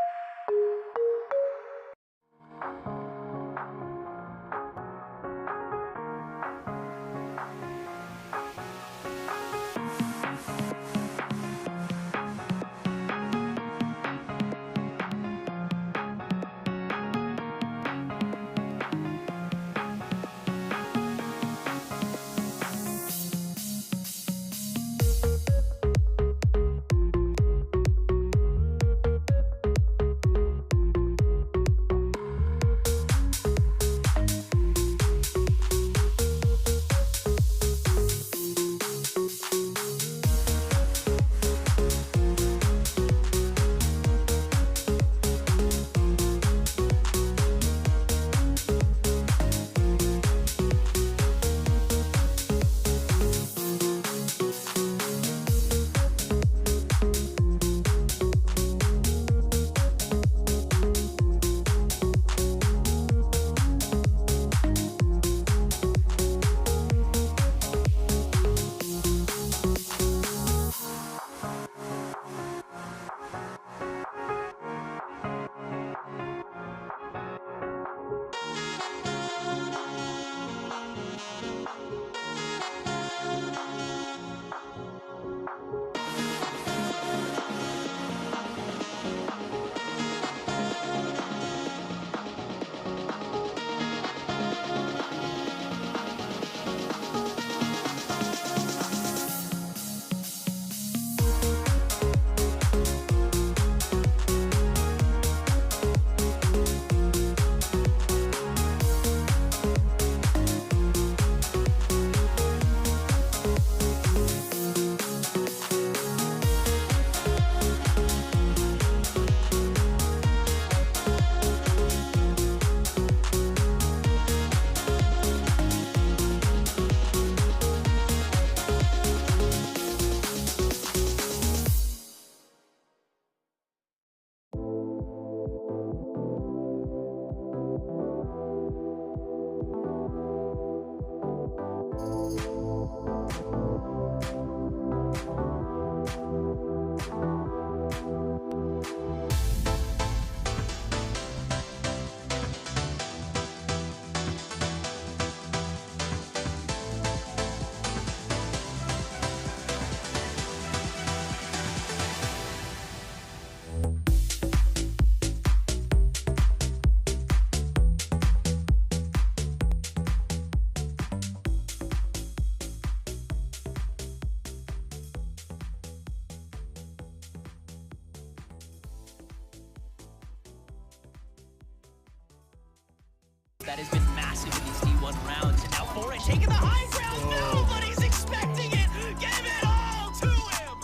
That has been massive in these D1 rounds. And now Foray taking the high ground. Nobody's expecting it. Give it all to him.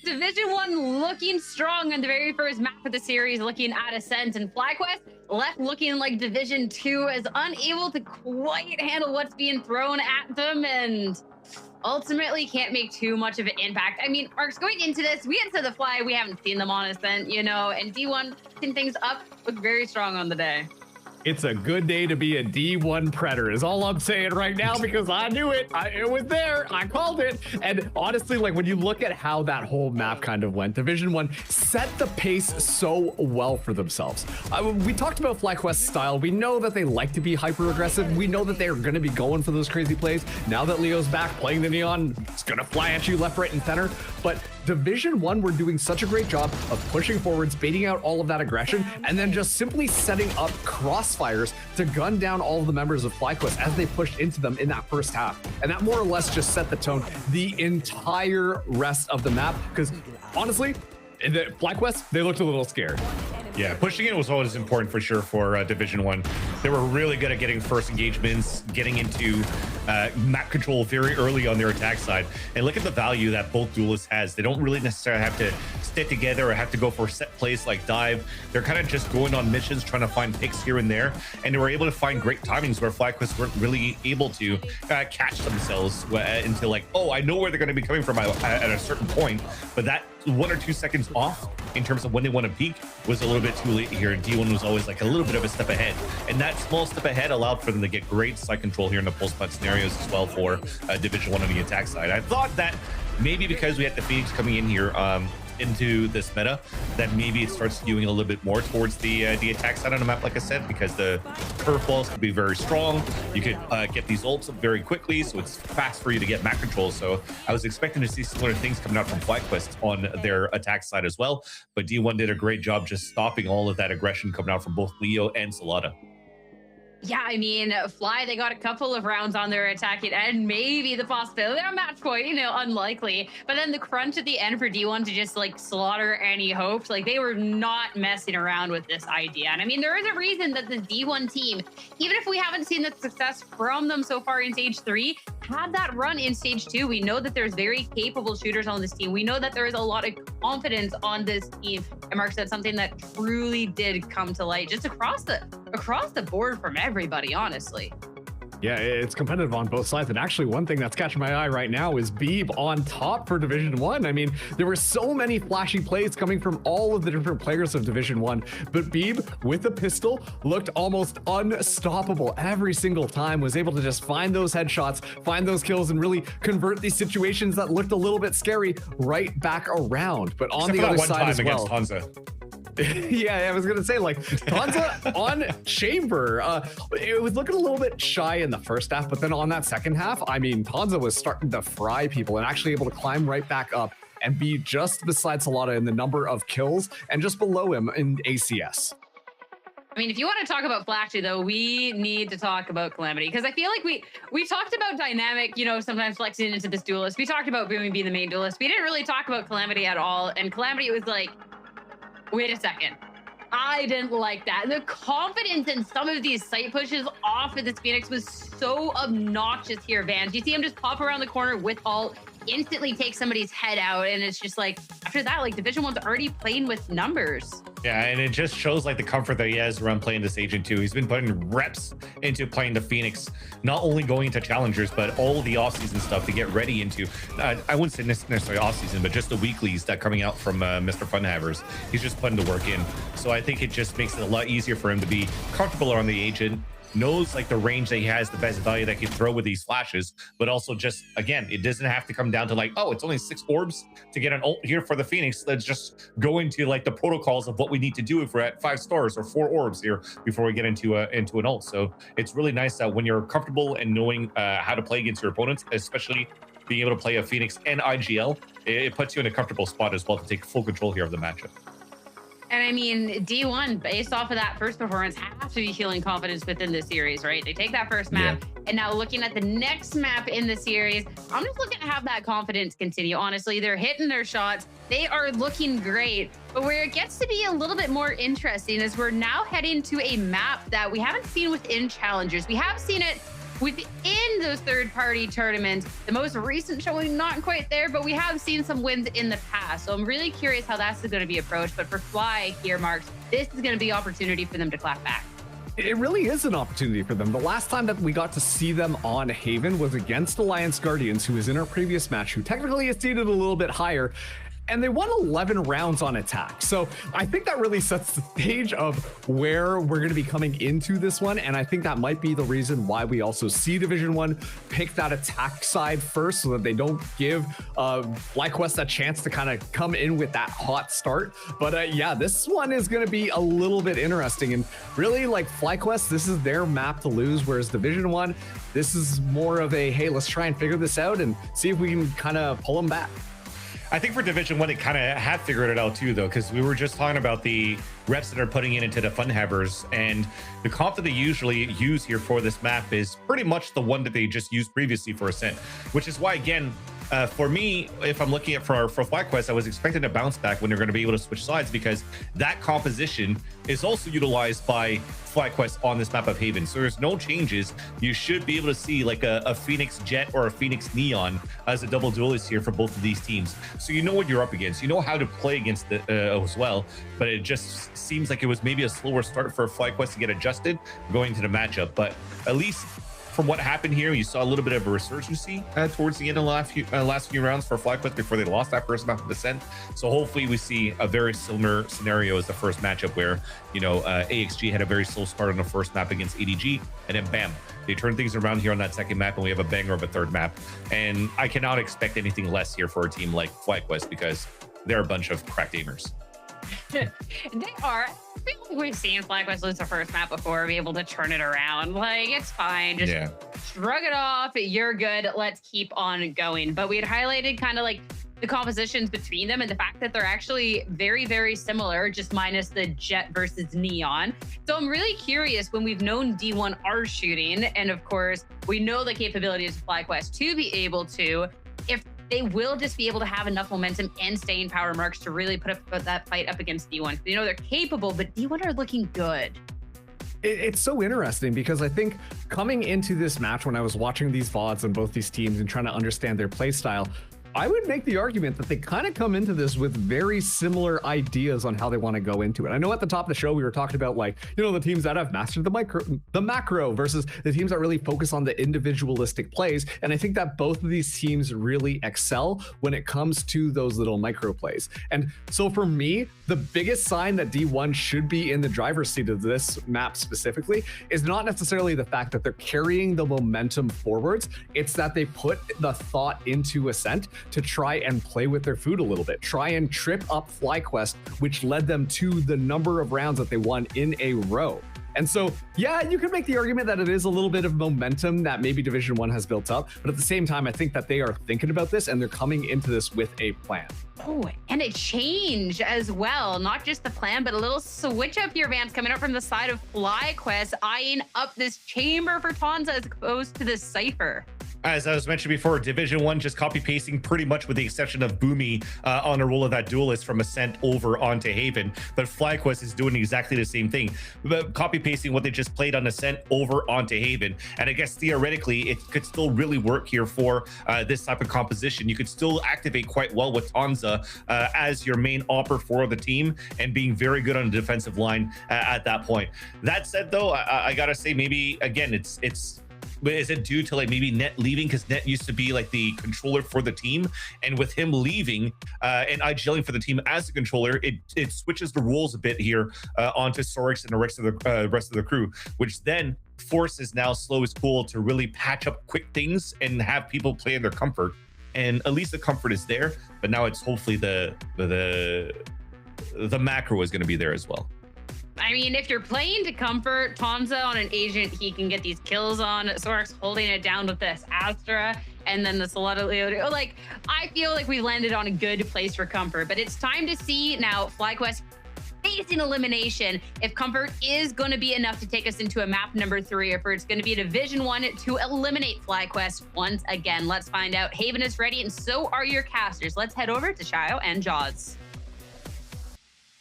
Division 1 looking strong on the very first map of the series, looking at Ascent, and FlyQuest left looking like Division 2 is unable to quite handle what's being thrown at them and ultimately can't make too much of an impact. I mean, Marks, going into this, we had said the Fly, we haven't seen them on Ascent, you know, and D1 picking things up look very strong on the day. It's a good day to be a D1 Predator is all I'm saying right now, because I knew it. It was there. I called it. And honestly, like when you look at how that whole map kind of went, Division 1 set the pace so well for themselves. We talked about FlyQuest's style. We know that they like to be hyper aggressive. We know that they're going to be going for those crazy plays. Now that Leo's back playing the Neon, it's going to fly at you left, right, and center. But Division 1 were doing such a great job of pushing forwards, baiting out all of that aggression, and then just simply setting up crossfires to gun down all of the members of FlyQuest as they pushed into them in that first half. And that more or less just set the tone the entire rest of the map, because honestly, in the FlyQuest, they looked a little scared. Yeah, pushing in was always important for sure for Division 1. They were really good at getting first engagements, getting into map control very early on their attack side. And look at the value that both duelists has. They don't really necessarily have to stick together or have to go for set plays like dive. They're kind of just going on missions, trying to find picks here and there. And they were able to find great timings where FlyQuest weren't really able to catch themselves into like, oh, I know where they're going to be coming from at a certain point. But that 1 or 2 seconds off in terms of when they want to peak was a little bit too late here. D1 was always like a little bit of a step ahead, and that small step ahead allowed for them to get great side control here in the pulse punt scenarios as well for Division 1 on the attack side. I thought that maybe because we had the Phoenix coming in here into this meta, that maybe it starts skewing a little bit more towards the attack side on the map, like I said, because the curveballs could be very strong. You could get these ults up very quickly, so it's fast for you to get map control. So I was expecting to see similar things coming out from FlyQuest on their attack side as well, but D1 did a great job just stopping all of that aggression coming out from both Leo and Salada. Yeah, I mean, Fly, they got a couple of rounds on their attacking and maybe the possibility of a match point, you know, unlikely. But then the crunch at the end for D1 to just like slaughter any hopes, like they were not messing around with this idea. And I mean, there is a reason that the D1 team, even if we haven't seen the success from them so far in stage 3, had that run in stage 2. We know that there's very capable shooters on this team. We know that there is a lot of confidence on this team. And Mark said something that truly did come to light just across the board from everybody, honestly. Yeah, it's competitive on both sides. And actually, one thing that's catching my eye right now is Beeb on top for Division 1. I mean, there were so many flashy plays coming from all of the different players of Division 1, but Beeb with a pistol looked almost unstoppable every single time, was able to just find those headshots, find those kills, and really convert these situations that looked a little bit scary right back around. But on the other side as well. Hansa. Yeah, I was gonna say, like, Hansa on Chamber, it was looking a little bit shy in the first half, but then on that second half, I mean, Hansa was starting to fry people and actually able to climb right back up and be just beside Salada in the number of kills and just below him in ACS. I mean, if you want to talk about Flashy, though, we need to talk about Calamity, because I feel like we talked about Dynamic, you know, sometimes flexing into this duelist. We talked about Boomy being the main duelist. We didn't really talk about Calamity at all, and Calamity was like, wait a second. I didn't like that. The confidence in some of these sight pushes off of this Phoenix was so obnoxious here, Vans. You see him just pop around the corner with ult, instantly take somebody's head out, and it's just like, after that, like, Division 1's already playing with numbers. Yeah, and it just shows like the comfort that he has around playing this agent too. He's been putting reps into playing the Phoenix, not only going into challengers, but all the off-season stuff to get ready into. I wouldn't say necessarily off-season, but just the weeklies that coming out from Mr. Funhavers. He's just putting the work in. So I think it just makes it a lot easier for him to be comfortable around the agent, knows like the range that he has, the best value that he can throw with these flashes, but also just, again, it doesn't have to come down to like, oh, it's only 6 orbs to get an ult here for the Phoenix. Let's just go into like the protocols of what we need to do if we're at 5 stars or 4 orbs here before we get into an ult. So it's really nice that when you're comfortable and knowing how to play against your opponents, especially being able to play a Phoenix and IGL, it puts you in a comfortable spot as well to take full control here of the matchup. And I mean, D1, based off of that first performance, have to be feeling confidence within the series, right? They take that first map, and now looking at the next map in the series, I'm just looking to have that confidence continue. Honestly, they're hitting their shots. They are looking great. But where it gets to be a little bit more interesting is we're now heading to a map that we haven't seen within Challengers. We have seen it within those third-party tournaments. The most recent showing, not quite there, but we have seen some wins in the past. So I'm really curious how that's going to be approached. But for Fly here, Marks, this is going to be opportunity for them to clap back. It really is an opportunity for them. The last time that we got to see them on Haven was against Alliance Guardians, who was in our previous match, who technically is seated a little bit higher. and they won 11 rounds on attack. So I think that really sets the stage of where we're going to be coming into this one. And I think that might be the reason why we also see Division 1 pick that attack side first, so that they don't give FlyQuest a chance to kind of come in with that hot start. But yeah, this one is going to be a little bit interesting. And really, like FlyQuest, this is their map to lose, whereas Division 1, this is more of a, hey, let's try and figure this out and see if we can kind of pull them back. I think for Division 1, they kind of have figured it out too, though, because we were just talking about the reps that are putting it into the Fun Havers, and the comp that they usually use here for this map is pretty much the one that they just used previously for Ascent, which is why, again, for me, if I'm looking at for FlyQuest, I was expecting a bounce back when they're going to be able to switch sides, because that composition is also utilized by FlyQuest on this map of Haven. So there's no changes. You should be able to see like a Phoenix Jet or a Phoenix Neon as a double duelist here for both of these teams. So you know what you're up against. You know how to play against it as well. But it just seems like it was maybe a slower start for FlyQuest to get adjusted going to the matchup. But at least from what happened here, you saw a little bit of a resurgency towards the end of the last few rounds for FlyQuest before they lost that first map of Descent. So hopefully we see a very similar scenario as the first matchup, where, you know, AXG had a very slow start on the first map against ADG, and then bam, they turn things around here on that second map, and we have a banger of a third map. And I cannot expect anything less here for a team like FlyQuest, because they're a bunch of cracked aimers. They are. I feel like we've seen FlyQuest lose the first map before, be able to turn it around. Like, it's fine. Just shrug it off. You're good. Let's keep on going. But we had highlighted kind of like the compositions between them and the fact that they're actually very, very similar, just minus the Jet versus Neon. So I'm really curious, when we've known D1 are shooting, and of course, we know the capabilities of FlyQuest to be able to, if they will just be able to have enough momentum and staying power marks to really put up that fight up against D1. You know, they're capable, but D1 are looking good. It's so interesting, because I think coming into this match, when I was watching these VODs on both these teams and trying to understand their play style, I would make the argument that they kind of come into this with very similar ideas on how they want to go into it. I know at the top of the show, we were talking about, like, you know, the teams that have mastered the macro versus the teams that really focus on the individualistic plays. And I think that both of these teams really excel when it comes to those little micro plays. And so for me, the biggest sign that D1 should be in the driver's seat of this map specifically is not necessarily the fact that they're carrying the momentum forwards. It's that they put the thought into Ascent to try and play with their food a little bit, try and trip up FlyQuest, which led them to the number of rounds that they won in a row. And so, yeah, you could make the argument that it is a little bit of momentum that maybe Division 1 has built up, but at the same time, I think that they are thinking about this and they're coming into this with a plan. Oh, and a change as well. Not just the plan, but a little switch up here, Vance, coming up from the side of FlyQuest, eyeing up this chamber for Tonza as opposed to this Cypher. As I was mentioned before, Division 1 just copy-pasting pretty much with the exception of Boomy on a role of that duelist from Ascent over onto Haven. But FlyQuest is doing exactly the same thing, but copy-pasting what they just played on Ascent over onto Haven. And I guess theoretically, it could still really work here for this type of composition. You could still activate quite well with Tonza as your main opper for the team and being very good on the defensive line at that point. That said, though, I gotta say, maybe, again, but is it due to like maybe Net leaving, because Net used to be like the controller for the team, and with him leaving and IGLing for the team as the controller, it switches the roles a bit here onto Sorix and the rest of the crew, which then forces now Slow is Cool to really patch up quick things and have people play in their comfort. And at least the comfort is there, but now it's hopefully the macro is going to be there as well. I mean, if you're playing to comfort, Tonza on an agent, he can get these kills on. Sorix holding it down with this Astra, and then the Solata Leo. Like, I feel like we landed on a good place for comfort, but it's time to see now FlyQuest facing elimination. If comfort is going to be enough to take us into a map number 3, or if it's going to be a Division 1 to eliminate FlyQuest once again. Let's find out. Haven is ready, and so are your casters. Let's head over to Shio and Jaws.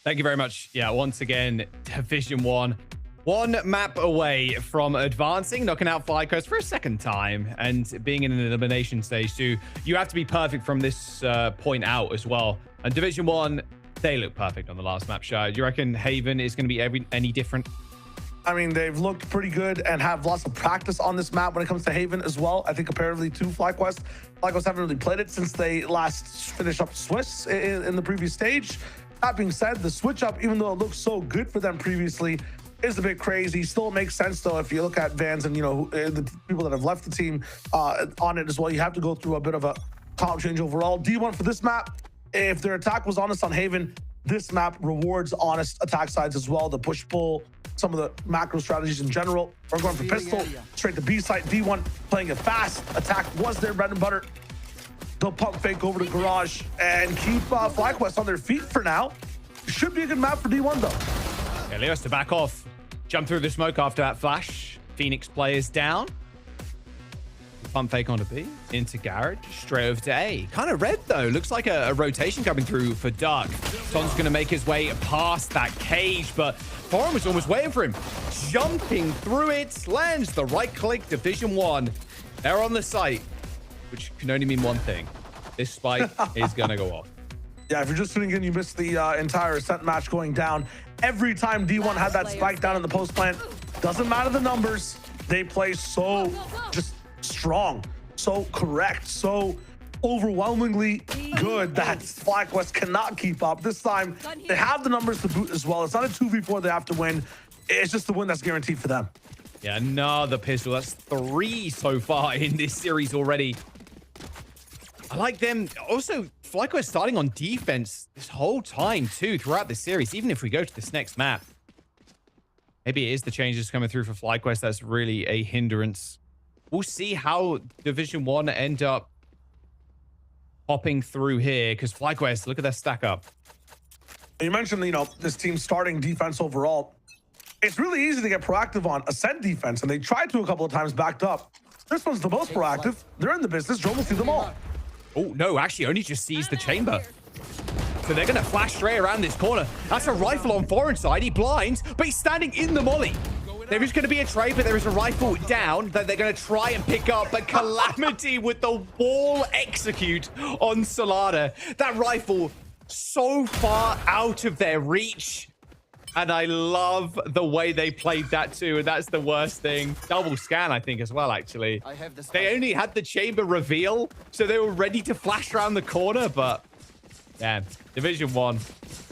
Thank you very much. Yeah, once again, Division 1, one map away from advancing, knocking out FlyQuest for a second time, and being in an elimination stage too. You have to be perfect from this point out as well. And Division 1, they look perfect on the last map. Shah, do you reckon Haven is going to be any different? I mean, they've looked pretty good and have lots of practice on this map when it comes to Haven as well. I think comparatively to FlyQuest. FlyQuest haven't really played it since they last finished up Swiss in the previous stage. That being said, the switch up, even though it looked so good for them previously, is a bit crazy. Still makes sense though if you look at Vans and the people that have left the team on it as well. You have to go through a bit of a comp change overall. D1 for this map, if their attack was honest on Haven, this map rewards honest attack sides as well. The push pull, some of the macro strategies in general. We're going for pistol, straight to B site. D1 playing it fast. Attack was their bread and butter. They'll pump fake over to Garage and keep FlyQuest on their feet for now. Should be a good map for D1 though. Yeah, Leos to back off. Jump through the smoke after that flash. Phoenix players down. Pump fake onto B. Into Garage. Straight over to A. Kind of red though. Looks like a rotation coming through for Duck. Ton's going to make his way past that cage, but Foreign was almost waiting for him. Jumping through it. Lands the right click. Division 1. They're on the site, which can only mean one thing. This spike is going to go off. Yeah, if you're just tuning in, you missed the entire Ascent match going down. Every time D1 had that spike down in the post plant, doesn't matter the numbers, they play so just strong, so correct, so overwhelmingly good that FlyQuest cannot keep up. This time, they have the numbers to boot as well. It's not a 2v4 they have to win. It's just the win that's guaranteed for them. Yeah, another pistol. That's 3 so far in this series already. I like them. Also, FlyQuest starting on defense this whole time, too, throughout the series, even if we go to this next map. Maybe it is the changes coming through for FlyQuest that's really a hindrance. We'll see how Division 1 end up hopping through here, because FlyQuest, look at their stack up. You mentioned, this team starting defense overall. It's really easy to get proactive on Ascent defense, and they tried to a couple of times backed up. This one's the most proactive. They're in the business. Joe will see them all. Oh, no, actually only just sees the chamber. So they're going to flash straight around this corner. That's a rifle on Foreign side. He blinds, but he's standing in the molly. There is going to be a trade, but there is a rifle down that they're going to try and pick up. But Calamity with the wall execute on Solana. That rifle so far out of their reach. And I love the way they played that too. And that's the worst thing. Double scan, I think, as well, actually. They only had the chamber reveal, so they were ready to flash around the corner. But, yeah, Division 1.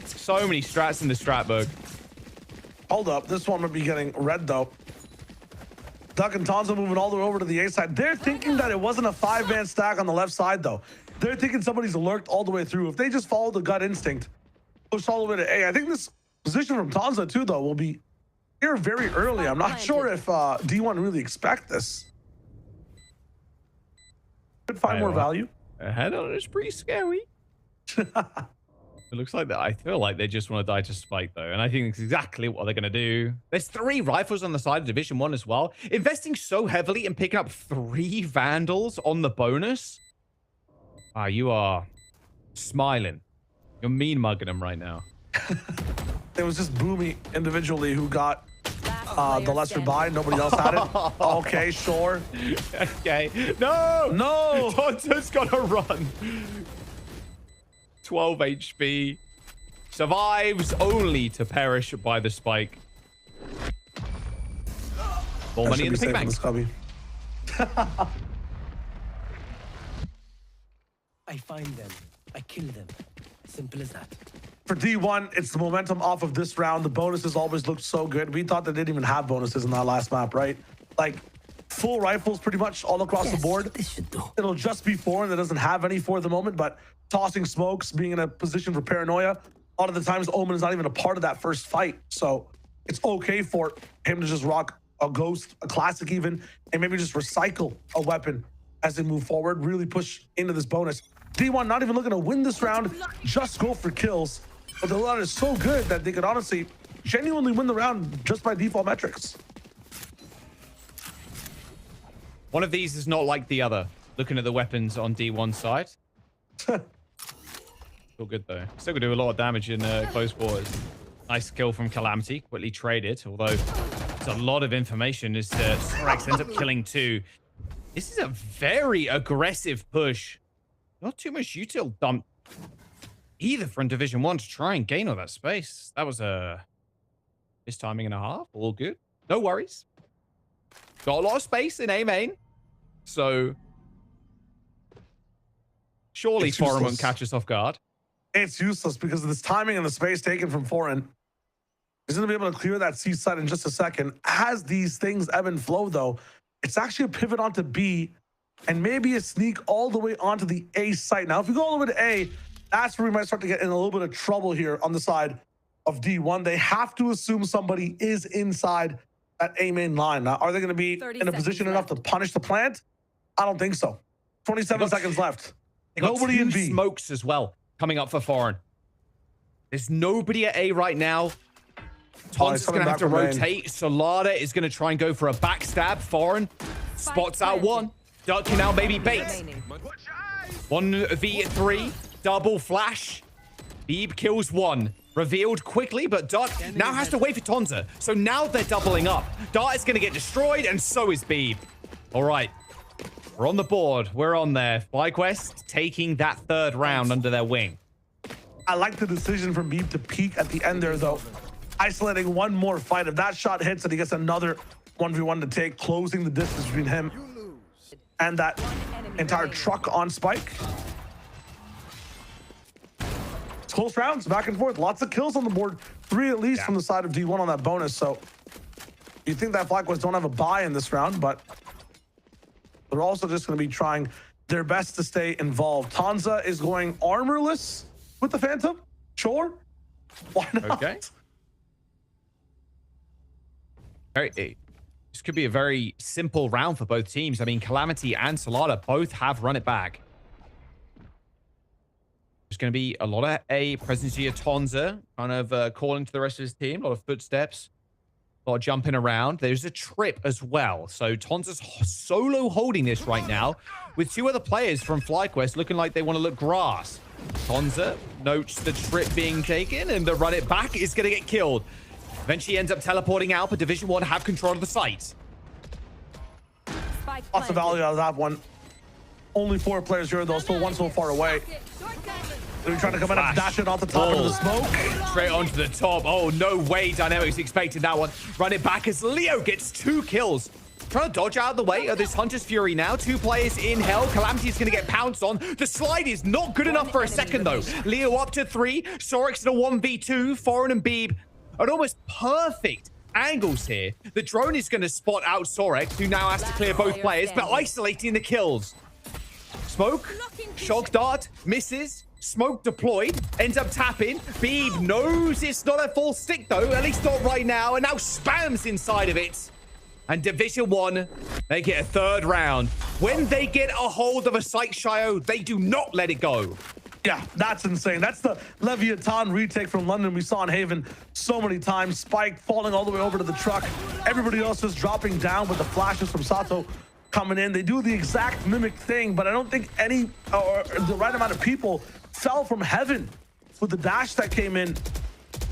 So many strats in the strat book. Hold up. This one might be getting red, though. Duck and Tonzo moving all the way over to the A side. They're thinking that it wasn't a 5-man stack on the left side, though. They're thinking somebody's lurked all the way through. If they just follow the gut instinct, push all the way to A. I think this position from Tonzo, too, though, will be here very early. I'm not sure if D1 really expect this. Could find more value. Ahead on it's pretty scary. It looks like that. I feel like they just want to die to spike, though. And I think it's exactly what they're going to do. There's 3 rifles on the side of Division 1 as well. Investing so heavily in picking up 3 Vandals on the bonus. Wow, you are smiling. You're mean mugging them right now. It was just Boomy individually who got the lesser buy. Nobody else had it. Okay, sure. Okay. No! No! Tonto's got to run. 12 HP. Survives only to perish by the spike. More money in the pig banks. I find them. I kill them. Simple as that. For D1, it's the momentum off of this round. The bonuses always looked so good. We thought they didn't even have bonuses in that last map, right? Like, full rifles pretty much all across the board. It'll just be Foreign that doesn't have any for the moment, but tossing smokes, being in a position for paranoia, a lot of the times Omen is not even a part of that first fight. So it's okay for him to just rock a ghost, a classic even, and maybe just recycle a weapon as they move forward, really push into this bonus. D1 not even looking to win this round, just go for kills. But the line is so good that they could honestly genuinely win the round just by default metrics. One of these is not like the other. Looking at the weapons on D1 side. Still good, though. Still gonna do a lot of damage in close quarters. Nice kill from Calamity. Quickly traded, although there's a lot of information as Rex ends up killing 2. This is a very aggressive push. Not too much util dump either from Division 1 to try and gain all that space. That was a mistiming and a half. All good. No worries. Got a lot of space in A main. So surely Foreign won't catch us off guard. It's useless because of this timing and the space taken from Foreign. He's going to be able to clear that C side in just a second. As these things ebb and flow, though, it's actually a pivot onto B and maybe a sneak all the way onto the A site. Now, if we go all the way to A, that's where we might start to get in a little bit of trouble here on the side of D1. They have to assume somebody is inside that A main line. Now, are they going to be in a position enough to punish the plant? I don't think so. 27 seconds left. They got Nobody in two B. smokes as well coming up for Foreign. There's nobody at A right now. Tons is going to have to rotate. Solada is going to try and go for a backstab. Foreign spots out one. Duck can now maybe bait. 1v3. Double flash. Beeb kills one. Revealed quickly, but Dart now has to wait for Tonza. So now they're doubling up. Dart is going to get destroyed, and so is Beeb. All right. We're on the board. We're on there. FlyQuest taking that third round under their wing. I like the decision from Beeb to peek at the end there, though. Isolating one more fight. If that shot hits and he gets another 1v1 to take, closing the distance between him and that entire truck on Spike. It's close rounds, back and forth. Lots of kills on the board. 3 at least from the side of D1 on that bonus. So you think that FlyQuest don't have a buy in this round, but they're also just going to be trying their best to stay involved. Tonza is going armorless with the Phantom. Sure. Why not? Okay. This could be a very simple round for both teams. I mean, Calamity and Solada both have run it back. There's going to be a lot of A presence here. Tonza kind of calling to the rest of his team. A lot of footsteps. A lot of jumping around. There's a trip as well. So Tonza's solo holding this right now with 2 other players from FlyQuest looking like they want to look grass. Tonza notes the trip being taken and the run it back is going to get killed. Eventually ends up teleporting out, but Division 1 have control of the site. Lots of value out of that one. Only 4 players here, though. Still one so far away. They're trying to come in and dash it off the top of the smoke. Straight onto the top. Oh, no way Dynamics expected that one. Run it back as Leo gets 2 kills. Trying to dodge out of the way of this Hunter's Fury now. 2 players in hell. Calamity is going to get pounced on. The slide is not good enough for a second, though. Leo up to 3. Sorix in a 1v2. Foreign and Beeb at almost perfect angles here. The drone is going to spot out Sorix, who now has to clear both players, but isolating the kills. Smoke, shock dart, misses. Smoke deployed, ends up tapping. Beeb knows it's not a full stick, though, at least not right now, and now spams inside of it. And Division 1, they get a 3rd round. When they get a hold of a site, Shio, they do not let it go. Yeah, that's insane. That's the Leviathan retake from London we saw in Haven so many times. Spike falling all the way over to the truck. Everybody else is dropping down with the flashes from Sato coming in. They do the exact mimic thing, but I don't think any or the right amount of people fell from heaven with the dash that came in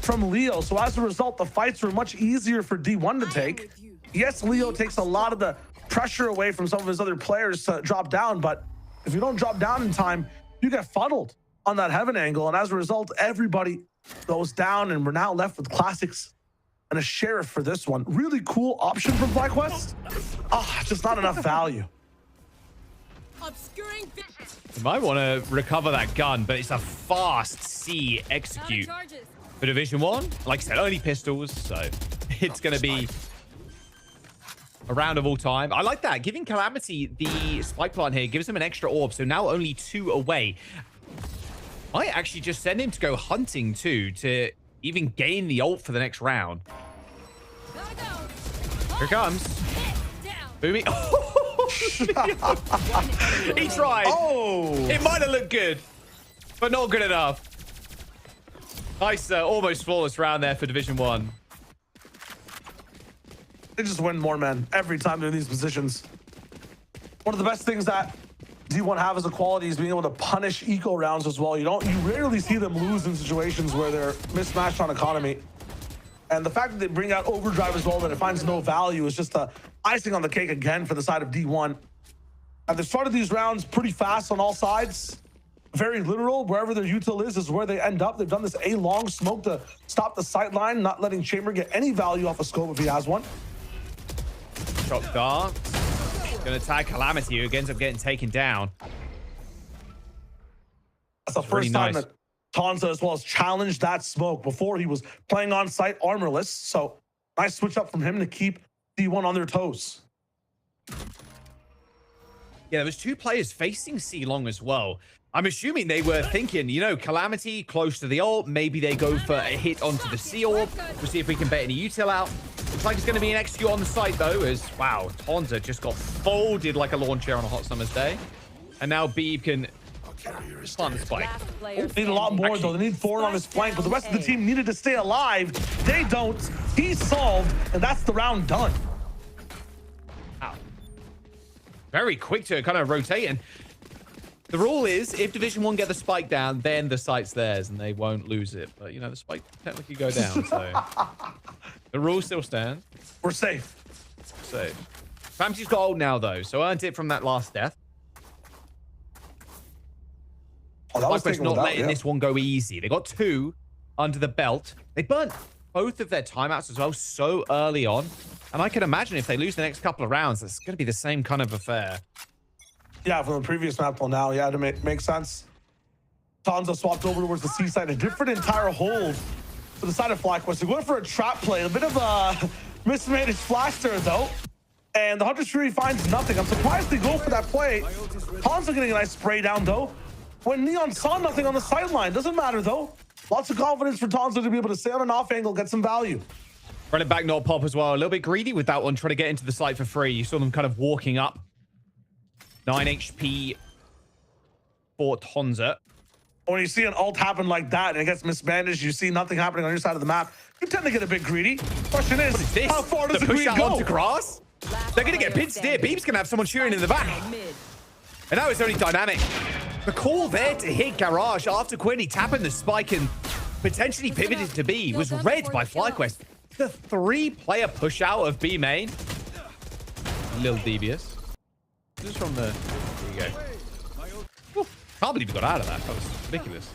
from Leo. So as a result, the fights were much easier for D1 to take. Yes, Leo takes a lot of the pressure away from some of his other players to drop down, but if you don't drop down in time, you get funneled on that heaven angle. And as a result, everybody goes down and we're now left with classics and a sheriff for this one. Really cool option from FlyQuest. Just not enough value. You might want to recover that gun, but it's a fast C execute for Division 1. Like I said, only pistols, so it's going to be a round of all time. I like that. Giving Calamity the spike plant here gives him an extra orb, so now only 2 away. I actually just send him to go hunting too, to even gain the ult for the next round. Here it comes. Boomy. He tried. Oh! It might have looked good, but not good enough. Nice, almost flawless round there for Division 1. They just win more, man, every time they're in these positions. One of the best things that D1 have as a quality is being able to punish eco rounds as well. You rarely see them lose in situations where they're mismatched on economy. And the fact that they bring out overdrive as well, that it finds no value, is just the icing on the cake again for the side of D1. And they started these rounds pretty fast on all sides. Very literal. Wherever their util is where they end up. They've done this A long smoke to stop the sight line, not letting Chamber get any value off a scope if he has one. Shock Dart. Gonna tag Calamity, who ends up getting taken down. That's the first time that Tonza as well as challenged that smoke. Before he was playing on site armorless. So nice switch up from him to keep D1 on their toes. Yeah, there was 2 players facing C-Long as well. I'm assuming they were thinking, you know, Calamity close to the ult. Maybe they go for a hit onto the C orb. We'll see if we can bait any util out. Looks like it's going to be an XQ on the site, though, as, wow, Tonza just got folded like a lawn chair on a hot summer's day. And now Beeb can plant the spike. They need a lot more, though. They need Thorn on his flank, but the rest of the team needed to stay alive. They don't. He's solved, and that's the round done. Wow. Very quick to kind of rotate. And the rule is, if Division 1 get the spike down, then the site's theirs, and they won't lose it. But, you know, the spike technically go down, so... The rule still stands. We're safe. Safe. Famsy's got ult now, though, so earned it from that last death. Oh, that was FlyQuest not letting this one go easy. They got 2 under the belt. They burnt both of their timeouts as well so early on. And I can imagine if they lose the next couple of rounds, it's going to be the same kind of affair. Yeah, from the previous map till now, yeah, to make sense. Tonza swapped over towards the C side, a different entire hold to the side of FlyQuest. They're going for a trap play, a bit of a mismanaged flash there, though. And the Hunter's Fury finds nothing. I'm surprised they go for that play. Tonza getting a nice spray down, though. When Neon saw nothing on the sideline, doesn't matter, though. Lots of confidence for Tonza to be able to stay on an off angle, get some value. Run it back, not pop as well. A little bit greedy with that one, trying to get into the site for free. You saw them kind of walking up. 9 HP for Tonza. When you see an ult happen like that and it gets mismanaged, you see nothing happening on your side of the map, you tend to get a bit greedy. Question is this? How far does the push greed out go? onto grass? They're going to get pinched here. Beeb's going to have someone shooting in the back. And now it's only dynamic. The call there to hit Garage after Quinny tapping the spike and potentially pivoted to B was read by FlyQuest. The 3-player push out of B main. A little devious. This is from the... There you go. Can't believe he got out of that. That was ridiculous.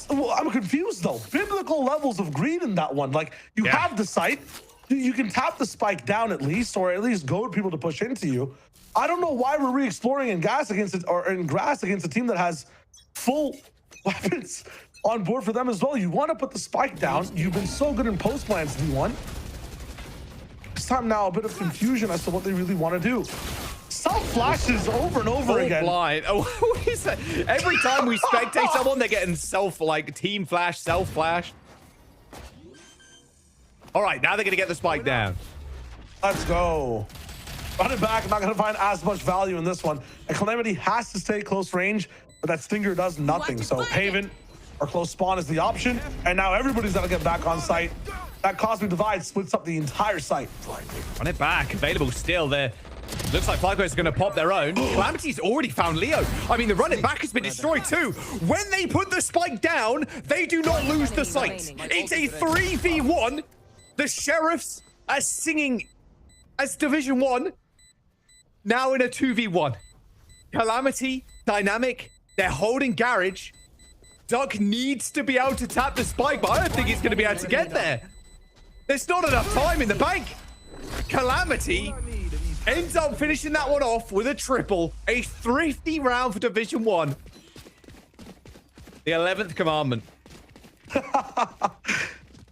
Well, I'm confused, though. Biblical levels of greed in that one. Like, you have the site. You can tap the spike down at least, or at least goad people to push into you. I don't know why we're re-exploring in gas against it, or in grass against a team that has full weapons on board for them as well. You want to put the spike down. You've been so good in post plans, D1. This time now, a bit of confusion as to what they really want to do. Self flashes over and over again. Blind. Oh, what is that? Every time we spectate someone, they're getting team flash, self flash. All right, now they're going to get the spike down. Let's go. Run it back. I'm not going to find as much value in this one. And Calamity has to stay close range, but that Stinger does nothing. So Haven or close spawn is the option. And now everybody's got to get back on site. That Cosmic Divide splits up the entire site. Run it back. Available still there. Looks like FlyQuest is going to pop their own. Calamity's already found Leo. I mean, the run it back has been destroyed too. When they put the spike down, they do not lose the site. It's a 3v1. The Sheriffs are singing as Division 1. Now in a 2v1. Calamity, Dynamic, they're holding Garage. Duck needs to be able to tap the spike, but I don't think he's going to be able to get there. There's not enough time in the bank. Calamity ends up finishing that one off with a triple. A thrifty round for Division 1. The 11th commandment.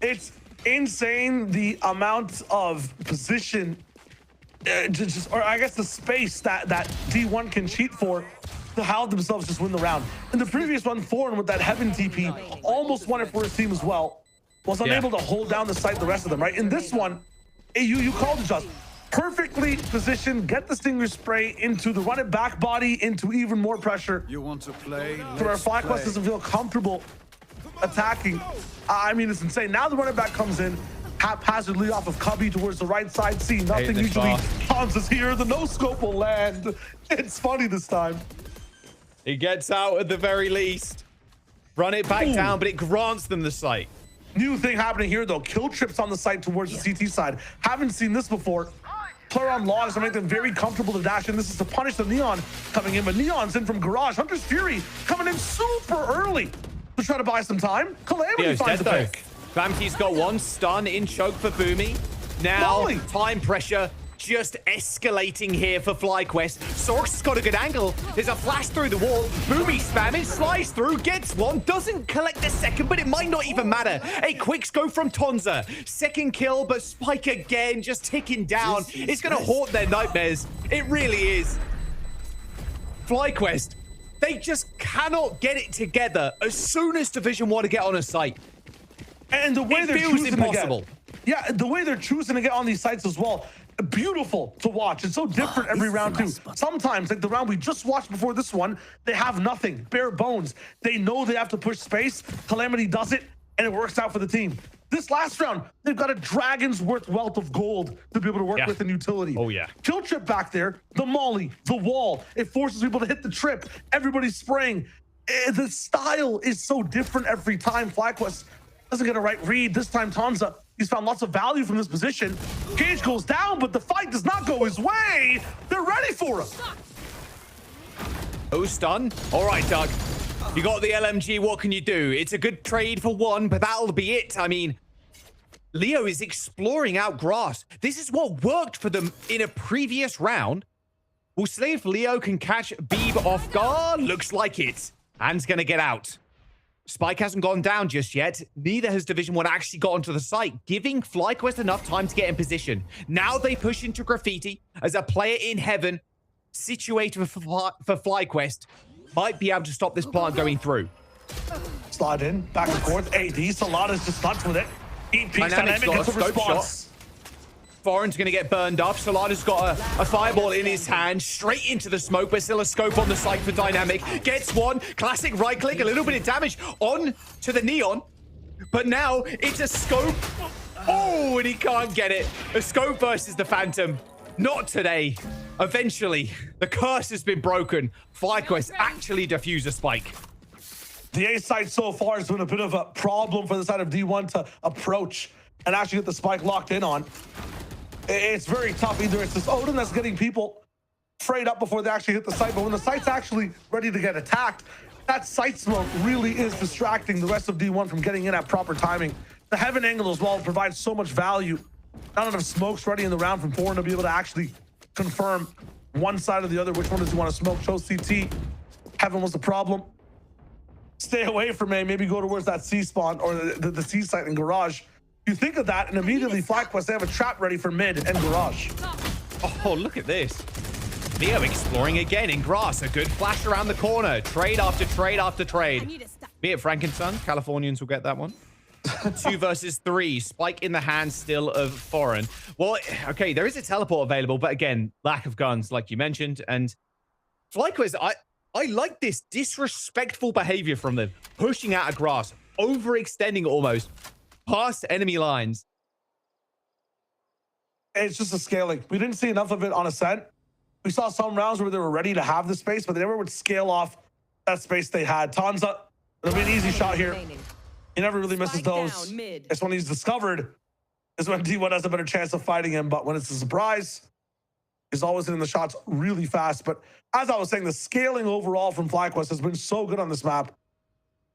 It's insane the amount of position, or I guess the space that D1 can cheat for to have themselves just win the round. In the previous one, Thorn with that Heaven TP almost won it for his team as well. Was unable to hold down the site the rest of them, right? In this one, you called it just. Perfectly positioned, get the Stinger spray into the run it back body, into even more pressure. You want to play? To where FlyQuest doesn't feel comfortable attacking. I mean, it's insane. Now the run it back comes in haphazardly off of Cubby towards the right side. See nothing. Usually Tom's here. The no scope will land. It's funny this time. He gets out at the very least. Run it back down, but it grants them the site. New thing happening here though. Kill trips on the site towards the CT side. Haven't seen this before. Player on logs to make them very comfortable to dash in. This is to punish the Neon coming in, but Neon's in from Garage. Hunter's Fury coming in super early to try to buy some time. Calamity finds the pick. Calamity's got one stun in choke for Boomy. Now, time pressure. just escalating here for FlyQuest. Sorks has got a good angle. There's a flash through the wall. Boomy spamming, slides through, gets one, doesn't collect the second, but it might not even matter. A quick scope from Tonza. Second kill, but Spike again, just ticking down. It's going to haunt their nightmares. It really is. FlyQuest, they just cannot get it together as soon as Division 1 to get on a site. And the way they're choosing impossible. to get, yeah, the way they're choosing to get on these sites as well, beautiful to watch. It's so different every round too. Sometimes, like the round we just watched before this one, they have nothing, bare bones. They know they have to push space. Calamity does it, and it works out for the team. This last round, they've got a dragon's worth wealth of gold to be able to work with in utility. Oh yeah. Kill trip back there, the molly, the wall. It forces people to hit the trip. Everybody's spraying. The style is so different every time. FlyQuest doesn't get a right read. This time, Tonza, he's found lots of value from this position. Cage goes down, but the fight does not go his way. They're ready for him. Oh, stun. All right, Doug. You got the LMG. What can you do? It's a good trade for one, but that'll be it. I mean, Leo is exploring out grass. This is what worked for them in a previous round. We'll see if Leo can catch Beeb off guard. Looks like it. Hand's going to get out. Spike hasn't gone down just yet. Neither has Division 1 actually got onto the site, giving FlyQuest enough time to get in position. Now they push into Graffiti as a player in heaven, situated for FlyQuest, might be able to stop this plant going through. Slide in, back and forth. AD, Solana's just nuts with it. Dynamic's got a scope shot. Foreign's going to get burned up. Solana's got a fireball in his hand, straight into the smoke, but still a scope on the site for Dynamic. Gets one. Classic right click, a little bit of damage on to the Neon. But now it's a scope. Oh, and he can't get it. A scope versus the Phantom. Not today. Eventually, the curse has been broken. FlyQuest actually defuse a Spike. The A side so far has been a bit of a problem for the side of D1 to approach and actually get the Spike locked in on. It's very tough. Either it's this Odin that's getting people frayed up before they actually hit the site, but when the site's actually ready to get attacked, that site smoke really is distracting the rest of D1 from getting in at proper timing. The heaven angle as well provides so much value. Not enough smokes ready in the round from Foreign to be able to actually confirm one side or the other. Which one does he want to smoke? Chose CT. Heaven was the problem. Stay away from A. Maybe go towards that C spawn or the C site in garage. You think of that, and immediately FlyQuest, they have a trap ready for mid and garage. Oh, look at this. Leo exploring again in grass. A good flash around the corner. Trade after trade after trade. Be it Frankenson. Californians will get that one. 2 versus 3. Spike in the hand still of Foreign. Well, okay, there is a teleport available, but again, lack of guns, like you mentioned. And FlyQuest, I like this disrespectful behavior from them. Pushing out of grass. Overextending almost. Past enemy lines. It's just a scaling. We didn't see enough of it on Ascent. We saw some rounds where they were ready to have the space, but they never would scale off that space they had. Tonza, it'll be an easy shot here. He never really misses those. It's when he's discovered is when D1 has a better chance of fighting him, but when it's a surprise, he's always hitting the shots really fast. But as I was saying, the scaling overall from FlyQuest has been so good on this map.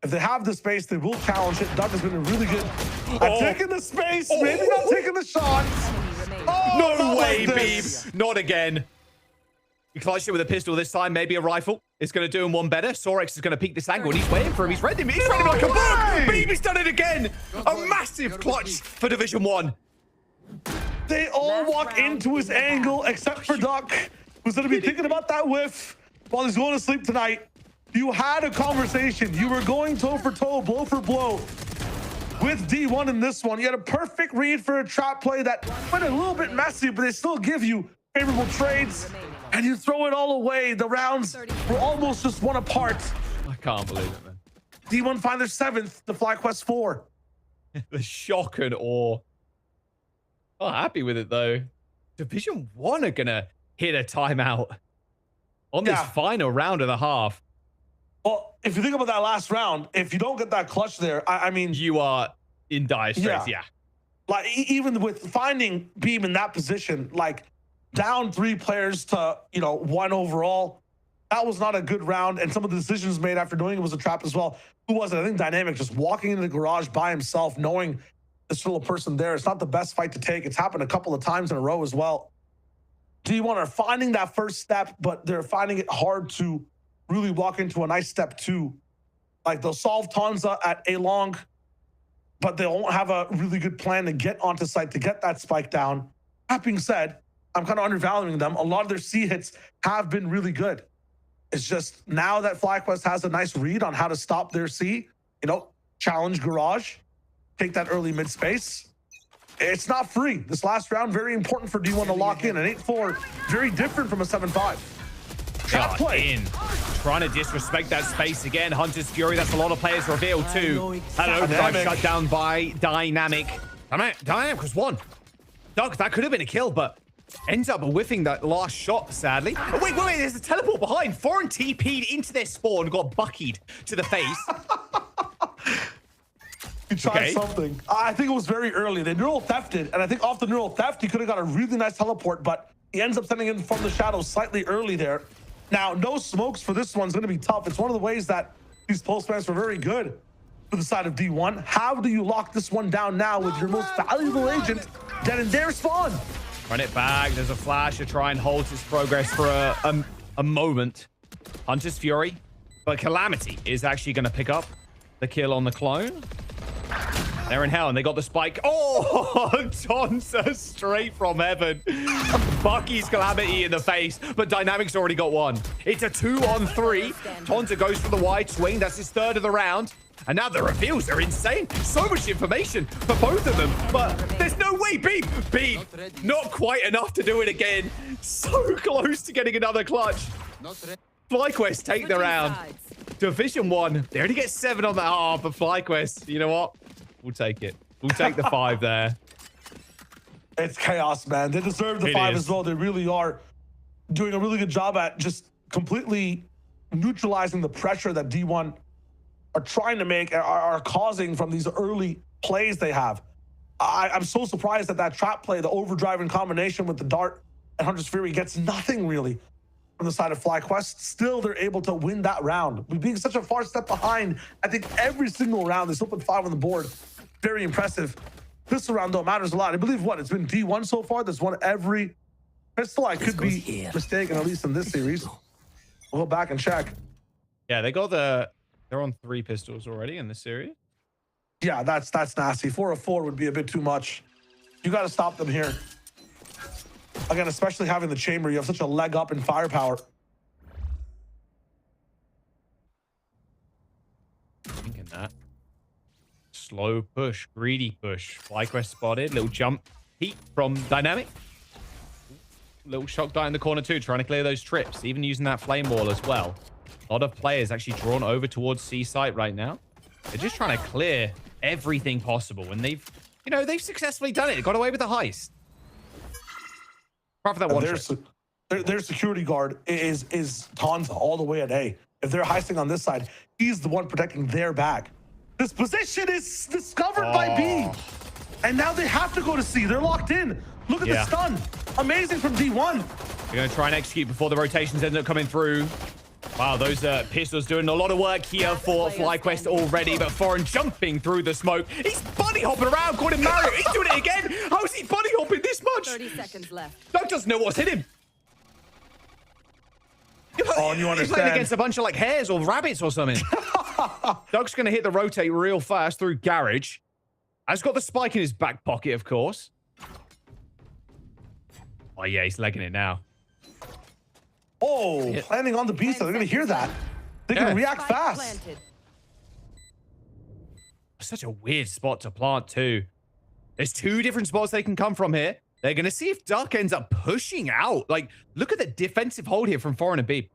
If they have the space, they will challenge it. Doug has been really good at taking the space, maybe not taking the shots. Oh, no way, like Beeb. Not again. He clutched it with a pistol this time, maybe a rifle. It's going to do him one better. Sorex is going to peek this angle, and he's waiting for him. He's ready. He's ready like a book. Beeb done it again. A massive clutch for Division 1. They all walk into his angle, except for Duck, who's going to be thinking about that whiff while he's going to sleep tonight. You had a conversation. You were going toe for toe, blow for blow with D1 in this one. You had a perfect read for a trap play that went a little bit messy, but they still give you favorable trades, and you throw it all away. The rounds were almost just one apart. I can't believe it, man. D1 find their 7th, the FlyQuest 4. The shock and awe. Oh, happy with it, though. Division 1 are going to hit a timeout on this final round and a half. Well, if you think about that last round, if you don't get that clutch there, I mean... You are in dire straits, yeah. Like, even with finding Beam in that position, like, down 3 players to, 1 overall, that was not a good round. And some of the decisions made after doing it was a trap as well. Who was it? I think Dynamic just walking into the garage by himself, knowing there's still a person there. It's not the best fight to take. It's happened a couple of times in a row as well. D1 are finding that first step, but they're finding it hard to really walk into a nice step 2. Like they'll solve Tonza at A long, but they won't have a really good plan to get onto site to get that spike down. That being said, I'm kind of undervaluing them. A lot of their C hits have been really good. It's just now that FlyQuest has a nice read on how to stop their C, you know, challenge Garage, take that early mid space. It's not free. This last round, very important for D1 to lock in. An 8-4, very different from a 7-5. Trap play. In. Trying to disrespect that space again. Hunter's Fury, that's a lot of players revealed too. Hello, drive shut down by Dynamic. Dynamic was one. Doug, that could have been a kill, but ends up whiffing that last shot, sadly. Oh, wait, there's a teleport behind. Foreign TP'd into their spawn, got buckied to the face. He tried something. I think it was very early. They neural thefted, and I think off the neural theft, he could have got a really nice teleport, but he ends up sending in from the shadows slightly early there. Now, no smokes for this one's going to be tough. It's one of the ways that these postmans were very good for the side of D1. How do you lock this one down now with your most valuable agent dead in their spawn? Run it back. There's a flash to try and hold his progress for a moment. Hunter's Fury, but Calamity is actually going to pick up the kill on the clone. They're in hell, and they got the spike. Oh, Tonza straight from heaven. Bucky's Calamity in the face, but Dynamic's already got one. It's a 2-on-3. Tonza goes for the wide swing. That's his third of the round. And now the reveals are insane. So much information for both of them, but there's no way. Beep, not quite enough to do it again. So close to getting another clutch. FlyQuest take the round. Division 1, they only get 7 on that half, but FlyQuest, you know what? We'll take it. We'll take the 5 there. It's chaos, man. They deserve the 5 as well. They really are doing a really good job at just completely neutralizing the pressure that D1 are trying to make, are causing from these early plays they have. I'm so surprised that trap play, the overdrive in combination with the dart and Hunter's Fury gets nothing really from the side of FlyQuest. Still, they're able to win that round. With being such a far step behind, I think every single round, they still put 5 on the board. Very impressive. This round, though, matters a lot. I believe, it's been D1 so far that's won every pistol. I could be mistaken, at least in this series. We'll go back and check. Yeah, they're on 3 pistols already in this series. Yeah, that's nasty. 4 of 4 would be a bit too much. You got to stop them here. Again, especially having the chamber, you have such a leg up in firepower. Thinking that. Slow push, greedy push. FlyQuest spotted. Little jump heat from Dynamic. Little shock dart in the corner too, trying to clear those trips. Even using that flame wall as well. A lot of players actually drawn over towards C site right now. They're just trying to clear everything possible. And they've successfully done it. They got away with the heist. Apart from that one their security guard is Tonza all the way at A. If they're heisting on this side, he's the one protecting their bag. This position is discovered by B. And now they have to go to C. They're locked in. Look at the stun. Amazing from D1. They're going to try and execute before the rotations end up coming through. Wow, those pistols doing a lot of work here for FlyQuest already, but Foreign jumping through the smoke. He's bunny hopping around, calling Mario. He's doing it again. How is he bunny hopping this much? 30 seconds left. Doug doesn't know what's hit him. Oh, and you understand. He's playing against a bunch of like hares or rabbits or something. Doug's going to hit the rotate real fast through Garage. Has got the spike in his back pocket, of course. Oh, yeah, he's legging it now. Oh, planning on the beast. They're going to hear that. They can react fast. Such a weird spot to plant, too. There's 2 different spots they can come from here. They're going to see if Duck ends up pushing out. Like, look at the defensive hold here from Foreign and B.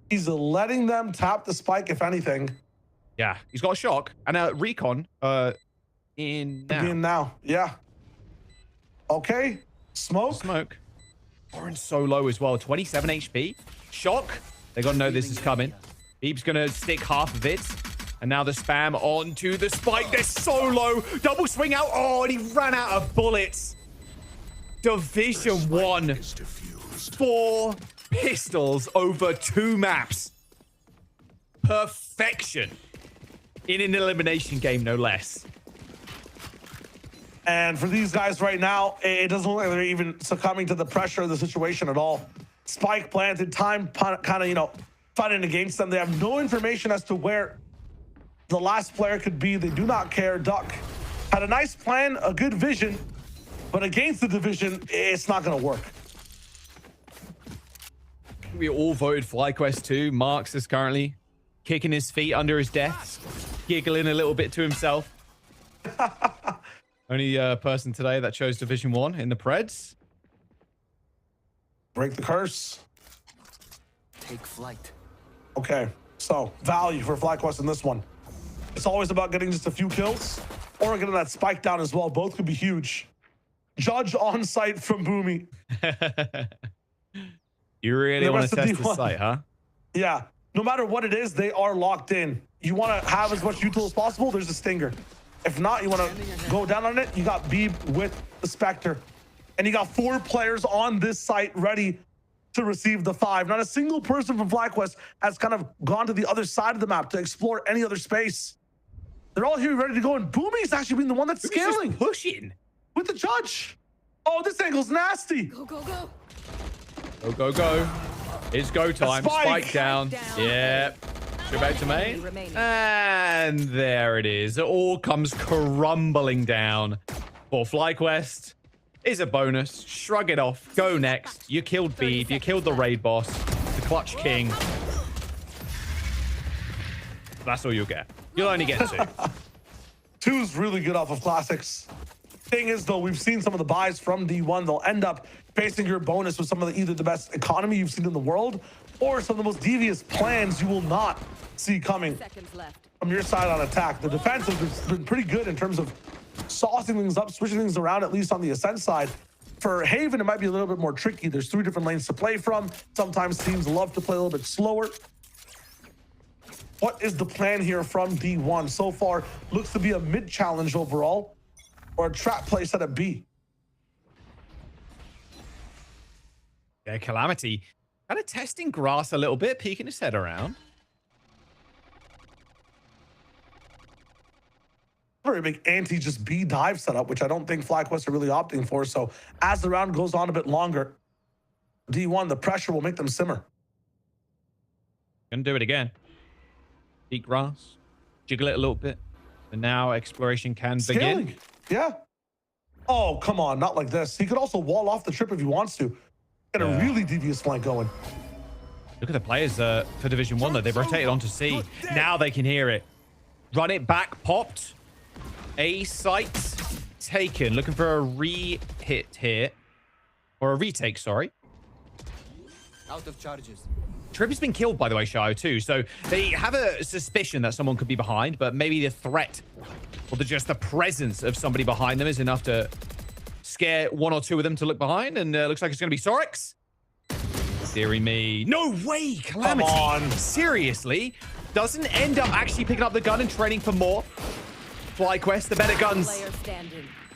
He's letting them tap the spike, if anything. Yeah, he's got a shock and a recon in now. Yeah. Okay. Smoke. Foreign's so low as well. 27 HP. Shock. They got to know this is coming. Beeb's going to stick half of it. And now the spam onto the spike. They're so low. Double swing out. Oh, and he ran out of bullets. Division 1. 4 pistols over 2 maps. Perfection. In an elimination game, no less. And for these guys right now, it doesn't look like they're even succumbing to the pressure of the situation at all. Spike planted, time kind of, you know, fighting against them. They have no information as to where the last player could be. They do not care. Duck had a nice plan, a good vision, but against the division, it's not going to work. We all voted FlyQuest too. Marks is currently kicking his feet under his desk, giggling a little bit to himself. Only person today that chose Division 1 in the Preds. Break the curse. Take flight. Okay, so value for FlyQuest in this one. It's always about getting just a few kills or getting that spike down as well. Both could be huge. Judge on site from Boomy. You really want to test the site, huh? Yeah. No matter what it is, they are locked in. You want to have as much util as possible, there's a Stinger. If not, you want to go down on it, you got Beeb with the Spectre. And you got 4 players on this site ready to receive the 5. Not a single person from FlyQuest has kind of gone to the other side of the map to explore any other space. They're all here ready to go, and Boomy's actually been the one that's scaling. Pushing. With the Judge. Oh, this angle's nasty. Go, go, go. Go, go, go. It's go time. Spike down. Yep. Go back to main. And there it is. It all comes crumbling down. For FlyQuest is a bonus. Shrug it off. Go next. You killed Beeb. You killed the raid boss. The Clutch King. That's all you'll get. You'll only get 2. 2's really good off of classics. Thing is, though, we've seen some of the buys from D1. They'll end up facing your bonus with some of either the best economy you've seen in the world or some of the most devious plans you will not see coming from your side on attack. The defense has been pretty good in terms of saucing things up, switching things around, at least on the Ascent side. For Haven, it might be a little bit more tricky. There's 3 different lanes to play from. Sometimes teams love to play a little bit slower. What is the plan here from D1? So far, looks to be a mid-challenge overall or a trap play set at B. Yeah, Calamity kind of testing grass a little bit, peeking his head around. Very big anti just B dive setup, which I don't think FlyQuest are really opting for. So as the round goes on a bit longer, D1, the pressure will make them simmer. Gonna do it again. Eat grass, jiggle it a little bit, and now exploration can begin. Yeah. Oh, come on, not like this. He could also wall off the trip if he wants to. Get a really devious flank going. Look at the players for Division 1 though. They've rotated onto C. Now they can hear it. Run it back, popped. A site taken. Looking for a re-hit here. Or a retake, sorry. Out of charges. Trip has been killed, by the way, Shio, too. So they have a suspicion that someone could be behind, but maybe the threat or just the presence of somebody behind them is enough to scare 1 or 2 of them to look behind. And looks like it's going to be Sorix. Deary me. No way, Calamity. Come on. Seriously? Doesn't end up actually picking up the gun and training for more. FlyQuest, the better guns.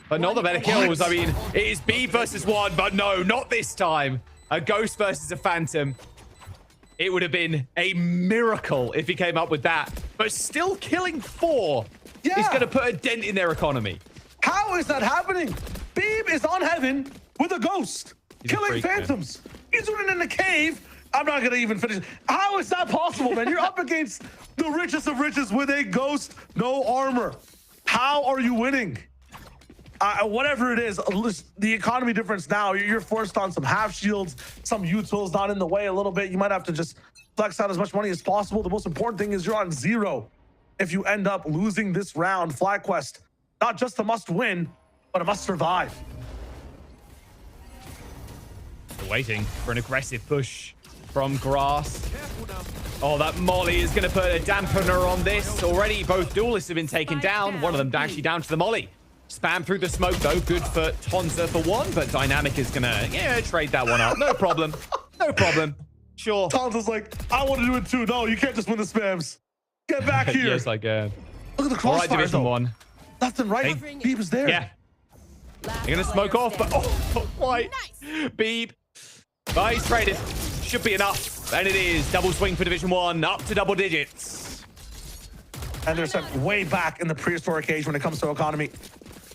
But not the better kills. I mean, it is B versus 1, but no, not this time. A Ghost versus a Phantom. It would have been a miracle if he came up with that. But still killing 4 is going to put a dent in their economy. How is that happening? Beeb is on Heaven with a Ghost. He's killing Phantoms. He's running in the cave. I'm not going to even finish. How is that possible, man? You're up against the richest of riches with a Ghost, no armor. How are you winning? Whatever it is, the economy difference now, you're forced on some half shields, some utils not in the way a little bit. You might have to just flex out as much money as possible. The most important thing is you're on 0 if you end up losing this round. FlyQuest, not just a must win, but a must survive. Waiting for an aggressive push from Grass. Oh, that Molly is going to put a dampener on this. Already, both duelists have been taken down. One of them actually down to the Molly. Spam through the smoke, though. Good for Tonza for 1, but Dynamic is going to, trade that one up. No problem. No problem. Sure. Tonza's like, I want to do it too. No, you can't just win the spams. Get back here. Yes, I can. Look at the crossfire, All right, Division 1. Left and right. Beeb is there. Yeah. They're going to smoke off, but not quite. Beeb. But he's traded. Should be enough. And it is. Double swing for Division 1. Up to double digits. And they're sent way back in the prehistoric age when it comes to economy.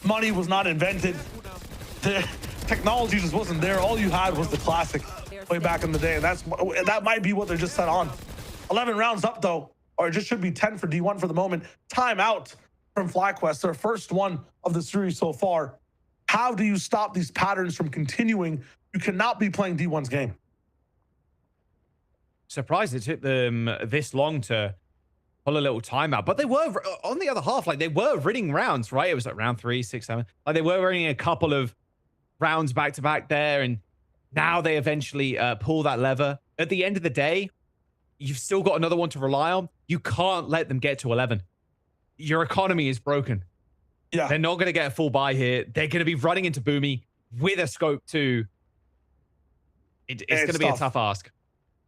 Money was not invented. The technology just wasn't there. All you had was the classic way back in the day. And that might be what they're just set on. 11 rounds up though, or it just should be 10 for D1 for the moment. Timeout from FlyQuest, their first one of the series so far. How do you stop these patterns from continuing? You cannot be playing D1's game. Surprised it took them this long to pull a little timeout, but they were on the other half, like they were winning rounds, right? It was like round 3, 6, 7. Like they were winning a couple of rounds back to back there, and now they eventually pull that lever. At the end of the day, you've still got another one to rely on. You can't let them get to 11. Your economy is broken. Yeah, they're not going to get a full buy here. They're going to be running into Boomy with a scope too. It's going to be a tough ask.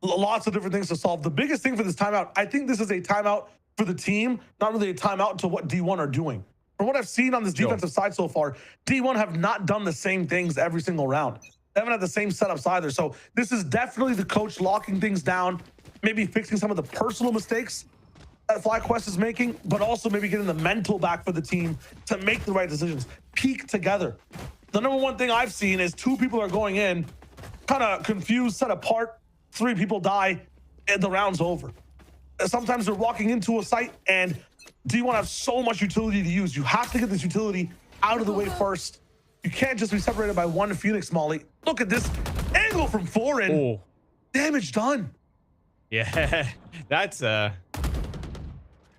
Lots of different things to solve. The biggest thing for this timeout, I think this is a timeout for the team, not really a timeout to what D1 are doing. From what I've seen on this defensive side so far, D1 have not done the same things every single round. They haven't had the same setups either. So this is definitely the coach locking things down, maybe fixing some of the personal mistakes that FlyQuest is making, but also maybe getting the mental back for the team to make the right decisions, peak together. The number one thing I've seen is 2 people are going in, kind of confused, set apart, 3 people die, and the round's over. Sometimes they're walking into a site and D1 have so much utility to use. You have to get this utility out of the way first. You can't just be separated by one Phoenix Molly. Look at this angle from Foreign. Damage done. Yeah, that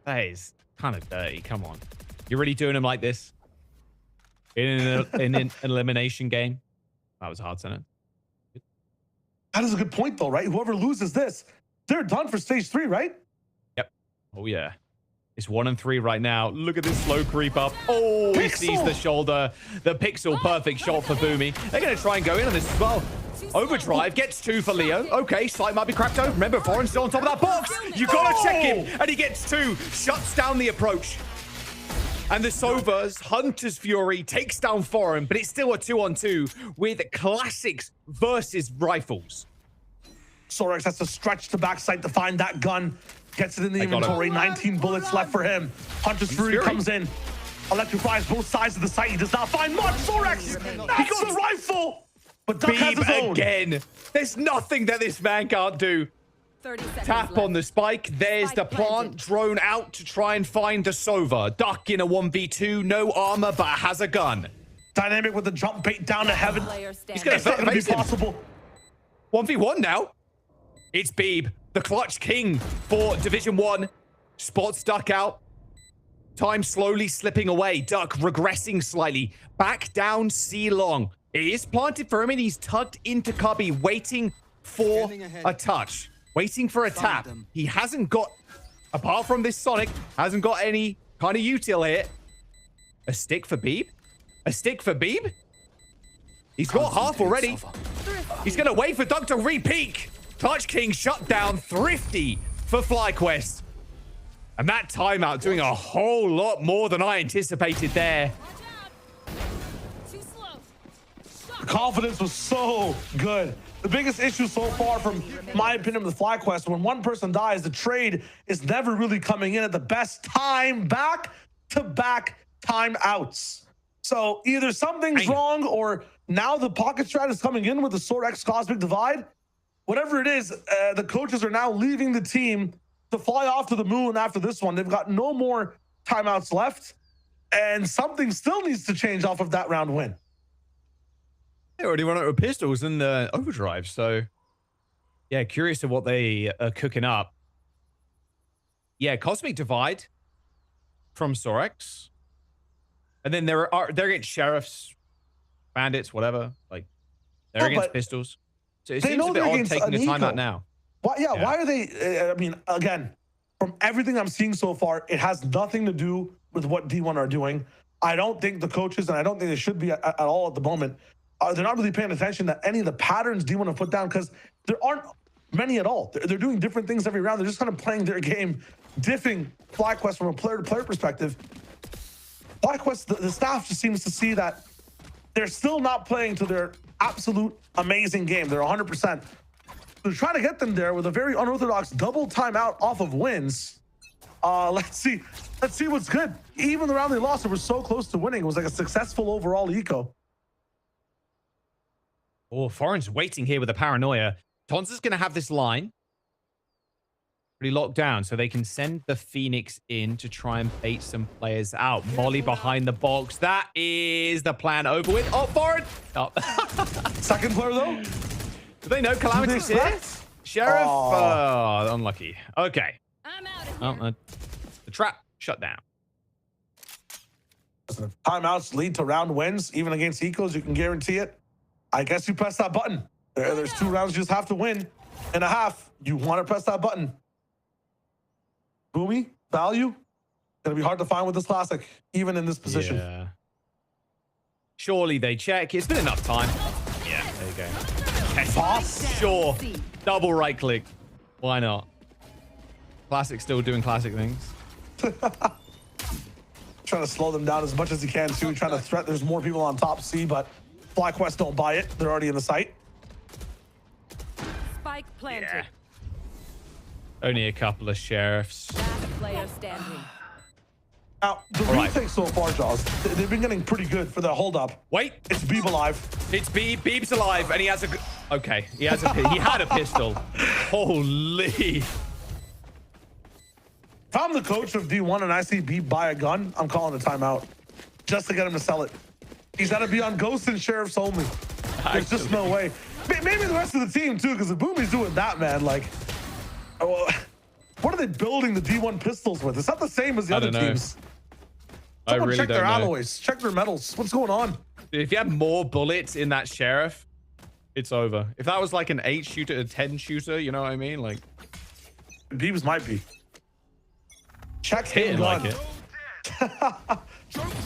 is kind of dirty. Come on. You're really doing him like this? In an elimination game? That was a hard sentence. That is a good point, though, right? Whoever loses this, they're done for stage 3, right? Yep. Oh, yeah. It's 1 and 3 right now. Look at this slow creep up. Oh, he sees the shoulder. The pixel perfect shot for Boomy. They're going to try and go in on this as well. Overdrive gets 2 for Leo. Okay, Slight might be cracked open. Remember, Foreign's still on top of that box. You got to check him. And he gets 2. Shuts down the approach. And the Sova's Hunter's Fury takes down Foreign, but it's still a 2-on-2 with classics versus rifles. Sorex has to stretch the backside to find that gun. Gets it in the inventory. 19 bullets left for him. Hunter's Fury comes in. Electrifies both sides of the site. He does not find much. Sorex, he got the rifle. But Duck has his own. Again. There's nothing that this man can't do. 30 seconds Tap on the spike. There's the plant drone out to try and find the Sova. Duck in a 1v2. No armor, but has a gun. Dynamic with the jump bait down to heaven. He's going to be possible. 1v1 now. It's Beeb, the clutch king for Division 1. Spots Duck out. Time slowly slipping away. Duck regressing slightly. Back down C-Long. It is planted for him, and he's tucked into Cubby, waiting for a touch. Waiting for a tap. He hasn't got, apart from this Sonic, hasn't got any kind of util here. A stick for Beeb? A stick for Beeb? He's got half already. He's going to wait for Duck to re-peek. Clutch King shut down. Thrifty for FlyQuest. And that timeout doing a whole lot more than I anticipated there. The confidence was so good. The biggest issue so far, from my opinion, with FlyQuest, when one person dies, the trade is never really coming in at the best time. Back-to-back timeouts. So either something's wrong, or now the pocket strat is coming in with the Sorex Cosmic Divide. Whatever it is, the coaches are now leaving the team to fly off to the moon after this one. They've got no more timeouts left, and something still needs to change off of that round win. They already run out of pistols and overdrive, so yeah, curious of what they are cooking up. Yeah, Cosmic Divide from Sorex, and then they're against sheriffs, bandits, whatever. Like they're against pistols. So it seems a bit odd taking a timeout now. Why are they? I mean, again, from everything I'm seeing so far, it has nothing to do with what D1 are doing. I don't think the coaches, and I don't think they should be at all at the moment, they're not really paying attention to any of the patterns D1 have put down, because there aren't many at all. They're doing different things every round. They're just kind of playing their game, diffing FlyQuest from a player-to-player perspective. FlyQuest, the staff just seems to see that they're still not playing to their absolute amazing game. They're 100%. They're trying to get them there with a very unorthodox double timeout off of wins. Let's see what's good. Even the round they lost, it was so close to winning. It was like a successful overall eco. Oh, Foreign's waiting here with a paranoia. Tons is going to have this line pretty locked down, so they can send the Phoenix in to try and bait some players out. Molly behind the box. That is the plan over with. Oh, Foreign. Oh. Second player, though? Do they know Calamity's here? Sheriff? Unlucky. Okay. I'm out of here. The trap shut down. Timeouts lead to round wins. Even against ecos, you can guarantee it. I guess you press that button. There's 2 rounds you just have to win and a half. You want to press that button. Boomy, value, gonna be hard to find with this classic, even in this position. Yeah. Surely they check. It's been enough time. Yeah, there you go. Okay. Boss? Sure. Double right click. Why not? Classic still doing classic things. Trying to slow them down as much as he can too. Trying to threat. There's more people on top C, but FlyQuest don't buy it. They're already in the site. Spike planted. Yeah. Only a couple of sheriffs. Last player standing. Now, the retake so far, Jaws, they've been getting pretty good for the hold up. Wait. It's Beeb alive. It's Beeb. Beeb's alive, and he has a... Okay. He has a... He had a pistol. Holy... If I'm the coach of D1 and I see Beeb buy a gun, I'm calling a timeout just to get him to sell it. He's got to be on Ghost and Sheriffs only. There's just no way. Maybe the rest of the team, too, because if Boomy's doing that, man, like... What are they building the D1 pistols with? It's not the same as the other teams. Someone really check their don't know. alloys, check their metals. What's going on? If you had more bullets in that sheriff, it's over. If that was like an 8 shooter, a 10 shooter, you know what I mean? Like, Beebs might be. Check hitting him like it.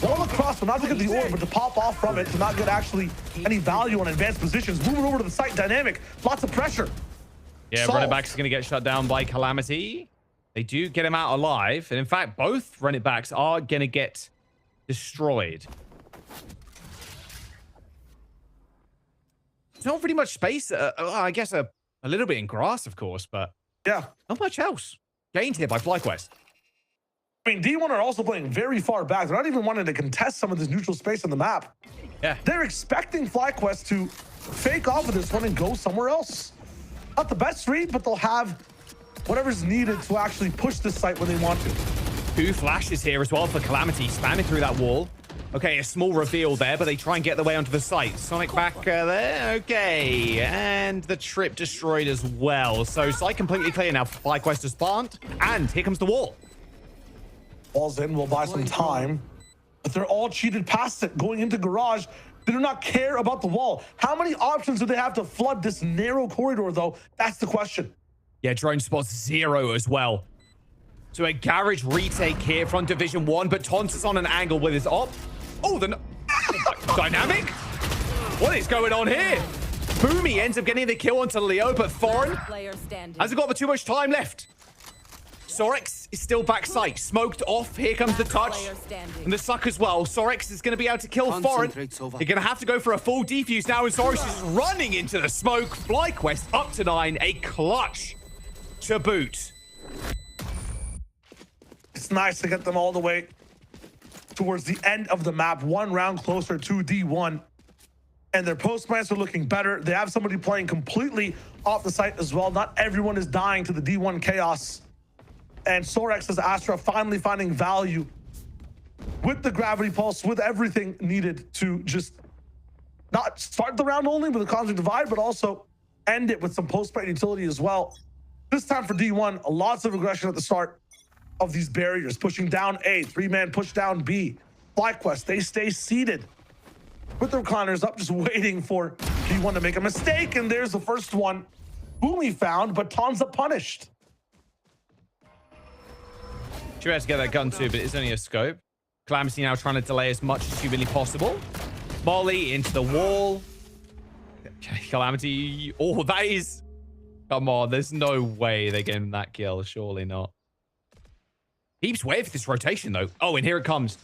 All across, but not to get the orb, but to pop off from it, to not get actually any value on advanced positions. Moving over to the site, dynamic, lots of pressure. Yeah, running backs are going to get shut down by Calamity. They do get him out alive. And in fact, both running backs are going to get destroyed. There's not really much space. I guess a little bit in grass, of course, but yeah, not much else. Gained here by FlyQuest. I mean, D1 are also playing very far back. They're not even wanting to contest some of this neutral space on the map. Yeah. They're expecting FlyQuest to fake off of this one and go somewhere else. Not the best read, but they'll have whatever's needed to actually push this site when they want to. 2 flashes here as well for Calamity, spamming through that wall. Okay, a small reveal there, but they try and get their way onto the site. Sonic back there. Okay, and the trip destroyed as well. So site completely clear now. FlyQuest is plant, and here comes the wall. Balls in, will buy some time, but they're all cheated past it. Going into garage, they do not care about the wall. How many options do they have to flood this narrow corridor, though? That's the question. Yeah, drone spots 0 as well. So a garage retake here from Division 1, but Tons is on an angle with his op. Oh, the dynamic? What is going on here? Boomy ends up getting the kill onto Leo, but Foreign hasn't got too much time left. Sorex is still backside, smoked off. Here comes the touch. And the suck as well. Sorex is going to be able to kill Foreign. You're going to have to go for a full defuse now, and Sorex is running into the smoke. FlyQuest up to 9, a clutch to boot. It's nice to get them all the way towards the end of the map, 1 round closer to D1. And their post plants are looking better. They have somebody playing completely off the site as well. Not everyone is dying to the D1 chaos. And Sorex's Astra finally finding value with the gravity pulse, with everything needed to just not start the round only with a constant divide, but also end it with some post-play utility as well. This time for D1, lots of aggression at the start of these barriers, pushing down A, 3-man push down B. FlyQuest, they stay seated with their recliners up, just waiting for D1 to make a mistake. And there's the first one. Boomy found, but Tonza punished. She has to get that gun too, but it's only a scope. Calamity now trying to delay as much as humanly possible. Molly into the wall. Okay, Calamity. Oh, that is... Come on, there's no way they're getting that kill. Surely not. Heaps waiting for this rotation, though. Oh, and here it comes.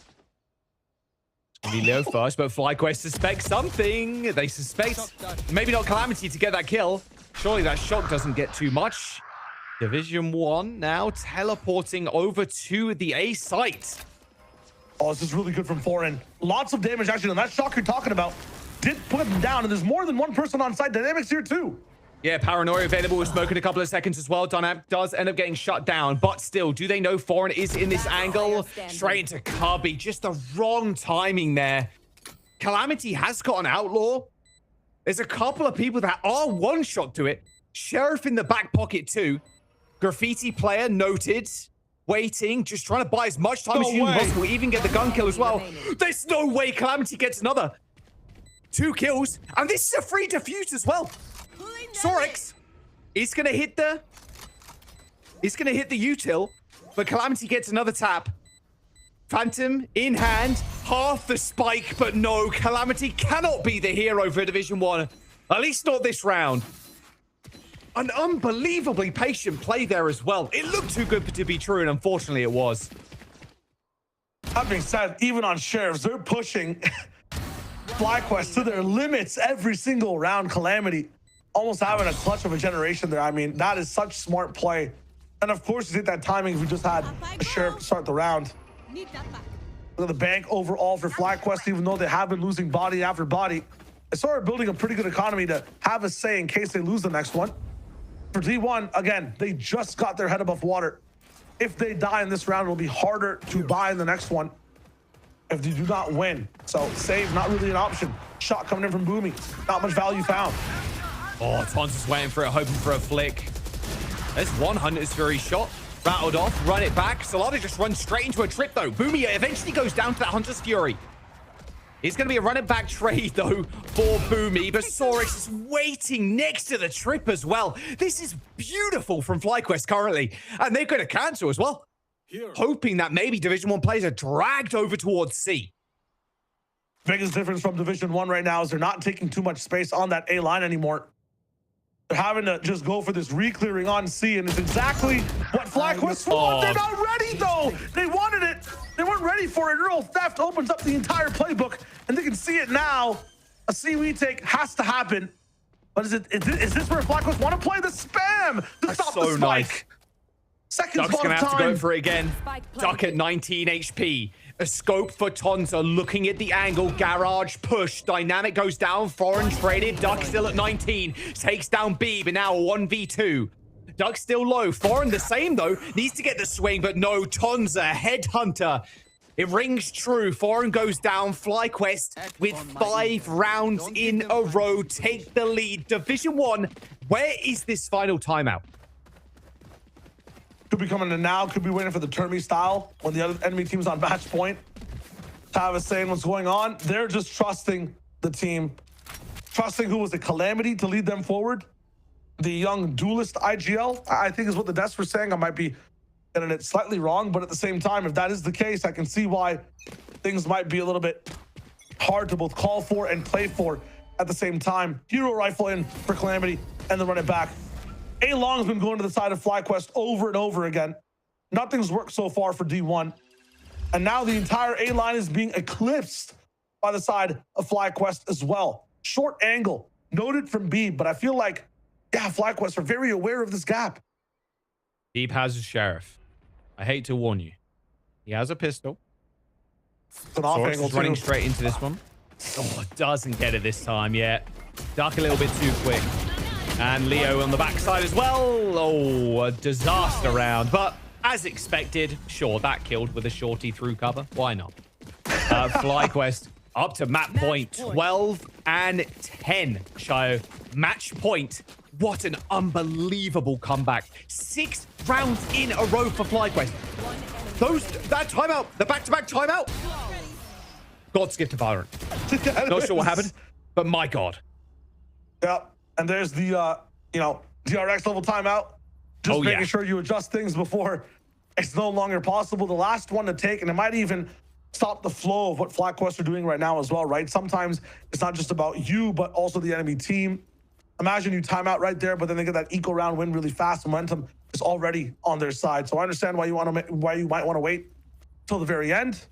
It's going to be Leo first, but FlyQuest suspects something. They suspect maybe not Calamity to get that kill. Surely that shock doesn't get too much. Division 1 now teleporting over to the A site. Oh, this is really good from Foreign. Lots of damage actually on that shock you're talking about. Did put him down, and there's more than one person on site. Dynamics here too. Yeah, Paranoia available with smoke in a couple of seconds as well. Dynamic does end up getting shut down, but still, do they know Foreign is in this angle? Straight into Cubby, just the wrong timing there. Calamity has got an Outlaw. There's a couple of people that are one-shot to it. Sheriff in the back pocket too. Graffiti player noted. Waiting, just trying to buy as much time as humanly possible, even get the gun kill as well. There's no way Calamity gets another 2 kills, and this is a free defuse as well. Sorix is gonna hit the util, but Calamity gets another tap. Phantom in hand, half the spike, but no, Calamity cannot be the hero for Division 1, at least not this round. An unbelievably patient play there as well. It looked too good to be true, and unfortunately it was. That being said, even on Sheriffs, they're pushing FlyQuest to their limits every single round. Calamity almost having a clutch of a generation there. I mean, that is such smart play. And of course, you hit that timing if we just had a Sheriff start the round. Look at the bank overall for FlyQuest, even though they have been losing body after body. They started building a pretty good economy to have a say in case they lose the next one. For D1, again, they just got their head above water. If they die in this round, it'll be harder to buy in the next one if they do not win. So save, not really an option. Shot coming in from Boomy. Not much value found. Oh, Tons is waiting for it, hoping for a flick. There's one Hunter's Fury shot. Rattled off, run it back. Solana just runs straight into a trip, though. Boomy eventually goes down to that Hunter's Fury. It's going to be a running back trade, though, for Boomy. But Sorix is waiting next to the trip as well. This is beautiful from FlyQuest currently. And they're going to cancel as well. Hoping that maybe Division 1 players are dragged over towards C. Biggest difference from Division 1 right now is they're not taking too much space on that A line anymore. They're having to just go for this re-clearing on C, and it's exactly what FlyQuest want. They're not ready, though. They wanted it. They weren't ready for it. Neural Theft opens up the entire playbook, and they can see it now. A C retake has to happen. But is this where FlyQuest want to play the spam to stop the spike? Nice. Second Duck's gonna have to go for it again. Duck at 19 HP. A scope for Tonza, looking at the angle. Garage push. Dynamic goes down. Foreign traded. Duck still at 19. Takes down B, but now a 1v2. Duck still low. Foreign the same, though. Needs to get the swing, but no. Tonza, Headhunter. It rings true. Foreign goes down. FlyQuest with 5 rounds in a row. Take the lead. Division 1, where is this final timeout? Could be coming in now, could be waiting for the Termi style when the other enemy team's on match point. Tavis saying what's going on. They're just trusting the team. Trusting who was a Calamity to lead them forward. The young duelist IGL, I think is what the devs were saying. I might be getting it slightly wrong, but at the same time, if that is the case, I can see why things might be a little bit hard to both call for and play for at the same time. Hero rifle in for Calamity and then run it back. A Long's been going to the side of FlyQuest over and over again. Nothing's worked so far for D1. And now the entire A line is being eclipsed by the side of FlyQuest as well. Short angle, noted from B, but I feel like, yeah, FlyQuest are very aware of this gap. Deep has a Sheriff. I hate to warn you. He has a pistol. It's an off angle is running straight into this one. Oh, doesn't get it this time yet. Duck a little bit too quick. And Leo on the backside as well. Oh, a disaster round. But as expected, sure, that killed with a shorty through cover. Why not? FlyQuest up to map point. 12 and 10. Show match point. What an unbelievable comeback. 6 rounds in a row for FlyQuest. That timeout, the back-to-back timeout. God skip to VALORANT. Not sure what happened, but my God. Yeah. And there's the, DRX level timeout. Just making sure you adjust things before it's no longer possible. The last one to take, and it might even stop the flow of what FlyQuest are doing right now as well, right? Sometimes it's not just about you, but also the enemy team. Imagine you time out right there, but then they get that eco round win really fast. Momentum is already on their side. So I understand why you might want to wait till the very end.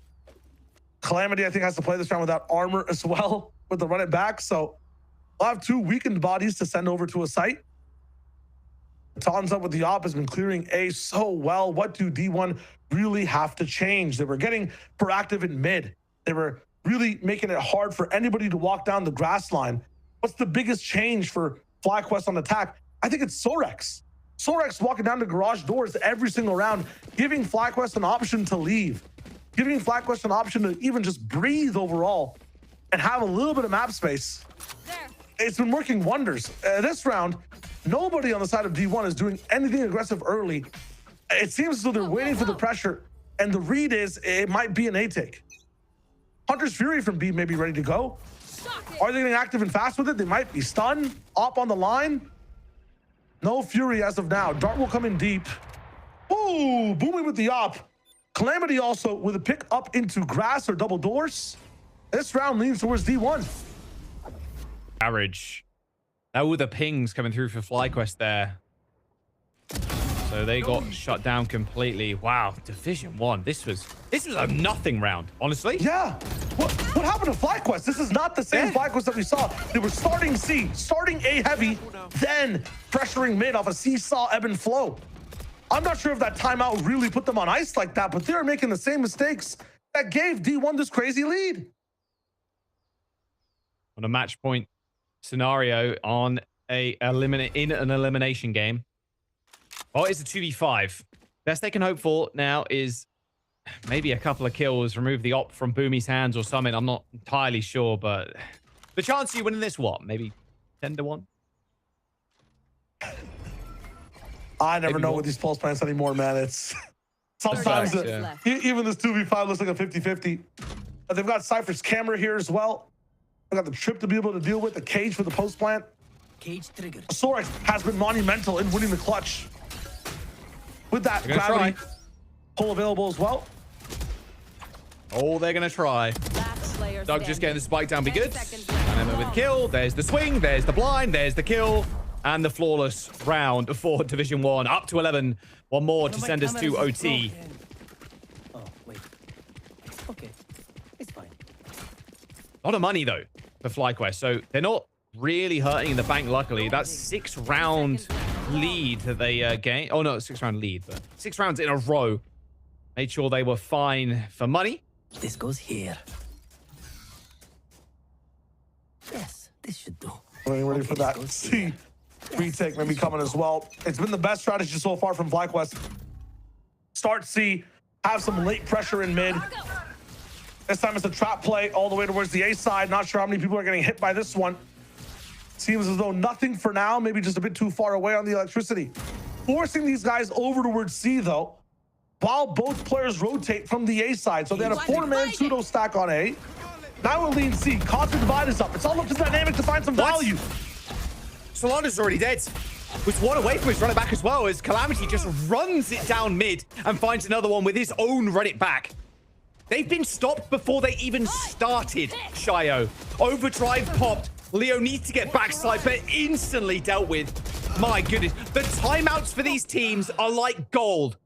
Calamity, I think, has to play this round without armor as well with the run it back. So we'll have 2 weakened bodies to send over to a site. Tons up with the op has been clearing A so well. What do D1 really have to change? They were getting proactive in mid. They were really making it hard for anybody to walk down the grass line. What's the biggest change for FlyQuest on attack? I think it's Sorex. Sorex walking down the garage doors every single round, giving FlyQuest an option to leave, giving FlyQuest an option to even just breathe overall and have a little bit of map space. It's been working wonders. This round, nobody on the side of D1 is doing anything aggressive early. It seems as though they're waiting for the pressure, and the read is it might be an A take. Hunter's Fury from B may be ready to go. Are they getting active and fast with it? They might be stunned. Op on the line. No Fury as of now. Dart will come in deep. Ooh, booming with the op. Calamity also with a pick up into grass or double doors. This round leans towards D1. Garage. That were the pings coming through for FlyQuest there. So they got shut down completely. Wow, Division 1. This was a nothing round, honestly. Yeah. What happened to FlyQuest? This is not the same FlyQuest that we saw. They were starting C, starting A heavy, then pressuring mid off a seesaw ebb and flow. I'm not sure if that timeout really put them on ice like that, but they're making the same mistakes that gave D1 this crazy lead. On a match point scenario in an elimination game. Oh, it's a 2v5. Best they can hope for now is maybe a couple of kills, remove the op from Boomy's hands or something. I'm not entirely sure, but the chance of you winning this, what? Maybe 10 to 1? I never know with these pulse plants anymore, man. It's sometimes even this 2v5 looks like a 50-50. They've got Cypher's camera here as well. They've got the trip to be able to deal with, the cage for the post plant. Cage triggered. Sorex has been monumental in winning the clutch. With that gravity pull available as well. Oh, they're going to try. Doug just getting the spike down, be good. And then with the kill, there's the swing, there's the blind, there's the kill. And the flawless round for Division 1. Up to 11. One more to send us to OT. Oh, wait. Okay. It's fine. A lot of money, though, for FlyQuest. So they're not really hurting in the bank, luckily. That's 6-round lead that they gained. Oh, no, 6-round lead. But 6 rounds in a row. Made sure they were fine for money. This goes here. Yes, this should do. Getting ready for that C retake maybe coming as well. It's been the best strategy so far from FlyQuest. Start C, have some late pressure in mid. This time it's a trap play all the way towards the A side. Not sure how many people are getting hit by this one. Seems as though nothing for now, maybe just a bit too far away on the electricity. Forcing these guys over towards C though, while both players rotate from the A side. So they had a 4-man pseudo stack on A. Now we'll lean C. Constant divide is up. It's all up to Dynamic to find some value. Solana's already dead. Was one away from his running back as well, as Calamity just runs it down mid and finds another one with his own run it back. They've been stopped before they even started, Shio. Overdrive popped. Leo needs to get backside, but instantly dealt with. My goodness. The timeouts for these teams are like gold.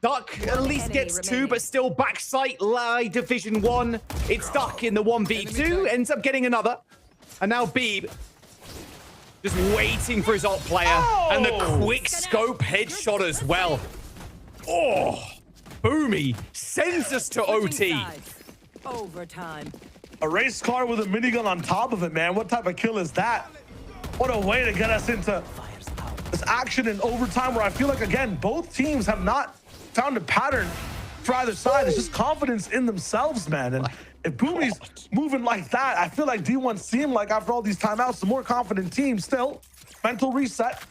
Duck at least gets 2, but still backside lie Division 1. It's Duck in the 1v2, ends up getting another. And now Beeb just waiting for his alt player. And the quick scope headshot as well. Oh, Boomy sends us to OT. Overtime. A race car with a minigun on top of it, man. What type of kill is that? What a way to get us into this action in overtime where I feel like, again, both teams have not found a pattern for either side. It's just confidence in themselves, man. And if Boomy's moving like that, I feel like D1 seemed like after all these timeouts, the more confident team still. Mental reset.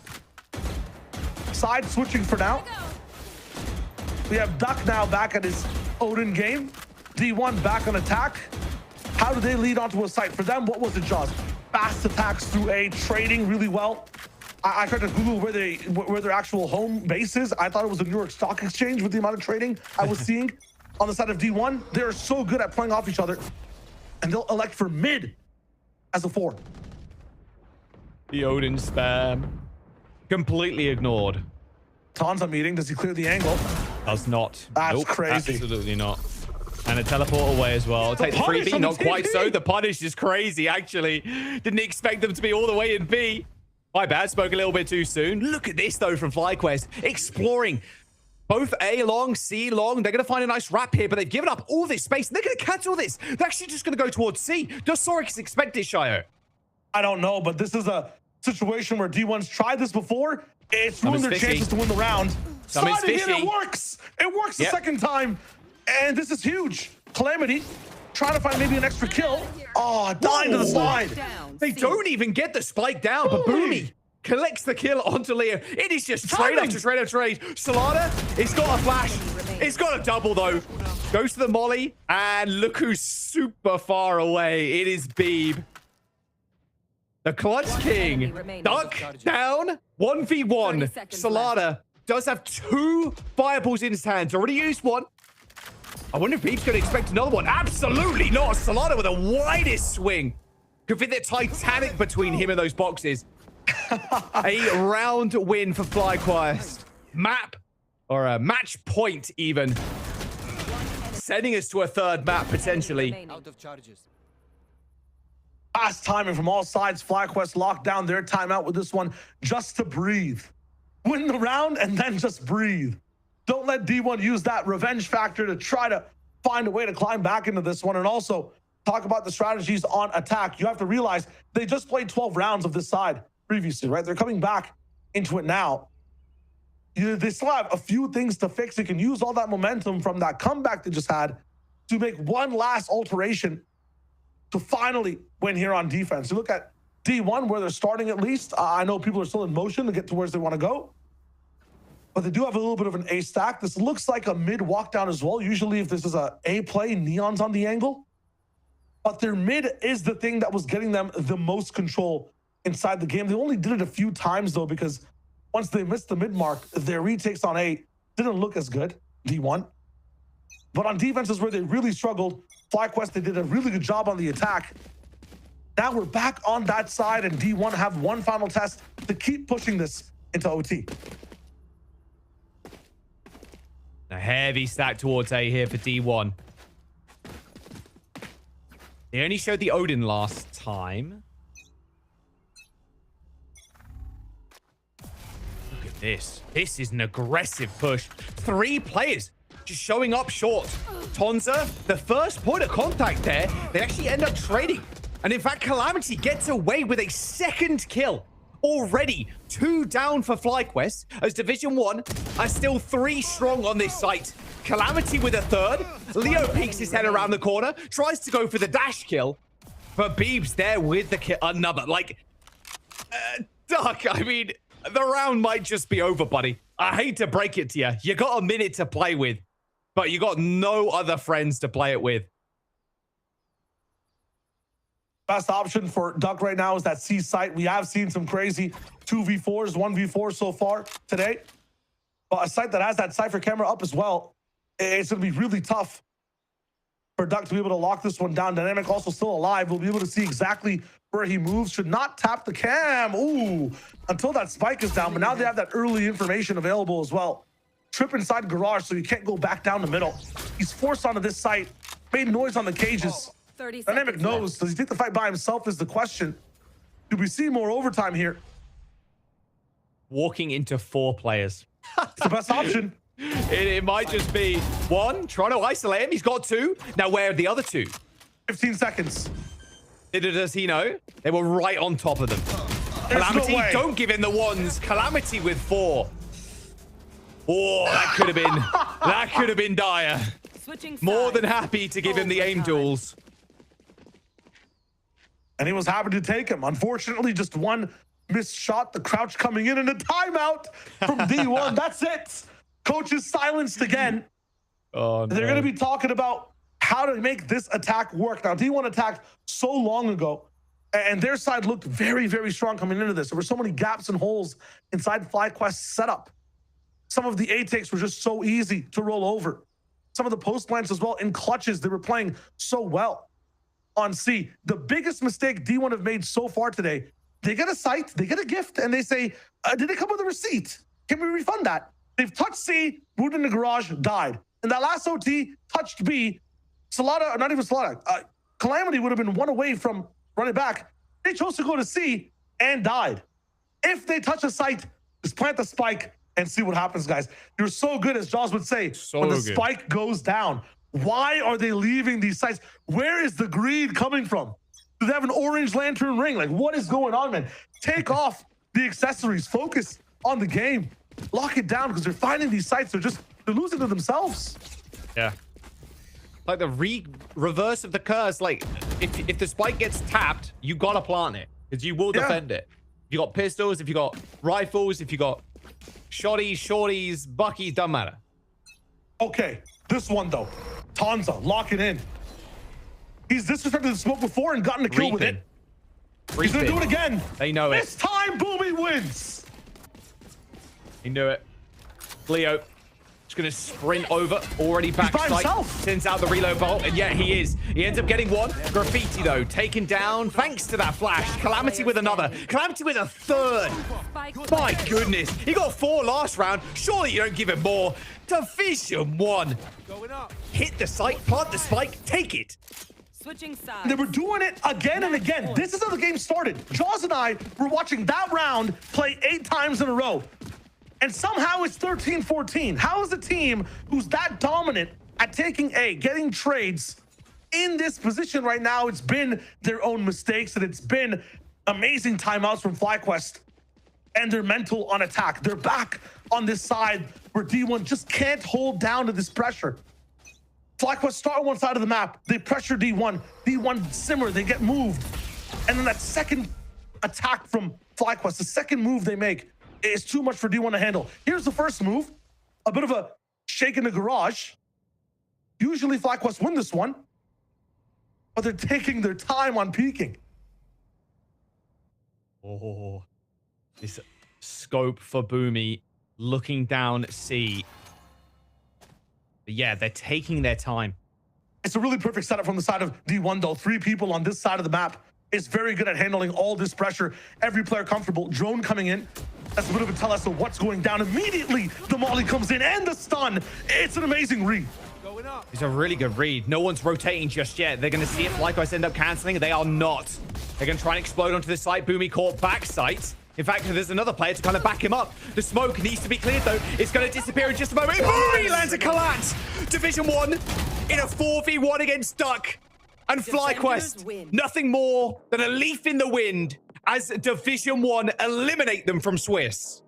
Side switching for now. We have Duck now back at his Odin game. D1 back on attack. How do they lead onto a site? For them, what was it, Jaws? Fast attacks through A, trading really well. I tried to Google where their actual home base is. I thought it was the New York Stock Exchange with the amount of trading I was seeing on the side of D1. They're so good at playing off each other. And they'll elect for mid as a 4. The Odin spam. Completely ignored. Tanza meeting. Does he clear the angle? Does not. That's nope, crazy. Absolutely not. And a teleport away as well. Take the freebie. Not quite so. The punish is crazy, actually. Didn't expect them to be all the way in B. My bad, spoke a little bit too soon. Look at this, though, from FlyQuest. Exploring both A long, C long. They're going to find a nice wrap here, but they've given up all this space. They're going to cancel this. They're actually just going to go towards C. Does Sorix expect it, Shio? I don't know, but this is a situation where D1's tried this before. It's ruined their chances to win the round. Sliding in, it works. It works the second time. And this is huge. Calamity trying to find maybe an extra kill. Oh, dying to the slide. They don't even get the spike down, but Boomy collects the kill onto Leo. It is just trade after trade after trade. Solana, it's got a flash. It's got a double, though. Goes to the molly, and look who's super far away. It is Beeb. The Clutch King. Duck down. 1v1. Solana does have 2 fireballs in his hands. Already used one. I wonder if Beeb's going to expect another one. Absolutely not. Solana with the widest swing. Could fit the Titanic between him and those boxes. A round win for FlyQuest. Map, or a match point even. Sending us to a third map, potentially. Out of charges. Fast timing from all sides. FlyQuest locked down their timeout with this one just to breathe. Win the round and then just breathe. Don't let D1 use that revenge factor to try to find a way to climb back into this one. And also talk about the strategies on attack. You have to realize they just played 12 rounds of this side previously, right? They're coming back into it now. They still have a few things to fix. They can use all that momentum from that comeback they just had to make one last alteration to finally win here on defense. You look at D1, where they're starting at least. I know people are still in motion to get to where they want to go, but they do have a little bit of an A stack. This looks like a mid walk down as well. Usually if this is a A play, Neon's on the angle. But their mid is the thing that was getting them the most control inside the game. They only did it a few times, though, because once they missed the mid mark, their retakes on A didn't look as good, D1. But on defenses where they really struggled, FlyQuest, they did a really good job on the attack. Now we're back on that side, and D1 have one final test to keep pushing this into OT. A heavy stack towards A here for D1. They only showed the Odin last time. Look at this. This is an aggressive push. 3 players just showing up short. Tonza, the first point of contact there, they actually end up trading. And in fact, Calamity gets away with a second kill. Already 2 down for FlyQuest, as Division 1 are still 3 strong on this site. Calamity with a third. Leo peeks his head around the corner, tries to go for the dash kill, but Beeb's there with the kill. Another, like, Duck, I mean, the round might just be over, buddy. I hate to break it to you. You got a minute to play with, but you got no other friends to play it with. Best option for Duck right now is that C site. We have seen some crazy 2v4s, 1v4 so far today. But a site that has that Cypher camera up as well, it's going to be really tough for Duck to be able to lock this one down. Dynamic also still alive. We'll be able to see exactly where he moves. Should not tap the cam. Ooh, until that spike is down. But now they have that early information available as well. Trip inside garage, so you can't go back down the middle. He's forced onto this site. Made noise on the cages. Dynamic knows. Does he take the fight by himself is the question. Do we see more overtime here? Walking into 4 players. It's the best option. It might just be 1, trying to isolate him. He's got 2. Now, where are the other 2? 15 seconds. Does he know? They were right on top of them. There's Calamity, no way. don't give him the 1s. Calamity with 4. Oh, that could have been dire. More than happy to give him the aim duels. And he was happy to take him. Unfortunately, just one missed shot. The crouch coming in and a timeout from D1. That's it. Coach is silenced again. Oh, no. They're going to be talking about how to make this attack work. Now, D1 attacked so long ago, and their side looked very, very strong coming into this. There were so many gaps and holes inside FlyQuest's setup. Some of the A takes were just so easy to roll over. Some of the post plants as well in clutches, they were playing so well. On C, the biggest mistake D1 have made so far today, they get a site, they get a gift, and they say, did it come with a receipt? Can we refund that? They've touched C, moved in the garage, died. And that last OT touched B. Solana, not even Solana, Calamity would have been 1 away from running back. They chose to go to C and died. If they touch a site, just plant the spike and see what happens, guys. You're so good, as Jaws would say, when the spike goes down. Why are they leaving these sites? Where is the greed coming from? Do they have an orange lantern ring? Like, what is going on, man? Take off the accessories. Focus on the game. Lock it down, because they're finding these sites. They're losing to themselves. Yeah. Like the reverse of the curse. Like, if the spike gets tapped, you gotta plant it, because you will defend it. If you got pistols, if you got rifles, if you got shotties, shorties, buckies, doesn't matter. Okay, this one though. Tanza, lock it in. He's disrespected the smoke before and gotten a kill with it. He's gonna do it again. They know it. This time, Boomy wins. He knew it. Leo just gonna sprint over, already backside, sends out the reload bolt, and yeah, he is. He ends up getting one. Graffiti though, taken down thanks to that flash. Calamity with another. Calamity with a third. My goodness, he got 4 last round. Surely you don't give him more. Division 1. Hit the site, plant the spike, take it. Switching sides. They were doing it again and again. This is how the game started. Jaws and I were watching that round play 8 times in a row. And somehow it's 13-14. How is a team who's that dominant at taking A, getting trades in this position right now? It's been their own mistakes, and it's been amazing timeouts from FlyQuest and their mental on attack. They're back on this side where D1 just can't hold down to this pressure. FlyQuest start on one side of the map. They pressure D1. D1 simmer. They get moved. And then that second attack from FlyQuest, the second move they make, is too much for D1 to handle. Here's the first move. A bit of a shake in the garage. Usually FlyQuest win this one, but they're taking their time on peeking. Oh, this scope for Boomy looking down C. But yeah, they're taking their time. It's a really perfect setup from the side of D1 though. 3 people on this side of the map is very good at handling all this pressure. Every player comfortable. Drone coming in. That's a bit of a tell us of what's going down. Immediately, the molly comes in and the stun. It's an amazing read. It's a really good read. No one's rotating just yet. They're going to see it. FlyQuest end up canceling. They are not. They're going to try and explode onto the site. Boomy caught back sight. In fact, there's another player to kind of back him up. The smoke needs to be cleared, though. It's going to disappear in just a moment. Boomy lands a collapse. Division 1 in a 4v1 against Duck. And FlyQuest, nothing more than a leaf in the wind as Division 1 eliminate them from Swiss.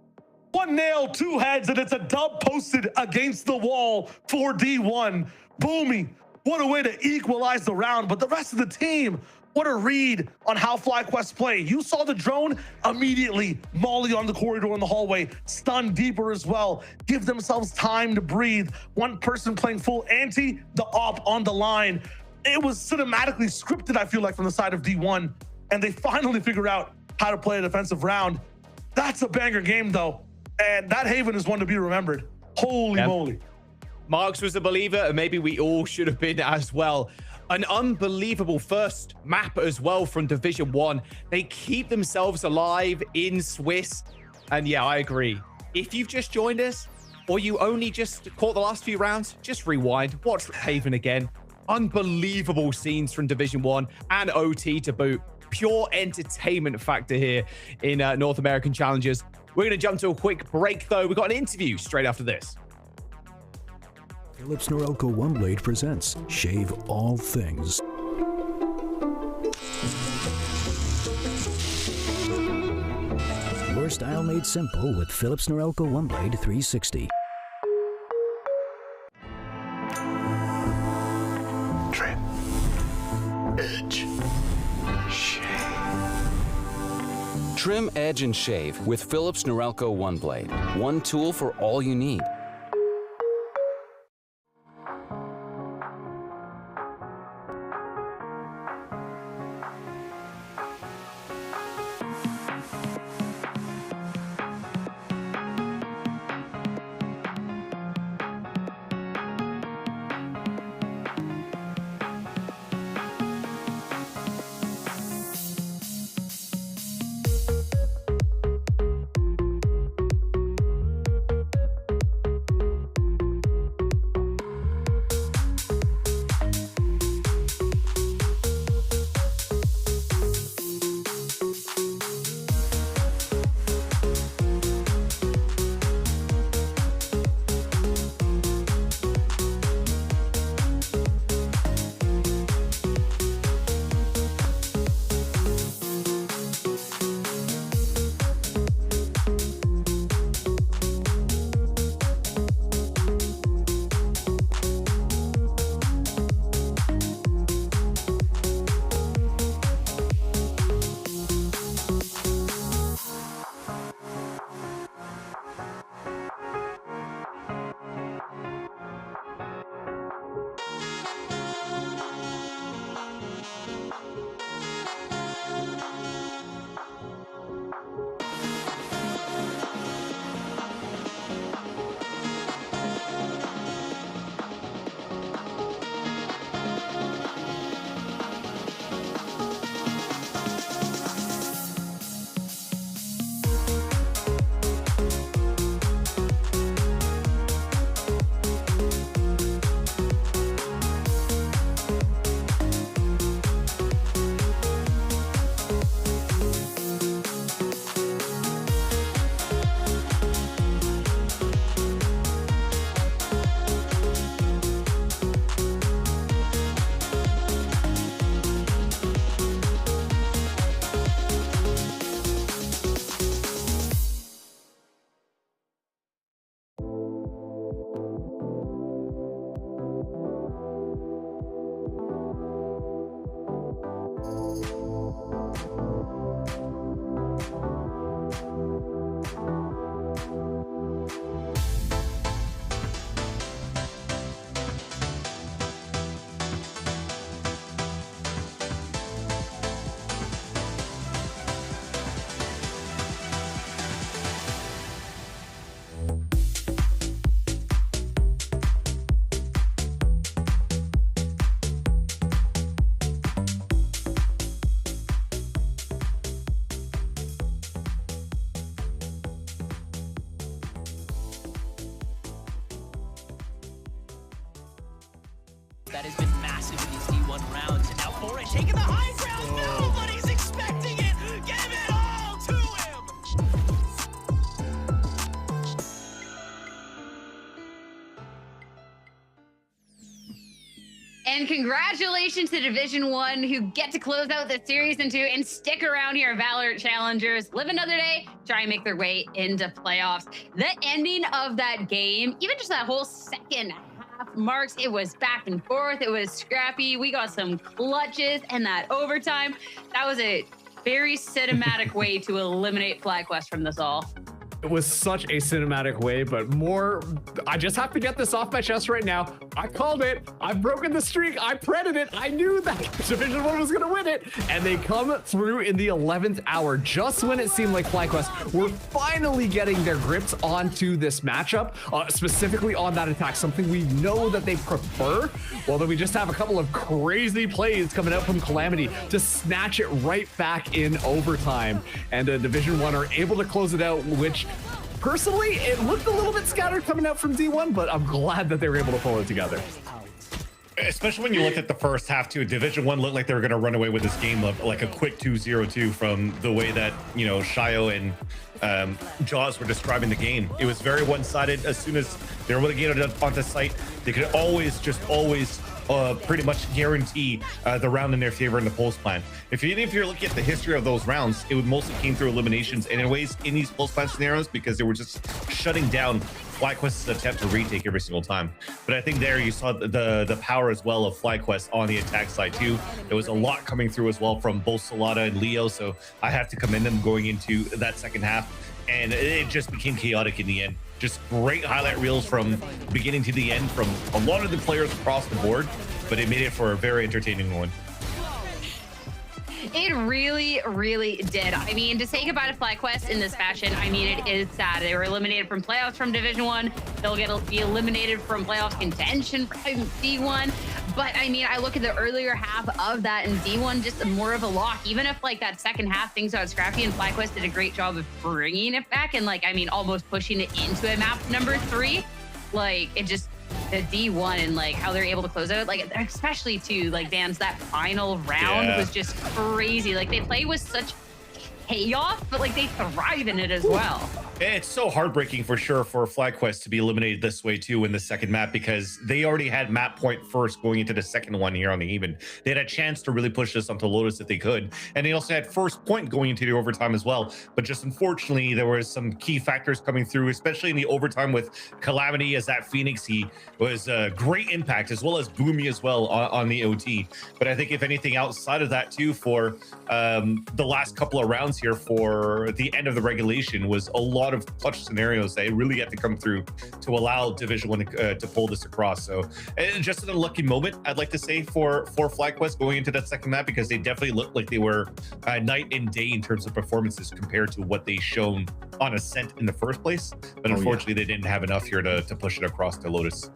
1 nail, 2 heads, and it's a dub posted against the wall for D1. Boomy, what a way to equalize the round. But the rest of the team, what a read on how FlyQuest play. You saw the drone immediately. Molly on the corridor in the hallway. Stun deeper as well. Give themselves time to breathe. One person playing full anti, the op on the line. It was cinematically scripted, I feel like, from the side of D1. And they finally figure out how to play a defensive round. That's a banger game, though. And that Haven is one to be remembered. Holy moly. Marks was a believer, and maybe we all should have been as well. An unbelievable first map as well from Division 1. They keep themselves alive in Swiss. And yeah, I agree. If you've just joined us, or you only just caught the last few rounds, just rewind, watch Haven again. Unbelievable scenes from Division 1 and OT to boot. Pure entertainment factor here in North American Challengers. We're going to jump to a quick break, though. We've got an interview straight after this. Philips Norelco OneBlade presents Shave All Things. Your style made simple with Philips Norelco OneBlade 360. Trim. Edge. Trim, edge, and shave with Philips Norelco OneBlade. One tool for all you need. That has been massive in these D1 rounds. And now Foreign taking the high ground. Nobody's expecting it. Give it all to him. And congratulations to Division 1 who get to close out the series in 2 and stick around here at Valorant Challengers, live another day, try and make their way into playoffs. The ending of that game, even just that whole second half, Marks, it was back and forth, it was scrappy, we got some clutches, and that overtime, that was a very cinematic way to eliminate FlyQuest from this all. It was such a cinematic way, but more, I just have to get this off my chest right now. I called it. I've broken the streak. I predicted it. I knew that Division 1 was going to win it. And they come through in the 11th hour, just when it seemed like FlyQuest were finally getting their grips onto this matchup, specifically on that attack, something we know that they prefer. Well, then we just have a couple of crazy plays coming out from Calamity to snatch it right back in overtime. And Division 1 are able to close it out, which personally, it looked a little bit scattered coming out from D1, but I'm glad that they were able to pull it together. Especially when you look at the first half too, Division 1 looked like they were going to run away with this game, of like a quick 2-0-2 from the way that, you know, Shio and Jaws were describing the game. It was very one-sided. As soon as they were able to get it onto site, they could always pretty much guarantee the round in their favor in the post plan. If you're looking at the history of those rounds, it would mostly came through eliminations anyways in these post plan scenarios, because they were just shutting down FlyQuest's attempt to retake every single time. But I think there you saw the power as well of FlyQuest on the attack side too. There was a lot coming through as well from both Solana and Leo, so I have to commend them going into that second half. And it just became chaotic in the end. Just great highlight reels from beginning to the end from a lot of the players across the board, but it made it for a very entertaining one. It really, really did. I mean, to say goodbye to FlyQuest in this fashion, I mean, it is sad. They were eliminated from playoffs from Division 1. They'll be eliminated from playoffs contention from D1. But I mean, I look at the earlier half of that in D1, just more of a lock. Even if like that second half things got scrappy and FlyQuest did a great job of bringing it back and like, I mean, almost pushing it into a map number 3, like it just, the D1 and like how they're able to close out, like especially to like Dan's that final round was just crazy. Like they play with such chaos, but like they thrive in it as well. It's so heartbreaking for sure for FlyQuest to be eliminated this way too in the second map, because they already had map point first going into the second one here on the even. They had a chance to really push this onto Lotus if they could, and they also had first point going into the overtime as well. But just unfortunately, there was some key factors coming through, especially in the overtime with Calamity as that Phoenix. He was a great impact, as well as Boomy as well on the OT. But I think if anything outside of that too, for the last couple of rounds here for the end of the regulation, was a lot of clutch scenarios that really had to come through to allow Division 1 to pull this across. So just an unlucky moment, I'd like to say, for FlyQuest going into that second map, because they definitely looked like they were night and day in terms of performances compared to what they shown on Ascent in the first place. But unfortunately, they didn't have enough here to push it across to Lotus.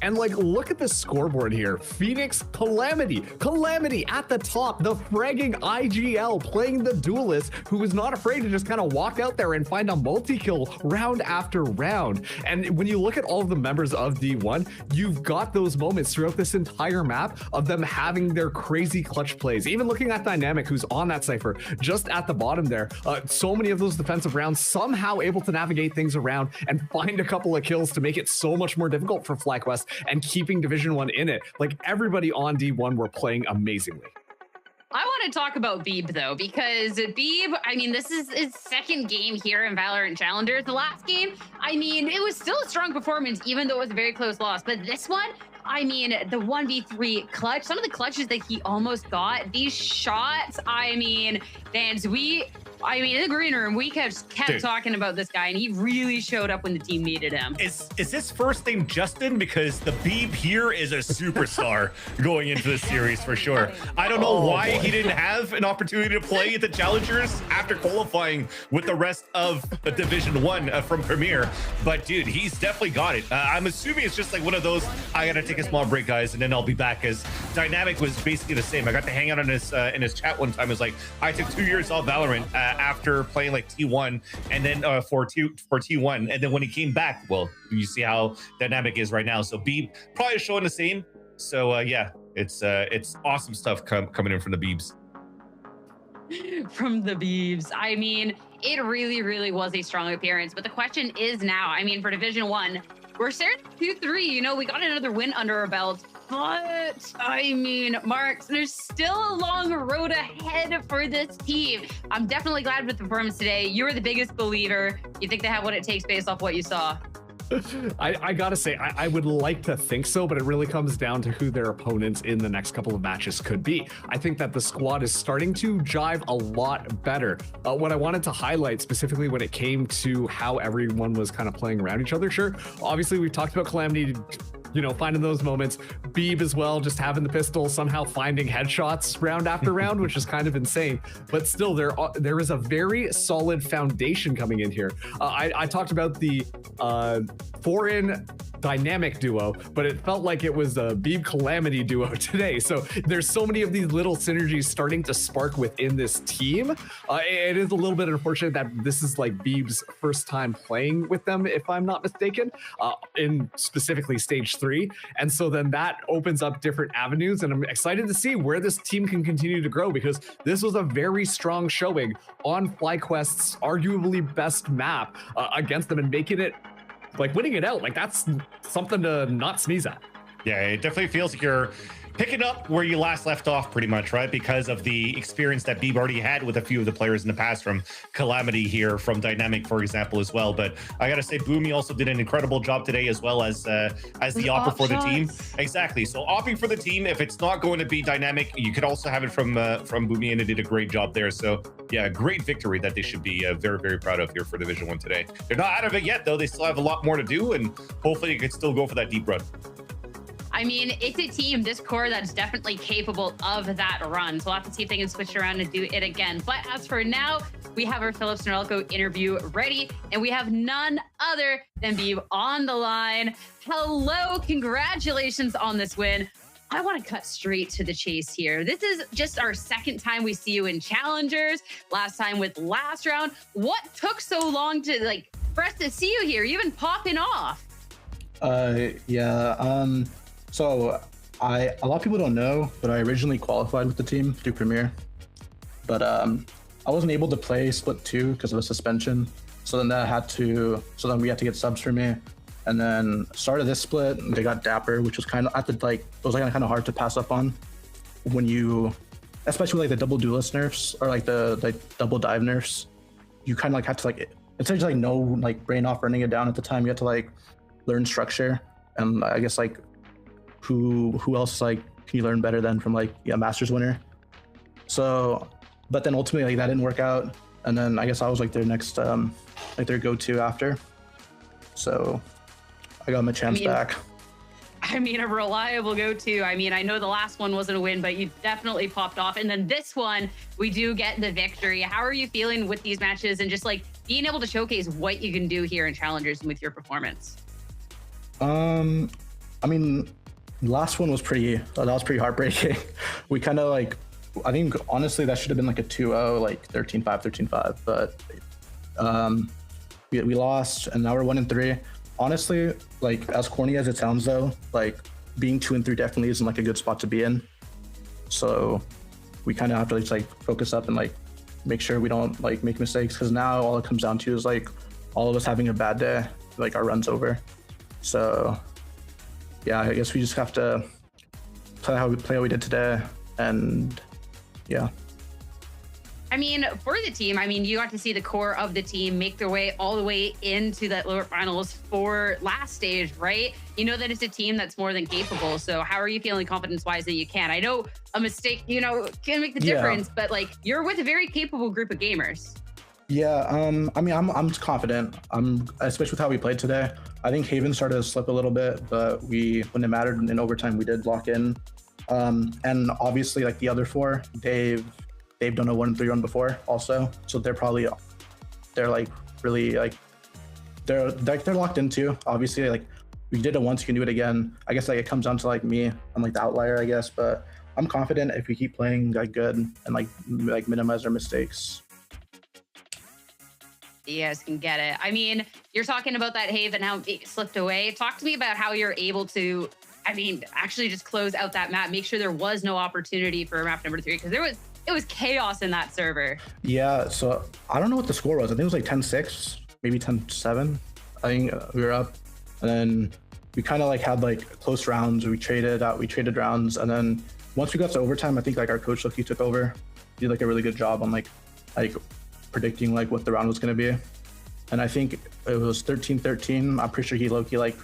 And like, look at the scoreboard here. Phoenix, Calamity at the top, the fragging IGL playing the duelist who was not afraid to just kind of walk out there and find a multi-kill round after round. And when you look at all of the members of D1, you've got those moments throughout this entire map of them having their crazy clutch plays. Even looking at Dynamic, who's on that Cypher, just at the bottom there, so many of those defensive rounds somehow able to navigate things around and find a couple of kills to make it so much more difficult for FlyQuest and keeping Division 1 in it. Like, everybody on D1 were playing amazingly. I want to talk about Beeb though, because Beeb, I mean, this is his second game here in Valorant Challengers. The last game, I mean, it was still a strong performance, even though it was a very close loss. But this one, I mean, the 1v3 clutch, some of the clutches that he almost got, these shots, I mean, Vans, in the green room, we kept talking about this guy, and he really showed up when the team needed him. Is his first name Justin? Because the Beeb here is a superstar going into the series for sure. I don't know why he didn't have an opportunity to play at the Challengers after qualifying with the rest of the Division 1 from Premier. But dude, he's definitely got it. I'm assuming it's just like one of those, I gotta take a small break, guys, and then I'll be back, as Dynamic was basically the same. I got to hang out in his chat one time. It was like, I took 2 years off Valorant after playing like T1, and then for T1, and then when he came back, well, you see how Dynamic is right now. So Beeb probably showing the same So yeah, it's awesome stuff coming in from the Beebs. From the Beebs. I mean, it really, really was a strong appearance. But the question is now, I mean, for Division 1, we're starting 2-3. You know, we got another win under our belt. But, I mean, Marks, there's still a long road ahead for this team. I'm definitely glad with the performance today. You were the biggest believer. You think they have what it takes based off what you saw? I gotta say, I would like to think so, but it really comes down to who their opponents in the next couple of matches could be. I think that the squad is starting to jive a lot better. What I wanted to highlight specifically when it came to how everyone was kind of playing around each other, sure, obviously we've talked about Calamity, you know, finding those moments. Beeb as well, just having the pistol, somehow finding headshots round after round, which is kind of insane. But still, there is a very solid foundation coming in here. I talked about the foreign dynamic duo, but it felt like it was a Beeb Calamity duo today. So there's so many of these little synergies starting to spark within this team. It is a little bit unfortunate that this is like Beeb's first time playing with them, if I'm not mistaken, in specifically stage 3. And so then that opens up different avenues, and I'm excited to see where this team can continue to grow, because this was a very strong showing on FlyQuest's arguably best map against them, and making it, like, winning it out. Like, that's something to not sneeze at. Yeah, it definitely feels like you're picking up where you last left off, pretty much, right? Because of the experience that Beeb already had with a few of the players in the past, from Calamity here, from Dynamic, for example, as well. But I gotta say, Boomy also did an incredible job today, as well as the opera for the team. Exactly. So opting for the team, if it's not going to be Dynamic, you could also have it from Boomy, and it did a great job there. So yeah, great victory that they should be very, very proud of here for Division 1 today. They're not out of it yet, though. They still have a lot more to do, and hopefully it could still go for that deep run. I mean, it's a team, this core, that's definitely capable of that run. So we'll have to see if they can switch around and do it again. But as for now, we have our Phillips Norelco interview ready, and we have none other than Beeb on the line. Hello, congratulations on this win. I want to cut straight to the chase here. This is just our second time we see you in Challengers. Last time with last round. What took so long to, for us to see you here? You've been popping off. So a lot of people don't know, but I originally qualified with the team through Premier, but I wasn't able to play Split 2 because of a suspension. So then we had to get subs for me, and then started this split. They got Dapper, which was kind of it was kind of hard to pass up on when you, especially the double duelist nerfs or the double dive nerfs. You kind of have to instead of no brain off running it down at the time, you have to learn structure, and I guess who else can you learn better than from Masters winner. So but then ultimately that didn't work out, and then I guess I was their next their go-to after, so I got my chance back. I mean, a reliable go-to. I mean, I know the last one wasn't a win, but you definitely popped off, and then this one we do get the victory. How are you feeling with these matches, and just being able to showcase what you can do here in Challengers and with your performance? I mean, last one was pretty heartbreaking. We kind of I think honestly that should have been a 2-0, 13-5, 13-5, but we lost, and now we're 1-3. Honestly, as corny as it sounds though, being 2-3 definitely isn't a good spot to be in. So we kind of have to focus up and make sure we don't make mistakes, because now all it comes down to is all of us having a bad day, our run's over. So yeah, I guess we just have to play how we did today, and yeah. I mean, for the team, you got to see the core of the team make their way all the way into that lower finals for last stage, right? You know that it's a team that's more than capable. So how are you feeling confidence-wise that you can? I know a mistake, can make the difference, but you're with a very capable group of gamers. Yeah, I'm confident. Especially with how we played today. I think Haven started to slip a little bit, but when it mattered in overtime, we did lock in. And obviously, the other four, they've done a 1-3 run before also, so they're really they're locked into. Obviously, we did it once, you can do it again. I guess it comes down to me. I'm the outlier, I guess, but I'm confident if we keep playing good and minimize our mistakes. You guys can get it. You're talking about that Haven, how it slipped away. Talk to me about how you're able to I mean, actually just close out that map, make sure there was no opportunity for map number 3, because it was chaos in that server. Yeah, so I don't know what the score was. I think it was like 10-6, maybe 10-7. I think we were up, and then we kind of like had like close rounds. We traded rounds, and then once we got to overtime, I think like our coach Loki took over. He did like a really good job on like predicting like what the round was going to be. And I think it was 13-13. I'm pretty sure he Loki like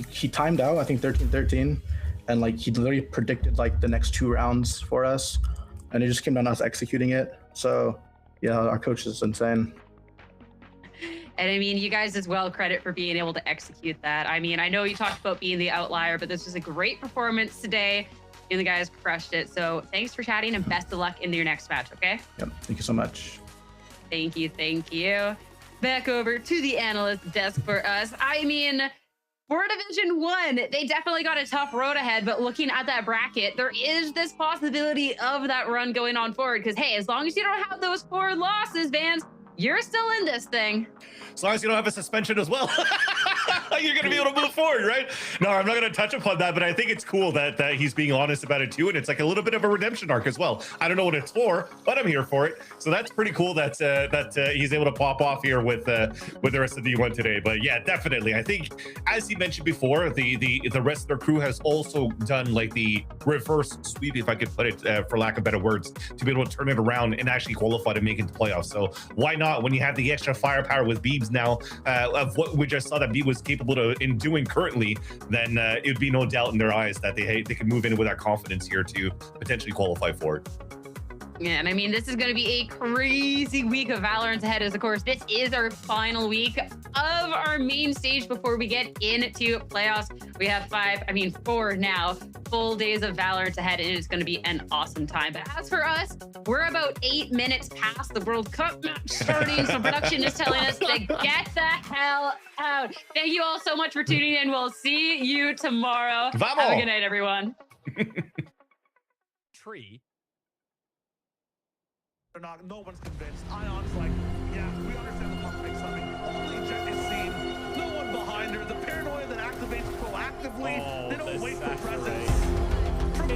he timed out, I think 13-13, and like he literally predicted like the next 2 rounds for us, and it just came down to us executing it. So yeah, our coach is insane. And I mean, you guys as well, credit for being able to execute that. I mean, I know you talked about being the outlier, but this was a great performance today. You and the guys crushed it. So thanks for chatting, and best of luck in your next match, okay? Yep, thank you so much. Thank you, thank you. Back over to the analyst desk for us. I mean, for Division 1, they definitely got a tough road ahead, but looking at that bracket, there is this possibility of that run going on forward, because hey, as long as you don't have those 4 losses, Vans, you're still in this thing. As long as you don't have a suspension as well, you're going to be able to move forward, right? No, I'm not going to touch upon that, but I think it's cool that he's being honest about it too, and it's like a little bit of a redemption arc as well. I don't know what it's for, but I'm here for it. So that's pretty cool that he's able to pop off here with the rest of the D1 today. But yeah, definitely. I think, as he mentioned before, the rest of their crew has also done like the reverse sweep, if I could put it for lack of better words, to be able to turn it around and actually qualify to make it to playoffs. So why not, when you have the extra firepower with Beebs now, of what we just saw that Beeb was capable of in doing currently, then it would be no doubt in their eyes that they can move in with that confidence here to potentially qualify for it. Yeah, and I mean, this is going to be a crazy week of Valorant ahead, as of course, this is our final week of our main stage before we get into playoffs. We have 4 now, full days of Valorant ahead, and it's going to be an awesome time. But as for us, we're about 8 minutes past the World Cup match starting, so production is telling us to get the hell out. Thank you all so much for tuning in. We'll see you tomorrow. Vamos. Have a good night, everyone. Tree. No one's convinced. Ion's like, yeah, we understand the pump makes something. Only Jet is seen. No one behind her. The paranoia that activates proactively. They don't wait for presence. From